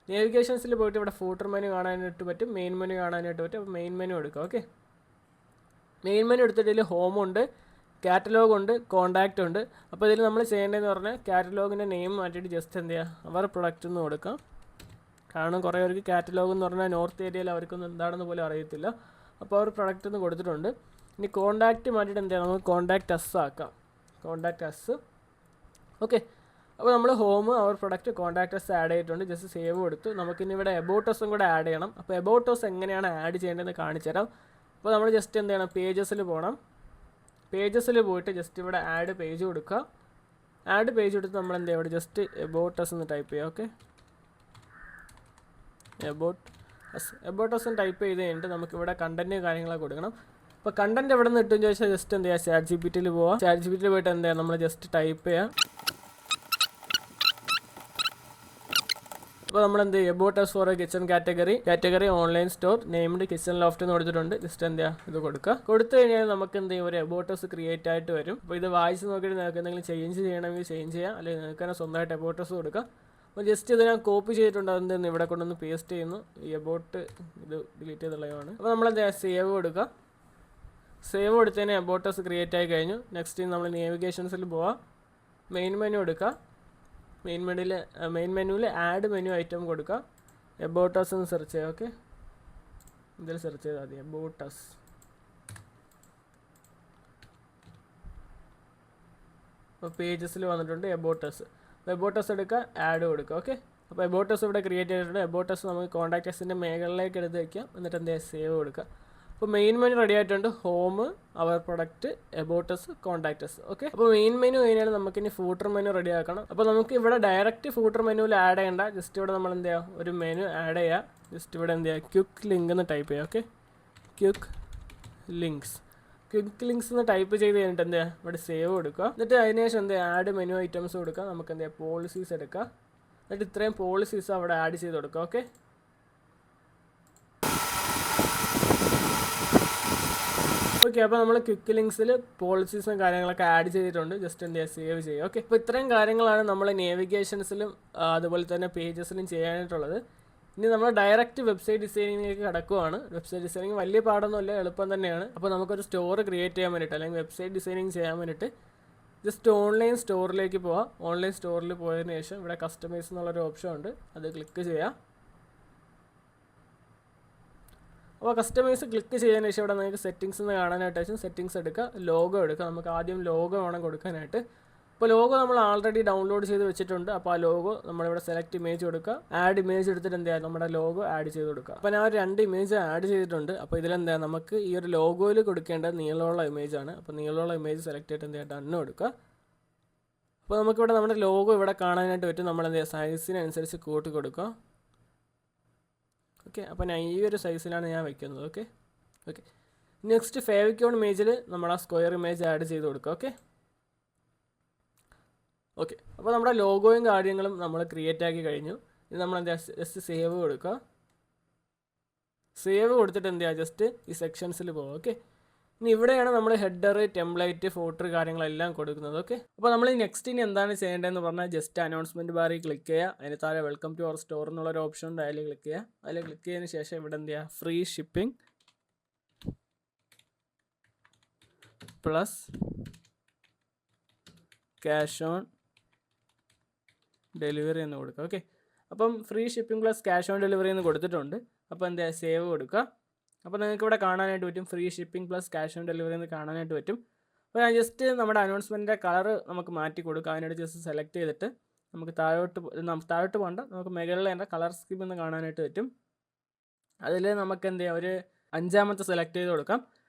നേവിഗേഷൻസിൽ പോയിട്ട് ഇവിടെ ഫൂട്ടർ മെനു കാണാനായിട്ട് പറ്റും, മെയിൻ മെനു കാണാനായിട്ട് പറ്റും. അപ്പോൾ മെയിൻ മെനു എടുക്കുക. ഓക്കെ, മെയിൻ മെനു എടുത്തിട്ട് ഹോമുണ്ട്, കാറ്റലോഗ് ഉണ്ട്, കോൺടാക്റ്റ് ഉണ്ട്. അപ്പോൾ ഇതിൽ നമ്മൾ ചെയ്യേണ്ടതെന്ന് പറഞ്ഞാൽ കാറ്റലോഗിൻ്റെ നെയിം മാറ്റിയിട്ട് ജസ്റ്റ് എന്ത് ചെയ്യുക, അവർ പ്രൊഡക്റ്റ് എന്ന് കൊടുക്കാം. കാരണം കുറേ പേർക്ക് കാറ്റലോഗ് എന്ന് പറഞ്ഞാൽ നോർത്ത് ഏരിയയിൽ അവർക്കൊന്നും എന്താണെന്ന് പോലും അറിയത്തില്ല. അപ്പോൾ അവർ പ്രൊഡക്റ്റ് എന്ന് കൊടുത്തിട്ടുണ്ട്. ഇനി കോൺടാക്റ്റ് മാറ്റിയിട്ട് എന്ത് ചെയ്യാം, നമുക്ക് കോൺടാക്റ്റ് അസ് ആക്കാം. Contact us. ഓക്കെ, അപ്പോൾ നമ്മൾ home, our product, contact us add ചെയ്തിട്ടുണ്ട്. ജസ്റ്റ് സേവ് കൊടുത്തു. നമുക്കിനി ഇവിടെ എബൌട്ട് അസും കൂടെ ആഡ് ചെയ്യണം. അപ്പോൾ എബൌട്ട് അസ് എങ്ങനെയാണ് ആഡ് ചെയ്യേണ്ടതെന്ന് കാണിച്ചു തരാം. അപ്പോൾ നമ്മൾ ജസ്റ്റ് എന്ത് ചെയ്യണം, പേജസിൽ പോകണം. പേജസിൽ പോയിട്ട് ജസ്റ്റ് ഇവിടെ ആഡ് പേജ് കൊടുക്കുക. ആഡ് പേജ് കൊടുത്ത് നമ്മൾ എന്ത് ചെയ്യുക, ഇവിടെ ജസ്റ്റ് എബൌട്ട് അസ് എന്ന് ടൈപ്പ് ചെയ്യുക. ഓക്കെ, എബൌട്ട് അസ് ടൈപ്പ് ചെയ്ത് കഴിഞ്ഞിട്ട് നമുക്കിവിടെ കണ്ടൻറ്റ് കാര്യങ്ങളൊക്കെ കൊടുക്കണം. അപ്പോൾ കണ്ടൻറ്റ് എവിടെ നിന്ന് കിട്ടുമെന്ന് ചോദിച്ചാൽ ജസ്റ്റ് എന്ത് ചെയ്യുക, ചാറ്റ് ജിപിടിയിൽ പോവാം. ചാറ്റ് ജിപിടിയിൽ പോയിട്ട് എന്ത് ചെയ്യുക, നമ്മൾ ജസ്റ്റ് ടൈപ്പ് ചെയ്യാം. അപ്പോൾ നമ്മൾ എന്ത് ചെയ്യും, about us for a kitchen category online store named kitchen loft എന്ന് കൊടുത്തിട്ടുണ്ട്. ജസ്റ്റ് എന്ത് ചെയ്യുക, ഇത് കൊടുക്കുക. കൊടുത്തു കഴിഞ്ഞാൽ നമുക്ക് എന്ത് ചെയ്യും, ഒരു എബൌട്ട് അസ് ക്രിയേറ്റ് ആയിട്ട് വരും. അപ്പോൾ ഇത് വായിച്ച് നോക്കിയിട്ട് നിങ്ങൾക്ക് എന്തെങ്കിലും ചേഞ്ച് ചെയ്യണമെങ്കിൽ ചേഞ്ച് ചെയ്യാം, അല്ലെങ്കിൽ നിങ്ങൾക്ക് തന്നെ സ്വന്തമായിട്ട് എബൌട്ട് അസ് കൊടുക്കുക. അപ്പോൾ ജസ്റ്റ് ഇത് ഞാൻ കോപ്പി ചെയ്തിട്ടുണ്ട്. അതെന്തെന്ന് ഇവിടെ കൊണ്ടൊന്ന് പേസ്റ്റ് ചെയ്യുന്നു. ഈ എബൌട്ട് ഇത് ഡിലീറ്റ് ചെയ്തുള്ളതാണ്. അപ്പോൾ നമ്മൾ എന്താ സേവ് കൊടുക്കുക. സേവ് കൊടുത്തതിന് എബൌട്ട് അസ് ക്രിയേറ്റ് ആയി കഴിഞ്ഞു. നെക്സ്റ്റ് നമ്മൾ നേവിഗേഷൻസിൽ പോവാം. മെയിൻ മെനു എടുക്കുക. മെയിൻ മെനുവിൽ ആഡ് മെനു ഐറ്റം കൊടുക്കുക. എബൌട്ട് അസ് എന്ന് സെർച്ച് ചെയ്യുക. ഓക്കെ, ഇതിൽ സെർച്ച് ചെയ്താൽ മതി എബൌട്ട് അസ്. അപ്പോൾ പേജസിൽ വന്നിട്ടുണ്ട് എബൌട്ട് അസ്. എബൌട്ട് അസ് എടുക്കുക, ആഡ് കൊടുക്കുക. ഓക്കെ, അപ്പോൾ എബൌട്ട് അസ് ഇവിടെ ക്രിയേറ്റ് ചെയ്തിട്ടുണ്ട്. എബൌട്ട് അസ് നമുക്ക് കോൺടാക്റ്റ് അസിൻ്റെ മേഖലയിലേക്ക് എടുത്ത് വയ്ക്കാം. എന്നിട്ട് എന്താ സേവ് കൊടുക്കുക. അപ്പോൾ മെയിൻ മെനു റെഡി ആയിട്ടുണ്ട്. Home, our product, about us, contact us. Okay, അപ്പോൾ മെയിൻ മെനു കഴിഞ്ഞാൽ നമുക്കിനി ഫൂട്ടർ മെനു റെഡി ആക്കണം. അപ്പോൾ നമുക്ക് ഇവിടെ ഡയറക്റ്റ് ഫൂട്ടർ മെനുവിൽ ആഡ് ചെയ്യേണ്ട. ജസ്റ്റ് ഇവിടെ നമ്മൾ എന്ത് ചെയ്യുക, ഒരു മെനു ആഡ് ചെയ്യുക. ജസ്റ്റ് ഇവിടെ എന്ത് ചെയ്യുക, ക്വിക്ക് ലിങ്ക് എന്ന് ടൈപ്പ് ചെയ്യുക. ഓക്കെ, ക്വിക്ക് ലിങ്ക്സ് എന്ന് ടൈപ്പ് ചെയ്ത് കഴിഞ്ഞിട്ട് എന്ത് ചെയ്യുക, ഇവിടെ സേവ് കൊടുക്കുക. എന്നിട്ട് അതിനുശേഷം എന്ത് ചെയ്യുക, ആഡ് മെനു ഐറ്റംസ് കൊടുക്കുക. നമുക്ക് എന്ത് ചെയ്യുക, പോളിസീസ് എടുക്കുക. എന്നിട്ട് ഇത്രയും പോളിസീസ് അവിടെ ആഡ് ചെയ്ത് കൊടുക്കുക. ഓക്കെ, അപ്പോൾ നമ്മൾ ക്വിക്ക് ലിങ്ക്സിൽ പോളിസീസും കാര്യങ്ങളൊക്കെ ആഡ് ചെയ്തിട്ടുണ്ട്. ജസ്റ്റ് എന്ത് ചെയ്യുക, സേവ് ചെയ്യുക. ഓക്കെ, അപ്പോൾ ഇത്രയും കാര്യങ്ങളാണ് നമ്മൾ നേവിഗേഷൻസിലും അതുപോലെ തന്നെ പേജസിലും ചെയ്യാനായിട്ടുള്ളത്. ഇനി നമ്മൾ ഡയറക്റ്റ് വെബ്സൈറ്റ് ഡിസൈനിങ്ങിലേക്ക് കടക്കുവാണ്. വെബ്സൈറ്റ് ഡിസൈനിങ് വലിയ പാടൊന്നുമില്ല, എളുപ്പം തന്നെയാണ്. അപ്പോൾ നമുക്കൊരു സ്റ്റോർ ക്രിയേറ്റ് ചെയ്യാൻ വേണ്ടിയിട്ട് അല്ലെങ്കിൽ വെബ്സൈറ്റ് ഡിസൈനിങ് ചെയ്യാൻ വേണ്ടിയിട്ട് ജസ്റ്റ് ഓൺലൈൻ സ്റ്റോറിലേക്ക് പോവാം. ഓൺലൈൻ സ്റ്റോറിൽ പോയതിന് ശേഷം ഇവിടെ കസ്റ്റമൈസ് എന്നുള്ളൊരു ഓപ്ഷൻ ഉണ്ട്, അത് ക്ലിക്ക് ചെയ്യാം. അപ്പോൾ കസ്റ്റമൈസ് ക്ലിക്ക് ചെയ്തതിന് ശേഷം ഇവിടെ നിങ്ങൾക്ക് സെറ്റിങ്സ് എന്ന് കാണാനായിട്ട് സെറ്റിങ്സ് എടുക്കുക, ലോഗോ എടുക്കുക. നമുക്ക് ആദ്യം ലോഗോ വേണം കൊടുക്കാനായിട്ട്. അപ്പോൾ ലോഗോ നമ്മൾ ആൾറെഡി ഡൗൺലോഡ് ചെയ്ത് വെച്ചിട്ടുണ്ട്. അപ്പോൾ ആ ലോഗോ നമ്മളിവിടെ സെലക്ട് ഇമേജ് കൊടുക്കുക. ആഡ് ഇമേജ് എടുത്തിട്ട് എന്താ നമ്മുടെ ലോഗോ ആഡ് ചെയ്ത് കൊടുക്കുക. അപ്പോൾ ഞാൻ 2 ഇമേജ് ആഡ് ചെയ്തിട്ടുണ്ട്. അപ്പോൾ ഇതിലെന്താ നമുക്ക് ഈ ഒരു ലോഗോയിൽ കൊടുക്കേണ്ട നീളമുള്ള ഇമേജാണ്. അപ്പോൾ നീളമുള്ള ഇമേജ് സെലക്ട് ചെയ്തിട്ട് എന്താ ഡണ്ണ് കൊടുക്കുക. അപ്പോൾ നമുക്കിവിടെ നമ്മുടെ ലോഗോ ഇവിടെ കാണാനായിട്ട് പറ്റും. നമ്മളെന്ത് ചെയ്യുക, സൈസിനനുസരിച്ച് കൂട്ടി കൊടുക്കുക. ഓക്കെ, അപ്പോൾ ഞാൻ ഈ ഒരു സൈസിലാണ് ഞാൻ വയ്ക്കുന്നത്. ഓക്കെ. നെക്സ്റ്റ് ഫേവിക്കോൺ ഇമേജിൽ നമ്മൾ ആ സ്ക്വയർ ഇമേജ് ആഡ് ചെയ്ത് കൊടുക്കുക. ഓക്കെ, അപ്പോൾ നമ്മുടെ ലോഗോയും കാര്യങ്ങളും നമ്മൾ ക്രിയേറ്റ് ആക്കി കഴിഞ്ഞു. ഇത് നമ്മൾ എന്താ ജസ്റ്റ് സേവ് കൊടുക്കുക. സേവ് കൊടുത്തിട്ട് എന്ത് ചെയ്യുക, ജസ്റ്റ് ഈ സെക്ഷൻസിൽ പോകുക. ഓക്കെ, ഇനി ഇവിടെയാണ് നമ്മൾ ഹെഡർ, ടെംപ്ലേറ്റ്, ഫോട്ടർ കാര്യങ്ങളെല്ലാം കൊടുക്കുന്നത്. ഓക്കെ, അപ്പോൾ നമ്മൾ നെക്സ്റ്റ് ഇനി എന്താണ് ചെയ്യേണ്ടതെന്ന് പറഞ്ഞാൽ ജസ്റ്റ് അനൗൺസ്മെൻറ്റ് ബാറിൽ ക്ലിക്ക് ചെയ്യുക. അതിന് താഴെ വെൽക്കം ടു അവർ സ്റ്റോർ എന്നുള്ളൊരു ഓപ്ഷൻ ഉണ്ട്, അതിൽ ക്ലിക്ക് ചെയ്യുക. അതിൽ ക്ലിക്ക് ചെയ്തതിന് ശേഷം ഇവിടെ എന്ത് ചെയ്യുക, free shipping plus cash on delivery എന്ന് കൊടുക്കുക. ഓക്കെ, അപ്പം free shipping plus cash on delivery എന്ന് കൊടുത്തിട്ടുണ്ട്. അപ്പോൾ എന്താ സേവ് കൊടുക്കുക. അപ്പോൾ നിങ്ങൾക്ക് ഇവിടെ കാണാനായിട്ട് പറ്റും free shipping plus cash on delivery എന്ന് കാണാനായിട്ട് പറ്റും. അപ്പോൾ ഞാൻ ജസ്റ്റ് നമ്മുടെ അനൗൺസ്മെൻറ്റിൻ്റെ കളർ നമുക്ക് മാറ്റി കൊടുക്കുക. അതിനായിട്ട് ജസ്റ്റ് സെലക്ട് ചെയ്തിട്ട് നമുക്ക് താഴോട്ട് പോകണ്ട, നമുക്ക് മുകളിൽ എൻ്റെ കളർ സ്കീം എന്ന് കാണാനായിട്ട് പറ്റും. അതിൽ നമുക്ക് എന്ത് ചെയ്യാം, ഒരു 5ാമത്തെ സെലക്ട് ചെയ്ത് കൊടുക്കാം.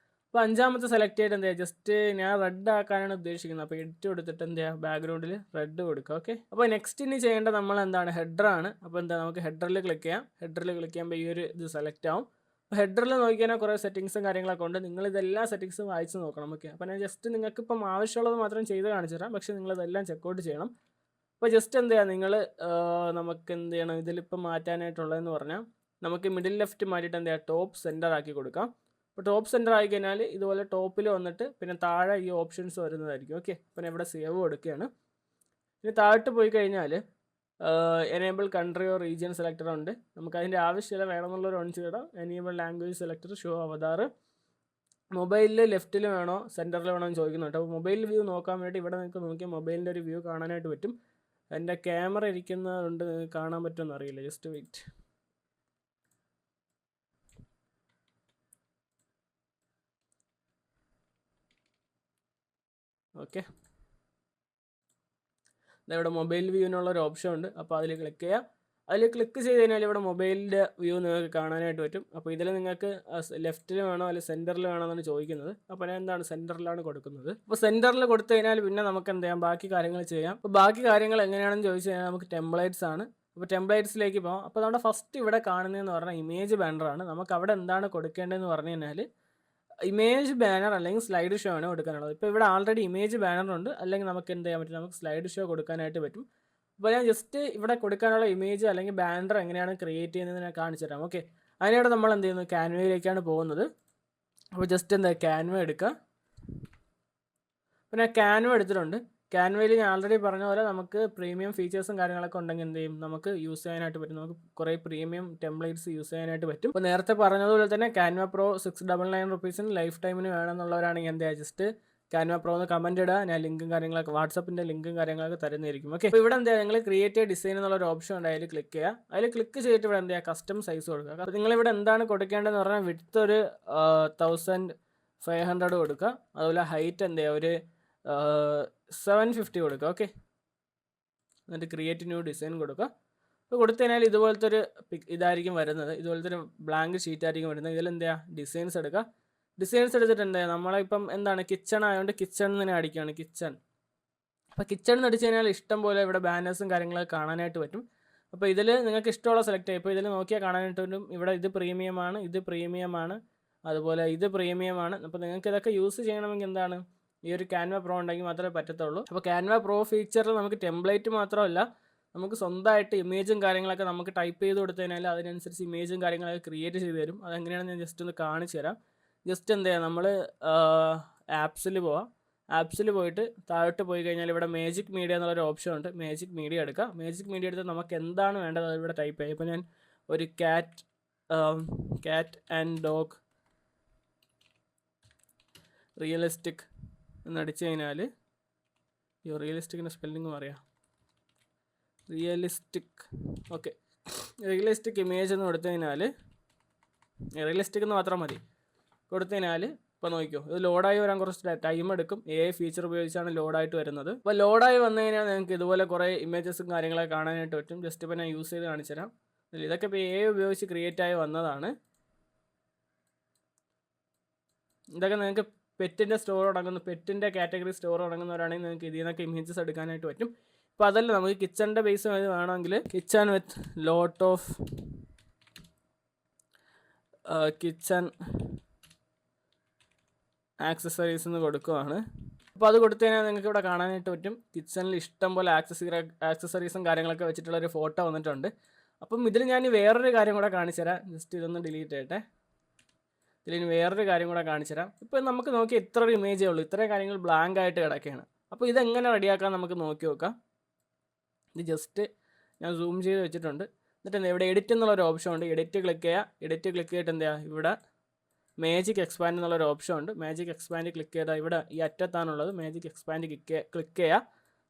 അപ്പോൾ 5ാമത്തെ സെലക്ട് ചെയ്തിട്ട് എന്ത് ചെയ്യുക, ജസ്റ്റ് ഞാൻ റെഡ് ആക്കാനാണ് ഉദ്ദേശിക്കുന്നത്. അപ്പോൾ എഡിറ്റ് കൊടുത്തിട്ട് എന്ത് ചെയ്യുക, ബാക്ക്ഗ്രൗണ്ടിൽ റെഡ് കൊടുക്കുക. ഓക്കെ, അപ്പോൾ നെക്സ്റ്റ് ഇനി ചെയ്യേണ്ടത് നമ്മൾ എന്താണ്, ഹെഡറാണ്. അപ്പോൾ എന്താ, നമുക്ക് ഹെഡറിൽ ക്ലിക്ക് ചെയ്യാം. ഹെഡറിൽ ക്ലിക്ക് ചെയ്യുമ്പോൾ ഈ ഒരു ഇത് സെലക്ട് ആവും. അപ്പോൾ ഹെഡറിൽ നോക്കിയാൽ കുറേ സെറ്റിങ്സും കാര്യങ്ങളൊക്കെ ഉണ്ട്. നിങ്ങളിതെല്ലാ സെറ്റിങ്സും വായിച്ച് നോക്കണം. ഓക്കെ, അപ്പോൾ ഞാൻ ജസ്റ്റ് നിങ്ങൾക്ക് ഇപ്പം ആവശ്യമുള്ളത് മാത്രം ചെയ്ത് കാണിച്ചു തരാം, പക്ഷേ നിങ്ങളിതെല്ലാം ചെക്കൗട്ട് ചെയ്യണം. അപ്പോൾ ജസ്റ്റ് എന്ത് ചെയ്യുക, നിങ്ങൾ നമുക്ക് എന്ത് ചെയ്യണം, ഇതിലിപ്പോൾ മാറ്റാനായിട്ടുള്ളതെന്ന് പറഞ്ഞാൽ നമുക്ക് മിഡിൽ ലെഫ്റ്റ് മാറ്റിയിട്ട് എന്ത് ചെയ്യുക, ടോപ്പ് സെൻറ്റർ ആക്കി കൊടുക്കാം. അപ്പോൾ ടോപ്പ് സെൻറ്റർ ആയി കഴിഞ്ഞാൽ ഇതുപോലെ ടോപ്പിൽ വന്നിട്ട് പിന്നെ താഴെ ഈ ഓപ്ഷൻസ് വരുന്നതായിരിക്കും. ഓക്കെ, അപ്പോൾ ഞാൻ ഇവിടെ സേവ് കൊടുക്കുകയാണ്. ഇനി താഴോട്ട് പോയി കഴിഞ്ഞാൽ enable country or region selector ഉണ്ട്. നമുക്ക് അതിൻ്റെ ആവശ്യമില്ല, വേണമെന്നുള്ളൊരു ഓൺ ചെയ്തിടാം. Enable language selector, show avatar. മൊബൈലിൽ ലെഫ്റ്റിൽ വേണോ സെൻറ്ററിൽ വേണോ എന്ന് ചോദിക്കുന്നുണ്ട്. അപ്പോൾ മൊബൈൽ വ്യൂ നോക്കാൻ വേണ്ടി ഇവിടെ നിങ്ങൾക്ക് നോക്കിയാൽ മൊബൈലിൻ്റെ ഒരു വ്യൂ കാണാനായിട്ട് പറ്റും. എൻ്റെ ക്യാമറ ഇരിക്കുന്നതുകൊണ്ട് നിങ്ങൾക്ക് കാണാൻ പറ്റുമെന്ന് അറിയില്ല, ജസ്റ്റ് വെയിറ്റ്. ഓക്കെ, ഇവിടെ മൊബൈൽ വ്യൂവിനുള്ളൊരു ഓപ്ഷൻ ഉണ്ട്. അപ്പോൾ അതിൽ ക്ലിക്ക് ചെയ്യുക. അതിൽ ക്ലിക്ക് ചെയ്ത് കഴിഞ്ഞാൽ ഇവിടെ മൊബൈലിൻ്റെ വ്യൂ നിങ്ങൾക്ക് കാണാനായിട്ട് പറ്റും. അപ്പോൾ ഇതിൽ നിങ്ങൾക്ക് ലെഫ്റ്റിൽ വേണോ അല്ലെങ്കിൽ സെൻറ്ററിൽ വേണോ എന്നാണ് ചോദിക്കുന്നത്. അപ്പോൾ ഞാൻ എന്താണ് സെൻറ്ററിലാണ് കൊടുക്കുന്നത്. അപ്പോൾ സെൻറ്ററിൽ കൊടുത്തു കഴിഞ്ഞാൽ പിന്നെ നമുക്ക് എന്ത് ചെയ്യാം, ബാക്കി കാര്യങ്ങൾ ചെയ്യാം. അപ്പോൾ ബാക്കി കാര്യങ്ങൾ എങ്ങനെയാണെന്ന് ചോദിച്ചു കഴിഞ്ഞാൽ നമുക്ക് ടെംപ്ലേറ്റ്സ് ആണ്. അപ്പോൾ ടെംപ്ലേറ്റ്സിലേക്ക് പോകാം. അപ്പോൾ നമ്മുടെ ഫസ്റ്റ് ഇവിടെ കാണുന്നതെന്ന് പറഞ്ഞാൽ ഇമേജ് ബാനറാണ്. നമുക്ക് അവിടെ എന്താണ് കൊടുക്കേണ്ടതെന്ന് പറഞ്ഞു കഴിഞ്ഞാൽ ഇമേജ് ബാനർ അല്ലെങ്കിൽ സ്ലൈഡ് ഷോ ആണ് കൊടുക്കാനുള്ളത്. ഇപ്പോൾ ഇവിടെ ആൾറെഡി ഇമേജ് ബാനർ ഉണ്ട്, അല്ലെങ്കിൽ നമുക്ക് എന്ത് ചെയ്യാൻ പറ്റും, നമുക്ക് സ്ലൈഡ് ഷോ കൊടുക്കാനായിട്ട് പറ്റും. അപ്പോൾ ഞാൻ ജസ്റ്റ് ഇവിടെ കൊടുക്കാനുള്ള ഇമേജ് അല്ലെങ്കിൽ ബാനർ എങ്ങനെയാണ് ക്രിയേറ്റ് ചെയ്യുന്നത് ഞാൻ കാണിച്ചു തരാം. ഓക്കെ, അതിനിടെ നമ്മൾ എന്ത് ചെയ്യുന്നു, ക്യാൻവയിലേക്കാണ് പോകുന്നത്. അപ്പോൾ ജസ്റ്റ് എന്താ ക്യാൻവ എടുക്കുക. അപ്പോൾ ഞാൻ ക്യാൻവ എടുത്തിട്ടുണ്ട്. ക്യാൻവയിൽ ഞാൻ ആൾറെഡി പറഞ്ഞ പോലെ നമുക്ക് പ്രീമിയം ഫീച്ചേഴ്സും കാര്യങ്ങളൊക്കെ ഉണ്ടെങ്കിൽ എന്ത് ചെയ്യും, നമുക്ക് യൂസ് ചെയ്യാനായിട്ട് പറ്റും. നമുക്ക് കുറേ പ്രീമിയം ടെംപ്ലേറ്റ്സ് യൂസ് ചെയ്യാനായിട്ട് പറ്റും. അപ്പോൾ നേരത്തെ പറഞ്ഞതുപോലെ തന്നെ ക്യാൻവ പ്രോ 699 റുപ്പീസിന് ലൈഫ് ടൈമിന് വേണമെന്നുള്ളവരാണെങ്കിൽ എന്താ ജസ്റ്റ് ക്യാൻവ പ്രോ എന്ന് കമൻറ്റ് ഇടുക. ഞാൻ ലിങ്കും കാര്യങ്ങളൊക്കെ വാട്സപ്പിൻ്റെ ലിങ്കും കാര്യങ്ങളൊക്കെ തരുന്നതായിരിക്കും. ഓക്കെ, അപ്പോൾ ഇവിടെ എന്താ നിങ്ങൾ ക്രിയേറ്റ് ഡിസൈൻ എന്നുള്ളൊരു ഓപ്ഷൻ ഉണ്ട്, അതിൽ ക്ലിക്ക് ചെയ്യുക. അതിൽ ക്ലിക്ക് ചെയ്തിട്ട് ഇവിടെ എന്താ കസ്റ്റം സൈസ് കൊടുക്കുക. അപ്പോൾ നിങ്ങളിവിടെ എന്താണ് കൊടുക്കേണ്ടതെന്ന് പറഞ്ഞാൽ വിഡ്ത്ത് ഒരു 1500 കൊടുക്കുക. അതുപോലെ ഹൈറ്റ് എന്താ ഒരു 750 കൊടുക്കുക. ഓക്കെ, എന്നിട്ട് ക്രിയേറ്റ് ന്യൂ ഡിസൈൻ കൊടുക്കുക. അപ്പോൾ കൊടുത്തു കഴിഞ്ഞാൽ ഇതുപോലത്തെ ഒരു ഇതായിരിക്കും വരുന്നത്. ഇതുപോലത്തെ ഒരു ബ്ലാങ്ക് ഷീറ്റ് ആയിരിക്കും വരുന്നത്. ഇതിലെന്താ ഡിസൈൻസ് എടുക്കുക. ഡിസൈൻസ് എടുത്തിട്ട് എന്താ നമ്മളിപ്പം എന്താണ് കിച്ചൺ ആയതുകൊണ്ട് കിച്ചൺ തന്നെ അടിക്കുകയാണ്, കിച്ചൺ. അപ്പോൾ കിച്ചൺ എന്ന് അടിച്ചു കഴിഞ്ഞാൽ ഇഷ്ടം പോലെ ഇവിടെ ബാനേഴ്സും കാര്യങ്ങളൊക്കെ കാണാനായിട്ട് പറ്റും. അപ്പോൾ ഇതിൽ നിങ്ങൾക്ക് ഇഷ്ടമുള്ള സെലക്ട് ചെയ്യും. ഇപ്പോൾ ഇതിൽ നോക്കിയാൽ കാണാനായിട്ട് പറ്റും ഇവിടെ ഇത് പ്രീമിയമാണ്, ഇത് പ്രീമിയമാണ്, അതുപോലെ ഇത് പ്രീമിയമാണ്. അപ്പോൾ നിങ്ങൾക്ക് ഇതൊക്കെ യൂസ് ചെയ്യണമെങ്കിൽ എന്താണ് ഈ ഒരു ക്യാൻവ പ്രോ ഉണ്ടെങ്കിൽ മാത്രമേ പറ്റത്തുള്ളൂ. അപ്പോൾ ക്യാൻവ പ്രോ ഫീച്ചറിൽ നമുക്ക് ടെംപ്ലേറ്റ് മാത്രമല്ല, നമുക്ക് സ്വന്തമായിട്ട് ഇമേജും കാര്യങ്ങളൊക്കെ നമുക്ക് ടൈപ്പ് ചെയ്ത് കൊടുത്തു കഴിഞ്ഞാൽ അതിനനുസരിച്ച് ഇമേജും കാര്യങ്ങളൊക്കെ ക്രിയേറ്റ് ചെയ്ത് തരും. അതെങ്ങനെയാണെന്ന് ഞാൻ ജസ്റ്റ് ഒന്ന് കാണിച്ചു തരാം. ജസ്റ്റ് എന്താ ചെയ്യുക, നമ്മൾ ആപ്സിൽ പോവാം. ആപ്സിൽ പോയിട്ട് താഴോട്ട് പോയി കഴിഞ്ഞാൽ ഇവിടെ മാജിക് മീഡിയ എന്നുള്ളൊരു ഓപ്ഷൻ ഉണ്ട്. മാജിക് മീഡിയ എടുക്കുക. മാജിക് മീഡിയ എടുത്ത് നമുക്ക് എന്താണ് വേണ്ടത് അത് ഇവിടെ ടൈപ്പ് ചെയ്യാം. ഇപ്പോൾ ഞാൻ ഒരു ക്യാറ്റ് ആൻഡ് ഡോഗ് റിയലിസ്റ്റിക് എന്നടിച്ചു കഴിഞ്ഞാൽ ഈ റിയലിസ്റ്റിക്കിൻ്റെ സ്പെല്ലിങ് പറയാം, റിയലിസ്റ്റിക്. ഓക്കെ, റിയലിസ്റ്റിക് ഇമേജ് എന്ന് കൊടുത്തു കഴിഞ്ഞാൽ റിയലിസ്റ്റിക് എന്ന് മാത്രം മതി. കൊടുത്തു കഴിഞ്ഞാൽ ഇപ്പോൾ നോക്കിക്കോ, ഇത് ലോഡായി വരാൻ കുറച്ച് ടൈം എടുക്കും. AI ഫീച്ചർ ഉപയോഗിച്ചാണ് ലോഡായിട്ട് വരുന്നത്. അപ്പോൾ ലോഡായി വന്നു കഴിഞ്ഞാൽ നിങ്ങൾക്ക് ഇതുപോലെ കുറേ ഇമേജസും കാര്യങ്ങളൊക്കെ കാണാനായിട്ട് പറ്റും. ജസ്റ്റ് ഇപ്പോൾ ഞാൻ യൂസ് ചെയ്ത് കാണിച്ചു തരാം. ഇതൊക്കെ ഇപ്പോൾ AI ഉപയോഗിച്ച് ക്രിയേറ്റ് ആയി വന്നതാണ്. ഇതൊക്കെ നിങ്ങൾക്ക് പെറ്റിൻ്റെ സ്റ്റോർ അടങ്ങുന്ന പെറ്റിൻ്റെ കാറ്റഗറി സ്റ്റോർ അടങ്ങുന്നവരാണെങ്കിൽ നിങ്ങൾക്ക് ഇതിൽ നിന്നൊക്കെ ഇമേജസ് എടുക്കാനായിട്ട് പറ്റും. അപ്പോൾ അതല്ല നമുക്ക് കിച്ചണിൻ്റെ ബേസ് വേണമെങ്കിൽ kitchen with lot of kitchen accessories എന്ന് കൊടുക്കുവാണ്. അപ്പോൾ അത് കൊടുത്തു കഴിഞ്ഞാൽ നിങ്ങൾക്ക് ഇവിടെ കാണാനായിട്ട് പറ്റും കിച്ചണിൽ ഇഷ്ടം പോലെ ആക്സസറീസും കാര്യങ്ങളൊക്കെ വെച്ചിട്ടുള്ളൊരു ഫോട്ടോ വന്നിട്ടുണ്ട്. അപ്പം ഇതിൽ ഞാൻ വേറൊരു കാര്യം കൂടെ കാണിച്ചു തരാം. ജസ്റ്റ് ഇതൊന്ന് ഡിലീറ്റ് ചെയ്യട്ടെ. ഇതിലിനി വേറൊരു കാര്യം കൂടെ കാണിച്ചു തരാം. ഇപ്പോൾ നമുക്ക് നോക്കി ഇത്ര ഒരു ഇമേജേ ഉള്ളൂ, ഇത്രയും കാര്യങ്ങൾ ബ്ലാങ്ക് ആയിട്ട് കിടക്കുകയാണ്. അപ്പോൾ ഇതെങ്ങനെ റെഡിയാക്കാൻ നമുക്ക് നോക്കി നോക്കാം. ഇത് ജസ്റ്റ് ഞാൻ സൂം ചെയ്ത് വെച്ചിട്ടുണ്ട്. എന്നിട്ട് എന്താ ഇവിടെ എഡിറ്റ് എന്നുള്ളൊരു ഓപ്ഷൻ ഉണ്ട്. എഡിറ്റ് ക്ലിക്ക് ചെയ്യുക. എഡിറ്റ് ക്ലിക്ക് ചെയ്തിട്ട് എന്താ ഇവിടെ മാജിക് എക്സ്പാൻഡ് എന്നുള്ളൊരു ഓപ്ഷൻ ഉണ്ട്. മാജിക് എക്സ്പാൻഡ് ക്ലിക്ക് ചെയ്താൽ ഇവിടെ ഈ അറ്റത്താണുള്ളത്. മാജിക് എക്സ്പാൻഡ് ക്ലിക്ക് ചെയ്യുക.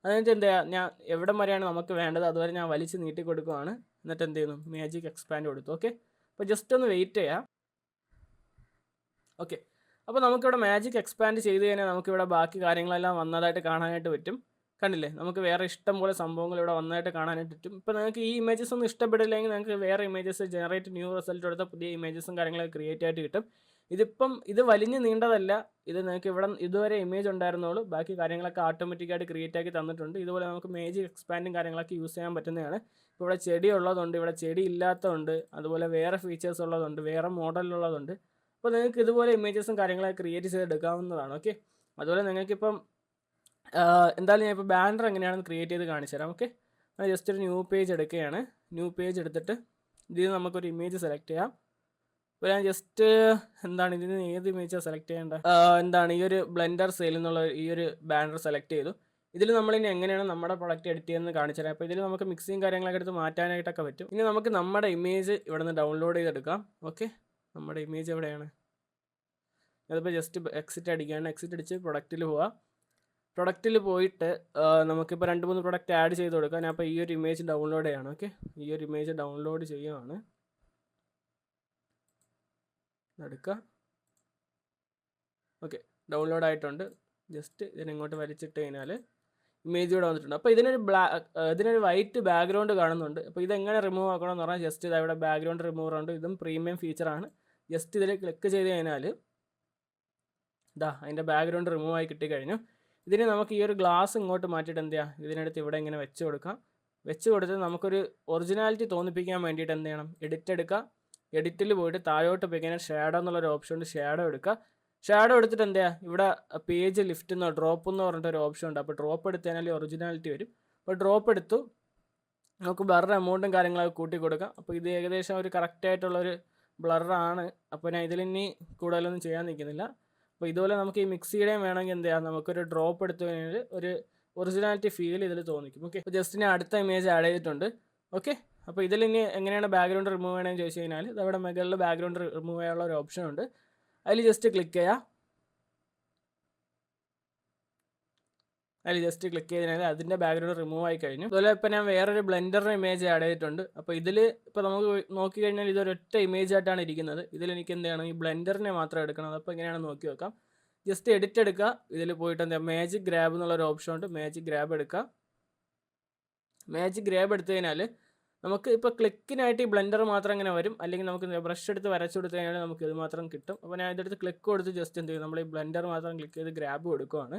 അതിനകത്ത് എന്താ ഞാൻ എവിടെ വരെയാണ് നമുക്ക് വേണ്ടത് അതുവരെ ഞാൻ വലിച്ച് നീട്ടി കൊടുക്കുകയാണ്. എന്നിട്ട് എന്ത് ചെയ്യുന്നു, മാജിക് എക്സ്പാൻഡ് കൊടുത്തു. ഓക്കെ, അപ്പോൾ ജസ്റ്റ് ഒന്ന് വെയിറ്റ് ചെയ്യാം. ഓക്കെ, അപ്പോൾ നമുക്കിവിടെ മാജിക് എക്സ്പാൻഡ് ചെയ്ത് കഴിഞ്ഞാൽ നമുക്കിവിടെ ബാക്കി കാര്യങ്ങളെല്ലാം വന്നതായിട്ട് കാണാനായിട്ട് പറ്റും. കണ്ടില്ലേ, നമുക്ക് വേറെ ഇഷ്ടം പോലെ സംഭവങ്ങൾ ഇവിടെ വന്നതായിട്ട് കാണാനായിട്ട് പറ്റും. ഇപ്പോൾ നിങ്ങൾക്ക് ഈ ഇമേജസ് ഒന്നും ഇഷ്ടപ്പെടില്ലെങ്കിൽ നിങ്ങൾക്ക് വേറെ ഇമേജസ് ജനറേറ്റ് ന്യൂ റിസൾട്ട് എടുത്ത പുതിയ ഇമേജസും കാര്യങ്ങളൊക്കെ ക്രിയേറ്റ് ആയിട്ട് കിട്ടും. ഇത് വലിഞ്ഞ് നീണ്ടതല്ല. ഇത് നിങ്ങൾക്ക് ഇവിടെ ഇതുവരെ ഇമേജ് ഉണ്ടായിരുന്നുള്ളൂ, ബാക്കി കാര്യങ്ങളൊക്കെ ഓട്ടോമാറ്റിക്കായിട്ട് ക്രിയേറ്റ് ആക്കി തന്നിട്ടുണ്ട്. ഇതുപോലെ നമുക്ക് മാജിക് എക്സ്പാൻഡും കാര്യങ്ങളൊക്കെ യൂസ് ചെയ്യാൻ പറ്റുന്നതാണ്. ഇപ്പോൾ ഇവിടെ ചെടി ഉള്ളതുണ്ട്, ഇവിടെ ചെടി ഇല്ലാത്തതുണ്ട്, അതുപോലെ വേറെ ഫീച്ചേഴ്സ് ഉള്ളതുണ്ട്, വേറെ മോഡലിലുള്ളതുണ്ട്. അപ്പോൾ നിങ്ങൾക്ക് ഇതുപോലെ ഇമേജസും കാര്യങ്ങളൊക്കെ ക്രിയേറ്റ് ചെയ്തെടുക്കാവുന്നതാണ്. ഓക്കെ, അതുപോലെ നിങ്ങൾക്കിപ്പം എന്തായാലും ഞാൻ ഇപ്പോൾ ബാനർ എങ്ങനെയാണെന്ന് ക്രിയേറ്റ് ചെയ്ത് കാണിച്ചു തരാം. ഓക്കെ, ജസ്റ്റ് ഒരു ന്യൂ പേജ് എടുക്കുകയാണ്. ന്യൂ പേജ് എടുത്തിട്ട് ഇതിൽ നമുക്കൊരു ഇമേജ് സെലക്ട് ചെയ്യാം. അപ്പോൾ ഞാൻ ജസ്റ്റ് എന്താണ് ഇതിന് ഏത് ഇമേജാണ് സെലക്ട് ചെയ്യേണ്ടത്, എന്താണ് ഈ ഒരു ബ്ലെൻഡർ സെയിൽ എന്നുള്ള ഈ ഒരു ബാനർ സെലക്ട് ചെയ്തു. ഇതിൽ നമ്മളിനി എങ്ങനെയാണ് നമ്മുടെ പ്രൊഡക്റ്റ് എഡിറ്റ് ചെയ്യുന്നത് കാണിച്ചു തരാം. അപ്പോൾ ഇതിൽ നമുക്ക് മിക്സിങ് കാര്യങ്ങളൊക്കെ എടുത്ത് മാറ്റാനായിട്ടൊക്കെ പറ്റും. ഇനി നമുക്ക് നമ്മുടെ ഇമേജ് ഇവിടെ നിന്ന് ഡൗൺലോഡ് ചെയ്തെടുക്കാം. ഓക്കെ, നമ്മുടെ ഇമേജ് എവിടെയാണ്? അതിപ്പോൾ ജസ്റ്റ് എക്സിറ്റ് അടിക്കുകയാണ്. എക്സിറ്റ് അടിച്ച് പ്രൊഡക്റ്റിൽ പോവാം. പ്രൊഡക്റ്റിൽ പോയിട്ട് നമുക്കിപ്പോൾ 2-3 പ്രൊഡക്റ്റ് ആഡ് ചെയ്ത് കൊടുക്കാം. ഞാൻ അപ്പോൾ ഈ ഒരു ഇമേജ് ഡൗൺലോഡ് ചെയ്യണം. ഓക്കെ, ഈ ഒരു ഇമേജ് ഡൗൺലോഡ് ചെയ്യുകയാണ്. എടുക്കുക. ഓക്കെ, ഡൗൺലോഡ് ആയിട്ടുണ്ട്. ജസ്റ്റ് ഇതിനിങ്ങോട്ട് വലിച്ചിട്ട് കഴിഞ്ഞാൽ ഇമേജ് ഇവിടെ വന്നിട്ടുണ്ട്. അപ്പോൾ ഇതിനൊരു വൈറ്റ് ബാക്ക്ഗ്രൗണ്ട് കാണുന്നുണ്ട്. അപ്പോൾ ഇതെങ്ങനെ റിമൂവ് ആക്കണമെന്ന് പറഞ്ഞാൽ ജസ്റ്റ് ഇത് ഇവിടെ ബാക്ക്ഗ്രൗണ്ട് റിമൂവർ ഉണ്ട്. ഇതും പ്രീമിയം ഫീച്ചറാണ്. ജസ്റ്റ് ഇതിൽ ക്ലിക്ക് ചെയ്ത് കഴിഞ്ഞാൽ അതിൻ്റെ ബാക്ക്ഗ്രൗണ്ട് റിമൂവ് ആയി കിട്ടിക്കഴിഞ്ഞു. ഇതിന് നമുക്ക് ഈ ഒരു ഗ്ലാസ് ഇങ്ങോട്ട് മാറ്റിയിട്ട് എന്ത് ചെയ്യാം, ഇതിനടുത്ത് ഇവിടെ ഇങ്ങനെ വെച്ച് കൊടുക്കാം. വെച്ച് കൊടുത്ത് നമുക്കൊരു ഒറിജിനാലിറ്റി തോന്നിപ്പിക്കാൻ വേണ്ടിയിട്ട് എന്ത് ചെയ്യണം, എഡിറ്റ് എടുക്കുക. എഡിറ്റിൽ പോയിട്ട് താഴോട്ട് പോയി കഴിഞ്ഞാൽ ഷാഡോ എന്നുള്ളൊരു ഓപ്ഷൻ ഉണ്ട്. ഷാഡോ എടുക്കുക. ഷാഡോ എടുത്തിട്ട് എന്ത് ചെയ്യുക, ഇവിടെ പേജ് ലിഫ്റ്റ് എന്നോ ഡ്രോപ്പ് എന്ന് പറഞ്ഞിട്ടൊരു ഓപ്ഷൻ ഉണ്ട്. അപ്പോൾ ഡ്രോപ്പ് എടുത്ത് കഴിഞ്ഞാൽ ഒറിജിനാലിറ്റി വരും. അപ്പോൾ ഡ്രോപ്പ് എടുത്തു നമുക്ക് ബ്ലർ എമൗണ്ടും കാര്യങ്ങളൊക്കെ കൂട്ടി കൊടുക്കാം. അപ്പോൾ ഇത് ഏകദേശം ഒരു കറക്റ്റായിട്ടുള്ളൊരു ബ്ലറാണ്. അപ്പോൾ ഞാൻ ഇതിലിനി കൂടുതലൊന്നും ചെയ്യാൻ നിൽക്കുന്നില്ല. അപ്പോൾ ഇതുപോലെ നമുക്ക് ഈ മിക്സിയുടെയും വേണമെങ്കിൽ എന്ത് ചെയ്യാം, നമുക്കൊരു ഡ്രോപ്പ് എടുത്തു കഴിഞ്ഞാൽ ഒരു ഒറിജിനാലിറ്റി ഫീൽ ഇതിൽ തോന്നിക്കും. ഓക്കെ, അപ്പോൾ ജസ്റ്റ് ഞാൻ അടുത്ത ഇമേജ് ആഡ് ചെയ്തിട്ടുണ്ട്. ഓക്കെ, അപ്പോൾ ഇതിലിനി എങ്ങനെയാണ് ബാക്ക്ഗ്രൗണ്ട് റിമൂവ് ചെയ്യണമെന്ന് ചോദിച്ചു കഴിഞ്ഞാൽ ഇതവിടെ മുകളിൽ ബാക്ക്ഗ്രൗണ്ട് റിമൂവ് ചെയ്യാനുള്ള ഒരു ഓപ്ഷൻ ഉണ്ട്. അതിൽ ജസ്റ്റ് ക്ലിക്ക് ചെയ്യുക. അതിൽ ജസ്റ്റ് ക്ലിക്ക് ചെയ്തതിനാൽ അതിൻ്റെ ബാക്ക്ഗ്രൗണ്ട് റിമൂവ് ആയി കഴിഞ്ഞു. അതുപോലെ ഇപ്പോൾ ഞാൻ വേറൊരു ബ്ലെൻഡറിൻ്റെ ഇമേജ് ആഡ് ചെയ്തിട്ടുണ്ട്. അപ്പോൾ ഇതിൽ ഇപ്പോൾ നമുക്ക് നോക്കി കഴിഞ്ഞാൽ ഇതൊരൊറ്റ ഇമേജ് ആയിട്ടാണ് ഇരിക്കുന്നത്. ഇതിലെനിക്ക് എന്ത് ചെയ്യണം, ഈ ബ്ലെൻഡറിനെ മാത്രം എടുക്കണം. അപ്പോൾ എങ്ങനെയാണെന്ന് നോക്കി നോക്കാം. ജസ്റ്റ് എഡിറ്റ് എടുക്കുക. ഇതിൽ പോയിട്ട് എന്താ മാജിക് ഗ്രാബ് എന്നുള്ളൊരു ഓപ്ഷൻ ഉണ്ട്. മാജിക് ഗ്രാബ് എടുക്കുക. മാജിക് ഗ്രാബ് എടുത്തു കഴിഞ്ഞാൽ നമുക്ക് ഇപ്പോൾ ക്ലിക്കിനായിട്ട് ഈ ബ്ലെൻഡർ മാത്രം ഇങ്ങനെ വരും. അല്ലെങ്കിൽ നമുക്ക് ബ്രഷ് എടുത്ത് വരച്ചു കൊടുത്തു കഴിഞ്ഞാൽ നമുക്ക് ഇത് മാത്രം കിട്ടും. അപ്പോൾ ഞാൻ ഇതെടുത്ത് ക്ലിക്ക് കൊടുത്ത് ജസ്റ്റ് എന്ത് ചെയ്യും, നമ്മൾ ഈ ബ്ലെൻഡർ മാത്രം ക്ലിക്ക് ചെയ്ത് ഗ്രാബ് കൊടുക്കുവാണ്.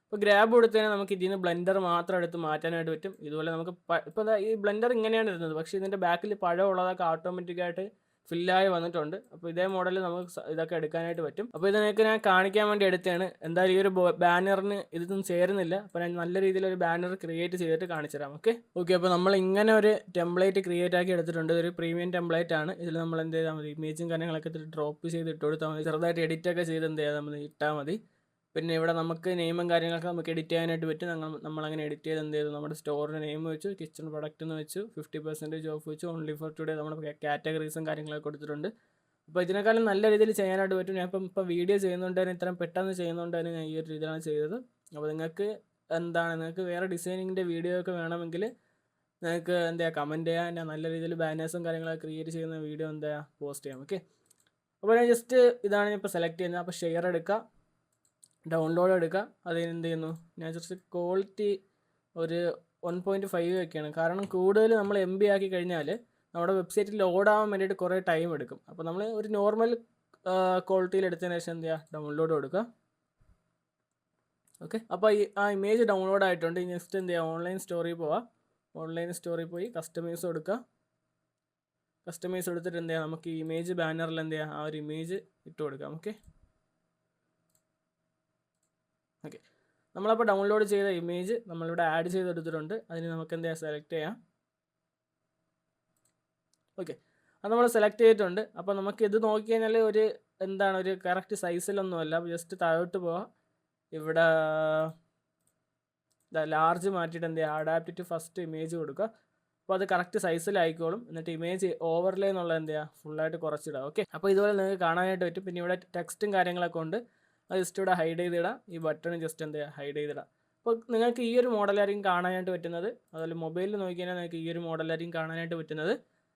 ഇപ്പോൾ ഗ്രാബ് കൊടുത്തു കഴിഞ്ഞാൽ നമുക്ക് ഇതിൽ നിന്ന് ബ്ലെൻഡർ മാത്രം എടുത്ത് മാറ്റാനായിട്ട് പറ്റും. ഇതുപോലെ നമുക്ക് ഇപ്പോൾ ഈ ബ്ലെൻഡർ ഇങ്ങനെയാണ് ഇരുന്നത്, പക്ഷേ ഇതിൻ്റെ ബാക്കിൽ പഴമുള്ളതൊക്കെ ഓട്ടോമാറ്റിക്കായിട്ട് ഫില്ലായി വന്നിട്ടുണ്ട്. അപ്പോൾ ഇതേ മോഡലിൽ നമുക്ക് ഇതൊക്കെ എടുക്കാനായിട്ട് പറ്റും. അപ്പോൾ ഇതിനൊക്കെ ഞാൻ കാണിക്കാൻ വേണ്ടി എടുത്തതാണ്. എന്തായാലും ഈ ഒരു ബാനറിന് ഇതൊന്നും ചേരുന്നില്ല. അപ്പോൾ ഞാൻ നല്ല രീതിയിൽ ഒരു ബാനർ ക്രിയേറ്റ് ചെയ്തിട്ട് കാണിച്ചു തരാം. ഓക്കെ, അപ്പോൾ നമ്മൾ ഇങ്ങനെ ഒരു ടെംപ്ലേറ്റ് ക്രിയേറ്റ് ആക്കി എടുത്തിട്ടുണ്ട്. ഒരു പ്രീമിയം ടെംപ്ലേറ്റ് ആണ്. ഇതിൽ നമ്മൾ എന്ത് ചെയ്താൽ മതി, ഇമേജും കാര്യങ്ങളൊക്കെ ഡ്രോപ്പ് ചെയ്ത് ഇട്ട് കൊടുത്താൽ മതി. ചെറുതായിട്ട് എഡിറ്റ് ഒക്കെ ചെയ്ത് എന്ത് ചെയ്താൽ മതി, ഇട്ടാൽ മതി. പിന്നെ ഇവിടെ നമുക്ക് നെയിമും കാര്യങ്ങളൊക്കെ നമുക്ക് എഡിറ്റ് ചെയ്യാനായിട്ട് പറ്റും. നമ്മളങ്ങനെ എഡിറ്റ് ചെയ്ത് എന്ത് ചെയ്തു, നമ്മുടെ സ്റ്റോറിൻ്റെ നെയിം വെച്ചു, കിച്ചൺ പ്രൊഡക്റ്റ് എന്ന് വെച്ചു, 50% ഓഫ് വെച്ചു, ഓൺലി ഫോർ ടുഡേ നമ്മുടെ കാറ്റഗറീസും കാര്യങ്ങളൊക്കെ കൊടുത്തിട്ടുണ്ട്. അപ്പോൾ ഇതിനേക്കാളും നല്ല രീതിയിൽ ചെയ്യാനായിട്ട് പറ്റും. ഞാൻ ഇപ്പോൾ വീഡിയോ ചെയ്യുന്നതുകൊണ്ട് തന്നെ ഇത്രയും പെട്ടെന്ന് ചെയ്യുന്നതുകൊണ്ട് തന്നെ ഞാൻ ഈ ഒരു രീതിയിലാണ് ചെയ്തത്. അപ്പോൾ നിങ്ങൾക്ക് വേറെ ഡിസൈനിങ്ങിൻ്റെ വീഡിയോ ഒക്കെ വേണമെങ്കിൽ നിങ്ങൾക്ക് എന്താ കമൻറ്റ് ചെയ്യാം. ഞാൻ നല്ല രീതിയിൽ ബാനേഴ്സും കാര്യങ്ങളൊക്കെ ക്രിയേറ്റ് ചെയ്യുന്ന വീഡിയോ പോസ്റ്റ് ചെയ്യാം. ഓക്കെ, അപ്പോൾ ഞാൻ ജസ്റ്റ് ഇതാണ് ഇപ്പോൾ സെലക്ട് ചെയ്യുന്നത്. അപ്പോൾ ഷെയർ എടുക്കുക, ഡൗൺലോഡ് എടുക്കുക. അതിന് എന്ത് ചെയ്യുന്നു, ഞാൻ ജസ്റ്റ് ക്വാളിറ്റി ഒരു 1.5 ഒക്കെയാണ്. കാരണം കൂടുതൽ നമ്മൾ MB ആക്കി കഴിഞ്ഞാൽ നമ്മുടെ വെബ്സൈറ്റിൽ ലോഡാവാൻ വേണ്ടിയിട്ട് കുറേ ടൈം എടുക്കും. അപ്പോൾ നമ്മൾ ഒരു നോർമൽ ക്വാളിറ്റിയിൽ എടുത്തതിന് ശേഷം എന്ത് ചെയ്യുക, ഡൗൺലോഡ് കൊടുക്കുക. ഓക്കെ, അപ്പോൾ ആ ഇമേജ് ഡൗൺലോഡ് ആയിട്ടുണ്ട്. നെക്സ്റ്റ് എന്ത് ചെയ്യുക, ഓൺലൈൻ സ്റ്റോറിൽ പോവുക. ഓൺലൈൻ സ്റ്റോറിൽ പോയി കസ്റ്റമൈസ് കൊടുക്കുക. കസ്റ്റമൈസ് എടുത്തിട്ട് എന്ത് ചെയ്യുക, നമുക്ക് ഈ ഇമേജ് ബാനറിൽ എന്ത് ചെയ്യുക, ആ ഒരു ഇമേജ് ഇട്ട് കൊടുക്കാം. ഓക്കെ, നമ്മളപ്പോൾ ഡൗൺലോഡ് ചെയ്ത ഇമേജ് നമ്മളിവിടെ ആഡ് ചെയ്തെടുത്തിട്ടുണ്ട്. അതിന് നമുക്ക് എന്ത് ചെയ്യാം, സെലക്ട് ചെയ്യാം. ഓക്കെ, അത് നമ്മൾ സെലക്ട് ചെയ്തിട്ടുണ്ട്. അപ്പോൾ നമുക്ക് ഇത് നോക്കി കഴിഞ്ഞാൽ ഒരു കറക്റ്റ് സൈസിലൊന്നുമല്ല. ജസ്റ്റ് താഴോട്ട് പോവാം. ഇവിടെ ലാർജ് മാറ്റിയിട്ട് എന്ത് ചെയ്യുക, അഡാപ്റ്റ് ടു ഫസ്റ്റ് ഇമേജ് കൊടുക്കുക. അപ്പോൾ അത് കറക്റ്റ് സൈസിലായിക്കോളും. എന്നിട്ട് ഇമേജ് ഓവർലേ എന്നുള്ള എന്ത് ചെയ്യുക, ഫുള്ളായിട്ട് കുറച്ചിടുക. ഓക്കെ, അപ്പോൾ ഇതുപോലെ നിങ്ങൾക്ക് കാണാനായിട്ട് പറ്റും. പിന്നെ ഇവിടെ ടെക്സ്റ്റും കാര്യങ്ങളൊക്കെ ഉണ്ട്. അത് ജസ്റ്റ് ഇവിടെ ഹൈഡ് ചെയ്തിടാം. ഈ ബട്ടൺ ജസ്റ്റ് എന്ത് ചെയ്യുക, ഹൈഡ് ചെയ്തിടാം. അപ്പോൾ നിങ്ങൾക്ക് ഈ ഒരു മോഡലായിരിക്കും കാണാനായിട്ട് പറ്റുന്നത്. അതുപോലെ മൊബൈലിൽ നോക്കിക്കഴിഞ്ഞാൽ നിങ്ങൾക്ക് ഈ ഒരു മോഡലായിരിക്കും കാണാനായിട്ട് പറ്റുന്നത്.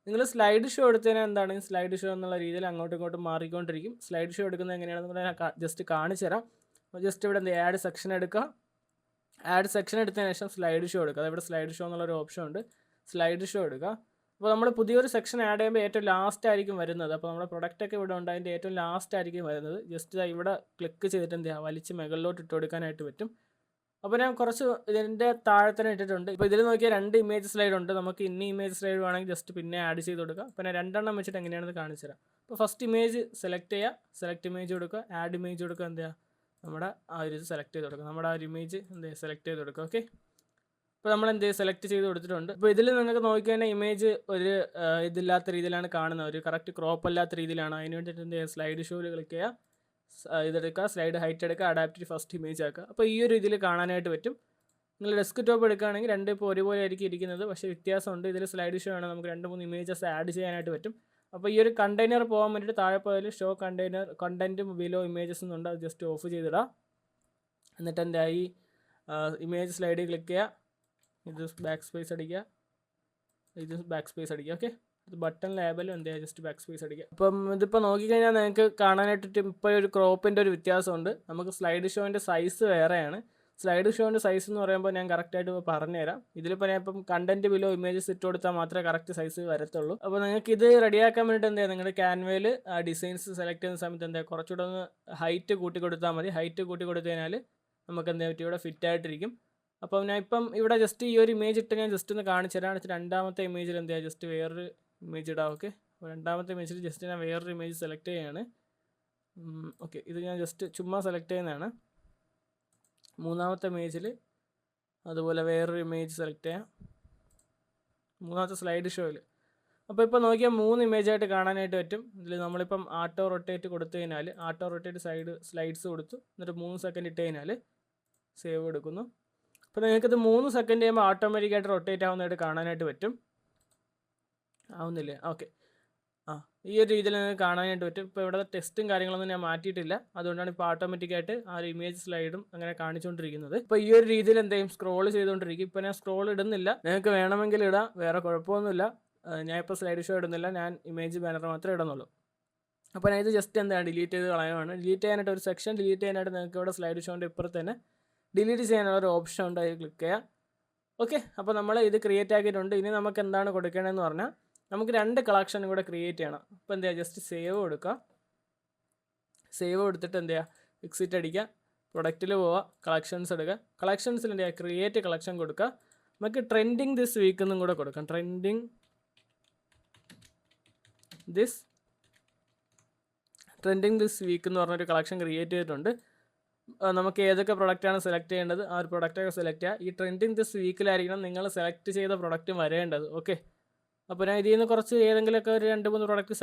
നിങ്ങൾ സ്ലൈഡ് ഷോ എടുത്തതിനാൽ എന്താണ്, സ്ലൈഡ് ഷോ എന്നുള്ള രീതിയിൽ അങ്ങോട്ടും ഇങ്ങോട്ടും മാറിക്കൊണ്ടിരിക്കും. സ്ലൈഡ് ഷോ എടുക്കുന്നത് എങ്ങനെയാണെന്ന് ഞാൻ ജസ്റ്റ് കാണിച്ചു തരാം. അപ്പോൾ ജസ്റ്റ് ഇവിടെ എന്ത് ആഡ് സെക്ഷൻ എടുക്കുക. ആഡ് സെക്ഷൻ എടുത്തതിന് ശേഷം സ്ലൈഡ് ഷോ എടുക്കുക. അതിവിടെ സ്ലൈഡ് ഷോ എന്നുള്ളൊരു ഓപ്ഷൻ ഉണ്ട്. സ്ലൈഡ് ഷോ എടുക്കുക. അപ്പോൾ നമ്മൾ പുതിയൊരു സെക്ഷൻ ആഡ് ചെയ്യുമ്പോൾ ഏറ്റവും ലാസ്റ്റ് ആയിരിക്കും വരുന്നത്. അപ്പോൾ നമ്മുടെ പ്രൊഡക്റ്റൊക്കെ ഇവിടെ ഉണ്ട്, അതിൻ്റെ ഏറ്റവും ലാസ്റ്റ് ആയിരിക്കും വരുന്നത്. ജസ്റ്റ് ഇവിടെ ക്ലിക്ക് ചെയ്തിട്ട് എന്ത് ചെയ്യുക, വലിച്ച് മുകളിലോട്ട് ഇട്ട് കൊടുക്കാനായിട്ട് പറ്റും. അപ്പോൾ ഞാൻ കുറച്ച് ഇതിൻ്റെ താഴെ തന്നെ ഇട്ടിട്ടുണ്ട്. ഇപ്പോൾ ഇതിൽ നോക്കിയാൽ 2 ഇമേജ് സ്ലൈഡ് ഉണ്ട്. നമുക്ക് ഇന്ന ഇമേജ് സ്ലൈഡ് വേണമെങ്കിൽ ജസ്റ്റ് പിന്നെ ആഡ് ചെയ്ത് കൊടുക്കുക. പിന്നെ 2 വെച്ചിട്ട് എങ്ങനെയാണെന്ന് കാണിച്ചു തരാം. അപ്പോൾ ഫസ്റ്റ് ഇമേജ് സെലക്ട് ചെയ്യുക, സെലക്ട് ഇമേജ് കൊടുക്കുക, ആഡ് ഇമേജ് കൊടുക്കുക. എന്ത് ചെയ്യുക, നമ്മുടെ ആ ഒരു ഇത് സെലക്ട് ചെയ്ത് കൊടുക്കുക. നമ്മുടെ ആ ഒരു ഇമേജ് എന്ത് ചെയ്യുക, സെലക്ട് ചെയ്ത് കൊടുക്കുക. ഓക്കെ, ഇപ്പോൾ നമ്മൾ എന്ത് സെലക്ട് ചെയ്ത് കൊടുത്തിട്ടുണ്ട്. ഇപ്പോൾ ഇതിൽ നിങ്ങൾക്ക് നോക്കിക്കഴിഞ്ഞാൽ ഇമേജ് ഇതില്ലാത്ത രീതിയിലാണ് കാണുന്നത്. ഒരു കറക്റ്റ് ക്രോപ്പ് അല്ലാത്ത രീതിയിലാണ്. അതിന് വേണ്ടിയിട്ട് എന്ത് ചെയ്യുക, സ്ലൈഡ് ഷോയിൽ ക്ലിക്ക് ചെയ്യുക, ഇതെടുക്കുക, സ്ലൈഡ് ഹൈറ്റ് എടുക്കുക, അഡാപ്റ്റ് ഫസ്റ്റ് ഇമേജ് ആക്കുക. അപ്പോൾ ഈ ഒരു ഇതിൽ കാണാനായിട്ട് പറ്റും. നിങ്ങൾ ഡെസ്ക് ടോപ്പ് എടുക്കുകയാണെങ്കിൽ 2 ഇപ്പോൾ ഒരുപോലെ ആയിരിക്കും ഇരിക്കുന്നത്. പക്ഷേ വ്യത്യാസമുണ്ട്. ഇതിൽ സ്ലൈഡ് ഷോ ആണ്, നമുക്ക് 2-3 ഇമേജസ് ആഡ് ചെയ്യാനായിട്ട് പറ്റും. അപ്പോൾ ഈ ഒരു കണ്ടെയ്നർ പോകാൻ വേണ്ടിയിട്ട് താഴെ പോയാൽ show container content below images എന്നുണ്ട്. അത് ജസ്റ്റ് ഓഫ് ചെയ്തിടുക. എന്നിട്ട് എൻ്റെ ഈ ഇമേജ് സ്ലൈഡിൽ ക്ലിക്ക് ചെയ്യുക, ഇത് ബാക്ക് സ്പേസ് അടിക്കുക, ഇത് ബാക്ക് സ്പേസ് അടിക്കുക. ഓക്കെ, ഇത് ബട്ടൺ ലേബലും എന്ത് ചെയ്യുക, ജസ്റ്റ് ബാക്ക് സ്പേസ് അടിക്കുക. അപ്പം ഇതിപ്പോൾ നോക്കിക്കഴിഞ്ഞാൽ നിങ്ങൾക്ക് കാണാനായിട്ട് ഇപ്പോൾ ഒരു ക്രോപ്പിൻ്റെ ഒരു വ്യത്യാസമുണ്ട്. നമുക്ക് സ്ലൈഡ് ഷോൻ്റെ സൈസ് വേറെയാണ്. സ്ലൈഡ് ഷോൻ്റെ സൈസ് എന്ന് പറയുമ്പോൾ ഞാൻ കറക്റ്റായിട്ട് ഇപ്പോൾ പറഞ്ഞുതരാം. ഇതിലിപ്പോൾ ഞാൻ ഇപ്പം കണ്ടൻറ്റ് ബിലോ ഇമേജസ് ഇട്ട് കൊടുത്താൽ മാത്രമേ കറക്റ്റ് സൈസ് വരത്തുള്ളൂ. അപ്പോൾ നിങ്ങൾക്ക് ഇത് റെഡിയാക്കാൻ വേണ്ടിയിട്ട് എന്ത് ചെയ്യുക, നിങ്ങളുടെ ക്യാൻവയിൽ ഡിസൈൻസ് സെലക്ട് ചെയ്യുന്ന സമയത്ത് എന്താ കുറച്ചുകൂടെ ഒന്ന് ഹൈറ്റ് കൂട്ടി കൊടുത്താൽ മതി. ഹൈറ്റ് കൂട്ടി കൊടുത്തു കഴിഞ്ഞാൽ നമുക്ക് എന്താ പറ്റും, ഇവിടെ ഫിറ്റ് ആയിട്ടിരിക്കും. അപ്പം ഞാൻ ഇപ്പം ഇവിടെ ജസ്റ്റ് ഈ ഒരു ഇമേജ് ഇട്ട് ഞാൻ ജസ്റ്റ് ഒന്ന് കാണിച്ചു തരാം. രണ്ടാമത്തെ ഇമേജിൽ എന്ത് ചെയ്യുക, ജസ്റ്റ് വേറൊരു ഇമേജ് ഇടാം. ഓക്കെ, അപ്പോൾ രണ്ടാമത്തെ ഇമേജിൽ ജസ്റ്റ് ഞാൻ വേറൊരു ഇമേജ് സെലക്ട് ചെയ്യുകയാണ്. ഓക്കെ, ഇത് ഞാൻ ജസ്റ്റ് ചുമ്മാ സെലക്ട് ചെയ്യുന്നതാണ്. മൂന്നാമത്തെ ഇമേജിൽ അതുപോലെ വേറൊരു ഇമേജ് സെലക്ട് ചെയ്യാം, മൂന്നാമത്തെ സ്ലൈഡ് ഷോയിൽ. അപ്പോൾ ഇപ്പോൾ നോക്കിയാൽ 3 ഇമേജായിട്ട് കാണാനായിട്ട് പറ്റും. ഇതിൽ നമ്മളിപ്പം ആട്ടോ റൊട്ടേറ്റ് കൊടുത്തു കഴിഞ്ഞാൽ ആട്ടോ റൊട്ടേറ്റ് സ്ലൈഡ്സ് കൊടുത്തു, എന്നിട്ട് 3 സെക്കൻഡ് ഇട്ട് കഴിഞ്ഞാൽ സേവ് എടുക്കുന്നു. അപ്പോൾ നിങ്ങൾക്കിത് 3 സെക്കൻഡ് ചെയ്യുമ്പോൾ ഓട്ടോമാറ്റിക്കായിട്ട് റൊട്ടേറ്റ് ആവുന്നതായിട്ട് കാണാനായിട്ട് പറ്റും. ആവുന്നില്ലേ? ഓക്കെ, ഈ ഒരു രീതിയിൽ നിങ്ങൾക്ക് കാണാനായിട്ട് പറ്റും. ഇപ്പോൾ ഇവിടെ ടെക്സ്റ്റും കാര്യങ്ങളൊന്നും ഞാൻ മാറ്റിയിട്ടില്ല. അതുകൊണ്ടാണ് ഇപ്പോൾ ഓട്ടോമാറ്റിക്കായിട്ട് ആ ഒരു ഇമേജ് സ്ലൈഡും അങ്ങനെ കാണിച്ചുകൊണ്ടിരിക്കുന്നത്. ഇപ്പോൾ ഈ ഒരു രീതിയിൽ എന്തെയും സ്ക്രോൾ ചെയ്തുകൊണ്ടിരിക്കും. ഇപ്പോൾ ഞാൻ സ്ക്രോൾ ഇടുന്നില്ല, നിങ്ങൾക്ക് വേണമെങ്കിൽ ഇടാം, വേറെ കുഴപ്പമൊന്നുമില്ല. ഞാൻ ഇപ്പോൾ സ്ലൈഡ് ഷോ ഇടുന്നില്ല, ഞാൻ ഇമേജ് ബാനർ മാത്രമേ ഇടുന്നുള്ളൂ. അപ്പോൾ ഞാൻ ഇത് ജസ്റ്റ് എന്താണ് ഡിലീറ്റ് ചെയ്ത് കളയുകയാണ്. ഡിലീറ്റ് ചെയ്യാനായിട്ട് ഒരു സെക്ഷൻ ഡിലീറ്റ് ചെയ്യാനായിട്ട് നിങ്ങൾക്ക് ഇവിടെ സ്ലൈഡ് ഷോൻ്റെ ഇപ്പുറത്ത് തന്നെ ഡിലീറ്റ് ചെയ്യാനുള്ള ഒരു ഓപ്ഷൻ ഉണ്ട്, അതിൽ ക്ലിക്ക് ചെയ്യാം. ഓക്കെ, അപ്പോൾ നമ്മൾ ഇത് ക്രിയേറ്റ് ആക്കിയിട്ടുണ്ട്. ഇനി നമുക്ക് എന്താണ് കൊടുക്കേണ്ടതെന്ന് പറഞ്ഞാൽ നമുക്ക് 2 കളക്ഷൻ കൂടെ ക്രിയേറ്റ് ചെയ്യണം. അപ്പോൾ എന്ത് ചെയ്യുക, ജസ്റ്റ് സേവ് കൊടുക്കുക. സേവ് കൊടുത്തിട്ട് എന്ത് ചെയ്യുക, എക്സിറ്റ് അടിക്കുക, പ്രൊഡക്റ്റിൽ പോവുക, കളക്ഷൻസ് എടുക്കുക. കളക്ഷൻസിൽ എന്ത് ചെയ്യുക, ക്രിയേറ്റ് കളക്ഷൻ കൊടുക്കുക. നമുക്ക് ട്രെൻഡിങ് ദിസ് വീക്ക് എന്നും കൂടെ കൊടുക്കാം. ട്രെൻഡിങ് ദിസ് വീക്ക് എന്ന് പറഞ്ഞൊരു കളക്ഷൻ ക്രിയേറ്റ് ചെയ്തിട്ടുണ്ട്. നമുക്ക് ഏതൊക്കെ പ്രൊഡക്റ്റാണ് സെലക്ട് ചെയ്യേണ്ടത് ആ ഒരു പ്രൊഡക്റ്റൊക്കെ സെലക്ട് ചെയ്യുക. ഈ ട്രെൻഡിങ് ദിസ് വീക്കിലായിരിക്കണം നിങ്ങൾ സെലക്ട് ചെയ്ത പ്രൊഡക്റ്റ് വരേണ്ടത്. ഓക്കെ, അപ്പോൾ ഞാൻ ഇതിൽ നിന്ന് കുറച്ച് ഏതെങ്കിലുമൊക്കെ ഒരു 2-3 പ്രൊഡക്റ്റ്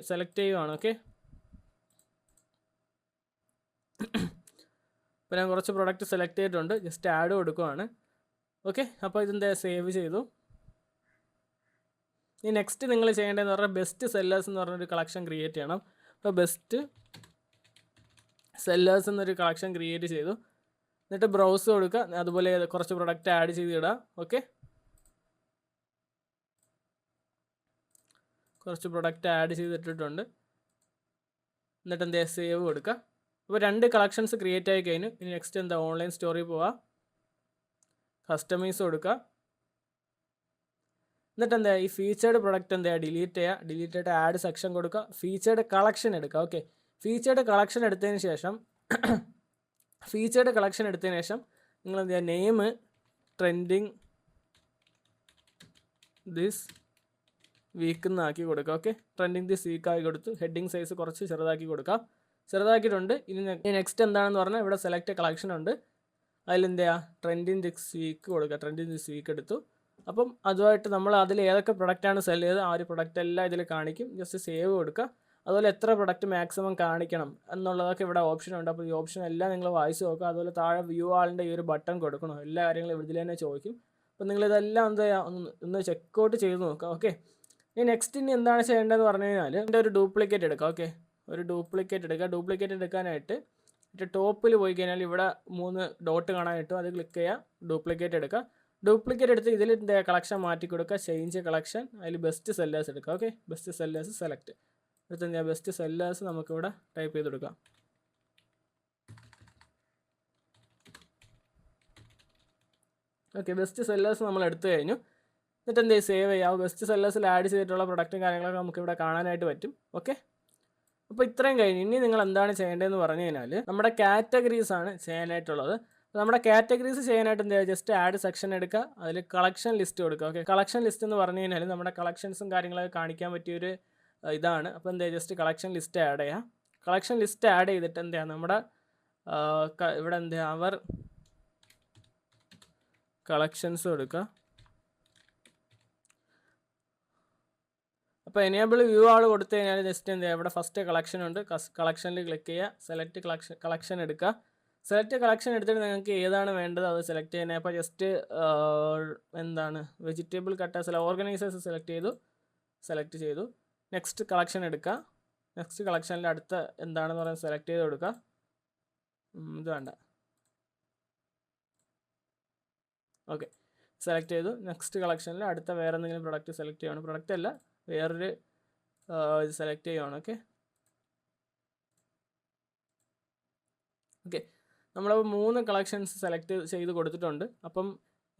സെലക്ട് ചെയ്യുവാണ്. ഓക്കെ, അപ്പോൾ ഞാൻ കുറച്ച് പ്രൊഡക്റ്റ് സെലക്ട് ചെയ്തിട്ടുണ്ട്, ജസ്റ്റ് ആഡ് കൊടുക്കുവാണ്. ഓക്കെ, അപ്പോൾ ഇതെന്താ സേവ് ചെയ്തു. ഈ നെക്സ്റ്റ് നിങ്ങൾ ചെയ്യേണ്ടതെന്ന് പറഞ്ഞാൽ ബെസ്റ്റ് സെല്ലേഴ്സ് എന്ന് പറഞ്ഞൊരു കളക്ഷൻ ക്രിയേറ്റ് ചെയ്യണം. അപ്പോൾ ബെസ്റ്റ് സെല്ലേഴ്സ് എന്നൊരു കളക്ഷൻ ക്രിയേറ്റ് ചെയ്തു. എന്നിട്ട് ബ്രൗസ് കൊടുക്കുക, അതുപോലെ കുറച്ച് പ്രൊഡക്റ്റ് ആഡ് ചെയ്തിടുക. ഓക്കെ, കുറച്ച് പ്രൊഡക്റ്റ് ആഡ് ചെയ്തിട്ടിട്ടുണ്ട്. എന്നിട്ട് എന്താ സേവ് കൊടുക്കുക. അപ്പോൾ 2 കളക്ഷൻസ് ക്രിയേറ്റ് ആയി കഴിഞ്ഞു. ഇനി നെക്സ്റ്റ് എന്താ ഓൺലൈൻ സ്റ്റോറിൽ പോവുക, കസ്റ്റമൈസ് കൊടുക്കുക. എന്നിട്ട് എന്താ ഈ ഫീച്ചേർഡ് പ്രൊഡക്റ്റ് എന്താ ഡിലീറ്റ് ചെയ്യുക. ഡിലീറ്റ് ചെയ്തിട്ട് ആഡ് സെക്ഷൻ കൊടുക്കുക. ഫീച്ചേർഡ് കളക്ഷൻ എടുക്കുക. ഓക്കെ, ഫീച്ചേർഡ് കളക്ഷൻ എടുത്തതിന് ശേഷം നിങ്ങൾ എന്ത് ചെയ്യുക, നെയിം ട്രെൻഡിങ് ദിസ് വീക്ക് എന്നാക്കി കൊടുക്കുക. ഓക്കെ, ട്രെൻഡിങ് ദിസ് വീക്ക് ആക്കി കൊടുത്തു. ഹെഡിങ് സൈസ് കുറച്ച് ചെറുതാക്കി കൊടുക്കാം. ചെറുതാക്കിയിട്ടുണ്ട്. ഇനി നെക്സ്റ്റ് എന്താണെന്ന് പറഞ്ഞാൽ ഇവിടെ സെലക്ട് കളക്ഷൻ ഉണ്ട്. അതിലെന്ത് ചെയ്യുക, ട്രെൻഡിങ് ദിസ് വീക്ക് കൊടുക്കുക. ട്രെൻഡിങ് ദിസ് വീക്ക് എടുത്തു. അപ്പം അതുമായിട്ട് നമ്മൾ അതിൽ ഏതൊക്കെ പ്രൊഡക്റ്റാണ് സെല് ചെയ്തത് ആ ഒരു പ്രൊഡക്റ്റ് എല്ലാം ഇതിൽ കാണിക്കും. ജസ്റ്റ് സേവ് കൊടുക്കുക. അതുപോലെ എത്ര പ്രൊഡക്റ്റ് മാക്സിമം കാണിക്കണം എന്നുള്ളതൊക്കെ ഇവിടെ ഓപ്ഷൻ ഉണ്ട്. അപ്പോൾ ഈ ഓപ്ഷൻ എല്ലാം നിങ്ങൾ വായിച്ച് നോക്കുക. അതുപോലെ താഴെ വ്യൂ ആളിൻ്റെ ഈ ഒരു ബട്ടൺ കൊടുക്കണം. എല്ലാ കാര്യങ്ങളും ഇതിൽ തന്നെ ചോദിക്കും. അപ്പോൾ നിങ്ങളിതെല്ലാം എന്ത് ചെയ്യുക, ഒന്ന് ചെക്കൗട്ട് ചെയ്ത് നോക്കുക. ഓക്കെ, ഇനി നെക്സ്റ്റ് എന്താണ് ചെയ്യേണ്ടതെന്ന് പറഞ്ഞു കഴിഞ്ഞാൽ ഇതിൻ്റെ ഒരു ഡ്യൂപ്ലിക്കേറ്റ് എടുക്കുക. ഓക്കെ, ഒരു ഡ്യൂപ്ലിക്കേറ്റ് എടുക്കുക. ഡ്യൂപ്ലിക്കേറ്റ് എടുക്കാനായിട്ട് ടോപ്പിൽ പോയി കഴിഞ്ഞാൽ ഇവിടെ 3 ഡോട്ട് കാണാൻ കിട്ടും. അത് ക്ലിക്ക് ചെയ്യുക, ഡ്യൂപ്ലിക്കേറ്റ് എടുക്കുക. ഡ്യൂപ്ലിക്കേറ്റ് എടുത്ത് ഇതിൽ കളക്ഷൻ മാറ്റി കൊടുക്കുക. ചേഞ്ച് കളക്ഷൻ, അതിൽ ബെസ്റ്റ് സെല്ലേഴ്സ് എടുക്കുക. ഓക്കെ, ബെസ്റ്റ് സെല്ലേഴ്സ് സെലക്ട് എടുത്ത് എന്താ ബെസ്റ്റ് സെല്ലേഴ്സ് നമുക്കിവിടെ ടൈപ്പ് ചെയ്ത് കൊടുക്കാം. ഓക്കെ, ബെസ്റ്റ് സെല്ലേഴ്സ് നമ്മൾ എടുത്തു കഴിഞ്ഞു. എന്നിട്ട് എന്ത് സേവ് ചെയ്യാം. ബെസ്റ്റ് സെല്ലേഴ്സിൽ ആഡ് ചെയ്തിട്ടുള്ള പ്രൊഡക്റ്റും കാര്യങ്ങളൊക്കെ നമുക്കിവിടെ കാണാനായിട്ട് പറ്റും. ഓക്കെ, അപ്പോൾ ഇത്രയും കഴിഞ്ഞ് ഇനി നിങ്ങൾ എന്താണ് ചെയ്യേണ്ടതെന്ന് പറഞ്ഞു കഴിഞ്ഞാൽ നമ്മുടെ കാറ്റഗറീസ് ആണ് ചെയ്യാനായിട്ടുള്ളത്. നമ്മുടെ കാറ്റഗറീസ് ചെയ്യാനായിട്ട് എന്ത് ചെയ്യുക, ജസ്റ്റ് ആഡ് സെക്ഷൻ എടുക്കുക. അതിൽ കളക്ഷൻ ലിസ്റ്റ് കൊടുക്കുക. ഓക്കെ, കളക്ഷൻ ലിസ്റ്റ് എന്ന് പറഞ്ഞു കഴിഞ്ഞാൽ നമ്മുടെ കളക്ഷൻസും കാര്യങ്ങളൊക്കെ കാണിക്കാൻ പറ്റിയൊരു ഇതാണ്. അപ്പോൾ എന്താ ജസ്റ്റ് കളക്ഷൻ ലിസ്റ്റ് ആഡ് ചെയ്യുക. കളക്ഷൻ ലിസ്റ്റ് ആഡ് ചെയ്തിട്ട് എന്താ നമ്മുടെ ഇവിടെ എന്താ അവർ കളക്ഷൻസ് കൊടുക്കുക. അപ്പോൾ എനേബിൾ വ്യൂ ആൾ കൊടുത്തു കഴിഞ്ഞാൽ ജസ്റ്റ് എന്ത് ചെയ്യുക, ഇവിടെ ഫസ്റ്റ് കളക്ഷൻ ഉണ്ട്. കളക്ഷനിൽ ക്ലിക്ക് ചെയ്യുക. സെലക്ട് കളക്ഷൻ എടുക്കുക. സെലക്ട് കളക്ഷൻ എടുത്തിട്ട് നിങ്ങൾക്ക് ഏതാണ് വേണ്ടത് അത് സെലക്ട് ചെയ്യുന്നത്. അപ്പോൾ ജസ്റ്റ് എന്താണ് വെജിറ്റബിൾ കട്ടേഴ്സ് ഓർഗനൈസേഴ്സ് സെലക്ട് ചെയ്തു. നെക്സ്റ്റ് കളക്ഷൻ എടുക്കുക. നെക്സ്റ്റ് കളക്ഷനിൽ അടുത്ത എന്താണെന്ന് പറയുന്നത് സെലക്ട് ചെയ്ത് കൊടുക്കുക. ഇത് വേണ്ട. ഓക്കെ, സെലക്ട് ചെയ്തു. നെക്സ്റ്റ് കളക്ഷനിൽ അടുത്ത വേറെ എന്തെങ്കിലും പ്രൊഡക്റ്റ് സെലക്ട് ചെയ്യണം. പ്രൊഡക്റ്റ് അല്ല, വേറൊരു ഇത് സെലക്ട് ചെയ്യുകയാണ്. ഓക്കെ, നമ്മൾ 3 കളക്ഷൻസ് സെലക്ട് ചെയ്ത് കൊടുത്തിട്ടുണ്ട്. അപ്പം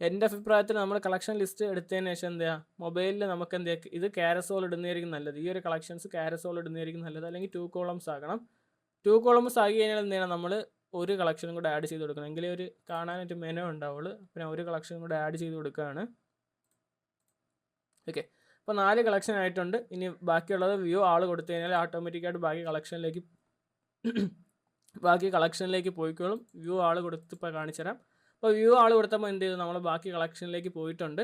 എൻ്റെ അഭിപ്രായത്തിൽ നമ്മൾ കളക്ഷൻ ലിസ്റ്റ് എടുത്തതിന് ശേഷം എന്ത് ചെയ്യുക, മൊബൈലിൽ നമുക്ക് എന്ത് ചെയ്യുക, ഇത് കാരസോൾ ഇടുന്നതായിരിക്കും നല്ലത്. ഈ ഒരു കളക്ഷൻസ് കാരസോൾ ഇടുന്നതായിരിക്കും നല്ലത്. അല്ലെങ്കിൽ 2 കോളംസ് ആക്കണം. 2 കോളംസ് ആക്കി കഴിഞ്ഞാൽ എന്ത് ചെയ്യണം, നമ്മൾ ഒരു കളക്ഷനും കൂടെ ആഡ് ചെയ്ത് കൊടുക്കണം. എങ്കിലേ ഒരു കാണാനായിട്ട് മെനു ഉണ്ടാവുള്ളൂ. പിന്നെ ഒരു കളക്ഷനും കൂടെ ആഡ് ചെയ്ത് കൊടുക്കുകയാണ്. ഓക്കെ, അപ്പോൾ 4 കളക്ഷൻ ആയിട്ടുണ്ട്. ഇനി ബാക്കിയുള്ളത് വ്യൂ ആൾ കൊടുത്തു കഴിഞ്ഞാൽ ഓട്ടോമാറ്റിക്കായിട്ട് ബാക്കി കളക്ഷനിലേക്ക് പോയിക്കോളും. വ്യൂ ആൾ കൊടുത്ത് ഇപ്പോൾ കാണിച്ചു തരാം. അപ്പോൾ വ്യൂ ആൾ കൊടുത്തപ്പോൾ എന്ത് ചെയ്തു, നമ്മൾ ബാക്കി കളക്ഷനിലേക്ക് പോയിട്ടുണ്ട്.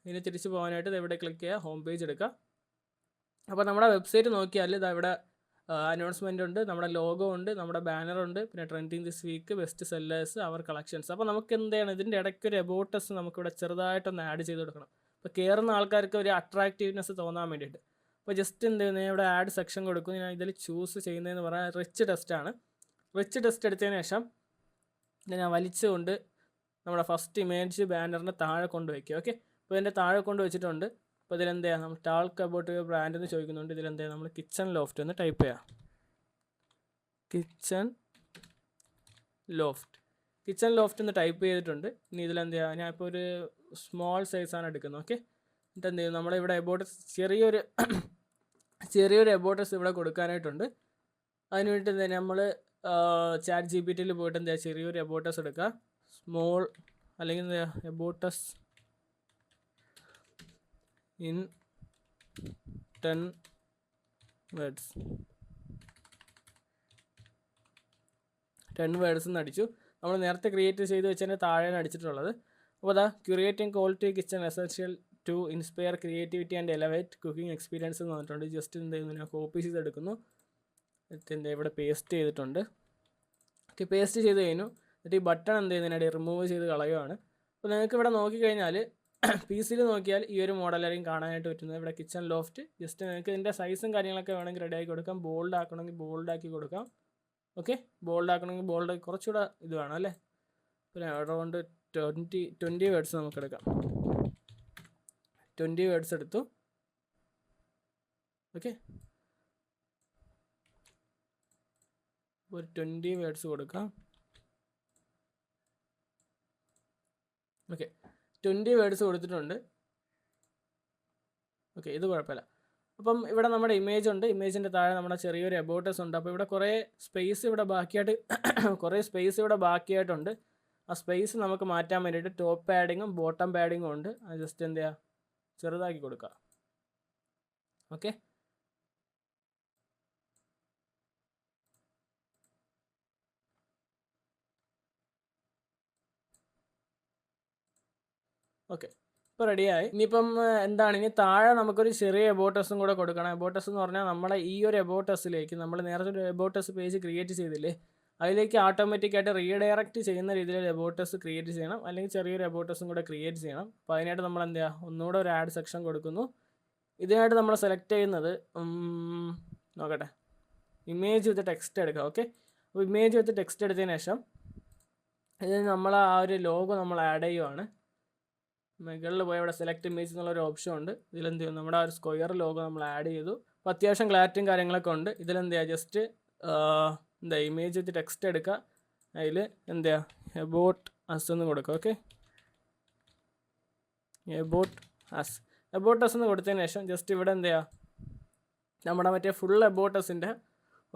ഇനി തിരിച്ച് പോകാനായിട്ട് ഇവിടെ ക്ലിക്ക് ചെയ്യുക, ഹോം പേജ് എടുക്കുക. അപ്പോൾ നമ്മുടെ വെബ്സൈറ്റ് നോക്കിയാൽ ഇതാ ഇവിടെ അനൗൺസ്മെൻ്റ് ഉണ്ട്, നമ്മുടെ ലോഗോ ഉണ്ട്, നമ്മുടെ ബാനറുണ്ട്, പിന്നെ trending this week, best sellers, our collections. അപ്പോൾ നമുക്ക് എന്ത് ചെയ്യണം, ഇതിൻ്റെ ഇടയ്ക്ക് ഒരു എബോട്ടസ് നമുക്കിവിടെ ചെറുതായിട്ടൊന്ന് ആഡ് ചെയ്ത് കൊടുക്കണം. അപ്പോൾ കയറുന്ന ആൾക്കാർക്ക് ഒരു അട്രാക്റ്റീവ്നെസ് തോന്നാൻ വേണ്ടിയിട്ട്. അപ്പോൾ ജസ്റ്റ് എന്ത് ചെയ്യുന്നത്, ഇവിടെ ആഡ് സെക്ഷൻ കൊടുക്കും. ഞാൻ ഇതിൽ ചൂസ് ചെയ്യുന്നതെന്ന് പറഞ്ഞാൽ റിച്ച് ടെസ്റ്റ് ആണ്. റിച്ച് ടെസ്റ്റ് എടുത്തതിന് ശേഷം ഞാൻ വലിച്ചുകൊണ്ട് നമ്മുടെ ഫസ്റ്റ് ഇമേജ് ബാനറിൻ്റെ താഴെ കൊണ്ട് വയ്ക്കുക. ഓക്കെ, അപ്പോൾ ഇതിൻ്റെ താഴെ കൊണ്ട് വെച്ചിട്ടുണ്ട്. അപ്പോൾ ഇതിലെന്ത് ചെയ്യാം, നമ്മൾ ടാൾക്ക് അബൌട്ട് യുവർ ബ്രാൻഡ് എന്ന് ചോദിക്കുന്നുണ്ട്. ഇതിലെന്ത് ചെയ്യാം, നമ്മൾ കിച്ചൺ ലോഫ്റ്റ് എന്ന് ടൈപ്പ് ചെയ്യാം. കിച്ചൺ ലോഫ്റ്റ് എന്ന് ടൈപ്പ് ചെയ്തിട്ടുണ്ട്. ഇനി ഇതിലെന്ത് ചെയ്യുക, ഞാൻ ഇപ്പോൾ ഒരു സ്മോൾ സൈസാണ് എടുക്കുന്നത്. ഓക്കെ, എന്നിട്ട് എന്ത് ചെയ്യും, നമ്മളിവിടെ എബോട്ടസ് ചെറിയൊരു എബോട്ടസ് ഇവിടെ കൊടുക്കാനായിട്ടുണ്ട്. അതിന് വേണ്ടി എന്താ നമ്മൾ ചാറ്റ് GPT പോയിട്ട് എന്താ ചെറിയൊരു എബോട്ടസ് എടുക്കുക. സ്മോൾ അല്ലെങ്കിൽ എന്താ എബോട്ടസ് ഇൻ 10 വേർഡ്സ് 10 വേർഡ്സ് എന്ന് അടിച്ചു. നമ്മൾ നേരത്തെ ക്രിയേറ്റ് ചെയ്ത് വെച്ചതിൻ്റെ താഴെയാണ് അടിച്ചിട്ടുള്ളത്. അപ്പോൾ അതാ curating quality kitchen essential to inspire creativity and elevate cooking experience എന്ന് പറഞ്ഞിട്ടുണ്ട്. ജസ്റ്റ് എന്ത് ചെയ്യുന്നു, ഞാൻ കോപ്പി ചെയ്തെടുക്കുന്നു. എന്നിട്ട് ഇവിടെ പേസ്റ്റ് ചെയ്തിട്ടുണ്ട്. ഓക്കെ, പേസ്റ്റ് ചെയ്ത് കഴിഞ്ഞു. എന്നിട്ട് ഈ ബട്ടൺ എന്ത് ചെയ്യുന്നതിനിടെ റിമൂവ് ചെയ്ത് കളയുകയാണ്. അപ്പോൾ നിങ്ങൾക്ക് ഇവിടെ നോക്കിക്കഴിഞ്ഞാൽ PC നോക്കിയാൽ ഈ ഒരു മോഡലായിരിക്കും കാണാനായിട്ട് പറ്റുന്നത്. ഇവിടെ കിച്ചൺ ലോഫ്റ്റ് ജസ്റ്റ് നിങ്ങൾക്ക് ഇതിൻ്റെ സൈസും കാര്യങ്ങളൊക്കെ വേണമെങ്കിൽ റെഡി ആക്കി കൊടുക്കാം. ബോൾഡ് ആക്കണമെങ്കിൽ ബോൾഡ് ആക്കി കൊടുക്കാം. ഓക്കെ, ബോൾഡ് ആക്കണമെങ്കിൽ ബോൾഡ് കുറച്ചുകൂടെ ഇത് വേണം അല്ലേ. പിന്നെ അറൗണ്ട് 20 വേർഡ്സ് നമുക്ക് എടുക്കാം. 20 വേർഡ്സ് എടുത്തു. ഓക്കെ, ഒരു 20 വേർഡ്സ് കൊടുക്കാം. ഓക്കെ, 20 വേർഡ്സ് കൊടുത്തിട്ടുണ്ട്. ഓക്കെ, ഇത് കുഴപ്പമില്ല. അപ്പം ഇവിടെ നമ്മുടെ ഇമേജ് ഉണ്ട്, ഇമേജിൻ്റെ താഴെ നമ്മുടെ ചെറിയൊരു എബോട്ടസ് ഉണ്ട്. അപ്പോൾ ഇവിടെ കുറേ സ്പേസ് ഇവിടെ ബാക്കിയായിട്ട് കുറേ സ്പേസ് ഇവിടെ ബാക്കിയായിട്ടുണ്ട്. ആ സ്പേസ് നമുക്ക് മാറ്റാൻ വേണ്ടിയിട്ട് ടോപ്പ് പാഡിങ്ങും ബോട്ടം പാഡിങ്ങും ഉണ്ട്. അത് ജസ്റ്റ് എന്ത് ചെയ്യുക, ചെറുതാക്കി കൊടുക്കുക. ഓക്കെ, ഓക്കെ, ഇപ്പോൾ റെഡിയായി. ഇനിയിപ്പം എന്താണ്, ഇനി താഴെ നമുക്കൊരു ചെറിയ എബോട്ടസും കൂടെ കൊടുക്കണം. എബോട്ടസ് എന്ന് പറഞ്ഞാൽ നമ്മളെ ഈ ഒരു എബോട്ടസിലേക്ക് നമ്മൾ നേരത്തെ ഒരു എബോട്ടസ് പേജ് ക്രിയേറ്റ് ചെയ്തില്ലേ, അതിലേക്ക് ഓട്ടോമാറ്റിക്കായിട്ട് റീഡയറക്റ്റ് ചെയ്യുന്ന രീതിയിൽ എബോട്ടസ് ക്രിയേറ്റ് ചെയ്യണം, അല്ലെങ്കിൽ ചെറിയൊരു എബോട്ടസും കൂടെ ക്രിയേറ്റ് ചെയ്യണം. അപ്പോൾ അതിനായിട്ട് നമ്മൾ എന്ത് ചെയ്യുക, ഒന്നുകൂടെ ഒരു ആഡ് സെക്ഷൻ കൊടുക്കുന്നു. ഇതിനായിട്ട് നമ്മൾ സെലക്ട് ചെയ്യുന്നത് നോക്കട്ടെ, ഇമേജ് വിത്ത് ടെക്സ്റ്റ് എടുക്കുക. ഓക്കെ, അപ്പോൾ ഇമേജ് വിത്ത് ടെക്സ്റ്റ് എടുത്തതിന് ശേഷം ഇതിന് നമ്മൾ ആ ഒരു ലോഗോ നമ്മൾ ആഡ് ചെയ്യുവാണ്. മുകളിൽ പോയി അവിടെ സെലക്ട് ഇമേജ് എന്നുള്ളൊരു ഓപ്ഷൻ ഉണ്ട്. ഇതിലെന്ത് ചെയ്യും, നമ്മുടെ ആ ഒരു സ്ക്വയർ ലോഗോ നമ്മൾ ആഡ് ചെയ്തു. അപ്പോൾ അത്യാവശ്യം ക്ലാരിറ്റിയും കാര്യങ്ങളൊക്കെ ഉണ്ട്. ഇതിലെന്ത് ചെയ്യുക, ജസ്റ്റ് എന്താ ഇമേജ് വിത്ത് ടെക്സ്റ്റ് എടുക്കുക, അതിൽ എന്ത് ചെയ്യുക, എബോട്ട് അസ് എന്ന് കൊടുക്കുക. ഓക്കെ, എബോട്ട് അസ് എന്ന് കൊടുത്തതിന് ശേഷം ജസ്റ്റ് ഇവിടെ എന്ത് ചെയ്യുക, നമ്മുടെ മറ്റേ ഫുൾ എബോട്ടസിൻ്റെ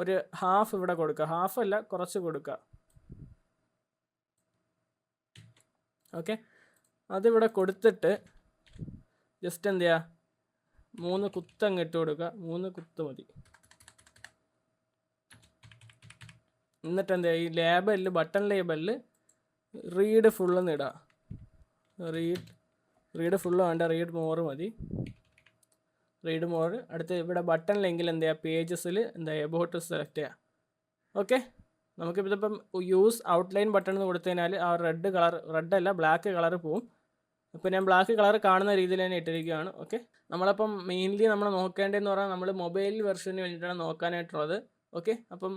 ഒരു ഹാഫ് ഇവിടെ കൊടുക്കുക. ഹാഫ് അല്ല, കുറച്ച് കൊടുക്കുക. ഓക്കെ, അതിവിടെ കൊടുത്തിട്ട് ജസ്റ്റ് എന്ത് ചെയ്യുക, 3 കുത്ത് അങ്ങ് ഇട്ട് കൊടുക്കുക. 3 കുത്ത് മതി. എന്നിട്ട് എന്ത് ചെയ്യുക, ഈ ലേബലിൽ ബട്ടൺ ലേബലിൽ റീഡ് ഫുള്ളെന്ന് ഇടുക. റീഡ് ഫുള്ള് വേണ്ട, റീഡ് മോർ മതി. Read more. അടുത്ത് ഇവിടെ ബട്ടണിലെങ്കിൽ എന്ത് ചെയ്യുക, പേജസിൽ എന്താ എബോട്ട് സെലക്ട് ചെയ്യുക. ഓക്കെ, നമുക്കിപ്പോൾ ഇതിപ്പം യൂസ് ഔട്ട്ലൈൻ ബട്ടൺ എന്ന് കൊടുത്തു കഴിഞ്ഞാൽ ആ റെഡല്ല ബ്ലാക്ക് കളർ പോവും. അപ്പോൾ ഞാൻ ബ്ലാക്ക് കളർ കാണുന്ന രീതിയിൽ തന്നെ ഇട്ടിരിക്കുകയാണ്. ഓക്കെ, നമ്മളപ്പം മെയിൻലി നമ്മൾ നോക്കേണ്ടതെന്ന് പറഞ്ഞാൽ നമ്മൾ മൊബൈൽ വെർഷന് വേണ്ടിയിട്ടാണ് നോക്കാനായിട്ടുള്ളത്. ഓക്കെ, അപ്പം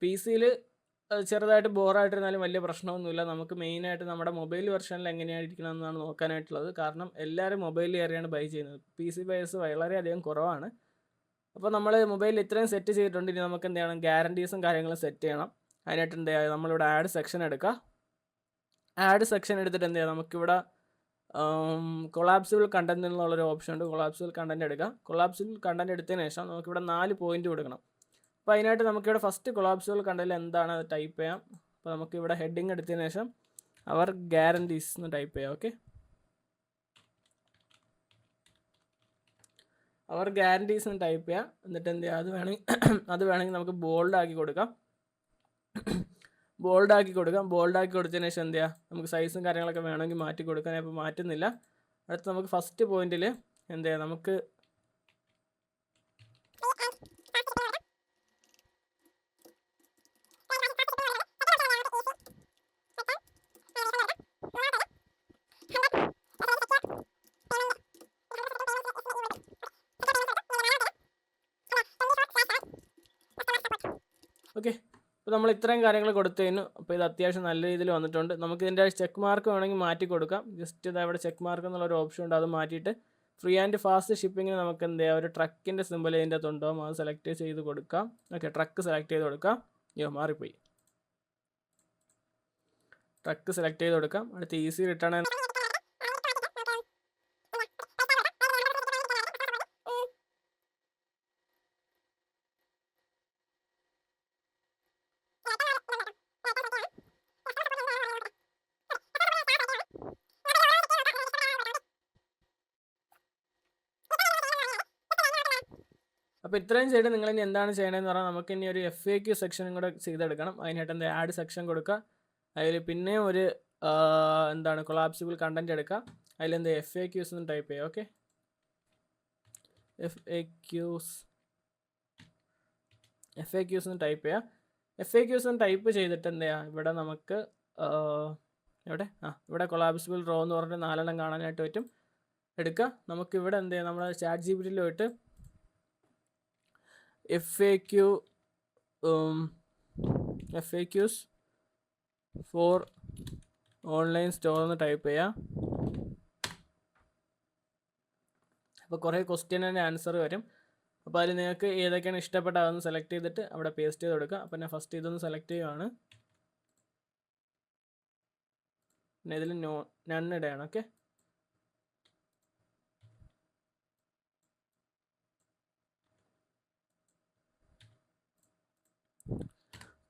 പി സിയിൽ ചെറുതായിട്ട് ബോറായിട്ടിരുന്നാലും വലിയ പ്രശ്നമൊന്നുമില്ല. നമുക്ക് മെയിനായിട്ട് നമ്മുടെ മൊബൈൽ വെർഷനിൽ എങ്ങനെയായിരിക്കണം എന്നാണ് നോക്കാനായിട്ടുള്ളത്. കാരണം എല്ലാവരും മൊബൈൽ കയറിയാണ് ബൈ ചെയ്യുന്നത്. പി സി ബയേഴ്സ് വളരെയധികം കുറവാണ്. അപ്പോൾ നമ്മൾ മൊബൈലിൽ ഇത്രയും സെറ്റ് ചെയ്തിട്ടുണ്ട്. ഇനി നമുക്ക് എന്ത് ചെയ്യണം, ഗ്യാരണ്ടീസും കാര്യങ്ങളും സെറ്റ് ചെയ്യണം. അതിനായിട്ട് എന്ത് ചെയ്യുക, നമ്മളിവിടെ ആഡ് സെക്ഷൻ എടുക്കുക. ആഡ് സെക്ഷൻ എടുത്തിട്ട് എന്ത് ചെയ്യുക, നമുക്കിവിടെ കൊളാപ്സിബിൾ കണ്ടന്റ് എന്നുള്ളൊരു ഓപ്ഷൻ ഉണ്ട്. കൊളാപ്സിബിൾ കണ്ടന്റ് എടുക്കുക. കൊളാപ്സിബിൾ കണ്ടന്റ് എടുത്തതിന് ശേഷം നമുക്കിവിടെ 4 പോയിന്റ് കൊടുക്കണം. അപ്പോൾ അതിനായിട്ട് നമുക്കിവിടെ ഫസ്റ്റ് കൊളാപ്സിബിൾ കണ്ടന്റ് എന്താണ് അത് ടൈപ്പ് ചെയ്യാം. അപ്പോൾ നമുക്കിവിടെ ഹെഡിങ് എടുത്തതിന് ശേഷം അവർ ഗ്യാരണ്ടീസ് എന്ന് ടൈപ്പ് ചെയ്യാം. ഓക്കെ, അവർ ഗ്യാരണ്ടീസ് എന്ന് ടൈപ്പ് ചെയ്യാം. എന്നിട്ട് എന്ത് ചെയ്യുക, അത് വേണമെങ്കിൽ നമുക്ക് ബോൾഡ് ആക്കി കൊടുക്കാം. ബോൾഡ് ആക്കി കൊടുത്തതിന് ശേഷം എന്ത് ചെയ്യുക, നമുക്ക് സൈസും കാര്യങ്ങളൊക്കെ വേണമെങ്കിൽ മാറ്റി കൊടുക്കാൻ. ഇപ്പോൾ മാറ്റുന്നില്ല. അടുത്ത് നമുക്ക് ഫസ്റ്റ് പോയിന്റിൽ എന്ത് ചെയ്യുക, നമുക്ക് ഓക്കെ, അപ്പോൾ നമ്മൾ ഇത്രയും കാര്യങ്ങൾ കൊടുത്തതിന് അപ്പോൾ ഇത് അത്യാവശ്യം നല്ല രീതിയിൽ വന്നിട്ടുണ്ട്. നമുക്ക് ഇതിൻ്റെ ചെക്ക് മാർക്ക് വേണമെങ്കിൽ മാറ്റി കൊടുക്കാം. ജസ്റ്റ് ഇതാ ഇവിടെ ചെക്ക് മാർക്ക് എന്നുള്ളൊരു ഓപ്ഷൻ ഉണ്ട്. അത് മാറ്റിയിട്ട് ഫ്രീ ആൻഡ് ഫാസ്റ്റ് ഷിപ്പിങ്ങിന് നമുക്ക് എന്ത് ചെയ്യാം, ഒരു ട്രക്കിൻ്റെ സിമ്പിൾ ഇതിൻ്റെ അകത്തുണ്ടാവും. അത് സെലക്ട് ചെയ്ത് കൊടുക്കാം. ഓക്കെ, ട്രക്ക് സെലക്ട് ചെയ്ത് കൊടുക്കാം. മാറിപ്പോയി. ട്രക്ക് സെലക്ട് ചെയ്ത് കൊടുക്കാം. അടുത്ത് ഈസി റിട്ടേൺ. അപ്പോൾ ഇത്രയും ചെയ്ത് നിങ്ങൾ ഇനി എന്താണ് ചെയ്യണമെന്ന് പറഞ്ഞാൽ നമുക്ക് ഇനി ഒരു FAQ സെക്ഷനും കൂടെ ചെയ്തെടുക്കണം. അതിനായിട്ട് എന്താ ആഡ് സെക്ഷൻ കൊടുക്കുക. അതിൽ പിന്നെ ഒരു എന്താണ് കൊളാപ്സിബിൾ കണ്ടന്റ് എടുക്കുക. അതിലെന്ത് FAQs എന്ന് ടൈപ്പ് ചെയ്യുക. ഓക്കെ, FAQs എന്ന് ടൈപ്പ് ചെയ്യുക. FAQs എന്ന് ടൈപ്പ് ചെയ്തിട്ട് എന്ത് ചെയ്യുക, ഇവിടെ നമുക്ക് ഇവിടെ കൊളാപ്സിബിൾ റോ എന്ന് പറഞ്ഞിട്ട് 4 എണ്ണം കാണാനായിട്ട് പറ്റും. എടുക്കുക. നമുക്കിവിടെ എന്ത് ചെയ്യാം, നമ്മുടെ ചാറ്റ് GPT പോയിട്ട് FAQs ഫോർ ഓൺലൈൻ സ്റ്റോർ എന്ന് ടൈപ്പ് ചെയ്യാം. അപ്പോൾ കുറേ ക്വസ്റ്റ്യൻ്റെ ആൻസർ വരും. അപ്പോൾ അതിൽ നിങ്ങൾക്ക് ഏതൊക്കെയാണ് ഇഷ്ടപ്പെട്ട അതൊന്ന് സെലക്ട് ചെയ്തിട്ട് അവിടെ പേസ്റ്റ് ചെയ്ത് കൊടുക്കുക. അപ്പോൾ ഞാൻ ഫസ്റ്റ് ഇതൊന്ന് സെലക്ട് ചെയ്യുകയാണ്. പിന്നെ ഇതിൽ നൺ ഇടുകയാണ്. ഓക്കെ,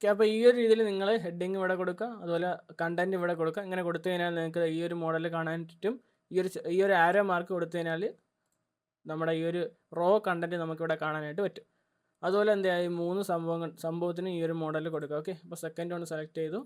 ഓക്കെ, അപ്പോൾ ഈ ഒരു രീതിയിൽ നിങ്ങൾ ഹെഡിങ് ഇവിടെ കൊടുക്കുക, അതുപോലെ കണ്ടൻറ്റ് ഇവിടെ കൊടുക്കുക. ഇങ്ങനെ കൊടുത്തു കഴിഞ്ഞാൽ നിങ്ങൾക്ക് ഈ ഒരു മോഡൽ കാണാൻ പറ്റും. ഈ ഒരു ആരോ മാർക്ക് കൊടുത്തു കഴിഞ്ഞാൽ നമ്മുടെ ഈ ഒരു റോ കണ്ടൻറ്റ് നമുക്കിവിടെ കാണാനായിട്ട് പറ്റും. അതുപോലെ എന്താ ഈ 3 സംഭവത്തിന് ഈ ഒരു മോഡൽ കൊടുക്കുക. ഓക്കെ, അപ്പോൾ സെക്കൻഡ് ഒന്ന് സെലക്ട് ചെയ്തു.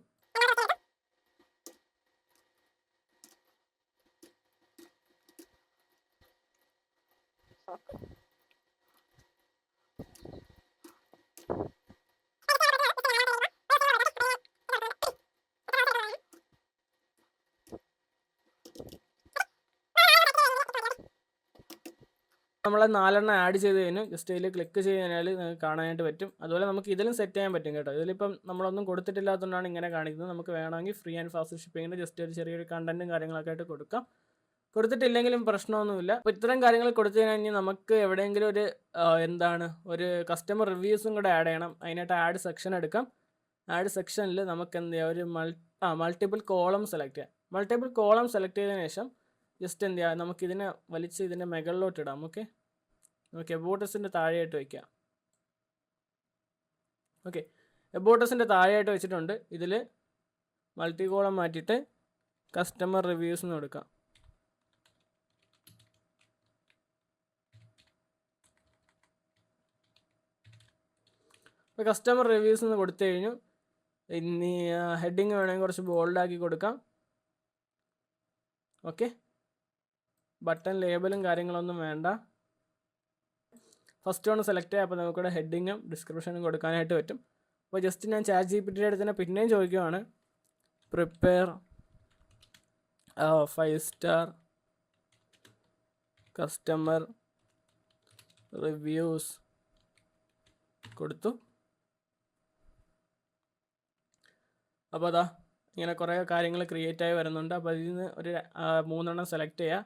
നമ്മൾ 4 ആഡ് ചെയ്ത് കഴിഞ്ഞു. ജസ്റ്റ് ഇതിൽ ക്ലിക്ക് ചെയ്ത് കഴിഞ്ഞാൽ നിങ്ങൾക്ക് കാണാനായിട്ട് പറ്റും. അതുപോലെ നമുക്ക് ഇതിലും സെറ്റ് ചെയ്യാൻ പറ്റും കേട്ടോ. ഇതിലിപ്പം നമ്മളൊന്നും കൊടുത്തിട്ടില്ലാത്തതുകൊണ്ടാണ് ഇങ്ങനെ കാണിക്കുന്നത്. നമുക്ക് വേണമെങ്കിൽ ഫ്രീ ആൻഡ് ഫാസ്റ്റ് ഷിപ്പിങ്ങിന് ജസ്റ്റ് ഒരു ചെറിയൊരു കണ്ടൻറ്റും കാര്യങ്ങളൊക്കെ ആയിട്ട് കൊടുക്കാം. കൊടുത്തിട്ടില്ലെങ്കിലും പ്രശ്നമൊന്നുമില്ല. അപ്പോൾ ഇത്തരം കാര്യങ്ങൾ കൊടുത്തു കഴിഞ്ഞാൽ നമുക്ക് എവിടെയെങ്കിലും ഒരു കസ്റ്റമർ റിവ്യൂസും കൂടെ ആഡ് ചെയ്യണം. അതിനായിട്ട് ആഡ് സെക്ഷൻ എടുക്കാം. ആഡ് സെക്ഷനിൽ നമുക്ക് എന്ത് ചെയ്യാം, ഒരു മൾട്ടിപ്പിൾ കോളം സെലക്ട് ചെയ്യാം. മൾട്ടിപ്പിൾ കോളം സെലക്ട് ചെയ്തതിന് ശേഷം ജസ്റ്റ് എന്ത് ചെയ്യുക, നമുക്കിതിനെ വലിച്ച് ഇതിൻ്റെ മുകളിലോട്ട് ഇടാം. ഓക്കെ, എബോട്ടസിൻ്റെ താഴെയായിട്ട് വയ്ക്കാം. ഓക്കെ, എബോട്ടസിൻ്റെ താഴെയായിട്ട് വെച്ചിട്ടുണ്ട്. ഇതിൽ മൾട്ടി കോളം മാറ്റിയിട്ട് കസ്റ്റമർ റിവ്യൂസ് എന്ന് കൊടുക്കാം. ഇപ്പോൾ കസ്റ്റമർ റിവ്യൂസ് എന്ന് കൊടുത്തു കഴിഞ്ഞു. ഇനി ഹെഡിങ് വേണമെങ്കിൽ കുറച്ച് ബോൾഡാക്കി കൊടുക്കാം. ഓക്കെ, ബട്ടൺ ലേബലും കാര്യങ്ങളൊന്നും വേണ്ട. ഫസ്റ്റ് ഒന്ന് സെലക്ട് ചെയ്യാം. അപ്പോൾ നമുക്കിവിടെ ഹെഡിങ്ങും ഡിസ്ക്രിപ്ഷനും കൊടുക്കാനായിട്ട് പറ്റും. അപ്പോൾ ജസ്റ്റ് ഞാൻ ChatGPT അടുത്ത് തന്നെ പിന്നെയും ചോദിക്കുവാണ്, പ്രിപ്പയർ 5 സ്റ്റാർ കസ്റ്റമർ റിവ്യൂസ് കൊടുത്തു. അപ്പോൾ അതാ ഇങ്ങനെ കുറേ കാര്യങ്ങൾ ക്രിയേറ്റ് ആയി വരുന്നുണ്ട്. അപ്പോൾ ഇതിൽ നിന്ന് ഒരു 3 സെലക്ട് ചെയ്യുക.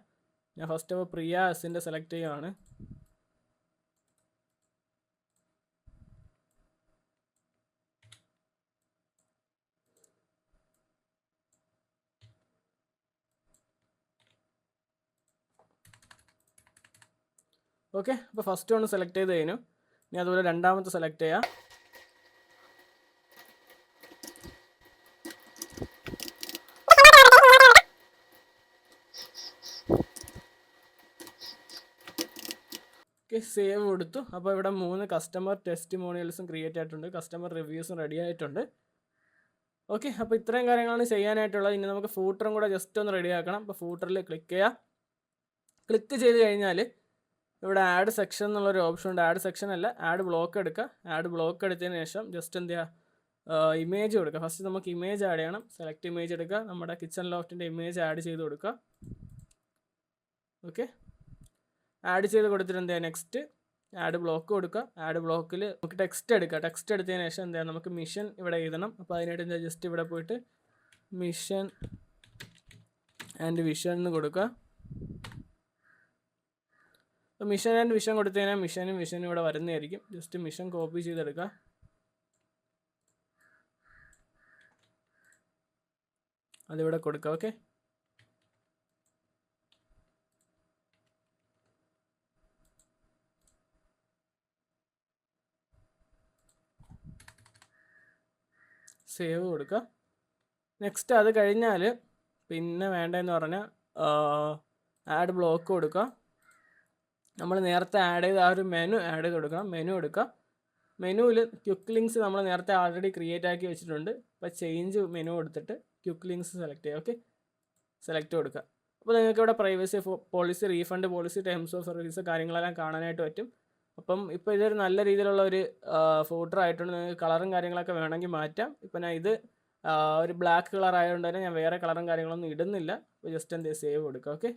ഞാൻ ഫസ്റ്റ് അപ്പോൾ പ്രിയ എസിൻ്റെ സെലക്ട് ചെയ്യുകയാണ്. ഓക്കെ, അപ്പോൾ ഫസ്റ്റ് ഒന്ന് സെലക്ട് ചെയ്ത് കഴിഞ്ഞു. ഇനി അതുപോലെ രണ്ടാമത്തെ സെലക്ട് ചെയ്യാം. ഓക്കെ, സേവ് കൊടുത്തു. അപ്പോൾ ഇവിടെ 3 കസ്റ്റമർ ടെസ്റ്റിമോണിയൽസും ക്രിയേറ്റ് ആയിട്ടുണ്ട്, കസ്റ്റമർ റിവ്യൂസും റെഡി ആയിട്ടുണ്ട്. ഓക്കെ, അപ്പോൾ ഇത്രയും കാര്യങ്ങളാണ് ചെയ്യാനായിട്ടുള്ളത്. ഇനി നമുക്ക് ഫൂട്ടറും കൂടെ ജസ്റ്റ് ഒന്ന് റെഡി ആക്കണം. അപ്പോൾ ഫൂട്ടറിൽ ക്ലിക്ക് ചെയ്യുക. ക്ലിക്ക് ചെയ്ത് കഴിഞ്ഞാൽ ഇവിടെ ആഡ് സെക്ഷൻ എന്നുള്ളൊരു ഓപ്ഷൻ ഉണ്ട്. ആഡ് സെക്ഷൻ അല്ല, ആഡ് ബ്ലോക്ക് എടുക്കുക. ആഡ് ബ്ലോക്ക് എടുത്തതിന് ശേഷം ജസ്റ്റ് എന്ത് ചെയ്യുക, ഇമേജ് കൊടുക്കുക. ഫസ്റ്റ് നമുക്ക് ഇമേജ് ആഡ് ചെയ്യണം. സെലക്ട് ഇമേജ് എടുക്കുക. നമ്മുടെ കിച്ചൺ ലോഫ്റ്റിൻ്റെ ഇമേജ് ആഡ് ചെയ്ത് കൊടുക്കുക. ഓക്കെ, ആഡ് ചെയ്ത് കൊടുത്തിട്ട് എന്ത് ചെയ്യുക, നെക്സ്റ്റ് ആഡ് ബ്ലോക്ക് കൊടുക്കുക. ആഡ് ബ്ലോക്കിൽ നമുക്ക് ടെക്സ്റ്റ് എടുക്കുക. ടെക്സ്റ്റ് എടുത്തതിന് ശേഷം എന്താ, നമുക്ക് മിഷൻ ഇവിടെ എഴുതണം. അപ്പോൾ അതിനായിട്ട് എന്താ, ജസ്റ്റ് ഇവിടെ പോയിട്ട് മിഷൻ ആൻഡ് വിഷൻ എന്ന് കൊടുക്കുക. അപ്പോൾ മിഷൻ ആൻഡ് വിഷൻ കൊടുത്തു കഴിഞ്ഞാൽ മിഷനും വിഷനും ഇവിടെ വരുന്നതായിരിക്കും. ജസ്റ്റ് മിഷൻ കോപ്പി ചെയ്തെടുക്കുക. അതിവിടെ കൊടുക്കുക. ഓക്കെ, സേവ് കൊടുക്കുക. നെക്സ്റ്റ് അത് കഴിഞ്ഞാൽ പിന്നെ വേണ്ടതെന്ന് പറഞ്ഞാൽ ആഡ് ബ്ലോക്ക് കൊടുക്കുക. നമ്മൾ നേരത്തെ ആഡ് ചെയ്ത ആ ഒരു മെനു ആഡ് ചെയ്ത് കൊടുക്കണം. മെനു എടുക്കുക. മെനുവിൽ ക്വിക്ക് ലിങ്ക്സ് നമ്മൾ നേരത്തെ ആൾറെഡി ക്രിയേറ്റ് ആക്കി വെച്ചിട്ടുണ്ട്. അപ്പോൾ ചേഞ്ച് മെനു കൊടുത്തിട്ട് ക്വിക്ക് ലിങ്ക്സ് സെലക്ട് ചെയ്യുക. ഓക്കെ, സെലക്ട് കൊടുക്കുക. അപ്പോൾ നിങ്ങൾക്ക് ഇവിടെ privacy policy, refund policy, terms of service കാര്യങ്ങളെല്ലാം കാണാനായിട്ട് പറ്റും. അപ്പം ഇപ്പോൾ ഇതൊരു നല്ല രീതിയിലുള്ള ഒരു ഫൂട്ടർ ആയിട്ടുണ്ട്. നിങ്ങൾക്ക് കളറും കാര്യങ്ങളൊക്കെ വേണമെങ്കിൽ മാറ്റാം. ഇപ്പം ഞാൻ ഇത് ഒരു ബ്ലാക്ക് കളർ ആയതുകൊണ്ട് തന്നെ ഞാൻ വേറെ കളറും കാര്യങ്ങളൊന്നും ഇടുന്നില്ല. അപ്പോൾ ജസ്റ്റ് എന്ത് സേവ് കൊടുക്കുക. ഓക്കെ,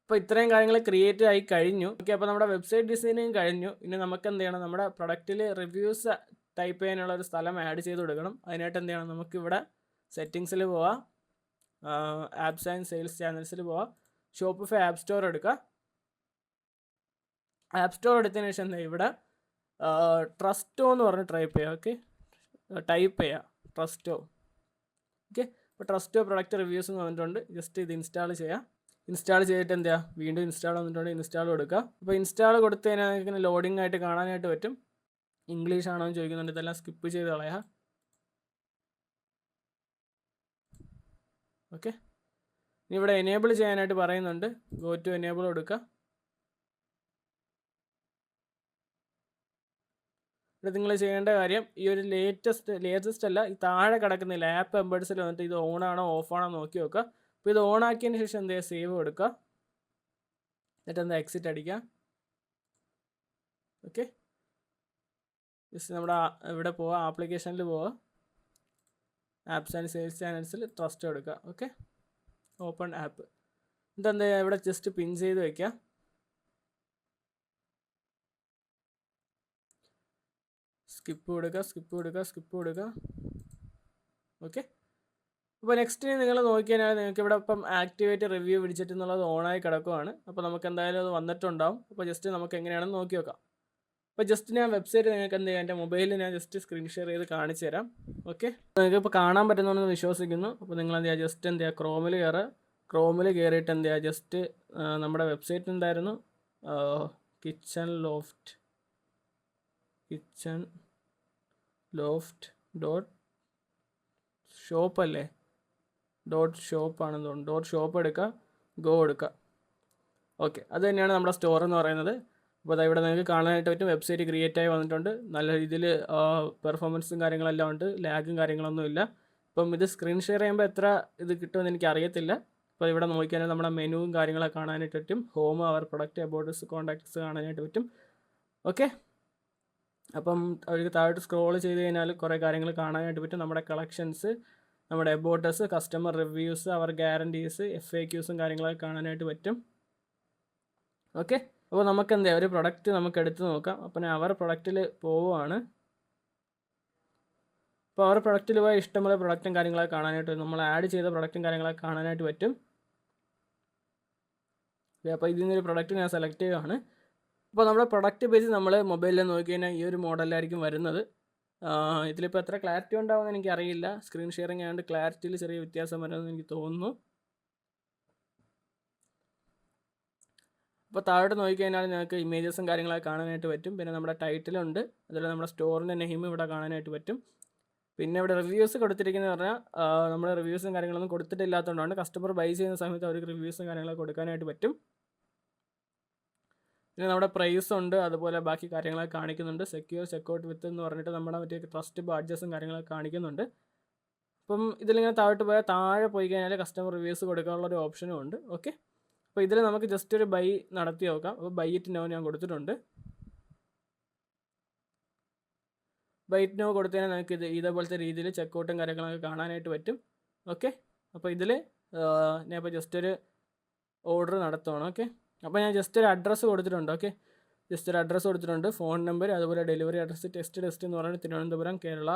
അപ്പോൾ ഇത്രയും കാര്യങ്ങൾ ക്രിയേറ്റ് ആയി കഴിഞ്ഞു. ഓക്കെ, അപ്പോൾ നമ്മുടെ വെബ്സൈറ്റ് ഡിസൈനിങ് കഴിഞ്ഞു. ഇനി നമുക്ക് എന്ത് ചെയ്യണം, നമ്മുടെ പ്രൊഡക്റ്റിൽ റിവ്യൂസ് ടൈപ്പ് ചെയ്യാനുള്ള ഒരു സ്ഥലം ആഡ് ചെയ്ത് കൊടുക്കണം. അതിനായിട്ട് എന്ത് ചെയ്യണം, നമുക്കിവിടെ സെറ്റിങ്സിൽ പോവാം, ആപ്സ് ആൻഡ് സെയിൽസ് ചാനൽസിൽ പോവാം, ഷോപ്പിഫൈ ആപ്പ് സ്റ്റോർ എടുക്കുക. ആപ്പ് സ്റ്റോർ എടുത്തതിന് ശേഷം എന്താ ഇവിടെ ട്രസ്റ്റോ എന്ന് പറഞ്ഞ് ടൈപ്പ് ചെയ്യുക. ഓക്കെ, ടൈപ്പ് ചെയ്യുക ട്രസ്റ്റോ. ഓക്കെ, അപ്പോൾ ട്രസ്റ്റോ പ്രൊഡക്റ്റ് റിവ്യൂസ് എന്ന് വന്നിട്ടുണ്ട്. ജസ്റ്റ് ഇത് ഇൻസ്റ്റാൾ ചെയ്യുക. ഇൻസ്റ്റാൾ ചെയ്തിട്ട് എന്താ, വീണ്ടും ഇൻസ്റ്റാൾ വന്നിട്ടുണ്ട്. ഇൻസ്റ്റാൾ കൊടുക്കുക. അപ്പോൾ ഇൻസ്റ്റാൾ കൊടുത്ത് കഴിഞ്ഞാൽ ഇങ്ങനെ ലോഡിംഗ് ആയിട്ട് കാണാനായിട്ട് പറ്റും. ഇംഗ്ലീഷ് ആണോ എന്ന് ചോദിക്കുന്നുണ്ട്. ഇതെല്ലാം സ്കിപ്പ് ചെയ്ത് കളയാം. ഓക്കെ, ഇനി ഇവിടെ എനേബിൾ ചെയ്യാനായിട്ട് പറയുന്നുണ്ട്. ഗോ ടു എനേബിൾ കൊടുക്കുക. ഇവിടെ നിങ്ങൾ ചെയ്യേണ്ട കാര്യം ഈ ഒരു ലേറ്റസ്റ്റ് അല്ല, ഈ താഴെ കിടക്കുന്നില്ല ആപ്പ് എംബഡ്സിൽ വന്നിട്ട് ഇത് ഓൺ ആണോ ഓഫ് ആണോ നോക്കി നോക്കുക. അപ്പോൾ ഇത് ഓൺ ആക്കിയതിന് ശേഷം എന്ത് ചെയ്യുക, സേവ് കൊടുക്കുക. എന്നിട്ട് എന്താ എക്സിറ്റ് അടിക്കുക. ഓക്കെ, ജസ്റ്റ് നമ്മുടെ ഇവിടെ പോവുക, ആപ്ലിക്കേഷനിൽ പോവുക, ആപ്സ് ആൻഡ് സെയിൽസ് ചാനൽസിൽ ട്രസ്റ്റ് കൊടുക്കുക. Okay, open app. എന്നിട്ട് എന്താ ചെയ്യുക, ഇവിടെ ജസ്റ്റ് പിൻ ചെയ്ത് വയ്ക്കുക. സ്കിപ്പ് കൊടുക്കുക. ഓക്കെ, അപ്പോൾ നെക്സ്റ്റ് നിങ്ങൾ നോക്കിക്കഴിഞ്ഞാൽ നിങ്ങൾക്ക് ഇവിടെ ഇപ്പം ആക്ടിവേറ്റ് റിവ്യൂ പിടിച്ചിട്ട് എന്നുള്ളത് ഓണായി കിടക്കുവാണ്. അപ്പോൾ നമുക്ക് എന്തായാലും അത് വന്നിട്ടുണ്ടാവും. അപ്പോൾ ജസ്റ്റ് നമുക്ക് എങ്ങനെയാണെന്ന് നോക്കി നോക്കാം. അപ്പോൾ ജസ്റ്റ് ഞാൻ വെബ്സൈറ്റ് നിങ്ങൾക്ക് എന്ത് ചെയ്യാം, എൻ്റെ മൊബൈലിൽ ഞാൻ ജസ്റ്റ് സ്ക്രീൻ ഷെയർ ചെയ്ത് കാണിച്ചു തരാം. ഓക്കെ, നിങ്ങൾക്ക് ഇപ്പോൾ കാണാൻ പറ്റുന്നുണ്ടെന്ന് വിശ്വസിക്കുന്നു. അപ്പോൾ നിങ്ങൾ എന്ത് ചെയ്യുക, ജസ്റ്റ് എന്ത് ചെയ്യുക, ക്രോമിൽ കയറിയിട്ട് എന്ത് ചെയ്യുക, ജസ്റ്റ് നമ്മുടെ വെബ്സൈറ്റ് എന്തായിരുന്നു, കിച്ചൺ ലോഫ്റ്റ് ഡോട്ട് ഷോപ്പ് അല്ലേ, .shop ആണെന്ന് തോന്നുന്നു. .shop എടുക്കുക, ഗോ എടുക്കുക. ഓക്കെ, അത് തന്നെയാണ് നമ്മുടെ സ്റ്റോർ എന്ന് പറയുന്നത്. അപ്പോൾ അതാ ഇവിടെ നിങ്ങൾക്ക് കാണാനായിട്ട് പറ്റും, വെബ്സൈറ്റ് ക്രിയേറ്റ് ആയി വന്നിട്ടുണ്ട്. നല്ല രീതിയിൽ പെർഫോമൻസും കാര്യങ്ങളെല്ലാം ഉണ്ട്, ലാഗും കാര്യങ്ങളൊന്നും ഇല്ല. ഇപ്പം ഇത് സ്ക്രീൻ ഷെയർ ചെയ്യുമ്പോൾ എത്ര ഇത് കിട്ടുമെന്ന് എനിക്ക് അറിയത്തില്ല. അപ്പോൾ ഇവിടെ നോക്കിയാൽ നമ്മുടെ മെനുവും കാര്യങ്ങളൊക്കെ കാണാനായിട്ട് പറ്റും. ഹോം, അവർ പ്രൊഡക്റ്റ്, അബൌട്ട്സ്, കോൺടാക്ട്സ് കാണാനായിട്ട് പറ്റും. ഓക്കെ, അപ്പം അവർക്ക് താഴോട്ട് സ്ക്രോൾ ചെയ്ത് കഴിഞ്ഞാൽ കുറേ കാര്യങ്ങൾ കാണാനായിട്ട് പറ്റും. നമ്മുടെ കളക്ഷൻസ്, നമ്മുടെ അബൌട്ടസ്, കസ്റ്റമർ റിവ്യൂസ്, അവർ ഗ്യാരണ്ടീസ്, FAQസും കാര്യങ്ങളൊക്കെ കാണാനായിട്ട് പറ്റും. ഓക്കെ, അപ്പോൾ നമുക്ക് എന്താ ഒരു പ്രൊഡക്റ്റ് നമുക്ക് എടുത്ത് നോക്കാം. അപ്പോൾ ഞാൻ അവർ പ്രൊഡക്റ്റിൽ പോവുകയാണ്. അപ്പോൾ അവർ പ്രൊഡക്റ്റിൽ പോയി ഇഷ്ടംപോലെ പ്രൊഡക്റ്റും കാര്യങ്ങളൊക്കെ കാണാനായിട്ട് പറ്റും. നമ്മൾ ആഡ് ചെയ്ത പ്രൊഡക്റ്റും കാര്യങ്ങളൊക്കെ കാണാനായിട്ട് പറ്റും. അപ്പോൾ ഇതിൽ നിന്നൊരു പ്രൊഡക്റ്റ് ഞാൻ സെലക്ട് ചെയ്യുകയാണ്. അപ്പോൾ നമ്മുടെ പ്രൊഡക്റ്റ് പേജ് നമ്മൾ മൊബൈലിൽ നോക്കി കഴിഞ്ഞാൽ ഈ ഒരു മോഡലിലായിരിക്കും വരുന്നത്. ഇതിലിപ്പോൾ എത്ര ക്ലാരിറ്റി ഉണ്ടാവുമെന്ന് എനിക്കറിയില്ല. സ്ക്രീൻ ഷെയറിങ് ആയതുകൊണ്ട് ക്ലാരിറ്റിയിൽ ചെറിയ വ്യത്യാസം വരുമെന്ന് എനിക്ക് തോന്നുന്നു. അപ്പോൾ താഴോട്ട് നോക്കിക്കഴിഞ്ഞാൽ നിങ്ങൾക്ക് ഇമേജസും കാര്യങ്ങളൊക്കെ കാണാനായിട്ട് പറ്റും. പിന്നെ നമ്മുടെ ടൈറ്റിലുണ്ട്, അതുപോലെ നമ്മുടെ സ്റ്റോറിൻ്റെ നെയിം ഇവിടെ കാണാനായിട്ട് പറ്റും. പിന്നെ ഇവിടെ റിവ്യൂസ് കൊടുത്തിരിക്കുന്നത് പറഞ്ഞാൽ നമ്മൾ റിവ്യൂസും കാര്യങ്ങളൊന്നും കൊടുത്തിട്ടില്ലാത്തതുകൊണ്ടാണ്. കസ്റ്റമർ ബൈ ചെയ്യുന്ന സമയത്ത് അവർക്ക് റിവ്യൂസും കാര്യങ്ങളൊക്കെ കൊടുക്കാനായിട്ട് പറ്റും. പിന്നെ നമ്മുടെ പ്രൈസ് ഉണ്ട്, അതുപോലെ ബാക്കി കാര്യങ്ങളൊക്കെ കാണിക്കുന്നുണ്ട്. സെക്യൂർ ചെക്കൗട്ട് വിത്ത് എന്ന് പറഞ്ഞിട്ട് നമ്മുടെ മറ്റേ ട്രസ്റ്റ് ബാഡ്ജസും കാര്യങ്ങളൊക്കെ കാണിക്കുന്നുണ്ട്. അപ്പം ഇതിലിങ്ങനെ താഴെ പോയി കഴിഞ്ഞാൽ കസ്റ്റമർ റിവ്യൂസ് കൊടുക്കാനുള്ളൊരു ഓപ്ഷനും ഉണ്ട്. ഓക്കെ, അപ്പോൾ ഇതിൽ നമുക്ക് ജസ്റ്റ് ഒരു ബൈ നടത്തി നോക്കാം. അപ്പോൾ ബൈ ഇറ്റ് നോ ഞാൻ കൊടുത്തിട്ടുണ്ട്. ബൈ ഇറ്റ് നോ കൊടുത്തു കഴിഞ്ഞാൽ നമുക്ക് ഇതേപോലത്തെ രീതിയിൽ ചെക്കൗട്ടും കാര്യങ്ങളൊക്കെ കാണാനായിട്ട് പറ്റും. ഓക്കെ, അപ്പോൾ ഇതിൽ ഞാൻ ഇപ്പോൾ ജസ്റ്റ് ഒരു ഓർഡർ നടത്തുകയാണ്. ഓക്കെ, അപ്പോൾ ഞാൻ ജസ്റ്റ് ഒരു അഡ്രസ്സ് കൊടുത്തിട്ടുണ്ട്. ഓക്കെ, ജസ്റ്റ് ഒരു അഡ്രസ്സ് കൊടുത്തിട്ടുണ്ട്, ഫോൺ നമ്പർ, അതുപോലെ ഡെലിവറി അഡ്രസ്സ് ടെസ്റ്റ് എന്ന് പറയുന്നത് തിരുവനന്തപുരം, കേരള.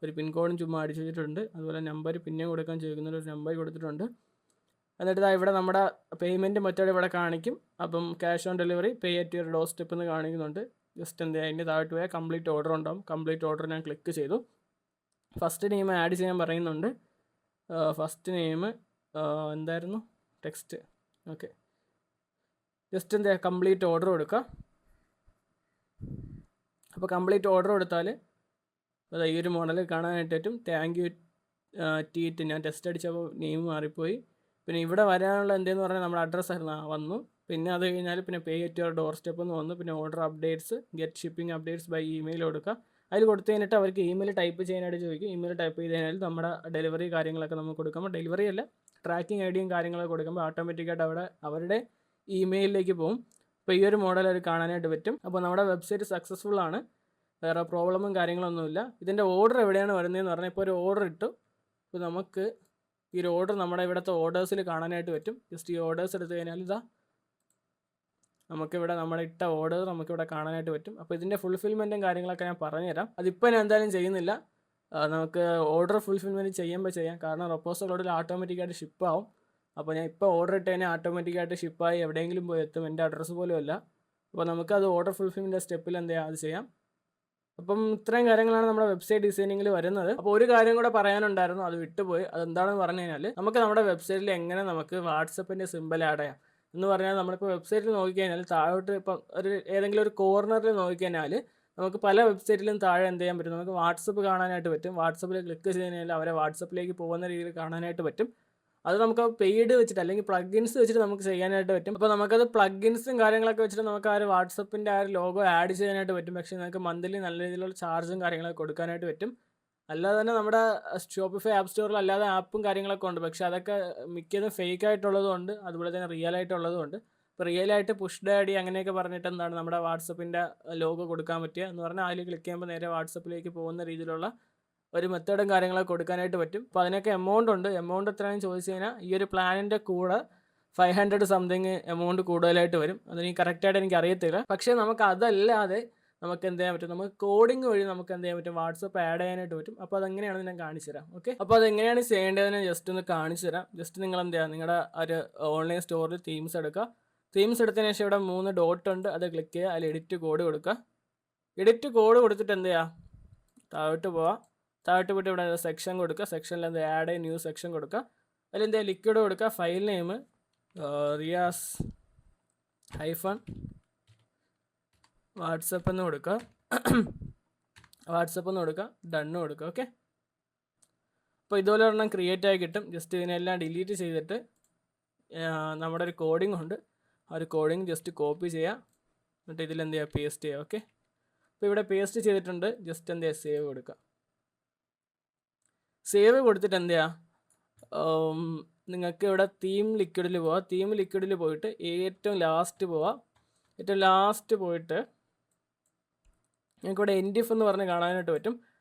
ഒരു പിൻകോഡും ചുമ്മാ അടിച്ചു വെച്ചിട്ടുണ്ട്. അതുപോലെ നമ്പർ പിന്നെ കൊടുക്കാൻ ചോദിക്കുന്നൊരു നമ്പർ കൊടുത്തിട്ടുണ്ട്. എന്നിട്ട് ഇവിടെ നമ്മുടെ പേയ്മെൻറ്റ് മെത്തേഡ് ഇവിടെ കാണിക്കും. അപ്പം cash on delivery, pay at your doorstep എന്ന് കാണിക്കുന്നുണ്ട്. ജസ്റ്റ് എന്ത് ചെയ്യുക, അതിൻ്റെ താഴോട്ട് പോയാൽ കംപ്ലീറ്റ് ഓർഡർ ഉണ്ടാവും. കംപ്ലീറ്റ് ഓർഡർ ഞാൻ ക്ലിക്ക് ചെയ്തു. ഫസ്റ്റ് നെയിം ആഡ് ചെയ്യാൻ പറയുന്നുണ്ട്. ഫസ്റ്റ് നെയിം എന്തായിരുന്നു, ടെക്സ്റ്റ്. ഓക്കെ, ജസ്റ്റ് എന്താ കംപ്ലീറ്റ് ഓർഡർ കൊടുക്കുക. അപ്പോൾ കംപ്ലീറ്റ് ഓർഡർ കൊടുത്താൽ അതായത് ഈ ഒരു മോഡൽ കാണാനായിട്ട് പറ്റും. താങ്ക് യു ടീറ്റ്, ഞാൻ ടെസ്റ്റ് അടിച്ചപ്പോൾ നെയിം മാറിപ്പോയി. പിന്നെ ഇവിടെ വരാനുള്ള എന്തെന്ന് പറഞ്ഞാൽ നമ്മുടെ അഡ്രസ്സ് വന്നു. പിന്നെ അത് കഴിഞ്ഞാൽ പിന്നെ pay at your doorstep എന്ന് വന്നു. പിന്നെ order updates, get shipping updates by email കൊടുക്കുക. അതിൽ കൊടുത്തു കഴിഞ്ഞിട്ട് അവർക്ക് ഇമെയിൽ ടൈപ്പ് ചെയ്യാനായിട്ട് ചോദിക്കും. ഇമെയിൽ ടൈപ്പ് ചെയ്ത് കഴിഞ്ഞാൽ നമ്മുടെ ഡെലിവറി കാര്യങ്ങളൊക്കെ നമുക്ക് കൊടുക്കുമ്പോൾ, ഡെലിവറി അല്ല ട്രാക്കിംഗ് ഐഡിയും കാര്യങ്ങളൊക്കെ കൊടുക്കുമ്പോൾ ഓട്ടോമാറ്റിക്കായിട്ട് അവരുടെ ഇമെയിലിലേക്ക് പോകും. അപ്പോൾ ഈ ഒരു മോഡൽ അവർ കാണാനായിട്ട് പറ്റും. അപ്പോൾ നമ്മുടെ വെബ്സൈറ്റ് സക്സസ്ഫുൾ ആണ്, വേറെ പ്രോബ്ലമും കാര്യങ്ങളൊന്നുമില്ല. ഇതിൻ്റെ ഓർഡർ എവിടെയാണ് വരുന്നതെന്ന് പറഞ്ഞാൽ ഇപ്പോൾ ഒരു ഓർഡർ ഇട്ടു. അപ്പോൾ നമുക്ക് ഈ ഒരു ഓർഡർ നമ്മുടെ ഇവിടുത്തെ ഓർഡേഴ്സിൽ കാണാനായിട്ട് പറ്റും. ജസ്റ്റ് ഈ ഓർഡേഴ്സ് എടുത്തു കഴിഞ്ഞാൽ ഇതാ നമുക്കിവിടെ നമ്മുടെ ഇട്ട ഓർഡർ നമുക്കിവിടെ കാണാനായിട്ട് പറ്റും. അപ്പോൾ ഇതിൻ്റെ ഫുൾഫിൽമെൻറ്റും കാര്യങ്ങളൊക്കെ ഞാൻ പറഞ്ഞുതരാം. അതിപ്പോൾ ഞാൻ എന്തായാലും ചെയ്യുന്നില്ല. നമുക്ക് ഓർഡർ ഫുൾഫിൽമെൻറ്റ് ചെയ്യുമ്പോൾ ചെയ്യാം. കാരണം റൊപ്പോസോ ക്ലൗഡിൽ ഓട്ടോമാറ്റിക്കായിട്ട് ഷിപ്പാവും. അപ്പോൾ ഞാൻ ഇപ്പോൾ ഓർഡർ ഇട്ട് കഴിഞ്ഞാൽ ഓട്ടോമാറ്റിക്കായിട്ട് ഷിപ്പായി എവിടെയെങ്കിലും പോയി എത്തും. എൻ്റെ അഡ്രസ്സ് പോലും അല്ല. അപ്പോൾ നമുക്കത് ഓർഡർ ഫുൾഫിൽമെൻറ്റ് സ്റ്റെപ്പിൽ എന്ത് ചെയ്യാം, അത് ചെയ്യാം. അപ്പം ഇത്രയും കാര്യങ്ങളാണ് നമ്മുടെ വെബ്സൈറ്റ് ഡിസൈനിങ്ങിൽ വരുന്നത്. അപ്പോൾ ഒരു കാര്യം കൂടെ പറയാനുണ്ടായിരുന്നു, അത് വിട്ടുപോയി. അതെന്താണെന്ന് പറഞ്ഞു കഴിഞ്ഞാൽ നമുക്ക് നമ്മുടെ വെബ്സൈറ്റിൽ എങ്ങനെ നമുക്ക് വാട്സപ്പിൻ്റെ സിമ്പിൾ ആഡ് ചെയ്യാം എന്ന് പറഞ്ഞാൽ, നമ്മളിപ്പോൾ വെബ്സൈറ്റിൽ നോക്കിക്കഴിഞ്ഞാൽ താഴോട്ട് ഇപ്പം ഏതെങ്കിലും ഒരു കോർണറിൽ നോക്കിക്കഴിഞ്ഞാൽ നമുക്ക് പല വെബ്സൈറ്റിലും താഴെ എന്ത് ചെയ്യാൻ പറ്റും, നമുക്ക് വാട്സപ്പ് കാണാനായിട്ട് പറ്റും. വാട്സപ്പിൽ ക്ലിക്ക് ചെയ്ത് കഴിഞ്ഞാൽ അവരെ വാട്സപ്പിലേക്ക് പോകുന്ന രീതിയിൽ കാണാനായിട്ട് പറ്റും. അത് നമുക്ക് പെയ്ഡ് വെച്ചിട്ട് അല്ലെങ്കിൽ പ്ലഗിൻസ് വെച്ചിട്ട് നമുക്ക് ചെയ്യാനായിട്ട് പറ്റും. അപ്പോൾ നമുക്കത് പ്ലഗിൻസും കാര്യങ്ങളൊക്കെ വെച്ചിട്ട് നമുക്ക് ആ ഒരു വാട്സപ്പിൻ്റെ ആ ഒരു ലോഗോ ആഡ് ചെയ്യാനായിട്ട് പറ്റും. പക്ഷേ നിങ്ങൾക്ക് മന്ത്ലി നല്ല രീതിയിലുള്ള ചാർജും കാര്യങ്ങളൊക്കെ കൊടുക്കാനായിട്ട് പറ്റും. അല്ലാതെ തന്നെ നമ്മുടെ ഷോപ്പിഫൈ ആപ്പ് സ്റ്റോറിൽ അല്ലാതെ ആപ്പും കാര്യങ്ങളൊക്കെ ഉണ്ട്. പക്ഷേ അതൊക്കെ മിക്കതും ഫേക്ക് ആയിട്ടുള്ളതുകൊണ്ട് അതുപോലെ തന്നെ റിയൽ ആയിട്ടുള്ളതുകൊണ്ട്, ഇപ്പോൾ റിയൽ ആയിട്ട് പുഷ് ഡാഡി അങ്ങനെയൊക്കെ പറഞ്ഞിട്ട് എന്താണ് നമ്മുടെ വാട്സപ്പിൻ്റെ ലോഗോ കൊടുക്കാൻ പറ്റുക എന്ന് പറഞ്ഞാൽ അതിൽ ക്ലിക്ക് ചെയ്യുമ്പോൾ നേരെ വാട്സപ്പിലേക്ക് പോകുന്ന രീതിയിലുള്ള ഒരു മെത്തേഡും കാര്യങ്ങളൊക്കെ കൊടുക്കാനായിട്ട് പറ്റും. അപ്പോൾ അതിനൊക്കെ എമൗണ്ട് ഉണ്ട്. എമൗണ്ട് എത്രയാണെന്ന് ചോദിച്ചു കഴിഞ്ഞാൽ ഈ ഒരു പ്ലാനിൻ്റെ കൂടെ 500 സംതിങ് എമൗണ്ട് കൂടുതലായിട്ട് വരും. അതെനിക്ക് കറക്റ്റായിട്ട് എനിക്ക് അറിയത്തില്ല. പക്ഷേ നമുക്ക് അതല്ലാതെ നമുക്ക് എന്ത് ചെയ്യാൻ പറ്റും, നമുക്ക് കോഡിംഗ് വഴി നമുക്ക് എന്ത് ചെയ്യാൻ പറ്റും, വാട്സപ്പ് ആഡ് ചെയ്യാനായിട്ട് പറ്റും. അപ്പോൾ അതെങ്ങനെയാണെന്ന് ഞാൻ കാണിച്ചു തരാം. ഓക്കെ, അപ്പോൾ അതെങ്ങനെയാണ് ചെയ്യേണ്ടതെന്ന് ജസ്റ്റ് ഒന്ന് കാണിച്ചു തരാം. ജസ്റ്റ് നിങ്ങൾ എന്ത് ചെയ്യുക, നിങ്ങളുടെ ഒരു ഓൺലൈൻ സ്റ്റോറിൽ തീംസ് എടുക്കുക. തീംസ് എടുത്തതിന് ശേഷം ഇവിടെ 3 ഡോട്ട് ഉണ്ട്, അത് ക്ലിക്ക് ചെയ്യുക. അതിൽ എഡിറ്റ് കോഡ് കൊടുക്കുക. എഡിറ്റ് കോഡ് കൊടുത്തിട്ട് എന്ത് ചെയ്യുക, താഴോട്ട് പോവുക. താഴോട്ട് പോയിട്ട് ഇവിടെ സെക്ഷൻ കൊടുക്കുക. സെക്ഷനിൽ എന്ത് ആഡ് എ ന്യൂ സെക്ഷൻ കൊടുക്കുക. അതിൽ എന്ത് ലിക്വിഡ് കൊടുക്കുക. File name Riyas hyphen WhatsApp എന്ന് കൊടുക്കുക. വാട്സപ്പ് എന്ന് കൊടുക്കുക. ഡണ്ണ് കൊടുക്കുക. ഓക്കെ, അപ്പോൾ ഇതുപോലെ ഒരെണ്ണം ക്രിയേറ്റ് ആയി കിട്ടും. ജസ്റ്റ് ഇതിനെല്ലാം ഡിലീറ്റ് ചെയ്തിട്ട് നമ്മുടെ ഒരു കോഡിംഗ് ഉണ്ട്, ആ ഒരു കോഡിംഗ് ജസ്റ്റ് കോപ്പി ചെയ്യുക. എന്നിട്ട് ഇതിൽ എന്ത് ചെയ്യുക, പേസ്റ്റ് ചെയ്യുക. ഓക്കെ, അപ്പോൾ ഇവിടെ പേസ്റ്റ് ചെയ്തിട്ടുണ്ട്. ജസ്റ്റ് എന്ത് ചെയ്യുക, സേവ് കൊടുക്കുക. സേവ് കൊടുത്തിട്ട് എന്ത് ചെയ്യുക, നിങ്ങൾക്ക് ഇവിടെ തീം ലിക്വിഡിൽ പോവുക. തീം ലിക്വിഡിൽ പോയിട്ട് ഏറ്റവും ലാസ്റ്റ് പോവുക. ഏറ്റവും ലാസ്റ്റ് പോയിട്ട് നിങ്ങൾക്ക് ഇവിടെ എൻഡിഫ് എന്ന് പറഞ്ഞ് കാണാനായിട്ട് പറ്റും.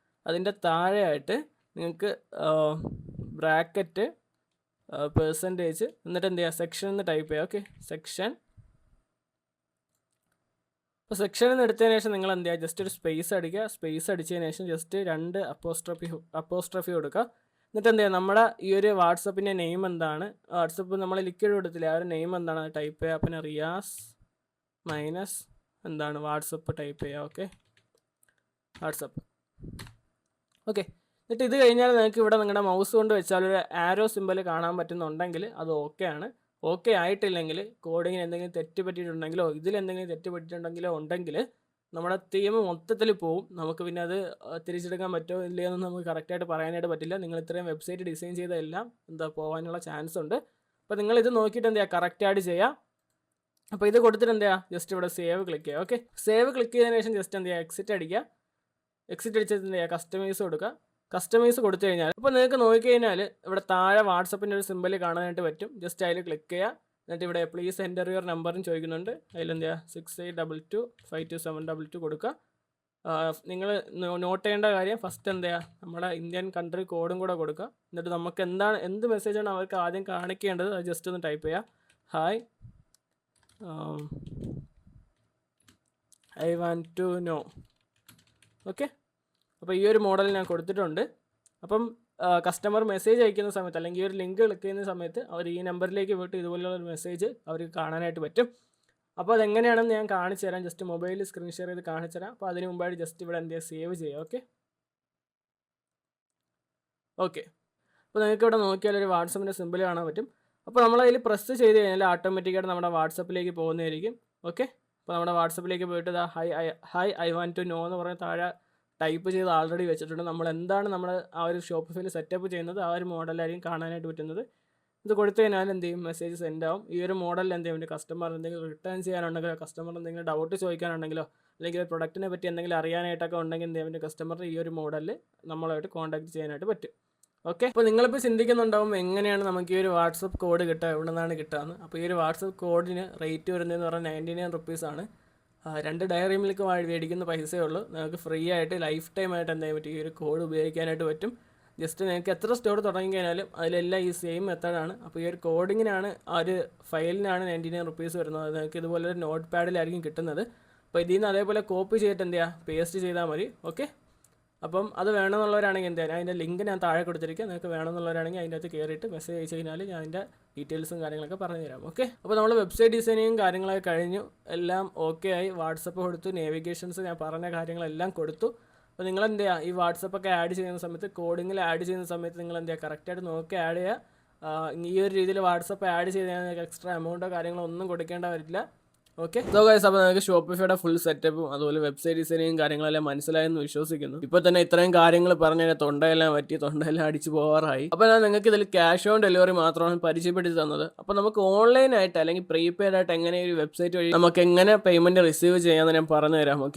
അതിൻ്റെ താഴെയായിട്ട് നിങ്ങൾക്ക് ബ്രാക്കറ്റ് പെർസെൻറ്റേജ് എന്നിട്ട് എന്ത് ചെയ്യുക, സെക്ഷൻ എന്ന് ടൈപ്പ് ചെയ്യുക. Okay, section. അപ്പോൾ സെക്ഷനിൽ നിന്ന് എടുത്തതിന് ശേഷം നിങ്ങൾ എന്ത് ചെയ്യുക, ജസ്റ്റ് ഒരു സ്പേസ് അടിക്കുക. സ്പേസ് അടിച്ചതിന് ശേഷം ജസ്റ്റ് 2 അപ്പോസ്ട്രഫി കൊടുക്കുക. എന്നിട്ട് എന്ത് ചെയ്യുക, നമ്മുടെ ഈ ഒരു വാട്സപ്പിൻ്റെ നെയിം എന്താണ്, വാട്സപ്പ് നമ്മൾ ലിക്വിഡ് കൊടുത്തില്ല, ആ ഒരു നെയിം എന്താണ് അത് ടൈപ്പ് ചെയ്യുക. പിന്നെ റിയാസ് മൈനസ് എന്താണ് വാട്സപ്പ് ടൈപ്പ് ചെയ്യുക. Okay, WhatsApp. ഓക്കെ, എന്നിട്ട് ഇത് കഴിഞ്ഞാൽ നിങ്ങൾക്ക് ഇവിടെ നിങ്ങളുടെ മൗസ് കൊണ്ട് വെച്ചാൽ ഒരു ആരോ സിമ്പൽ കാണാൻ പറ്റുന്നുണ്ടെങ്കിൽ അത് ഓക്കെ ആണ്. ഓക്കെ ആയിട്ടില്ലെങ്കിൽ, കോഡിങ്ങിന് എന്തെങ്കിലും തെറ്റ് പറ്റിയിട്ടുണ്ടെങ്കിലോ ഇതിലെന്തെങ്കിലും തെറ്റ് പറ്റിയിട്ടുണ്ടെങ്കിലോ ഉണ്ടെങ്കിൽ നമ്മുടെ തീം മൊത്തത്തിൽ പോവും. നമുക്ക് പിന്നെ അത് തിരിച്ചെടുക്കാൻ പറ്റുമോ ഇല്ലയോ എന്ന് നമുക്ക് കറക്റ്റായിട്ട് പറയാനായിട്ട് പറ്റില്ല. നിങ്ങൾ ഇത്രയും വെബ്സൈറ്റ് ഡിസൈൻ ചെയ്തതെല്ലാം പോകാനുള്ള ചാൻസ് ഉണ്ട്. അപ്പോൾ നിങ്ങൾ ഇത് നോക്കിയിട്ട് എന്ത് ചെയ്യുക, കറക്റ്റായിട്ട് ചെയ്യുക. അപ്പോൾ ഇത് കൊടുത്തിട്ട് എന്ത് ചെയ്യുക, ജസ്റ്റ് ഇവിടെ സേവ് ക്ലിക്ക് ചെയ്യുക. ഓക്കെ, സേവ് ക്ലിക്ക് ചെയ്തതിന് ശേഷം ജസ്റ്റ് എന്ത് ചെയ്യുക, എക്സിറ്റ് അടിക്കുക. എക്സിറ്റ് അടിച്ചിട്ട് എന്ത് ചെയ്യുക, കസ്റ്റമൈസ് കൊടുക്കുക. കസ്റ്റമൈസ് കൊടുത്തു കഴിഞ്ഞാൽ ഇപ്പോൾ നിങ്ങൾക്ക് നോക്കിക്കഴിഞ്ഞാൽ ഇവിടെ താഴെ വാട്സപ്പിൻ്റെ ഒരു സിമ്പൽ കാണാനായിട്ട് പറ്റും. ജസ്റ്റ് അതിൽ ക്ലിക്ക് ചെയ്യുക. എന്നിട്ട് ഇവിടെ പ്ലീസ് എൻ്റർ യുവർ നമ്പറും ചോദിക്കുന്നുണ്ട്. അതിലെന്ത് ചെയ്യുക, 6822522722 കൊടുക്കുക. നിങ്ങൾ നോട്ട് ചെയ്യേണ്ട കാര്യം ഫസ്റ്റ് എന്ത് ചെയ്യുക, നമ്മുടെ ഇന്ത്യൻ കൺട്രി കോഡും കൂടെ കൊടുക്കുക. എന്നിട്ട് നമുക്ക് എന്ത് മെസ്സേജാണ് അവർക്ക് ആദ്യം കാണിക്കേണ്ടത് അത് ജസ്റ്റ് ഒന്ന് ടൈപ്പ് ചെയ്യുക. Hi, I want to know. Okay, അപ്പോൾ ഈ ഒരു മോഡൽ ഞാൻ കൊടുത്തിട്ടുണ്ട്. അപ്പം കസ്റ്റമർ മെസ്സേജ് അയക്കുന്ന സമയത്ത് അല്ലെങ്കിൽ ഈ ഒരു ലിങ്ക് ക്ലിക്ക് ചെയ്യുന്ന സമയത്ത് അവർ ഈ നമ്പറിലേക്ക് പോയിട്ട് ഇതുപോലുള്ള ഒരു മെസ്സേജ് അവർക്ക് കാണാനായിട്ട് പറ്റും. അപ്പോൾ അതെങ്ങനെയാണെന്ന് ഞാൻ കാണിച്ചു തരാം. ജസ്റ്റ് മൊബൈലിൽ സ്ക്രീൻ ഷെയർ ചെയ്ത് കാണിച്ചു തരാം. അപ്പോൾ അതിന് മുമ്പായിട്ട് ജസ്റ്റ് ഇവിടെ എന്ത് ചെയ്യുക, സേവ് ചെയ്യുക. ഓക്കെ, ഓക്കെ, അപ്പോൾ നിങ്ങൾക്ക് ഇവിടെ നോക്കിയാൽ ഒരു വാട്സപ്പിൻ്റെ സിമ്പിൾ കാണാൻ പറ്റും. അപ്പോൾ നമ്മളതിൽ പ്രസ് ചെയ്ത് കഴിഞ്ഞാൽ ഓട്ടോമാറ്റിക്കായിട്ട് നമ്മുടെ വാട്സപ്പിലേക്ക് പോകുന്നതായിരിക്കും. ഓക്കെ, അപ്പോൾ നമ്മുടെ വാട്സപ്പിലേക്ക് പോയിട്ട് hi I want to know എന്ന് പറഞ്ഞ് താഴെ ടൈപ്പ് ചെയ്ത് ആൾറെഡി വെച്ചിട്ടുണ്ട്. നമ്മൾ എന്താണ് നമ്മൾ ആ ഒരു ഷോപ്പിഫൈയിൽ സെറ്റപ്പ് ചെയ്യുന്നത് ആ ഒരു മോഡലായിരിക്കും കാണാനായിട്ട് പറ്റുന്നത്. ഇത് കൊടുത്തു കഴിഞ്ഞാൽ എന്ത് ചെയ്യും, മെസ്സേജ് സെൻഡ് ആവും. ഈ ഒരു മോഡലിൽ എന്ത് ചെയ്യും, കസ്റ്റമർ എന്തെങ്കിലും റിട്ടേൺ ചെയ്യാനുണ്ടെങ്കിലോ കസ്റ്റമർ എന്തെങ്കിലും ഡൗട്ട് ചോദിക്കാനുണ്ടെങ്കിലോ അല്ലെങ്കിൽ പ്രൊഡക്റ്റിനെ പറ്റി എന്തെങ്കിലും അറിയാനായിട്ടൊക്കെ ഉണ്ടെങ്കിൽ എന്ത് ചെയ്യും, കസ്റ്റമറിന് ഈ ഒരു മോഡലിൽ നമ്മളായിട്ട് കോൺടാക്ട് ചെയ്യാനായിട്ട് പറ്റും. ഓക്കെ, അപ്പോൾ നിങ്ങളിപ്പോൾ ചിന്തിക്കുന്നുണ്ടാവും എങ്ങനെയാണ് നമുക്ക് ഈ ഒരു വാട്സപ്പ് കോഡ് കിട്ടുക, എവിടെ നിന്നാണ് കിട്ടുകയെന്ന്. അപ്പോൾ ഈ ഒരു വാട്സപ്പ് കോഡിന് റേറ്റ് വരുന്നതെന്ന് പറഞ്ഞാൽ 99 റുപ്പീസാണ്. 2 ഡയറി മിൽക്ക് മേടിക്കുന്ന പൈസയേ ഉള്ളൂ. നിങ്ങൾക്ക് ഫ്രീ ആയിട്ട് ലൈഫ് ടൈം ആയിട്ട് എന്ത് ചെയ്യാൻ പറ്റും, ഈ ഒരു കോഡ് ഉപയോഗിക്കാനായിട്ട് പറ്റും. ജസ്റ്റ് നിങ്ങൾക്ക് എത്ര സ്റ്റോർ തുടങ്ങി കഴിഞ്ഞാലും അതിലെല്ലാം ഈ സെയിം മെത്തേഡാണ്. അപ്പോൾ ഈ ഒരു കോഡിങ്ങിനാണ് ആ ഒരു ഫയലിനാണ് 99 റുപ്പീസ് വരുന്നത്. നിങ്ങൾക്ക് ഇതുപോലെ ഒരു നോട്ട് പാഡിലായിരിക്കും കിട്ടുന്നത്. അപ്പോൾ ഇതിൽ നിന്ന് അതേപോലെ കോപ്പി ചെയ്തിട്ട് എന്ത് ചെയ്യുക, പേസ്റ്റ് ചെയ്താൽ മതി. ഓക്കെ, അപ്പം അത് വേണമെന്നുള്ളവരാണെങ്കിൽ എന്ത് ചെയ്യാൻ, അതിൻ്റെ ലിങ്ക് ഞാൻ താഴെ കൊടുത്തിരിക്കുക. നിങ്ങൾക്ക് വേണമെന്നുള്ളവരാണെങ്കിൽ അതിൻ്റെ അകത്ത് കയറിയിട്ട് മെസ്സേജ് അയച്ചു കഴിഞ്ഞാൽ ഞാൻ അതിൻ്റെ ഡീറ്റെയിൽസും കാര്യങ്ങളൊക്കെ പറഞ്ഞു തരാം. ഓക്കെ, അപ്പോൾ നമ്മൾ വെബ്സൈറ്റ് ഡിസൈനിങ്ങും കാര്യങ്ങളൊക്കെ കഴിഞ്ഞു, എല്ലാം ഓക്കെ ആയി. വാട്സപ്പ് കൊടുത്തു, നേവിഗേഷൻസ് ഞാൻ പറഞ്ഞ കാര്യങ്ങളെല്ലാം കൊടുത്തു. അപ്പോൾ നിങ്ങൾ എന്ത് ചെയ്യുക, ഈ വാട്സപ്പൊക്കെ ആഡ് ചെയ്യുന്ന സമയത്ത്, കോഡിങ്ങിൽ ആഡ് ചെയ്യുന്ന സമയത്ത് നിങ്ങൾ എന്ത് ചെയ്യുക, കറക്റ്റായിട്ട് നോക്കി ആഡ് ചെയ്യുക. ഈ ഒരു രീതിയിൽ വാട്സപ്പ് ആഡ് ചെയ്ത് കഴിഞ്ഞാൽ നിങ്ങൾക്ക് എക്സ്ട്രാ എമൗണ്ടോ കാര്യങ്ങളോ ഒന്നും കൊടുക്കേണ്ട വരില്ല. ഓക്കെ, സോ ഗൈസ്, അപ്പോൾ നിങ്ങൾക്ക് ഷോപ്പിഫൈയുടെ ഫുൾ സെറ്റപ്പും അതുപോലെ വെബ്സൈറ്റ് ഡിസൈനിങ്ങും കാര്യങ്ങളെല്ലാം മനസ്സിലായെന്ന് വിശ്വസിക്കുന്നു. ഇപ്പോൾ തന്നെ ഇത്രയും കാര്യങ്ങൾ പറഞ്ഞ് തൊണ്ടയെല്ലാം അടിച്ചു പോകാറായി. അപ്പോൾ ഞാൻ നിങ്ങൾക്ക് ഇതിൽ ക്യാഷ് ഓൺ ഡെലിവറി മാത്രമാണ് പരിചയപ്പെടുത്തി തന്നത്. അപ്പോൾ നമുക്ക് ഓൺലൈനായിട്ട് അല്ലെങ്കിൽ പ്രീപെയ്ഡ് ആയിട്ട് എങ്ങനെ ഒരു വെബ്സൈറ്റ് വഴി നമുക്ക് എങ്ങനെ പേയ്മെന്റ് റിസീവ് ചെയ്യാമെന്ന് ഞാൻ പറഞ്ഞു തരാം. ഓക്കെ,